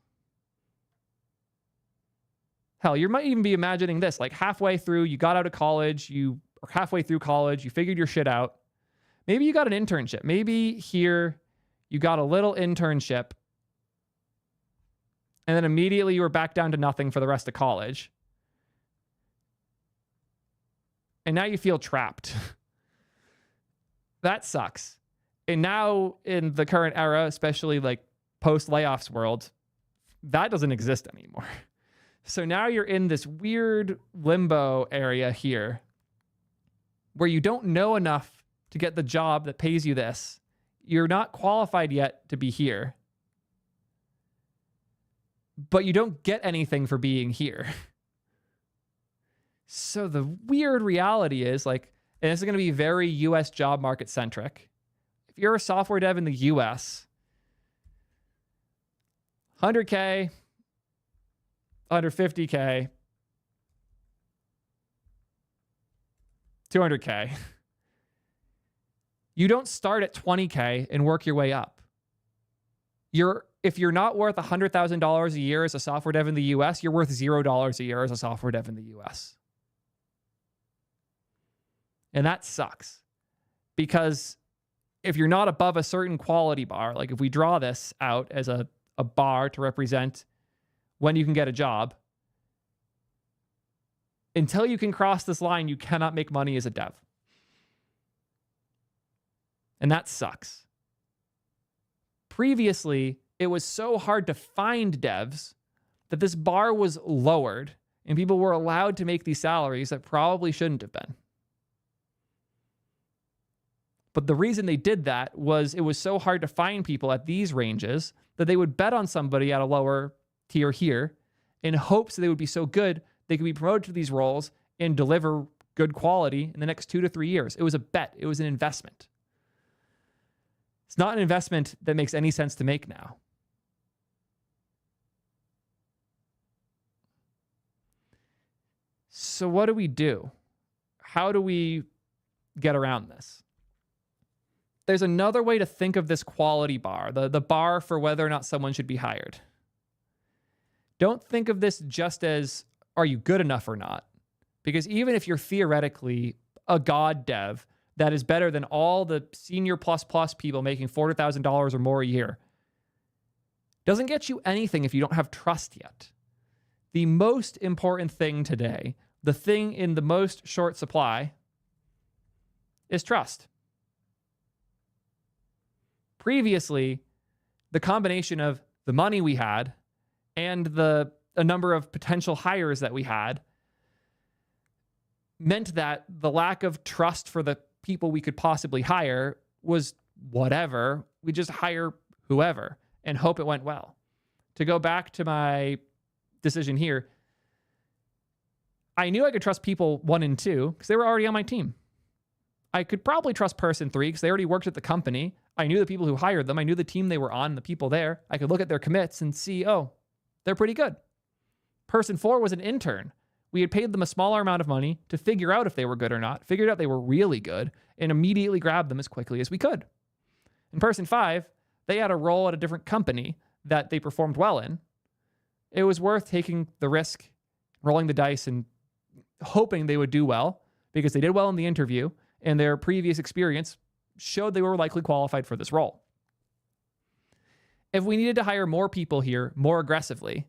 Hell, you might even be imagining this. Like halfway through, you got out of college, or halfway through college, you figured your shit out. Maybe you got an internship. Maybe here you got a little internship. And then immediately you were back down to nothing for the rest of college. And now you feel trapped. That sucks. And now in the current era, especially like post layoffs world, that doesn't exist anymore. So now you're in this weird limbo area here where you don't know enough to get the job that pays you this. You're not qualified yet to be here, but you don't get anything for being here. So the weird reality is like, and this is going to be very US job market centric. If you're a software dev in the US, 100K, 150K, 200K. You don't start at 20K and work your way up. If you're not worth $100,000 a year as a software dev in the US, you're worth $0 a year as a software dev in the US. And that sucks because if you're not above a certain quality bar, like if we draw this out as a bar to represent when you can get a job, until you can cross this line, you cannot make money as a dev. And that sucks. Previously, it was so hard to find devs that this bar was lowered and people were allowed to make these salaries that probably shouldn't have been. But the reason they did that was it was so hard to find people at these ranges that they would bet on somebody at a lower tier here in hopes that they would be so good they could be promoted to these roles and deliver good quality in the next 2 to 3 years. It was a bet. It was an investment. It's not an investment that makes any sense to make now. So what do we do? How do we get around this? There's another way to think of this quality bar, the bar for whether or not someone should be hired. Don't think of this just as, are you good enough or not? Because even if you're theoretically a god dev that is better than all the senior plus plus people making $400,000 or more a year doesn't get you anything if you don't have trust yet. The most important thing today, the thing in the most short supply, is trust. Previously, the combination of the money we had and a number of potential hires that we had meant that the lack of trust for the people we could possibly hire was whatever. We just hire whoever and hope it went well. To go back to my decision here, I knew I could trust people 1 and 2 because they were already on my team. I could probably trust person 3 because they already worked at the company. I knew the people who hired them. I knew the team they were on, the people there. I could look at their commits and see, oh, they're pretty good. Person 4 was an intern. We had paid them a smaller amount of money to figure out if they were good or not, figured out they were really good, and immediately grabbed them as quickly as we could. In person 5, they had a role at a different company that they performed well in. It was worth taking the risk, rolling the dice, and hoping they would do well because they did well in the interview and their previous experience showed they were likely qualified for this role. If we needed to hire more people here more aggressively,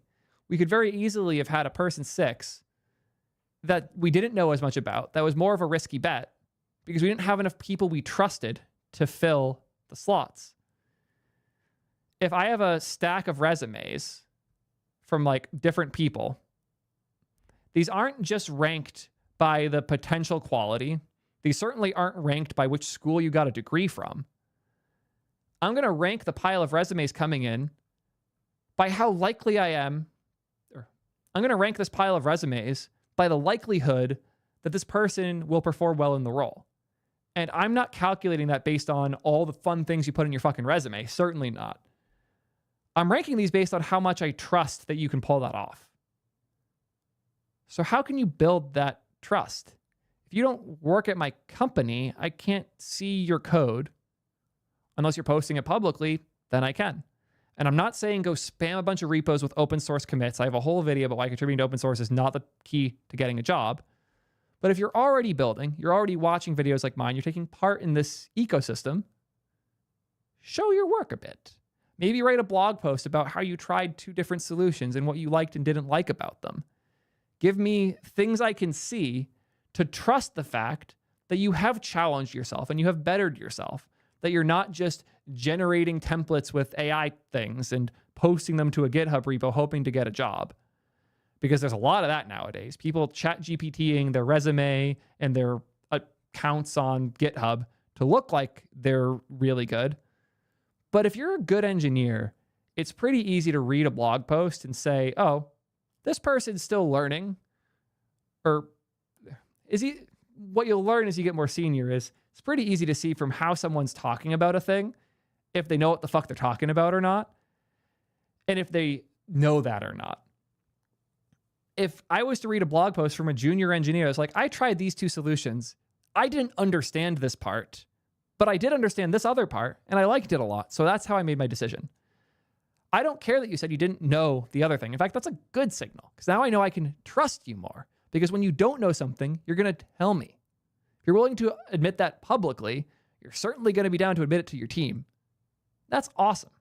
we could very easily have had a person 6 that we didn't know as much about, that was more of a risky bet because we didn't have enough people we trusted to fill the slots. If I have a stack of resumes from like different people, these aren't just ranked by the potential quality. These certainly aren't ranked by which school you got a degree from. I'm going to rank the pile of resumes coming in by how likely I am, or I'm going to rank this pile of resumes by the likelihood that this person will perform well in the role. And I'm not calculating that based on all the fun things you put in your fucking resume. Certainly not. I'm ranking these based on how much I trust that you can pull that off. So how can you build that trust? If you don't work at my company, I can't see your code. Unless you're posting it publicly, then I can. And I'm not saying go spam a bunch of repos with open source commits. I have a whole video about why contributing to open source is not the key to getting a job. But if you're already building, you're already watching videos like mine, you're taking part in this ecosystem, show your work a bit. Maybe write a blog post about how you tried 2 different solutions and what you liked and didn't like about them. Give me things I can see to trust the fact that you have challenged yourself and you have bettered yourself, that you're not just generating templates with AI things and posting them to a GitHub repo hoping to get a job. Because there's a lot of that nowadays. People chat GPTing their resume and their accounts on GitHub to look like they're really good. But if you're a good engineer, it's pretty easy to read a blog post and say, oh, this person's still learning. Or what you'll learn as you get more senior is it's pretty easy to see from how someone's talking about a thing, if they know what the fuck they're talking about or not, and if they know that or not. If I was to read a blog post from a junior engineer, it's like, I tried these 2 solutions. I didn't understand this part, but I did understand this other part, and I liked it a lot. So that's how I made my decision. I don't care that you said you didn't know the other thing. In fact, that's a good signal, because now I know I can trust you more. Because when you don't know something, you're going to tell me. If you're willing to admit that publicly, you're certainly going to be down to admit it to your team. That's awesome.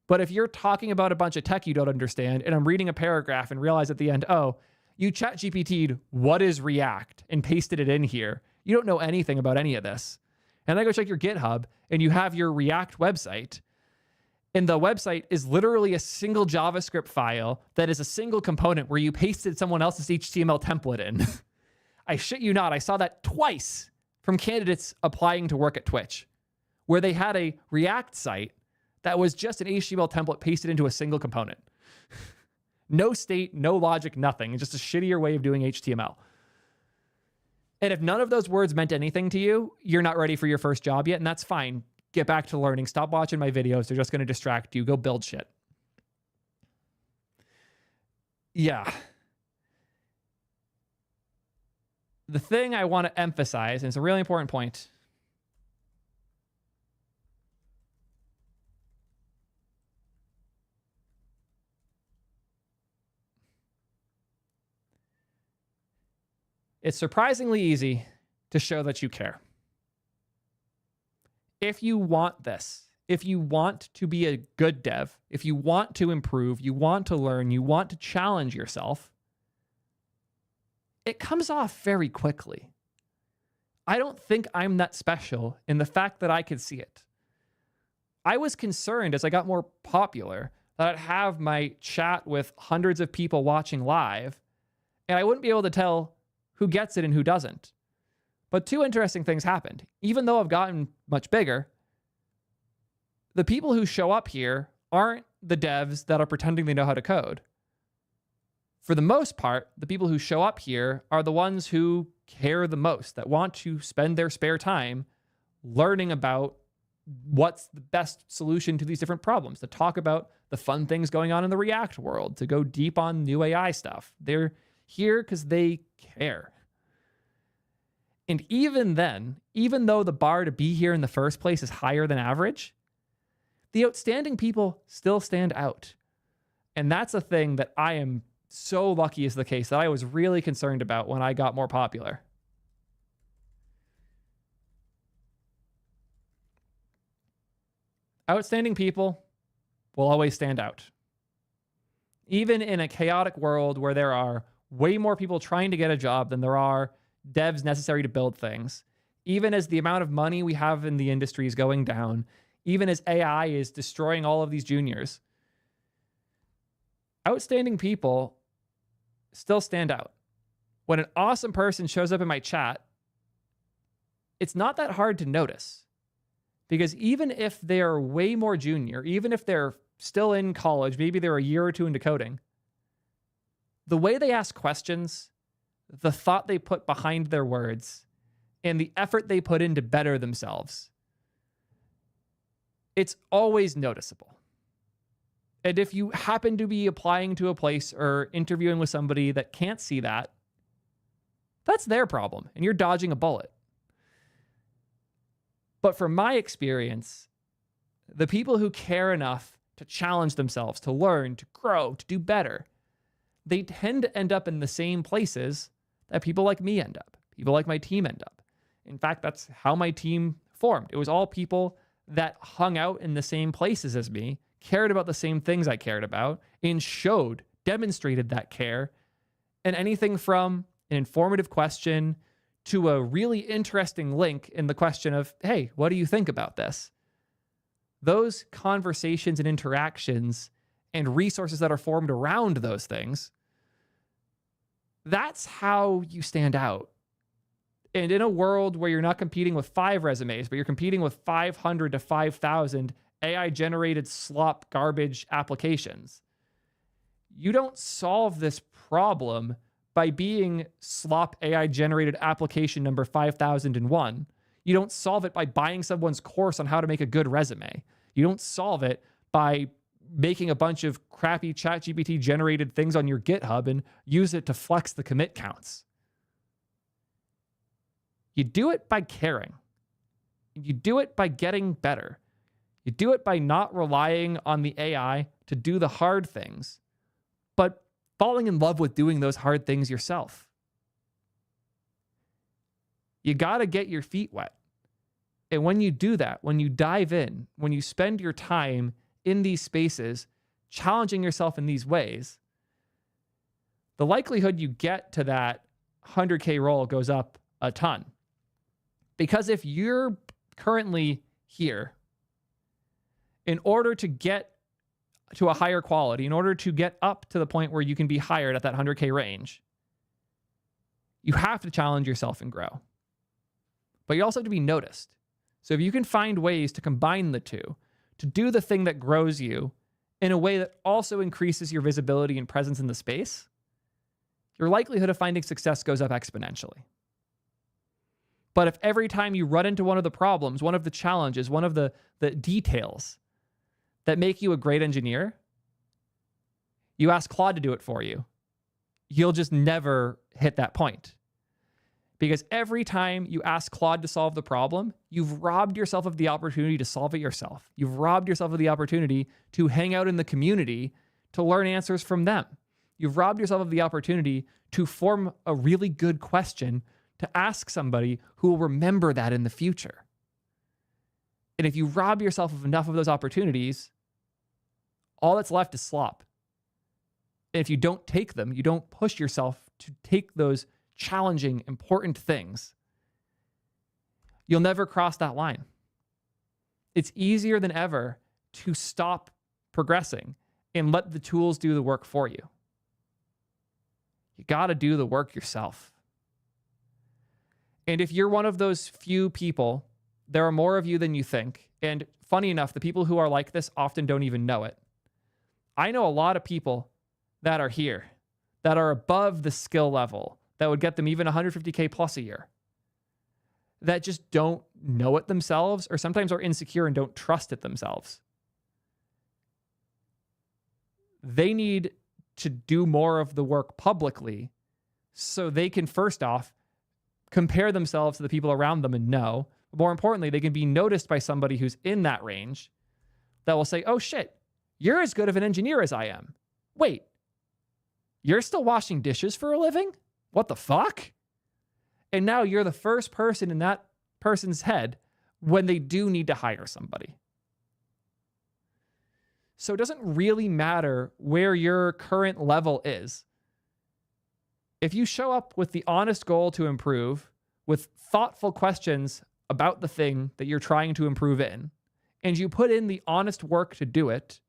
But if you're talking about a bunch of tech you don't understand, and I'm reading a paragraph and realize at the end, oh, you chat GPT'd what is React and pasted it in here. You don't know anything about any of this. And I go check your GitHub and you have your React website. And the website is literally a single JavaScript file that is a single component where you pasted someone else's HTML template in. I shit you not, I saw that twice from candidates applying to work at Twitch, where they had a React site that was just an HTML template pasted into a single component. No state, no logic, nothing. Just a shittier way of doing HTML. And if none of those words meant anything to you, you're not ready for your first job yet, and that's fine. Get back to learning. Stop watching my videos. They're just going to distract you. Go build shit. Yeah. The thing I want to emphasize, and it's a really important point, it's surprisingly easy to show that you care. If you want this, if you want to be a good dev, if you want to improve, you want to learn, you want to challenge yourself, it comes off very quickly. I don't think I'm that special in the fact that I could see it. I was concerned as I got more popular that I'd have my chat with hundreds of people watching live, and I wouldn't be able to tell who gets it and who doesn't. But two interesting things happened. Even though I've gotten much bigger, the people who show up here aren't the devs that are pretending they know how to code. For the most part, the people who show up here are the ones who care the most, that want to spend their spare time learning about what's the best solution to these different problems, to talk about the fun things going on in the React world, to go deep on new AI stuff. They're here because they care. And even then, even though the bar to be here in the first place is higher than average, the outstanding people still stand out. And that's a thing that I am so lucky is the case, that I was really concerned about when I got more popular. Outstanding people will always stand out. Even in a chaotic world where there are way more people trying to get a job than there are devs necessary to build things, even as the amount of money we have in the industry is going down, even as AI is destroying all of these juniors, outstanding people still stand out. When an awesome person shows up in my chat, it's not that hard to notice. Because even if they're way more junior, even if they're still in college, maybe they're a year or two into coding, the way they ask questions, the thought they put behind their words, and the effort they put in to better themselves, it's always noticeable. And if you happen to be applying to a place or interviewing with somebody that can't see that, that's their problem, and you're dodging a bullet. But from my experience, the people who care enough to challenge themselves, to learn, to grow, to do better, they tend to end up in the same places that people like me end up, people like my team end up. In fact, that's how my team formed. It was all people that hung out in the same places as me, cared about the same things I cared about, and demonstrated that care. And anything from an informative question to a really interesting link in the question of, hey, what do you think about this? Those conversations and interactions and resources that are formed around those things, that's how you stand out. And in a world where you're not competing with 5 resumes, but you're competing with 500 to 5,000 AI-generated slop garbage applications, you don't solve this problem by being slop AI-generated application number 5001. You don't solve it by buying someone's course on how to make a good resume. You don't solve it by making a bunch of crappy ChatGPT-generated things on your GitHub and use it to flex the commit counts. You do it by caring. You do it by getting better. You do it by not relying on the AI to do the hard things, but falling in love with doing those hard things yourself. You got to get your feet wet. And when you do that, when you dive in, when you spend your time in these spaces, challenging yourself in these ways, the likelihood you get to that 100K role goes up a ton. Because if you're currently here, in order to get to a higher quality, in order to get up to the point where you can be hired at that 100K range, you have to challenge yourself and grow. But you also have to be noticed. So if you can find ways to combine the two, to do the thing that grows you in a way that also increases your visibility and presence in the space, your likelihood of finding success goes up exponentially. But if every time you run into one of the problems, one of the challenges, one of the details that make you a great engineer, you ask Claude to do it for you, you'll just never hit that point. Because every time you ask Claude to solve the problem, you've robbed yourself of the opportunity to solve it yourself. You've robbed yourself of the opportunity to hang out in the community to learn answers from them. You've robbed yourself of the opportunity to form a really good question to ask somebody who will remember that in the future. And if you rob yourself of enough of those opportunities, all that's left is slop. And if you don't take them, you don't push yourself to take those challenging, important things, you'll never cross that line. It's easier than ever to stop progressing and let the tools do the work for you. You got to do the work yourself. And if you're one of those few people, there are more of you than you think. And funny enough, the people who are like this often don't even know it. I know a lot of people that are here, that are above the skill level, that would get them even 150K plus a year, that just don't know it themselves, or sometimes are insecure and don't trust it themselves. They need to do more of the work publicly so they can, first off, compare themselves to the people around them and know. But more importantly, they can be noticed by somebody who's in that range that will say, oh shit, you're as good of an engineer as I am. Wait, you're still washing dishes for a living? What the fuck? And now you're the first person in that person's head when they do need to hire somebody. So it doesn't really matter where your current level is. If you show up with the honest goal to improve, with thoughtful questions about the thing that you're trying to improve in, and you put in the honest work to do it,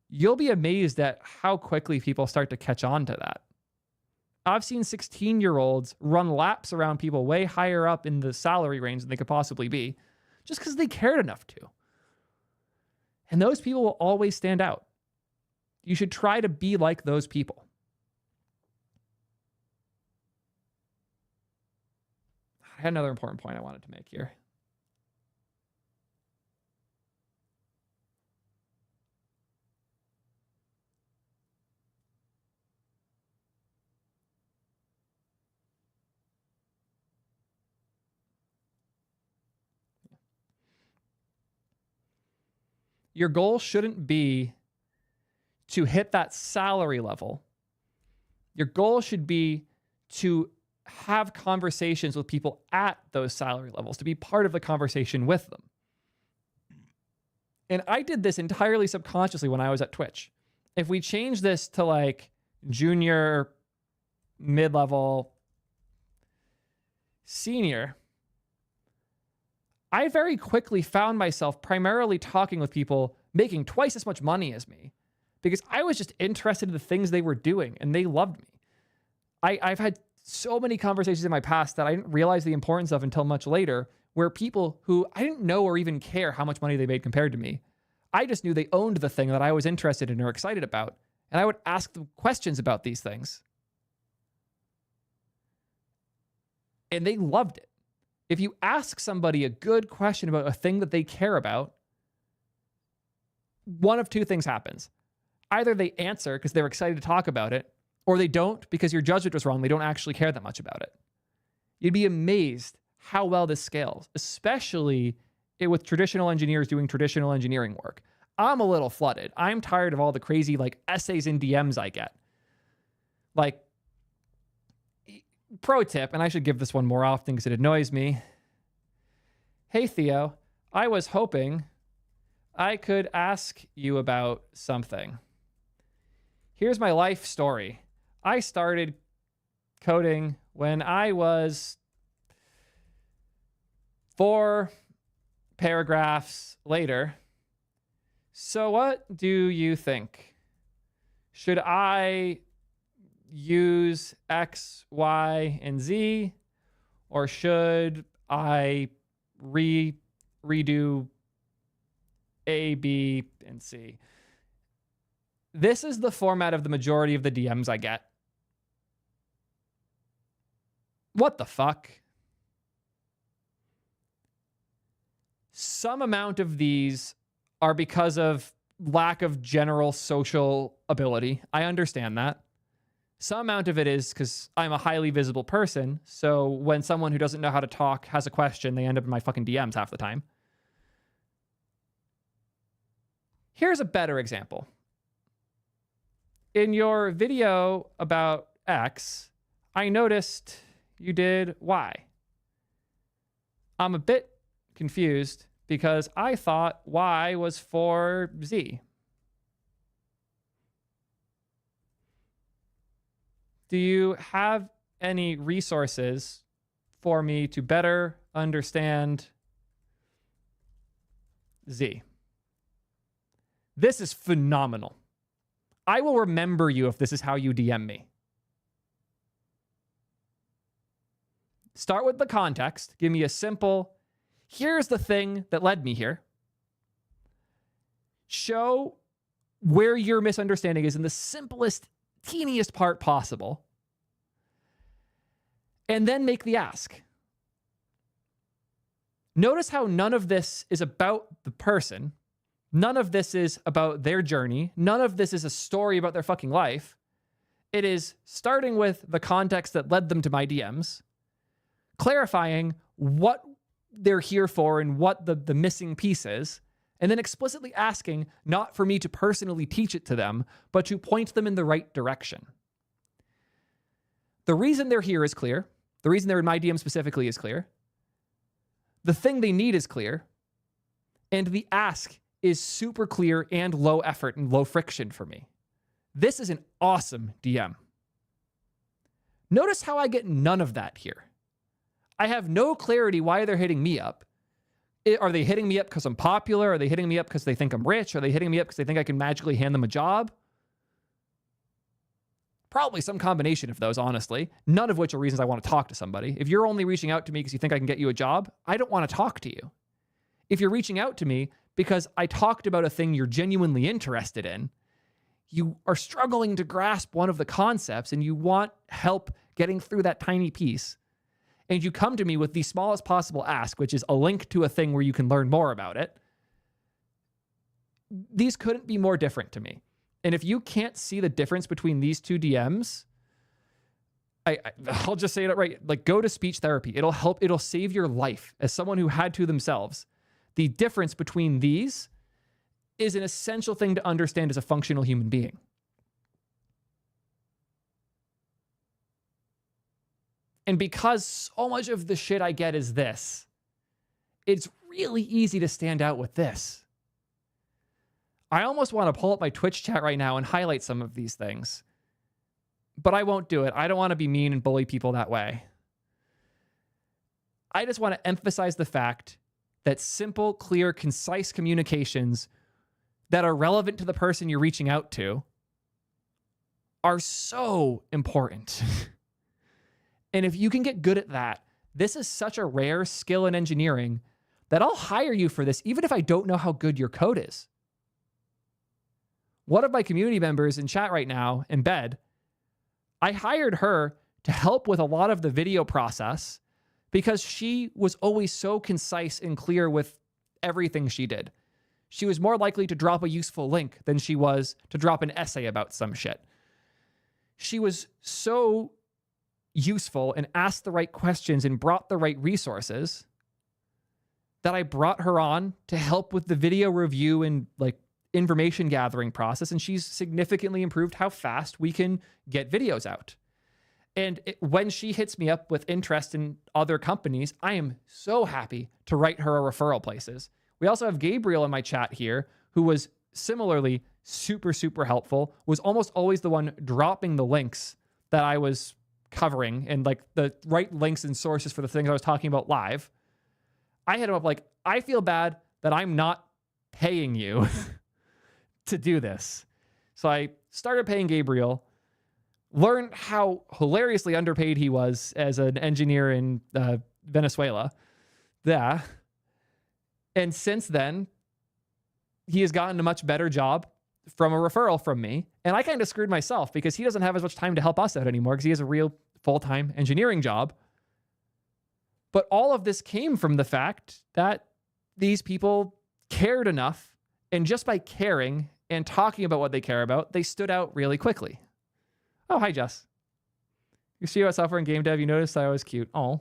you'll be amazed at how quickly people start to catch on to that. I've seen 16-year-olds run laps around people way higher up in the salary range than they could possibly be, just because they cared enough to. And those people will always stand out. You should try to be like those people. I had another important point I wanted to make here. Your goal shouldn't be to hit that salary level. Your goal should be to have conversations with people at those salary levels, to be part of the conversation with them. And I did this entirely subconsciously when I was at Twitch. If we change this to like junior, mid-level, senior, I very quickly found myself primarily talking with people making twice as much money as me because I was just interested in the things they were doing and they loved me. I've had so many conversations in my past that I didn't realize the importance of until much later, where people who I didn't know or even care how much money they made compared to me, I just knew they owned the thing that I was interested in or excited about, and I would ask them questions about these things. And they loved it. If you ask somebody a good question about a thing that they care about, one of two things happens. Either they answer because they're excited to talk about it, or they don't because your judgment was wrong. They don't actually care that much about it. You'd be amazed how well this scales, especially with traditional engineers doing traditional engineering work. I'm a little flooded. I'm tired of all the crazy like essays and DMs I get. Like, pro tip, and I should give this one more often because it annoys me. Hey, Theo, I was hoping I could ask you about something. Here's my life story. I started coding when I was 4 paragraphs later. So what do you think? Should I use X, Y, and Z, or should I redo A, B, and C? This is the format of the majority of the DMs I get. What the fuck? Some amount of these are because of lack of general social ability. I understand that. Some amount of it is because I'm a highly visible person, so when someone who doesn't know how to talk has a question, they end up in my fucking DMs half the time. Here's a better example. In your video about X, I noticed you did Y. I'm a bit confused because I thought Y was for Z. Do you have any resources for me to better understand Z? This is phenomenal. I will remember you if this is how you DM me. Start with the context. Give me a simple, here's the thing that led me here. Show where your misunderstanding is in the simplest, teeniest part possible. And then make the ask. Notice how none of this is about the person. None of this is about their journey. None of this is a story about their fucking life. It is starting with the context that led them to my DMs, clarifying what they're here for and what the missing piece is, and then explicitly asking not for me to personally teach it to them, but to point them in the right direction. The reason they're here is clear. The reason they're in my DM specifically is clear. The thing they need is clear. And the ask is super clear and low effort and low friction for me. This is an awesome DM. Notice how I get none of that here. I have no clarity why they're hitting me up. Are they hitting me up because I'm popular? Are they hitting me up because they think I'm rich? Are they hitting me up because they think I can magically hand them a job? Probably some combination of those, honestly. None of which are reasons I want to talk to somebody. If you're only reaching out to me because you think I can get you a job, I don't want to talk to you. If you're reaching out to me because I talked about a thing you're genuinely interested in, you are struggling to grasp one of the concepts and you want help getting through that tiny piece, and you come to me with the smallest possible ask, which is a link to a thing where you can learn more about it, these couldn't be more different to me. And if you can't see the difference between these two DMs, I'll just say it right. Like, go to speech therapy. It'll help. It'll save your life as someone who had to themselves. The difference between these is an essential thing to understand as a functional human being. And because so much of the shit I get is this, it's really easy to stand out with this. I almost want to pull up my Twitch chat right now and highlight some of these things, but I won't do it. I don't want to be mean and bully people that way. I just want to emphasize the fact that simple, clear, concise communications that are relevant to the person you're reaching out to are so important. And if you can get good at that, this is such a rare skill in engineering that I'll hire you for this, even if I don't know how good your code is. One of my community members in chat right now, in bed, I hired her to help with a lot of the video process because she was always so concise and clear with everything she did. She was more likely to drop a useful link than she was to drop an essay about some shit. She was so useful and asked the right questions and brought the right resources that I brought her on to help with the video review and like information gathering process. And she's significantly improved how fast we can get videos out. And when she hits me up with interest in other companies, I am so happy to write her a referral places. We also have Gabriel in my chat here, who was similarly super, super helpful, was almost always the one dropping the links that I was covering and like the right links and sources for the things I was talking about live. I hit him up like, I feel bad that I'm not paying you to do this. So I started paying Gabriel, learned how hilariously underpaid he was as an engineer in Venezuela. Yeah. And since then, he has gotten a much better job from a referral from me. And I kind of screwed myself because he doesn't have as much time to help us out anymore because he has a real full-time engineering job. But all of this came from the fact that these people cared enough, and just by caring and talking about what they care about, they stood out really quickly. Oh, hi, Jess. You see about software and game dev, you noticed I was cute. Oh,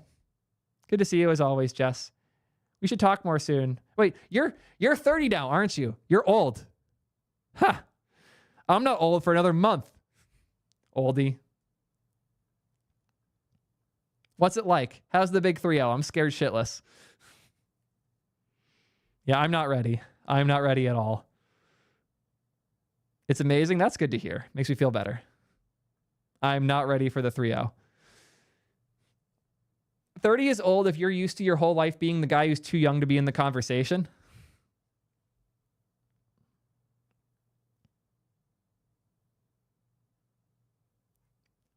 good to see you as always, Jess. We should talk more soon. Wait, you're 30 now, aren't you? You're old. Huh. I'm not old for another month. Oldie. What's it like? How's the big 3-0? I'm scared shitless. Yeah, I'm not ready. I'm not ready at all. It's amazing. That's good to hear. Makes me feel better. I'm not ready for the 3-0. 30 is old if you're used to your whole life being the guy who's too young to be in the conversation.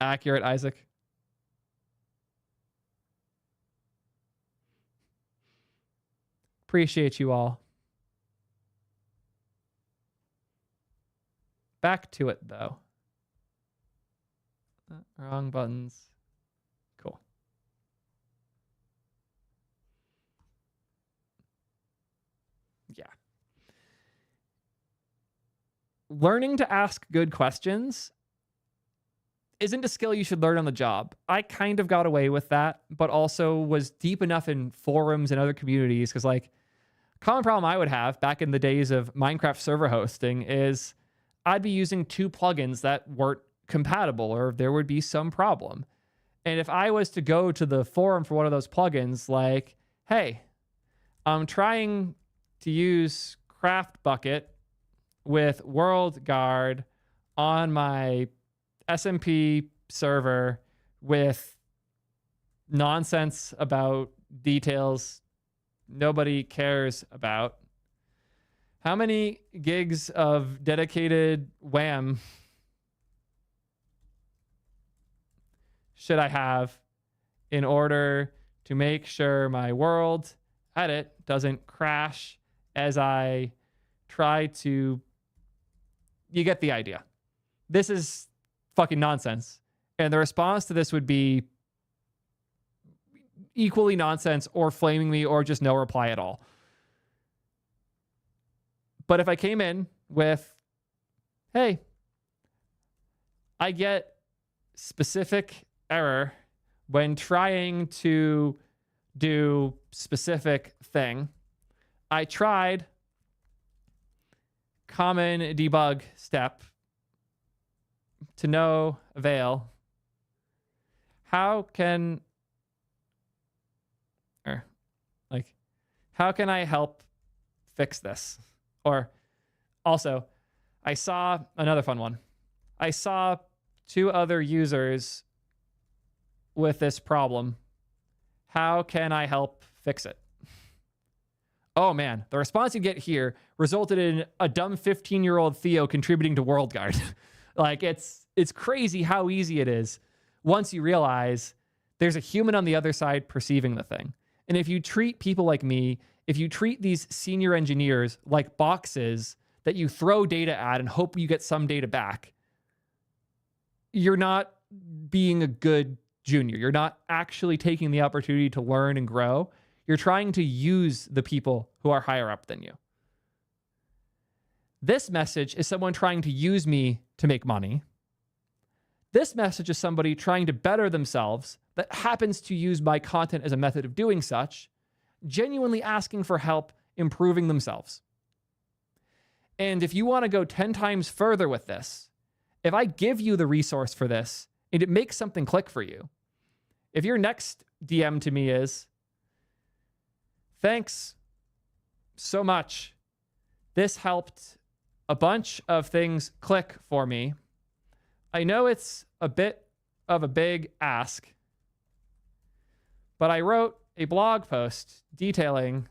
Accurate, Isaac. Appreciate you all. Back to it, though. Wrong buttons. Cool. Yeah. Learning to ask good questions isn't a skill you should learn on the job. I kind of got away with that, but also was deep enough in forums and other communities because, like, common problem I would have back in the days of Minecraft server hosting is I'd be using 2 plugins that weren't compatible or there would be some problem. And if I was to go to the forum for one of those plugins, like, hey, I'm trying to use Craft Bucket with World Guard on my SMP server with nonsense about details nobody cares about. How many gigs of dedicated WAM should I have in order to make sure my world edit doesn't crash as I try to... You get the idea. This is fucking nonsense. And the response to this would be equally nonsense or flaming me or just no reply at all. But if I came in with, hey, I get specific error when trying to do specific thing. I tried common debug step to no avail. How can I help fix this? Or also, I saw another fun one. I saw 2 other users with this problem. How can I help fix it? Oh man, the response you get here resulted in a dumb 15-year-old Theo contributing to World Guard. Like, it's crazy how easy it is once you realize there's a human on the other side perceiving the thing. And if you treat people like me, if you treat these senior engineers like boxes that you throw data at and hope you get some data back, you're not being a good junior. You're not actually taking the opportunity to learn and grow. You're trying to use the people who are higher up than you. This message is someone trying to use me to make money. This message is somebody trying to better themselves that happens to use my content as a method of doing such, genuinely asking for help improving themselves. And if you want to go 10 times further with this, if I give you the resource for this and it makes something click for you, if your next DM to me is, thanks so much, this helped a bunch of things click for me. I know it's a bit of a big ask, but I wrote a blog post detailing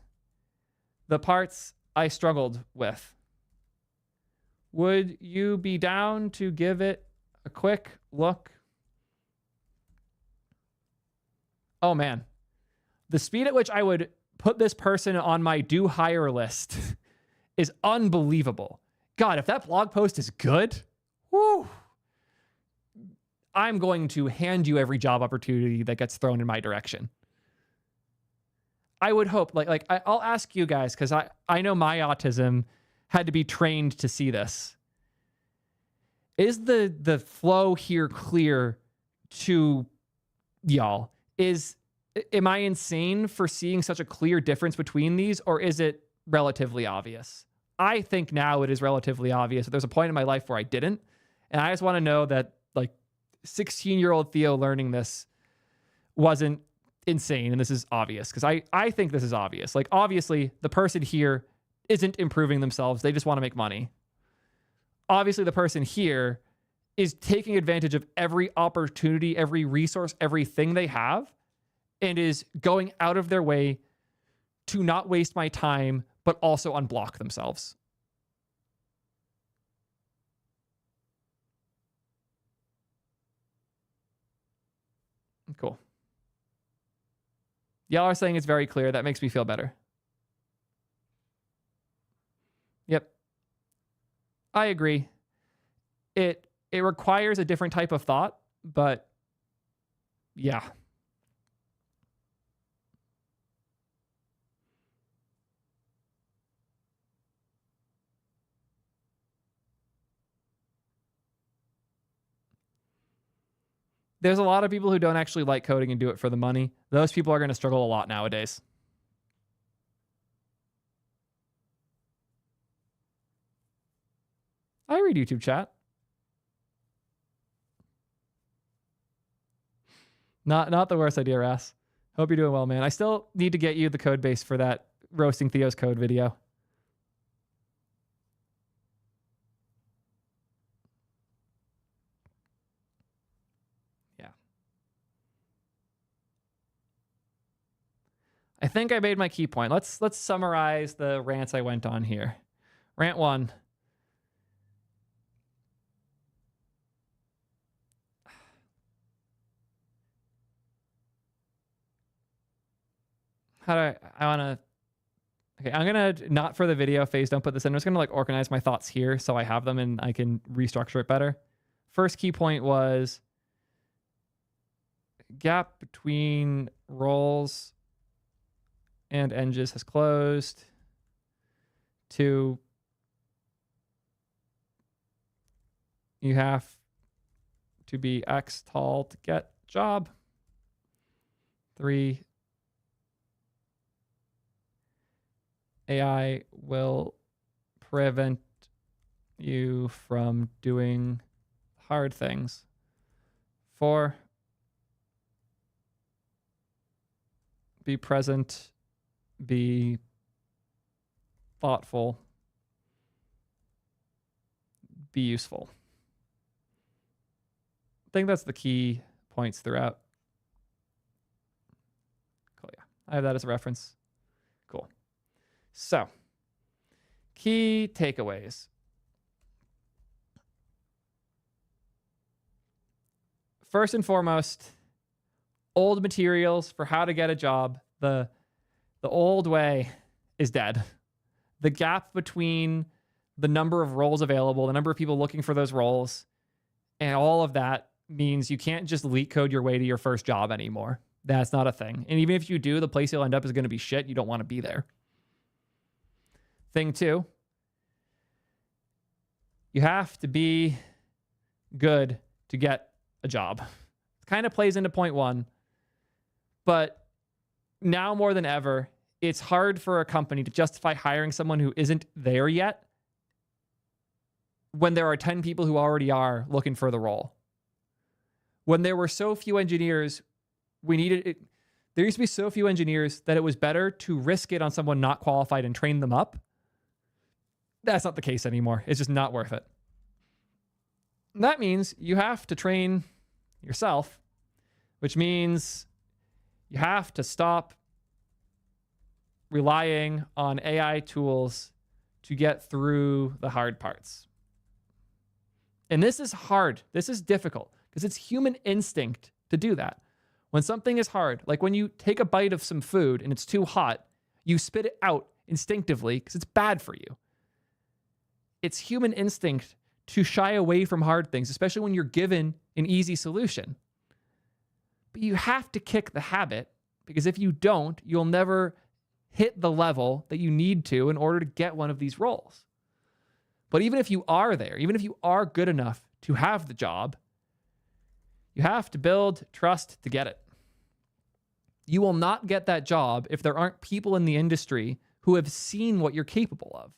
the parts I struggled with. Would you be down to give it a quick look? Oh man, the speed at which I would put this person on my do hire list is unbelievable. God, if that blog post is good, whoo, I'm going to hand you every job opportunity that gets thrown in my direction. I would hope, I'll ask you guys, because I know my autism had to be trained to see this. Is the flow here clear to y'all? Am I insane for seeing such a clear difference between these, or is it relatively obvious? I think now it is relatively obvious. There's a point in my life where I didn't, and I just want to know that 16-year-old Theo learning this wasn't insane. And this is obvious because I think this is obvious. Like, obviously, the person here isn't improving themselves. They just want to make money. Obviously, the person here is taking advantage of every opportunity, every resource, everything they have, and is going out of their way to not waste my time, but also unblock themselves. Cool. Y'all are saying it's very clear. That makes me feel better. Yep. I agree. It requires a different type of thought, but yeah. There's a lot of people who don't actually like coding and do it for the money. Those people are going to struggle a lot nowadays. I read YouTube chat. Not the worst idea, Ras. Hope you're doing well, man. I still need to get you the code base for that roasting Theo's code video. Yeah. I think I made my key point. Let's summarize the rants I went on here. Rant 1. I want to, okay, I'm going to, not for the video phase, don't put this in. I'm just going to like organize my thoughts here so I have them and I can restructure it better. First key point was gap between roles and engs has closed. 2, you have to be X tall to get job. 3, AI will prevent you from doing hard things. 4, be present, be thoughtful, be useful. I think that's the key points throughout. Cool, yeah. I have that as a reference. Cool. So, key takeaways. First and foremost, old materials for how to get a job. The old way is dead. The gap between the number of roles available, the number of people looking for those roles, and all of that means you can't just leak code your way to your first job anymore. That's not a thing. And even if you do, the place you'll end up is going to be shit. You don't want to be there. Thing 2, you have to be good to get a job. It kind of plays into point 1, but now more than ever, it's hard for a company to justify hiring someone who isn't there yet when there are 10 people who already are looking for the role. When there were so few engineers, there used to be so few engineers that it was better to risk it on someone not qualified and train them up. That's not the case anymore. It's just not worth it. And that means you have to train yourself, which means you have to stop relying on AI tools to get through the hard parts. And this is hard. This is difficult because it's human instinct to do that. When something is hard, like when you take a bite of some food and it's too hot, you spit it out instinctively because it's bad for you. It's human instinct to shy away from hard things, especially when you're given an easy solution. But you have to kick the habit because if you don't, you'll never hit the level that you need to in order to get one of these roles. But even if you are there, even if you are good enough to have the job, you have to build trust to get it. You will not get that job if there aren't people in the industry who have seen what you're capable of.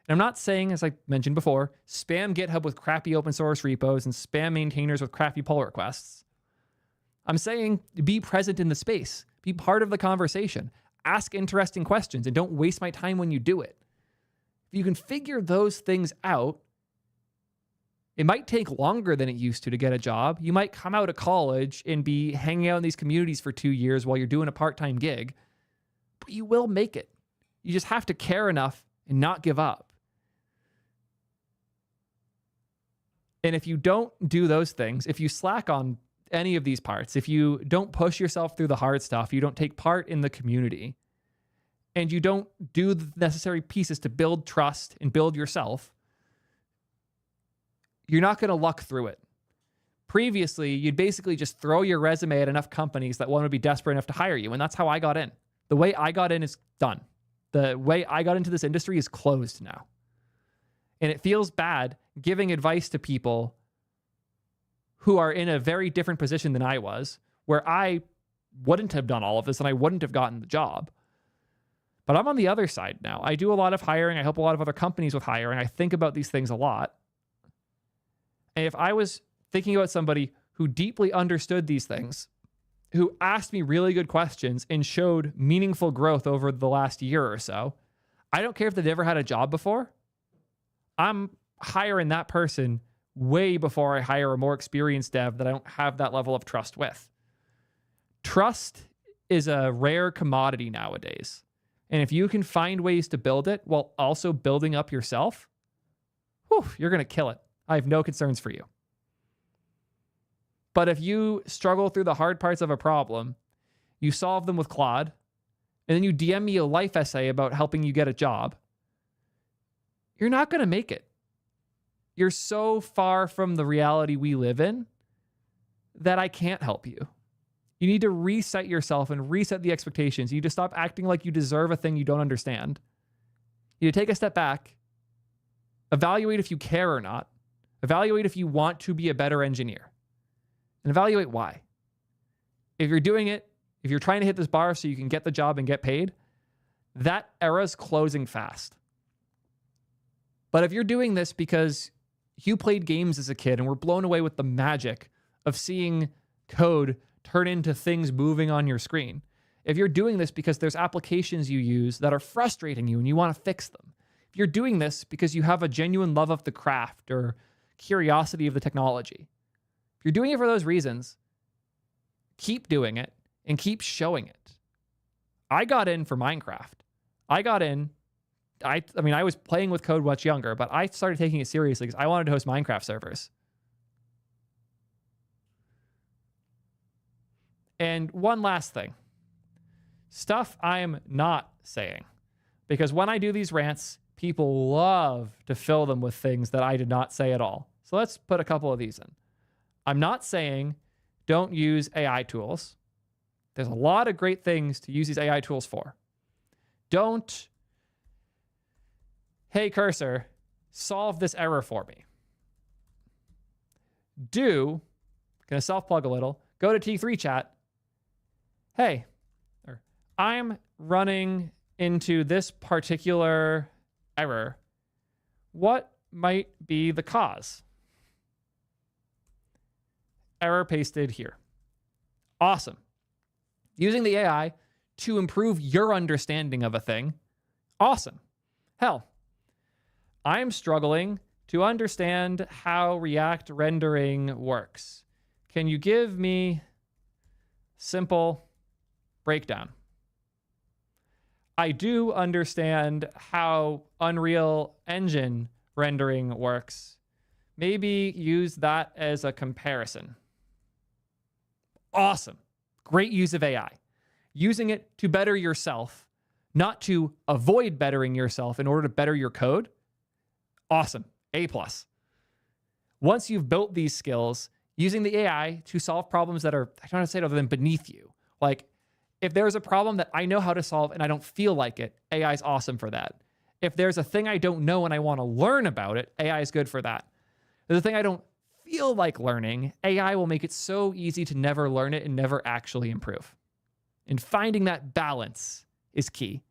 And I'm not saying, as I mentioned before, spam GitHub with crappy open source repos and spam maintainers with crappy pull requests. I'm saying be present in the space, be part of the conversation, ask interesting questions, and don't waste my time when you do it. If you can figure those things out, it might take longer than it used to get a job. You might come out of college and be hanging out in these communities for 2 years while you're doing a part-time gig, but you will make it. You just have to care enough and not give up. And if you don't do those things, if you slack on any of these parts, if you don't push yourself through the hard stuff, you don't take part in the community, and you don't do the necessary pieces to build trust and build yourself, you're not going to luck through it. Previously, you'd basically just throw your resume at enough companies that one would be desperate enough to hire you, and that's how I got in. The way I got in is done. The way I got into this industry is closed now. And it feels bad giving advice to people who are in a very different position than I was, where I wouldn't have done all of this and I wouldn't have gotten the job. But I'm on the other side now. I do a lot of hiring. I help a lot of other companies with hiring. I think about these things a lot. And if I was thinking about somebody who deeply understood these things, who asked me really good questions and showed meaningful growth over the last year or so, I don't care if they've never had a job before. I'm hiring that person way before I hire a more experienced dev that I don't have that level of trust with. Trust is a rare commodity nowadays. And if you can find ways to build it while also building up yourself, you're going to kill it. I have no concerns for you. But if you struggle through the hard parts of a problem, you solve them with Claude, and then you DM me a life essay about helping you get a job, you're not going to make it. You're so far from the reality we live in that I can't help you. You need to reset yourself and reset the expectations. You need to stop acting like you deserve a thing you don't understand. You need to take a step back, evaluate if you care or not, evaluate if you want to be a better engineer, and evaluate why. If you're doing it, if you're trying to hit this bar so you can get the job and get paid, that era's closing fast. But if you're doing this because you played games as a kid and were blown away with the magic of seeing code turn into things moving on your screen, if you're doing this because there's applications you use that are frustrating you and you want to fix them, if you're doing this because you have a genuine love of the craft or curiosity of the technology, if you're doing it for those reasons, keep doing it and keep showing it. I got in for Minecraft. I was playing with code much younger, but I started taking it seriously because I wanted to host Minecraft servers. And one last thing. Stuff I am not saying. Because when I do these rants, people love to fill them with things that I did not say at all. So let's put a couple of these in. I'm not saying don't use AI tools. There's a lot of great things to use these AI tools for. Don't, hey cursor, solve this error for me. Gonna self-plug a little, go to T3 chat. Hey, I'm running into this particular error. What might be the cause? Error pasted here. Awesome. Using the AI to improve your understanding of a thing. Awesome. Hell, I'm struggling to understand how React rendering works. Can you give me simple breakdown? I do understand how Unreal Engine rendering works. Maybe use that as a comparison. Awesome. Great use of AI. Using it to better yourself, not to avoid bettering yourself in order to better your code. Awesome. A+. Once you've built these skills, using the AI to solve problems that are, I don't know how to say it other than beneath you. Like, if there's a problem that I know how to solve and I don't feel like it, AI is awesome for that. If there's a thing I don't know and I want to learn about it, AI is good for that. If there's a thing I don't feel like learning, AI will make it so easy to never learn it and never actually improve. And finding that balance is key.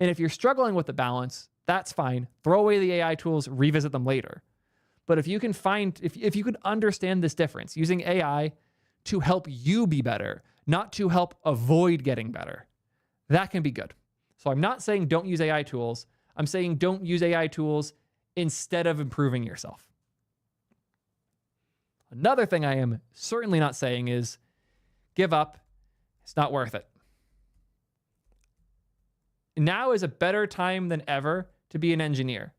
And if you're struggling with the balance, that's fine. Throw away the AI tools, revisit them later. But if you can understand this difference, using AI to help you be better, not to help avoid getting better. That can be good. So I'm not saying don't use AI tools. I'm saying don't use AI tools instead of improving yourself. Another thing I am certainly not saying is give up. It's not worth it. Now is a better time than ever to be an engineer.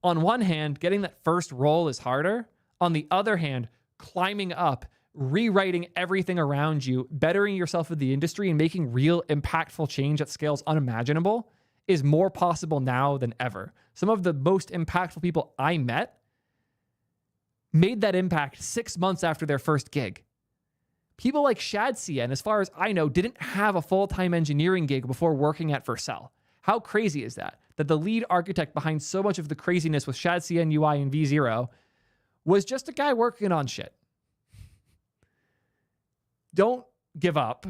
On one hand, getting that first role is harder. On the other hand, climbing up, rewriting everything around you, bettering yourself in the industry, and making real impactful change at scales unimaginable is more possible now than ever. Some of the most impactful people I met made that impact 6 months after their first gig. People like Shadcn, as far as I know, didn't have a full-time engineering gig before working at Vercel. How crazy is that? That the lead architect behind so much of the craziness with Shadcn UI and V0 was just a guy working on shit. Don't give up.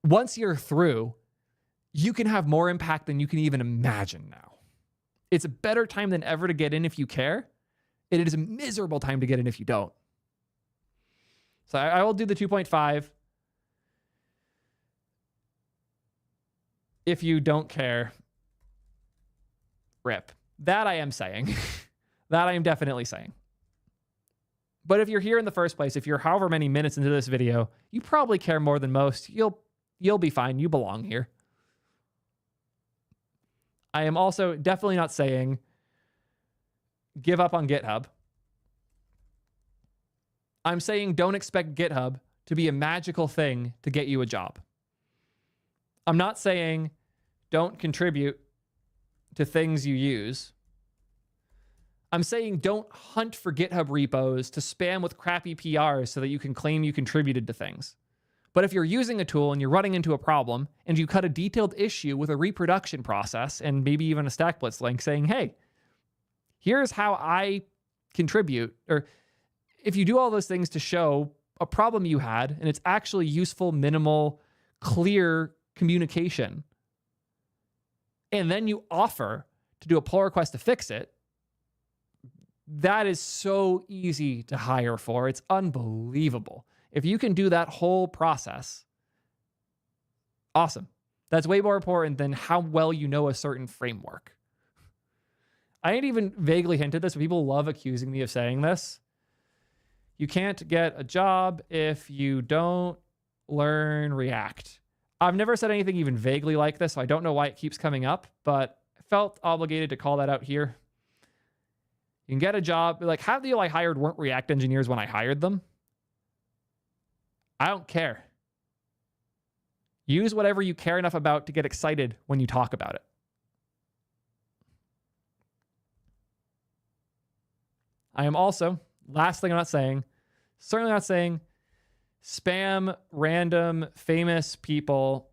Once you're through, you can have more impact than you can even imagine now. It's a better time than ever to get in if you care, and it is a miserable time to get in if you don't. So I will do the 2.5. If you don't care, rip. That I am saying. That I am definitely saying. But if you're here in the first place, if you're however many minutes into this video, you probably care more than most. You'll be fine. You belong here. I am also definitely not saying give up on GitHub. I'm saying don't expect GitHub to be a magical thing to get you a job. I'm not saying don't contribute to things you use. I'm saying don't hunt for GitHub repos to spam with crappy PRs so that you can claim you contributed to things. But if you're using a tool and you're running into a problem and you cut a detailed issue with a reproduction process and maybe even a StackBlitz link saying, hey, here's how I contribute, or if you do all those things to show a problem you had and it's actually useful, minimal, clear communication, and then you offer to do a pull request to fix it, that is so easy to hire for. It's unbelievable. If you can do that whole process, awesome. That's way more important than how well you know a certain framework. I ain't even vaguely hinted this, but people love accusing me of saying this. You can't get a job if you don't learn React. I've never said anything even vaguely like this, so I don't know why it keeps coming up, but I felt obligated to call that out here. You can get a job. Like, half the people I hired weren't React engineers when I hired them. I don't care. Use whatever you care enough about to get excited when you talk about it. I am also, last thing I'm not saying, certainly not saying spam random famous people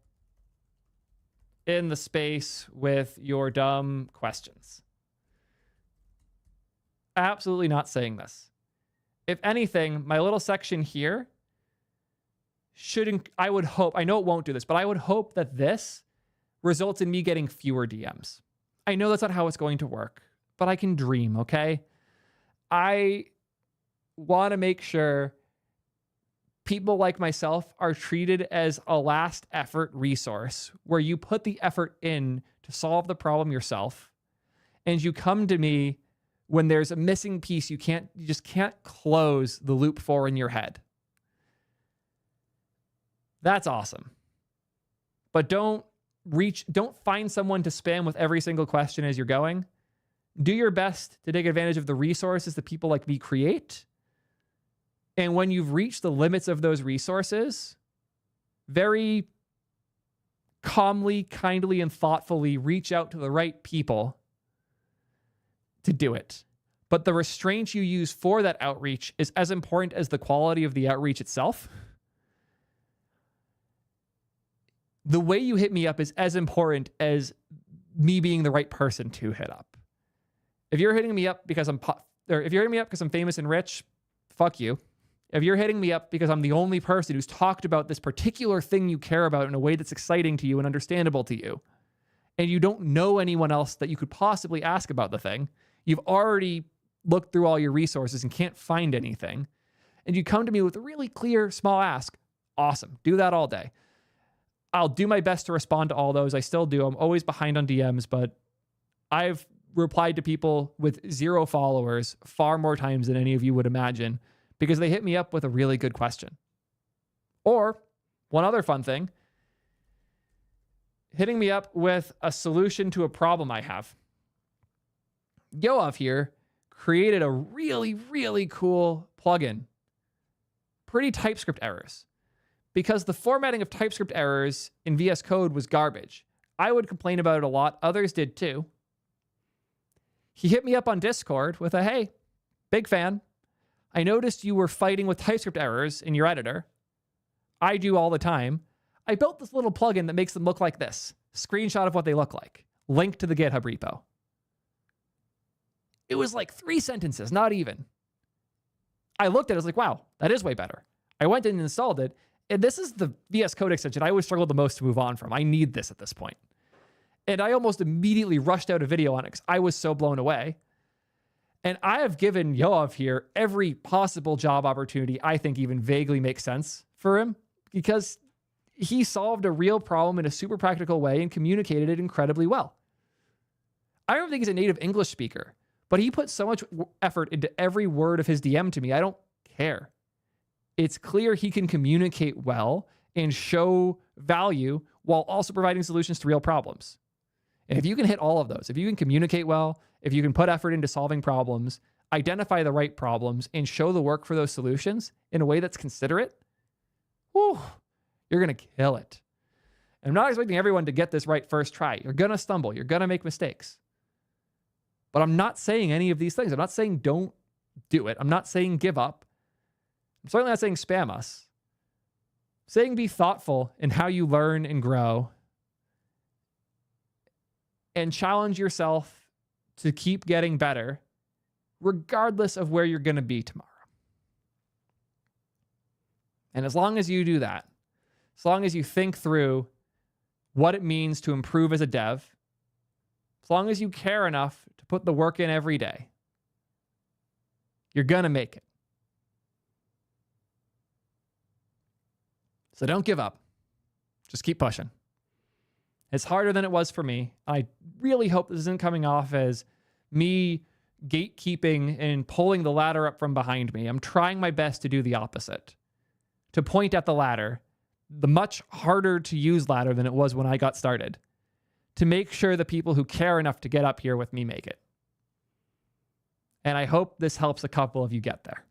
in the space with your dumb questions. Absolutely not saying this. If anything, my little section here shouldn't, I would hope, I know it won't do this, but I would hope that this results in me getting fewer DMs. I know that's not how it's going to work, but I can dream, okay? I want to make sure people like myself are treated as a last effort resource where you put the effort in to solve the problem yourself, and you come to me when there's a missing piece you just can't close the loop for in your head. That's awesome. But don't find someone to spam with every single question as you're going. Do your best to take advantage of the resources that people like me create. And when you've reached the limits of those resources, very calmly, kindly, and thoughtfully reach out to the right people to do it. But the restraint you use for that outreach is as important as the quality of the outreach itself. The way you hit me up is as important as me being the right person to hit up. If you're hitting me up because I'm famous and rich, fuck you. If you're hitting me up because I'm the only person who's talked about this particular thing you care about in a way that's exciting to you and understandable to you, and you don't know anyone else that you could possibly ask about the thing, you've already looked through all your resources and can't find anything, and you come to me with a really clear, small ask, awesome. Do that all day. I'll do my best to respond to all those. I still do. I'm always behind on DMs, but I've replied to people with 0 followers far more times than any of you would imagine because they hit me up with a really good question. Or one other fun thing, hitting me up with a solution to a problem I have. Yoav here created a really, really cool plugin. Pretty TypeScript errors. Because the formatting of TypeScript errors in VS Code was garbage. I would complain about it a lot. Others did too. He hit me up on Discord with a, hey, big fan. I noticed you were fighting with TypeScript errors in your editor. I do all the time. I built this little plugin that makes them look like this. Screenshot of what they look like. Link to the GitHub repo. It was like 3 sentences, not even. I looked at it, I was like, wow, that is way better. I went in and installed it, and this is the VS Code extension I always struggled the most to move on from. I need this at this point. And I almost immediately rushed out a video on it because I was so blown away. And I have given Yoav here every possible job opportunity I think even vaguely makes sense for him because he solved a real problem in a super practical way and communicated it incredibly well. I don't think he's a native English speaker, but he put so much effort into every word of his DM to me. I don't care. It's clear he can communicate well and show value while also providing solutions to real problems. And if you can hit all of those, if you can communicate well, if you can put effort into solving problems, identify the right problems, and show the work for those solutions in a way that's considerate, whew, you're going to kill it. And I'm not expecting everyone to get this right first try. You're going to stumble. You're going to make mistakes. But I'm not saying any of these things. I'm not saying don't do it. I'm not saying give up. I'm certainly not saying spam us. I'm saying be thoughtful in how you learn and grow and challenge yourself to keep getting better regardless of where you're going to be tomorrow. And as long as you do that, as long as you think through what it means to improve as a dev, as long as you care enough to put the work in every day, you're going to make it. So don't give up. Just keep pushing. It's harder than it was for me. I really hope this isn't coming off as me gatekeeping and pulling the ladder up from behind me. I'm trying my best to do the opposite, to point at the ladder, the much harder to use ladder than it was when I got started, to make sure the people who care enough to get up here with me make it. And I hope this helps a couple of you get there.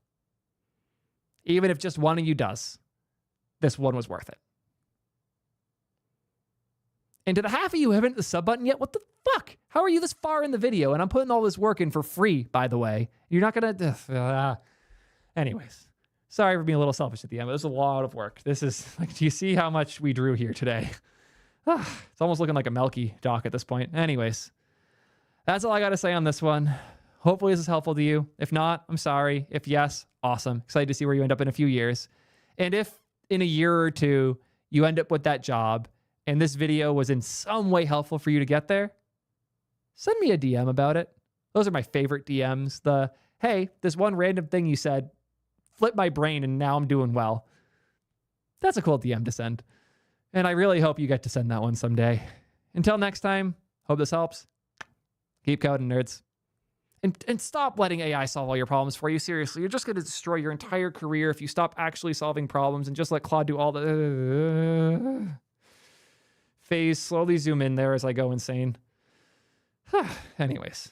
Even if just one of you does, this one was worth it. And to the half of you who haven't hit the sub button yet, what the fuck? How are you this far in the video? And I'm putting all this work in for free, by the way. You're not going to... Anyways, sorry for being a little selfish at the end, but this is a lot of work. This is, like, do you see how much we drew here today? It's almost looking like a Melky doc at this point. Anyways, that's all I got to say on this one. Hopefully this is helpful to you. If not, I'm sorry. If yes, awesome. Excited to see where you end up in a few years. And if in a year or two you end up with that job and this video was in some way helpful for you to get there, send me a DM about it. Those are my favorite DMs. The, hey, this one random thing you said flipped my brain and now I'm doing well. That's a cool DM to send. And I really hope you get to send that one someday. Until next time, hope this helps. Keep coding, nerds. And stop letting AI solve all your problems for you. Seriously, you're just going to destroy your entire career if you stop actually solving problems and just let Claude do all the... phase. Slowly zoom in there as I go insane. Anyways.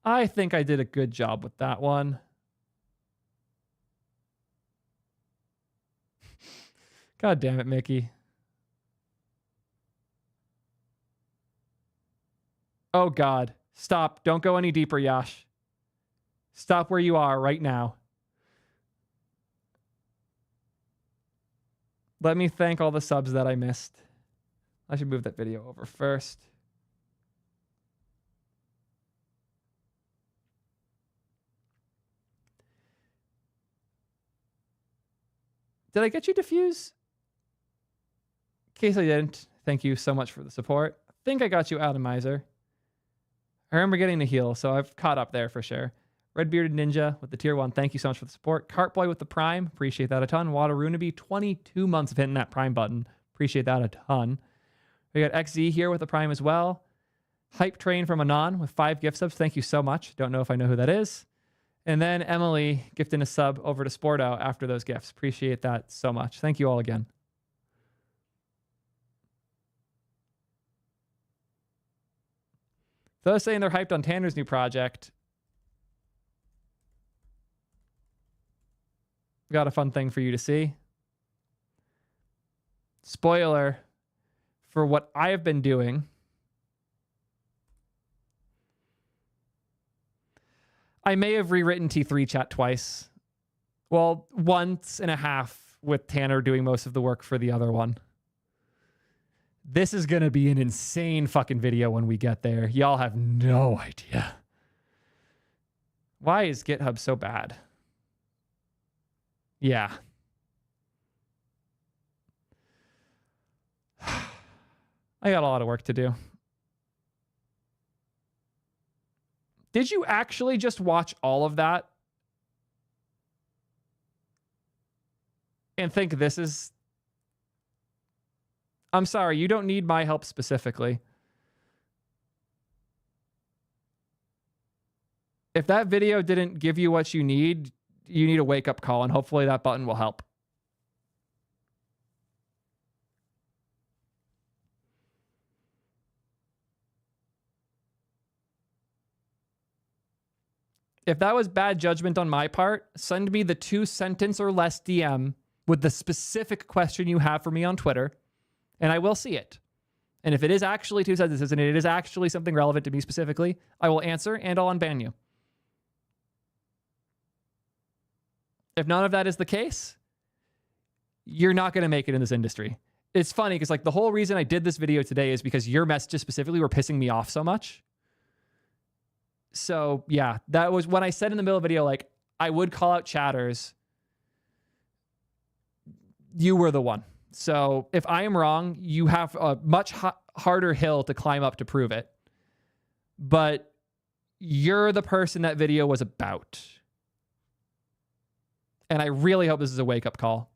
I think I did a good job with that one. God damn it, Mickey. Oh, God. Stop. Don't go any deeper, Yash. Stop where you are right now. Let me thank all the subs that I missed. I should move that video over first. Did I get you diffuse? In case I didn't, thank you so much for the support. I think I got you Atomizer. I remember getting the heal, so I've caught up there for sure. Red Bearded Ninja with the tier 1. Thank you so much for the support. Cartboy with the Prime. Appreciate that a ton. Water Runaby, 22 months of hitting that Prime button. Appreciate that a ton. We got XZ here with the Prime as well. Hype Train from Anon with 5 gift subs. Thank you so much. Don't know if I know who that is. And then Emily gifting a sub over to Sporto after those gifts. Appreciate that so much. Thank you all again. Those saying they're hyped on Tanner's new project. Got a fun thing for you to see. Spoiler for what I have been doing. I may have rewritten T3 chat twice. Well, once and a half with Tanner doing most of the work for the other one. This is going to be an insane fucking video when we get there. Y'all have no idea. Why is GitHub so bad? Yeah. I got a lot of work to do. Did you actually just watch all of that and think this is... I'm sorry, you don't need my help specifically. If that video didn't give you what you need a wake-up call, and hopefully that button will help. If that was bad judgment on my part, send me the 2-sentence or less DM with the specific question you have for me on Twitter, and I will see it. And if it is actually 2 sentences and it is actually something relevant to me specifically, I will answer and I'll unban you. If none of that is the case, you're not going to make it in this industry. It's funny because like the whole reason I did this video today is because your messages specifically were pissing me off so much. So yeah, that was when I said in the middle of the video, like I would call out chatters. You were the one. So if I am wrong, you have a much harder hill to climb up to prove it. But you're the person that video was about. And I really hope this is a wake-up call.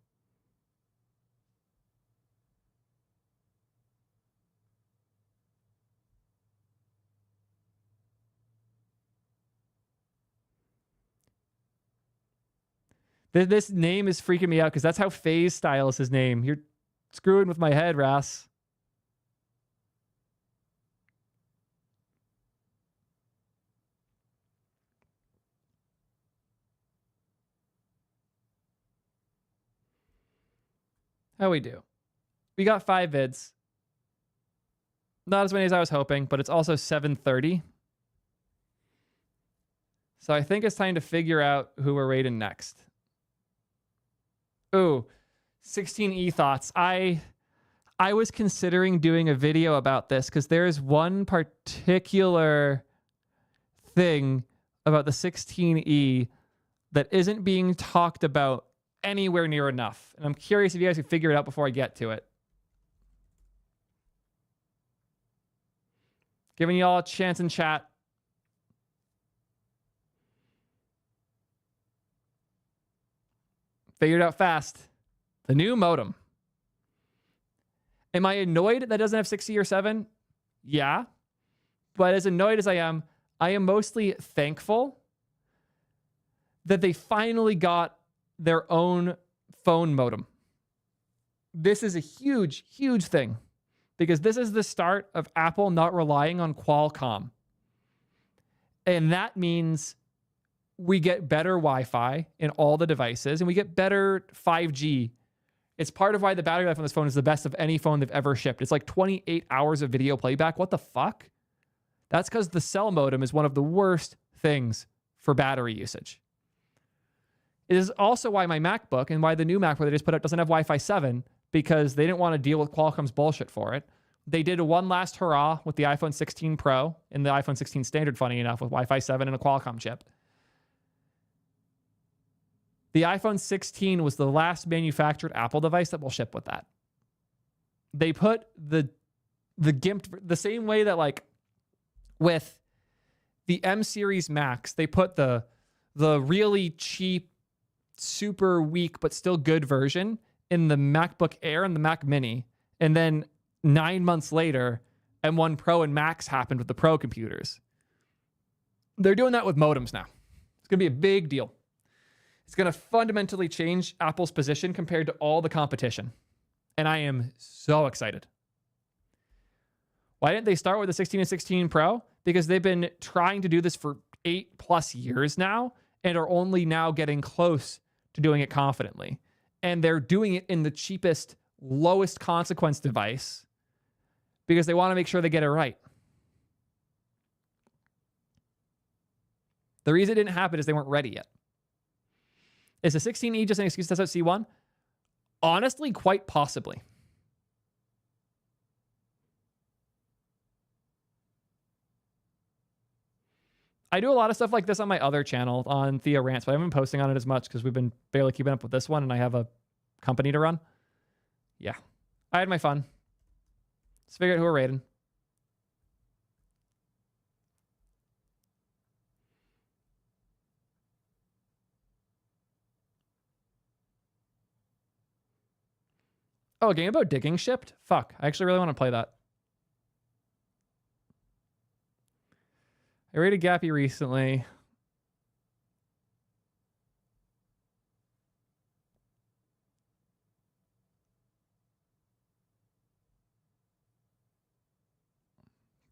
This name is freaking me out because that's how FaZe Style is his name. You're screwing with my head, Ras. How we do? We got 5 vids. Not as many as I was hoping, but it's also 7:30. So I think it's time to figure out who we're raiding next. Ooh, 16E thoughts. I was considering doing a video about this because there's one particular thing about the 16E that isn't being talked about anywhere near enough. And I'm curious if you guys can figure it out before I get to it. Giving you all a chance in chat. Figured out fast. The new modem. Am I annoyed that doesn't have 6E or 7? Yeah. But as annoyed as I am mostly thankful that they finally got their own phone modem. This is a huge, huge thing because this is the start of Apple not relying on Qualcomm. And that means we get better Wi-Fi in all the devices and we get better 5G. It's part of why the battery life on this phone is the best of any phone they've ever shipped. It's like 28 hours of video playback. What the fuck? That's because the cell modem is one of the worst things for battery usage. It is also why my MacBook and why the new MacBook they just put out doesn't have Wi-Fi 7 because they didn't want to deal with Qualcomm's bullshit for it. They did a one last hurrah with the iPhone 16 Pro and the iPhone 16 Standard, funny enough, with Wi-Fi 7 and a Qualcomm chip. The iPhone 16 was the last manufactured Apple device that will ship with that. They put the GIMP the same way that like with the M series Max, they put the really cheap, super weak but still good version in the MacBook Air and the Mac Mini. And then 9 months later, M1 Pro and Max happened with the Pro computers. They're doing that with modems now. It's going to be a big deal. It's going to fundamentally change Apple's position compared to all the competition. And I am so excited. Why didn't they start with the 16 and 16 Pro? Because they've been trying to do this for 8+ years now and are only now getting close to doing it confidently. And they're doing it in the cheapest, lowest consequence device because they want to make sure they get it right. The reason it didn't happen is they weren't ready yet. Is the 16E just an excuse to test out C1? Honestly, quite possibly. I do a lot of stuff like this on my other channel on Theo Rants, but I haven't been posting on it as much because we've been barely keeping up with this one and I have a company to run. Yeah. I had my fun. Let's figure out who we're raiding. Oh, a game about digging shipped? Fuck. I actually really want to play that. I raided Gappy recently.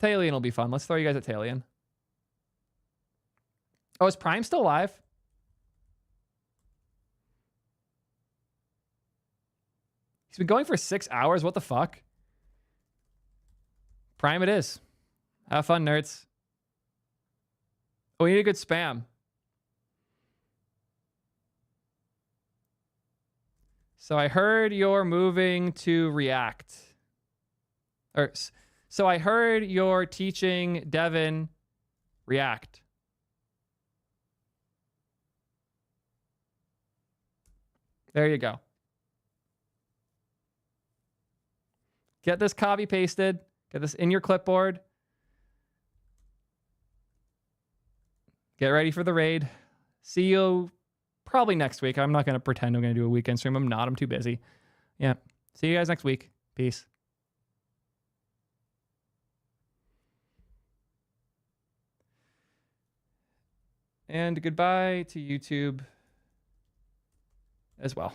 Talion will be fun. Let's throw you guys at Talion. Oh, is Prime still live? He's been going for 6 hours. What the fuck? Prime it is. Have fun, nerds. Oh, we need a good spam. So I heard you're moving to React. So I heard you're teaching Devin React. There you go. Get this copy pasted. Get this in your clipboard. Get ready for the raid. See you probably next week. I'm not going to pretend I'm going to do a weekend stream. I'm not. I'm too busy. Yeah. See you guys next week. Peace. And goodbye to YouTube as well.